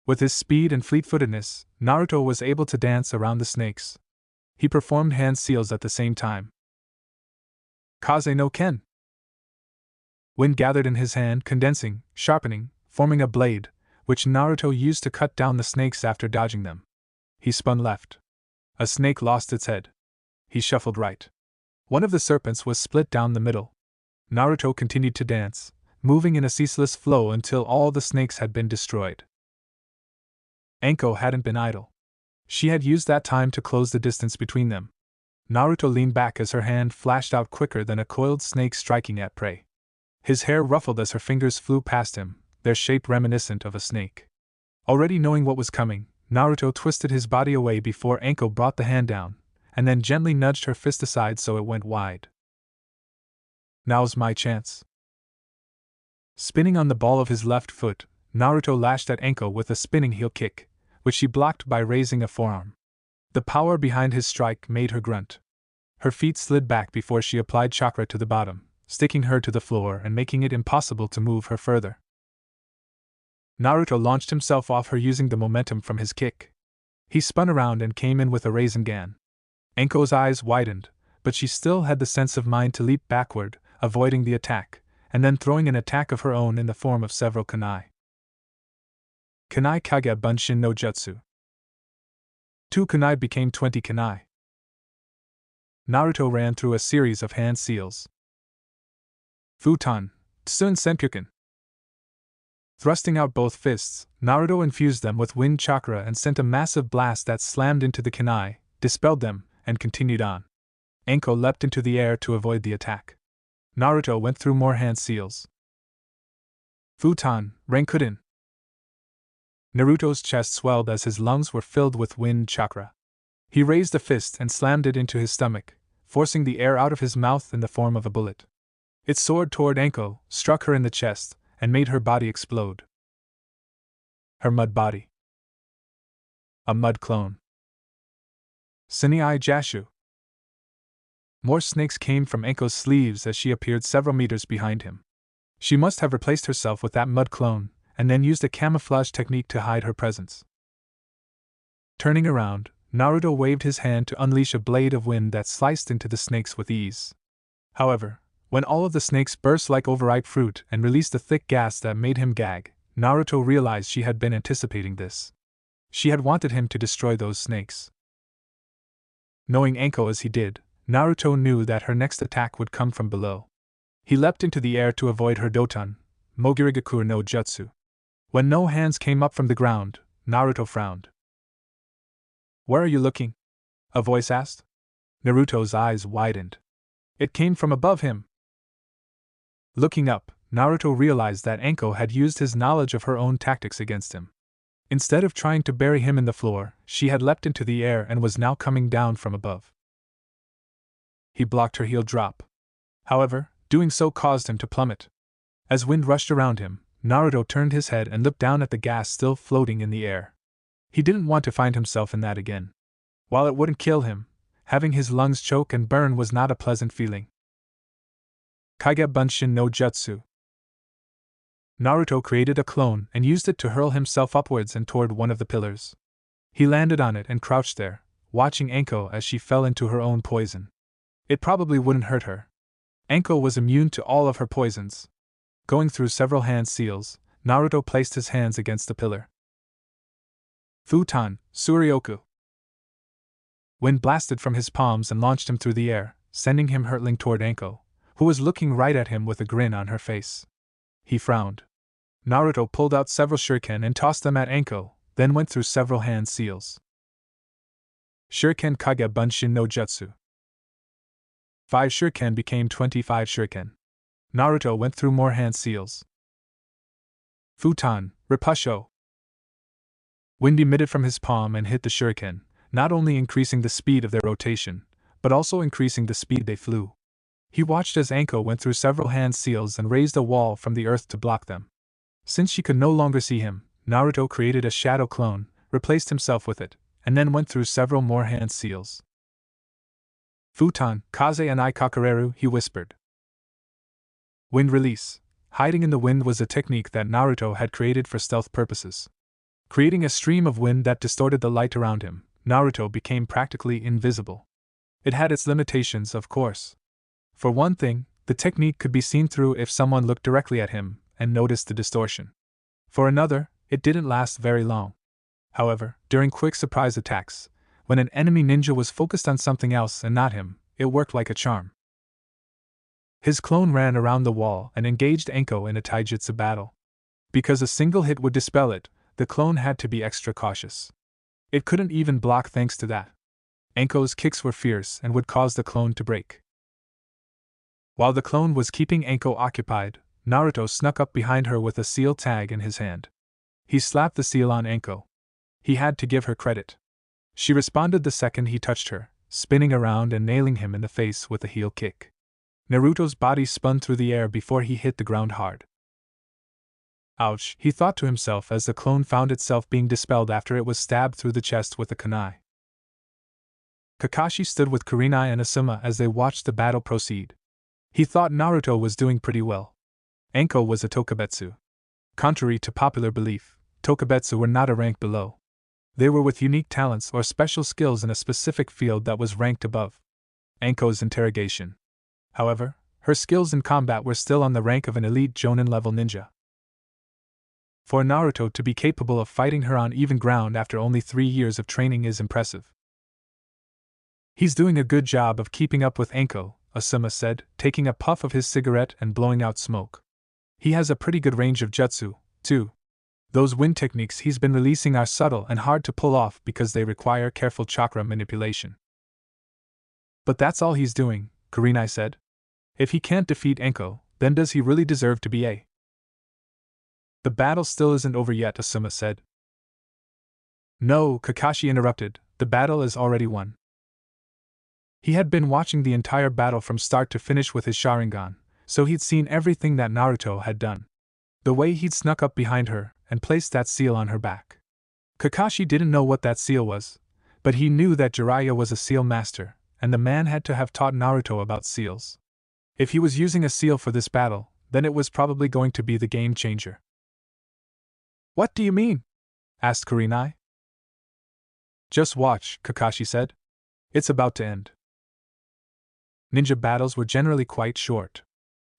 Speaker 1: With his speed and fleet-footedness, Naruto was able to dance around the snakes. He performed hand seals at the same time. Kaze no Ken. Wind gathered in his hand, condensing, sharpening, forming a blade, which Naruto used to cut down the snakes after dodging them. He spun left. A snake lost its head. He shuffled right. One of the serpents was split down the middle. Naruto continued to dance, moving in a ceaseless flow until all the snakes had been destroyed. Enko hadn't been idle. She had used that time to close the distance between them. Naruto leaned back as her hand flashed out quicker than a coiled snake striking at prey. His hair ruffled as her fingers flew past him, their shape reminiscent of a snake. Already knowing what was coming, Naruto twisted his body away before Anko brought the hand down, and then gently nudged her fist aside so it went wide. Now's my chance. Spinning on the ball of his left foot, Naruto lashed at Anko with a spinning heel kick, which she blocked by raising a forearm. The power behind his strike made her grunt. Her feet slid back before she applied chakra to the bottom, sticking her to the floor and making it impossible to move her further. Naruto launched himself off her using the momentum from his kick. He spun around and came in with a Rasengan. Anko's eyes widened, but she still had the sense of mind to leap backward, avoiding the attack, and then throwing an attack of her own in the form of several kunai. Kunai Kage Bunshin no Jutsu. 2 kunai became 20 kunai. Naruto ran through a series of hand seals. Futon, Tsun Senpyuken. Thrusting out both fists, Naruto infused them with wind chakra and sent a massive blast that slammed into the kunai, dispelled them, and continued on. Anko leapt into the air to avoid the attack. Naruto went through more hand seals. Futon, Rankuden. Naruto's chest swelled as his lungs were filled with wind chakra. He raised a fist and slammed it into his stomach, forcing the air out of his mouth in the form of a bullet. It soared toward Anko, struck her in the chest, and made her body explode. Her mud body. A mud clone. Sinai Jashu. More snakes came from Anko's sleeves as she appeared several meters behind him. She must have replaced herself with that mud clone, and then used a camouflage technique to hide her presence. Turning around, Naruto waved his hand to unleash a blade of wind that sliced into the snakes with ease. However, when all of the snakes burst like overripe fruit and released a thick gas that made him gag, Naruto realized she had been anticipating this. She had wanted him to destroy those snakes. Knowing Anko as he did, Naruto knew that her next attack would come from below. He leapt into the air to avoid her Doton, Mogirigaku no Jutsu. When no hands came up from the ground, Naruto frowned. "Where are you looking?" a voice asked. Naruto's eyes widened. It came from above him. Looking up, Naruto realized that Anko had used his knowledge of her own tactics against him. Instead of trying to bury him in the floor, she had leapt into the air and was now coming down from above. He blocked her heel drop. However, doing so caused him to plummet. As wind rushed around him, Naruto turned his head and looked down at the gas still floating in the air. He didn't want to find himself in that again. While it wouldn't kill him, having his lungs choke and burn was not a pleasant feeling. Kage Bunshin no Jutsu. Naruto created a clone and used it to hurl himself upwards and toward one of the pillars. He landed on it and crouched there, watching Anko as she fell into her own poison. It probably wouldn't hurt her. Anko was immune to all of her poisons. Going through several hand seals, Naruto placed his hands against the pillar. Futon, Suryoku. Wind blasted from his palms and launched him through the air, sending him hurtling toward Anko, who was looking right at him with a grin on her face. He frowned. Naruto pulled out several shuriken and tossed them at Anko, then went through several hand seals. Shuriken Kage Bunshin no Jutsu. 5 shuriken became 25 shuriken. Naruto went through more hand seals. Futon, Repusho. Wind emitted from his palm and hit the shuriken, not only increasing the speed of their rotation, but also increasing the speed they flew. He watched as Anko went through several hand seals and raised a wall from the earth to block them. Since she could no longer see him, Naruto created a shadow clone, replaced himself with it, and then went through several more hand seals. Futon, Kaze Anai Kakareru, he whispered. Wind release. Hiding in the wind was a technique that Naruto had created for stealth purposes. Creating a stream of wind that distorted the light around him, Naruto became practically invisible. It had its limitations, of course. For one thing, the technique could be seen through if someone looked directly at him and noticed the distortion. For another, it didn't last very long. However, during quick surprise attacks, when an enemy ninja was focused on something else and not him, it worked like a charm. His clone ran around the wall and engaged Anko in a taijutsu battle. Because a single hit would dispel it, the clone had to be extra cautious. It couldn't even block thanks to that. Anko's kicks were fierce and would cause the clone to break. While the clone was keeping Anko occupied, Naruto snuck up behind her with a seal tag in his hand. He slapped the seal on Anko. He had to give her credit. She responded the second he touched her, spinning around and nailing him in the face with a heel kick. Naruto's body spun through the air before he hit the ground hard. Ouch, he thought to himself as the clone found itself being dispelled after it was stabbed through the chest with a kunai. Kakashi stood with Kurenai and Asuma as they watched the battle proceed. He thought Naruto was doing pretty well. Anko was a Tokubetsu. Contrary to popular belief, Tokubetsu were not a rank below. They were with unique talents or special skills in a specific field that was ranked above Anko's interrogation. However, her skills in combat were still on the rank of an elite Jonin-level ninja. For Naruto to be capable of fighting her on even ground after only 3 years of training is impressive. He's doing a good job of keeping up with Anko, Asuma said, taking a puff of his cigarette and blowing out smoke. He has a pretty good range of jutsu, too. Those wind techniques he's been releasing are subtle and hard to pull off because they require careful chakra manipulation. But that's all he's doing, Kurenai said. If he can't defeat Anko, then does he really deserve to be a? The battle still isn't over yet, Asuma said. No, Kakashi interrupted, the battle is already won. He had been watching the entire battle from start to finish with his Sharingan, so he'd seen everything that Naruto had done. The way he'd snuck up behind her and placed that seal on her back. Kakashi didn't know what that seal was, but he knew that Jiraiya was a seal master, and the man had to have taught Naruto about seals. If he was using a seal for this battle, then it was probably going to be the game changer. What do you mean? Asked Kurenai. Just watch, Kakashi said. It's about to end. Ninja battles were generally quite short.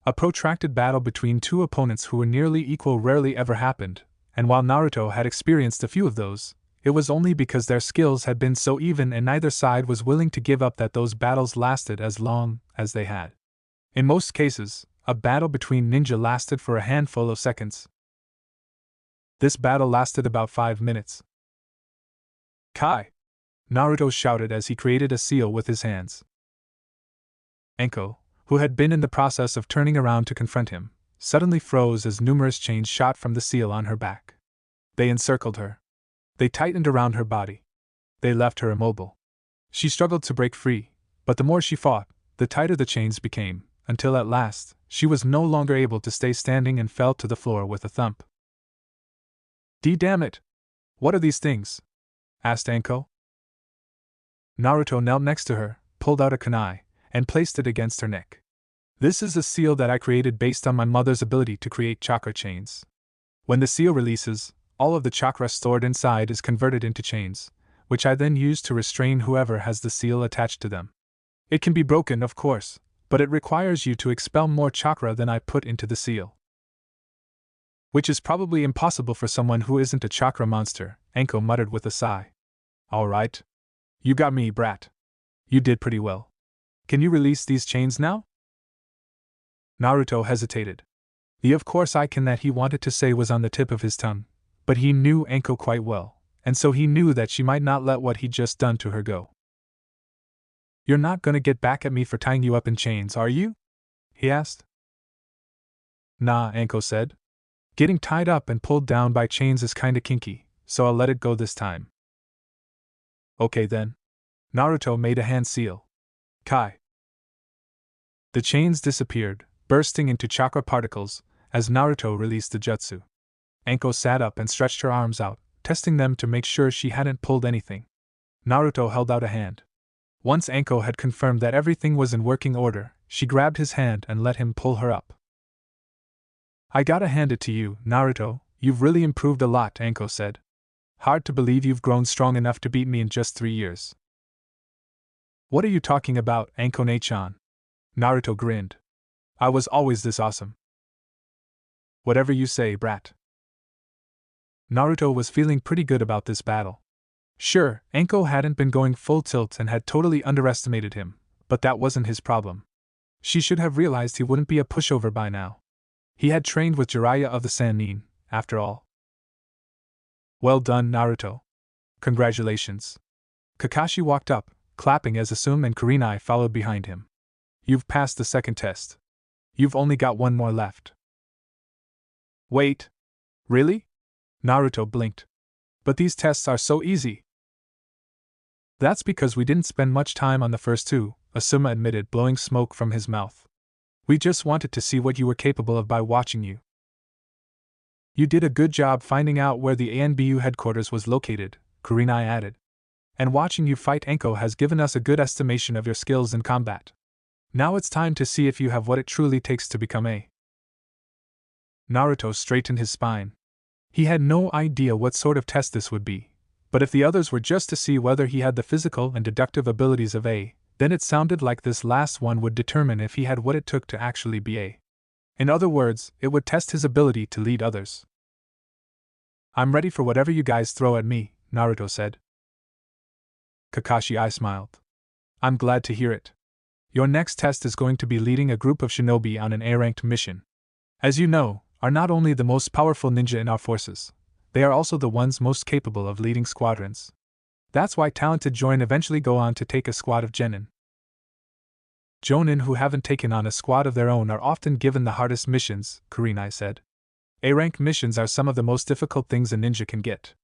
Speaker 1: A protracted battle between two opponents who were nearly equal rarely ever happened, and while Naruto had experienced a few of those, it was only because their skills had been so even and neither side was willing to give up that those battles lasted as long as they had. In most cases, a battle between ninja lasted for a handful of seconds. This battle lasted about 5 minutes. Kai! Naruto shouted as he created a seal with his hands. Anko, who had been in the process of turning around to confront him, suddenly froze as numerous chains shot from the seal on her back. They encircled her. They tightened around her body. They left her immobile. She struggled to break free, but the more she fought, the tighter the chains became, until at last, she was no longer able to stay standing and fell to the floor with a thump. Damn it! What are these things? Asked Anko. Naruto knelt next to her, pulled out a kunai, and placed it against her neck. This is a seal that I created based on my mother's ability to create chakra chains. When the seal releases, all of the chakra stored inside is converted into chains, which I then use to restrain whoever has the seal attached to them. It can be broken, of course, but it requires you to expel more chakra than I put into the seal. Which is probably impossible for someone who isn't a chakra monster, Anko muttered with a sigh. All right. You got me, brat. You did pretty well. Can you release these chains now? Naruto hesitated. The "of course I can" that he wanted to say was on the tip of his tongue, but he knew Anko quite well, and so he knew that she might not let what he'd just done to her go. You're not gonna get back at me for tying you up in chains, are you? He asked. Nah, Anko said. Getting tied up and pulled down by chains is kinda kinky, so I'll let it go this time. Okay then. Naruto made a hand seal. Kai. The chains disappeared, bursting into chakra particles, as Naruto released the jutsu. Anko sat up and stretched her arms out, testing them to make sure she hadn't pulled anything. Naruto held out a hand. Once Anko had confirmed that everything was in working order, she grabbed his hand and let him pull her up. I gotta hand it to you, Naruto, you've really improved a lot, Anko said. Hard to believe you've grown strong enough to beat me in just 3 years. What are you talking about, Anko-ne-chan? Naruto grinned. I was always this awesome. Whatever you say, brat. Naruto was feeling pretty good about this battle. Sure, Anko hadn't been going full tilt and had totally underestimated him, but that wasn't his problem. She should have realized he wouldn't be a pushover by now. He had trained with Jiraiya of the Sannin, after all. Well done, Naruto. Congratulations. Kakashi walked up, clapping as Asuma and Kurenai followed behind him. You've passed the second test. You've only got one more left. Wait. Really? Naruto blinked. But these tests are so easy. That's because we didn't spend much time on the first two, Asuma admitted, blowing smoke from his mouth. We just wanted to see what you were capable of by watching you. You did a good job finding out where the ANBU headquarters was located, Kurenai added. And watching you fight Enko has given us a good estimation of your skills in combat. Now it's time to see if you have what it truly takes to become a. Naruto straightened his spine. He had no idea what sort of test this would be, but if the others were just to see whether he had the physical and deductive abilities of a, then it sounded like this last one would determine if he had what it took to actually be a. In other words, it would test his ability to lead others. I'm ready for whatever you guys throw at me, Naruto said. Kakashi smiled. I'm glad to hear it. Your next test is going to be leading a group of shinobi on an A-ranked mission. As you know, are not only the most powerful ninja in our forces, they are also the ones most capable of leading squadrons. That's why talented Jonin eventually go on to take a squad of Genin. Jonin who haven't taken on a squad of their own are often given the hardest missions, Kurenai said. A-rank missions are some of the most difficult things a ninja can get.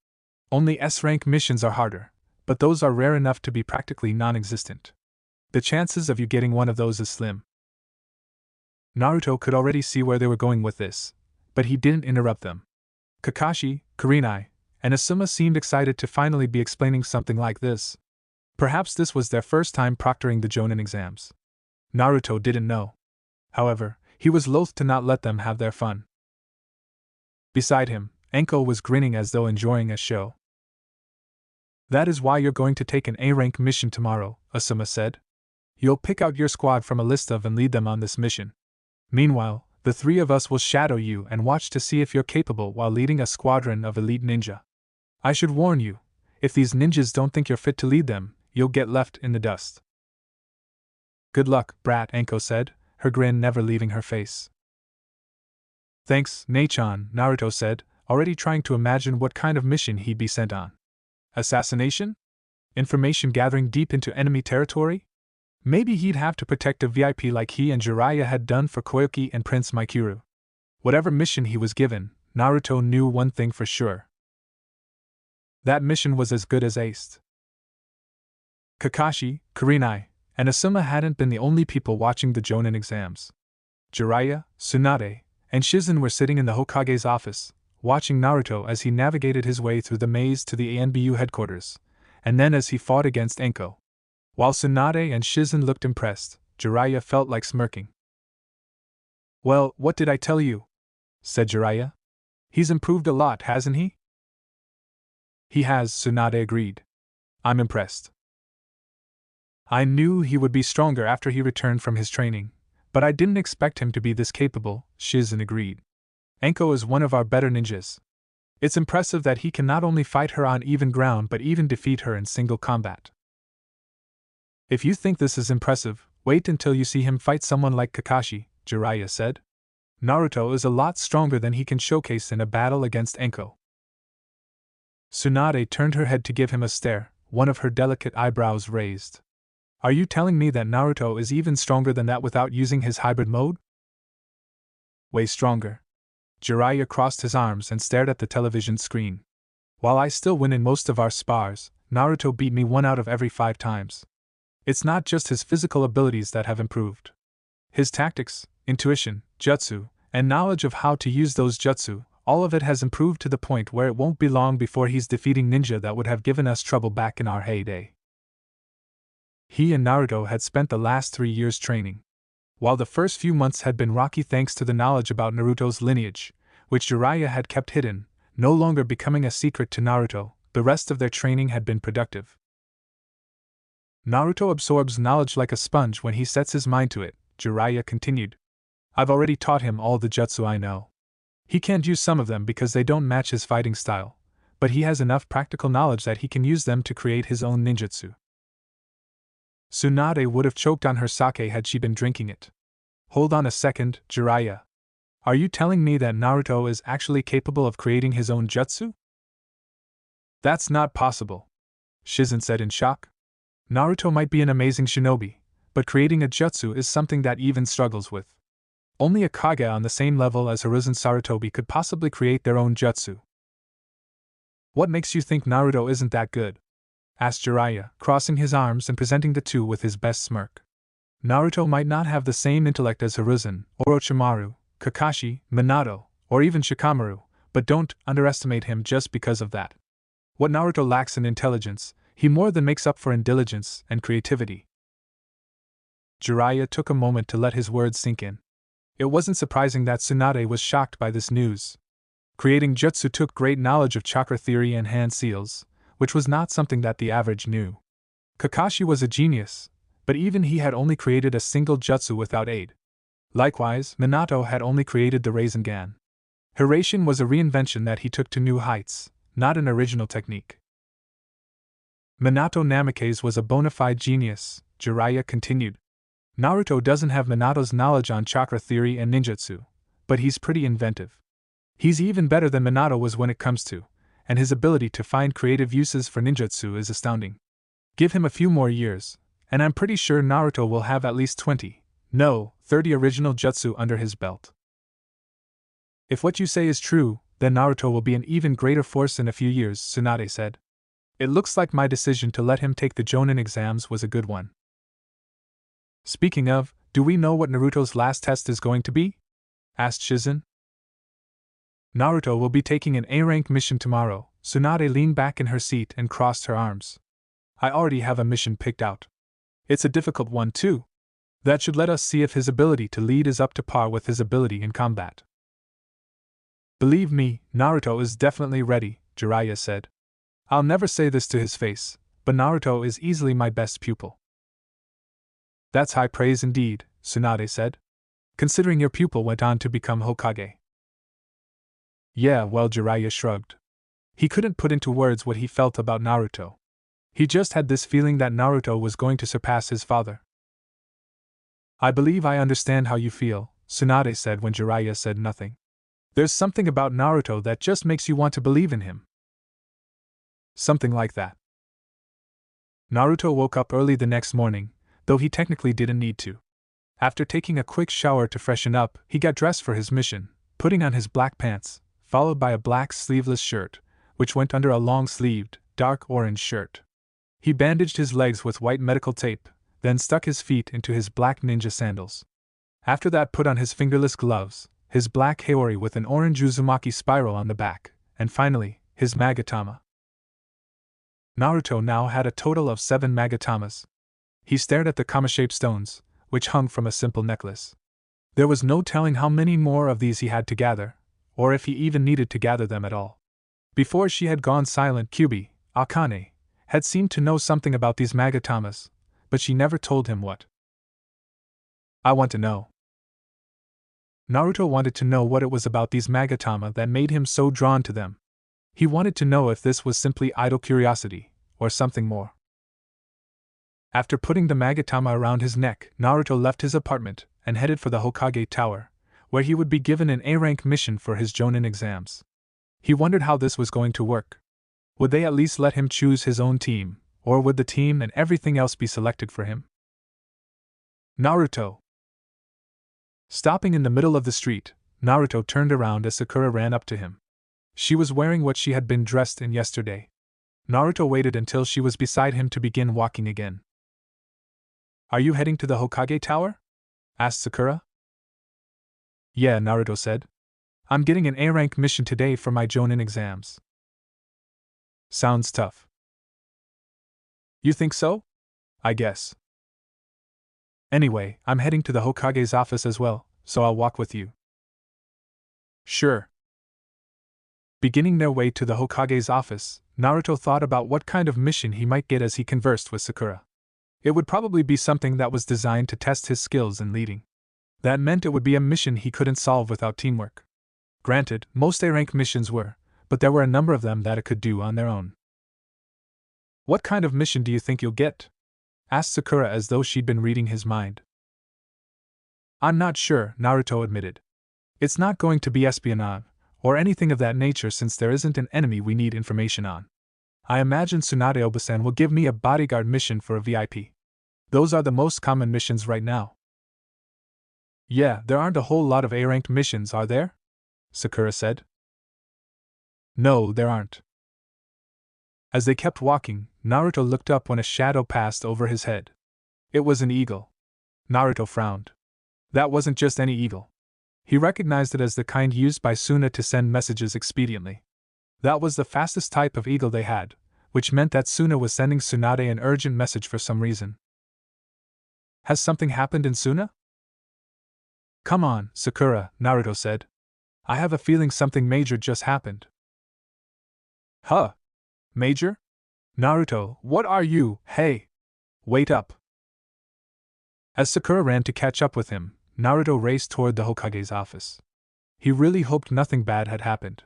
Speaker 1: Only S-rank missions are harder, but those are rare enough to be practically non-existent. The chances of you getting one of those is slim. Naruto could already see where they were going with this, but he didn't interrupt them. Kakashi, Kurenai, and Asuma seemed excited to finally be explaining something like this. Perhaps this was their first time proctoring the Jonin exams. Naruto didn't know. However, he was loath to not let them have their fun. Beside him, Enko was grinning as though enjoying a show. That is why you're going to take an A-rank mission tomorrow, Asuma said. You'll pick out your squad from a list of and lead them on this mission. Meanwhile, the three of us will shadow you and watch to see if you're capable while leading a squadron of elite ninja. I should warn you, if these ninjas don't think you're fit to lead them, you'll get left in the dust. Good luck, brat, Enko said, her grin never leaving her face. Thanks, Nei-chan, Naruto said, already trying to imagine what kind of mission he'd be sent on. Assassination? Information gathering deep into enemy territory? Maybe he'd have to protect a VIP like he and Jiraiya had done for Koyuki and Prince Mikuru. Whatever mission he was given, Naruto knew one thing for sure. That mission was as good as aced. Kakashi, Kurenai, and Asuma hadn't been the only people watching the Jonin exams. Jiraiya, Tsunade, and Shizen were sitting in the Hokage's office, watching Naruto as he navigated his way through the maze to the ANBU headquarters, and then as he fought against Enko. While Tsunade and Shizen looked impressed, Jiraiya felt like smirking. Well, what did I tell you? Said Jiraiya. He's improved a lot, hasn't he? He has, Tsunade agreed. I'm impressed. I knew he would be stronger after he returned from his training, but I didn't expect him to be this capable, Shizen agreed. Enko is one of our better ninjas. It's impressive that he can not only fight her on even ground but even defeat her in single combat. If you think this is impressive, wait until you see him fight someone like Kakashi, Jiraiya said. Naruto is a lot stronger than he can showcase in a battle against Enko. Tsunade turned her head to give him a stare, one of her delicate eyebrows raised. Are you telling me that Naruto is even stronger than that without using his hybrid mode? Way stronger. Jiraiya crossed his arms and stared at the television screen. While I still win in most of our spars, Naruto beat me 1 out of every 5 times. It's not just his physical abilities that have improved. His tactics, intuition, jutsu, and knowledge of how to use those jutsu, all of it has improved to the point where it won't be long before he's defeating ninja that would have given us trouble back in our heyday. He and Naruto had spent the last 3 years training. While the first few months had been rocky thanks to the knowledge about Naruto's lineage, which Jiraiya had kept hidden, no longer becoming a secret to Naruto, the rest of their training had been productive. Naruto absorbs knowledge like a sponge when he sets his mind to it, Jiraiya continued. I've already taught him all the jutsu I know. He can't use some of them because they don't match his fighting style, but he has enough practical knowledge that he can use them to create his own ninjutsu. Tsunade would have choked on her sake had she been drinking it. Hold on a second, Jiraiya. Are you telling me that Naruto is actually capable of creating his own jutsu? That's not possible, Shizen said in shock. Naruto might be an amazing shinobi, but creating a jutsu is something that even struggles with. Only a Kage on the same level as Hiruzen Sarutobi could possibly create their own jutsu. What makes you think Naruto isn't that good? Asked Jiraiya, crossing his arms and presenting the two with his best smirk. Naruto might not have the same intellect as Hiruzen, Orochimaru, Kakashi, Minato, or even Shikamaru, but don't underestimate him just because of that. What Naruto lacks in intelligence, he more than makes up for in diligence and creativity. Jiraiya took a moment to let his words sink in. It wasn't surprising that Tsunade was shocked by this news. Creating jutsu took great knowledge of chakra theory and hand seals, which was not something that the average knew. Kakashi was a genius, but even he had only created a single jutsu without aid. Likewise, Minato had only created the Rasengan. Hiraishin was a reinvention that he took to new heights, not an original technique. Minato Namikaze was a bona fide genius, Jiraiya continued. Naruto doesn't have Minato's knowledge on chakra theory and ninjutsu, but he's pretty inventive. He's even better than Minato was when it comes to, and his ability to find creative uses for ninjutsu is astounding. Give him a few more years, and I'm pretty sure Naruto will have at least 20, no, 30 original jutsu under his belt. If what you say is true, then Naruto will be an even greater force in a few years, Tsunade said. It looks like my decision to let him take the Jonin exams was a good one. Speaking of, do we know what Naruto's last test is going to be? Asked Shizen. Naruto will be taking an A-rank mission tomorrow. Tsunade leaned back in her seat and crossed her arms. I already have a mission picked out. It's a difficult one too. That should let us see if his ability to lead is up to par with his ability in combat. Believe me, Naruto is definitely ready, Jiraiya said. I'll never say this to his face, but Naruto is easily my best pupil. That's high praise indeed, Tsunade said. Considering your pupil went on to become Hokage. Yeah, well, Jiraiya shrugged. He couldn't put into words what he felt about Naruto. He just had this feeling that Naruto was going to surpass his father. I believe I understand how you feel, Tsunade said when Jiraiya said nothing. There's something about Naruto that just makes you want to believe in him. Something like that. Naruto woke up early the next morning, though he technically didn't need to. After taking a quick shower to freshen up, he got dressed for his mission, putting on his black pants, followed by a black sleeveless shirt, which went under a long-sleeved, dark orange shirt. He bandaged his legs with white medical tape, then stuck his feet into his black ninja sandals. After that, put on his fingerless gloves, his black haori with an orange Uzumaki spiral on the back, and finally, his Magatama. Naruto now had a total of 7 Magatamas. He stared at the kama-shaped stones, which hung from a simple necklace. There was no telling how many more of these he had to gather, or if he even needed to gather them at all. Before she had gone silent, Kyubi, Akane, had seemed to know something about these Magatamas, but she never told him what. I want to know. Naruto wanted to know what it was about these Magatama that made him so drawn to them. He wanted to know if this was simply idle curiosity, or something more. After putting the Magatama around his neck, Naruto left his apartment and headed for the Hokage Tower, where he would be given an A-rank mission for his Jonin exams. He wondered how this was going to work. Would they at least let him choose his own team, or would the team and everything else be selected for him? Naruto! Stopping in the middle of the street, Naruto turned around as Sakura ran up to him. She was wearing what she had been dressed in yesterday. Naruto waited until she was beside him to begin walking again. Are you heading to the Hokage Tower? Asked Sakura. Yeah, Naruto said. I'm getting an A-rank mission today for my Jonin exams. Sounds tough. You think so? I guess. Anyway, I'm heading to the Hokage's office as well, so I'll walk with you. Sure. Beginning their way to the Hokage's office, Naruto thought about what kind of mission he might get as he conversed with Sakura. It would probably be something that was designed to test his skills in leading. That meant it would be a mission he couldn't solve without teamwork. Granted, most A-rank missions were, but there were a number of them that it could do on their own. What kind of mission do you think you'll get? Asked Sakura as though she'd been reading his mind. I'm not sure, Naruto admitted. It's not going to be espionage, or anything of that nature since there isn't an enemy we need information on. I imagine Tsunade Obasan will give me a bodyguard mission for a VIP. Those are the most common missions right now. Yeah, there aren't a whole lot of A-ranked missions, are there? Sakura said. No, there aren't. As they kept walking, Naruto looked up when a shadow passed over his head. It was an eagle. Naruto frowned. That wasn't just any eagle. He recognized it as the kind used by Suna to send messages expediently. That was the fastest type of eagle they had, which meant that Suna was sending Tsunade an urgent message for some reason. Has something happened in Suna? Come on, Sakura, Naruto said. I have a feeling something major just happened. Huh? Major? Naruto, what are you? Hey! Wait up! As Sakura ran to catch up with him, Naruto raced toward the Hokage's office. He really hoped nothing bad had happened.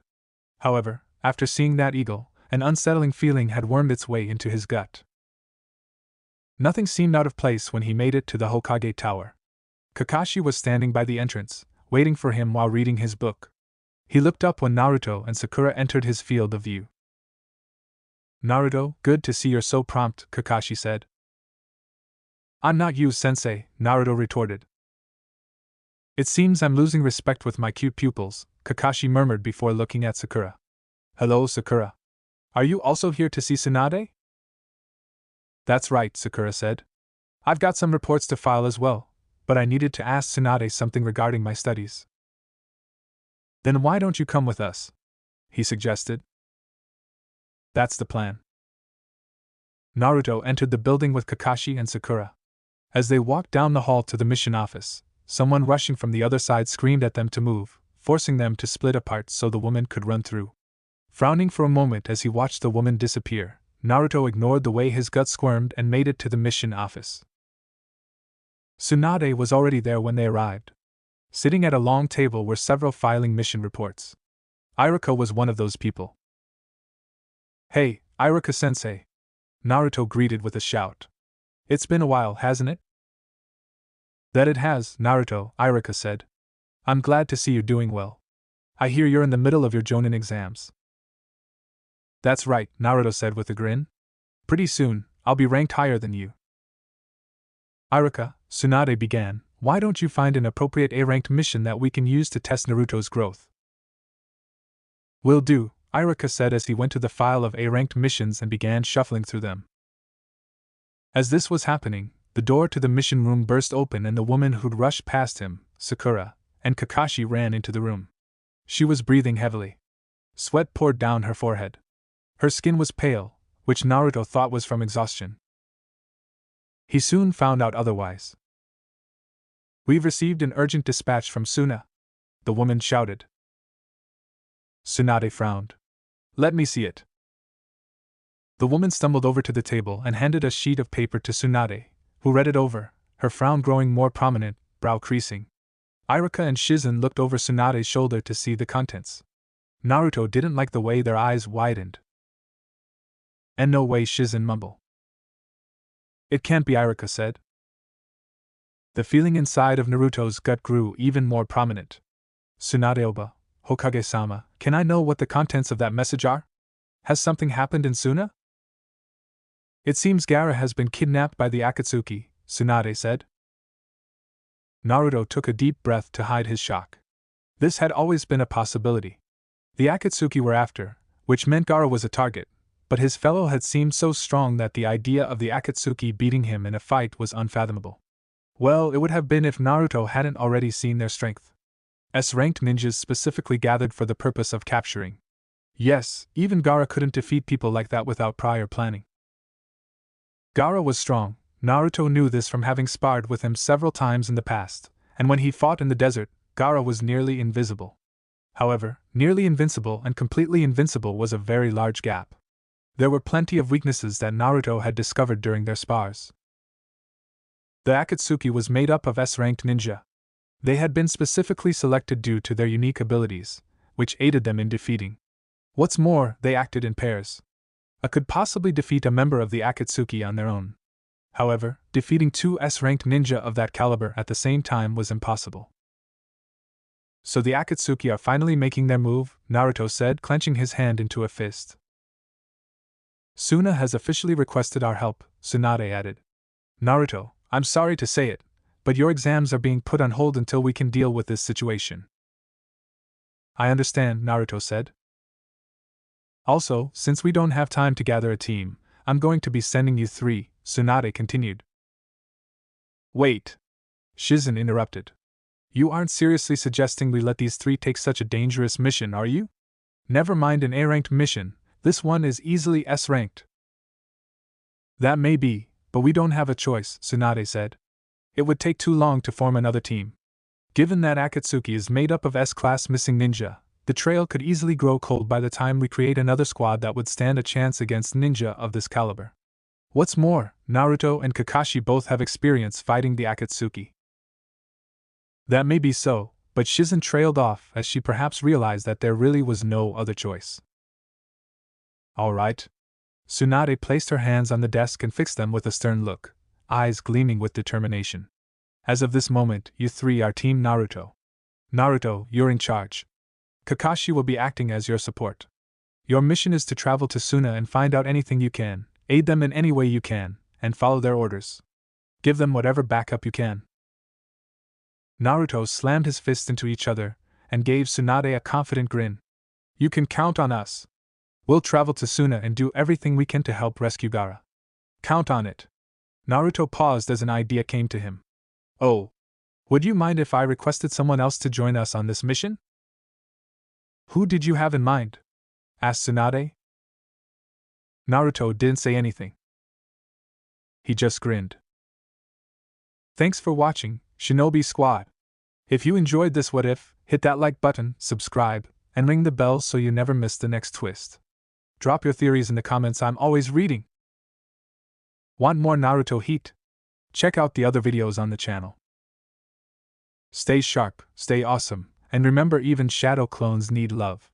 Speaker 1: However, after seeing that eagle, an unsettling feeling had wormed its way into his gut. Nothing seemed out of place when he made it to the Hokage tower. Kakashi was standing by the entrance, waiting for him while reading his book. He looked up when Naruto and Sakura entered his field of view. Naruto, good to see you're so prompt, Kakashi said. I'm not you, sensei, Naruto retorted. It seems I'm losing respect with my cute pupils, Kakashi murmured before looking at Sakura. Hello, Sakura. Are you also here to see Tsunade? That's right, Sakura said. I've got some reports to file as well, but I needed to ask Tsunade something regarding my studies. Then why don't you come with us? He suggested. That's the plan. Naruto entered the building with Kakashi and Sakura. As they walked down the hall to the mission office, someone rushing from the other side screamed at them to move, forcing them to split apart so the woman could run through. Frowning for a moment as he watched the woman disappear, Naruto ignored the way his gut squirmed and made it to the mission office. Tsunade was already there when they arrived. Sitting at a long table were several filing mission reports. Iruka was one of those people. Hey, Iruka-sensei! Naruto greeted with a shout. It's been a while, hasn't it? That it has, Naruto, Iruka said. I'm glad to see you doing well. I hear you're in the middle of your Jonin exams. That's right, Naruto said with a grin. Pretty soon, I'll be ranked higher than you. Iruka, Tsunade began, why don't you find an appropriate A-ranked mission that we can use to test Naruto's growth? Will do, Iruka said as he went to the file of A-ranked missions and began shuffling through them. As this was happening, the door to the mission room burst open and the woman who'd rushed past him, Sakura, and Kakashi ran into the room. She was breathing heavily. Sweat poured down her forehead. Her skin was pale, which Naruto thought was from exhaustion. He soon found out otherwise. We've received an urgent dispatch from Suna, the woman shouted. Tsunade frowned. Let me see it. The woman stumbled over to the table and handed a sheet of paper to Tsunade, who read it over, her frown growing more prominent, brow creasing. Iruka and Shizen looked over Tsunade's shoulder to see the contents. Naruto didn't like the way their eyes widened. And no way, Shizen mumbled. It can't be, Iruka said. The feeling inside of Naruto's gut grew even more prominent. Tsunade-oba, Hokage-sama, can I know what the contents of that message are? Has something happened in Suna? It seems Gaara has been kidnapped by the Akatsuki, Tsunade said. Naruto took a deep breath to hide his shock. This had always been a possibility. The Akatsuki were after, which meant Gaara was a target, but his fellow had seemed so strong that the idea of the Akatsuki beating him in a fight was unfathomable. Well, it would have been if Naruto hadn't already seen their strength. S-ranked ninjas specifically gathered for the purpose of capturing. Yes, even Gaara couldn't defeat people like that without prior planning. Gaara was strong. Naruto knew this from having sparred with him several times in the past, and when he fought in the desert, Gaara was nearly invisible. However, nearly invincible and completely invincible was a very large gap. There were plenty of weaknesses that Naruto had discovered during their spars. The Akatsuki was made up of S-ranked ninja. They had been specifically selected due to their unique abilities, which aided them in defeating. What's more, they acted in pairs. A could possibly defeat a member of the Akatsuki on their own. However, defeating two S-ranked ninja of that caliber at the same time was impossible. So the Akatsuki are finally making their move, Naruto said, clenching his hand into a fist. Suna has officially requested our help, Tsunade added. Naruto, I'm sorry to say it, but your exams are being put on hold until we can deal with this situation. I understand, Naruto said. Also, since we don't have time to gather a team, I'm going to be sending you 3, Tsunade continued. Wait. Shizen interrupted. You aren't seriously suggesting we let these 3 take such a dangerous mission, are you? Never mind an A-ranked mission, this one is easily S-ranked. That may be, but we don't have a choice, Tsunade said. It would take too long to form another team. Given that Akatsuki is made up of S-class missing ninja, the trail could easily grow cold by the time we create another squad that would stand a chance against ninja of this caliber. What's more, Naruto and Kakashi both have experience fighting the Akatsuki. That may be so, but Shizen trailed off as she perhaps realized that there really was no other choice. All right. Tsunade placed her hands on the desk and fixed them with a stern look, eyes gleaming with determination. As of this moment, you 3 are Team Naruto. Naruto, you're in charge. Kakashi will be acting as your support. Your mission is to travel to Suna and find out anything you can, aid them in any way you can, and follow their orders. Give them whatever backup you can. Naruto slammed his fists into each other and gave Tsunade a confident grin. You can count on us. We'll travel to Suna and do everything we can to help rescue Gaara. Count on it. Naruto paused as an idea came to him. Oh. Would you mind if I requested someone else to join us on this mission? Who did you have in mind? Asked Tsunade. Naruto didn't say anything. He just grinned. Thanks for watching, Shinobi Squad. If you enjoyed this what if, hit that like button, subscribe, and ring the bell so you never miss the next twist. Drop your theories in the comments, I'm always reading. Want more Naruto heat? Check out the other videos on the channel. Stay sharp, stay awesome, and remember even shadow clones need love.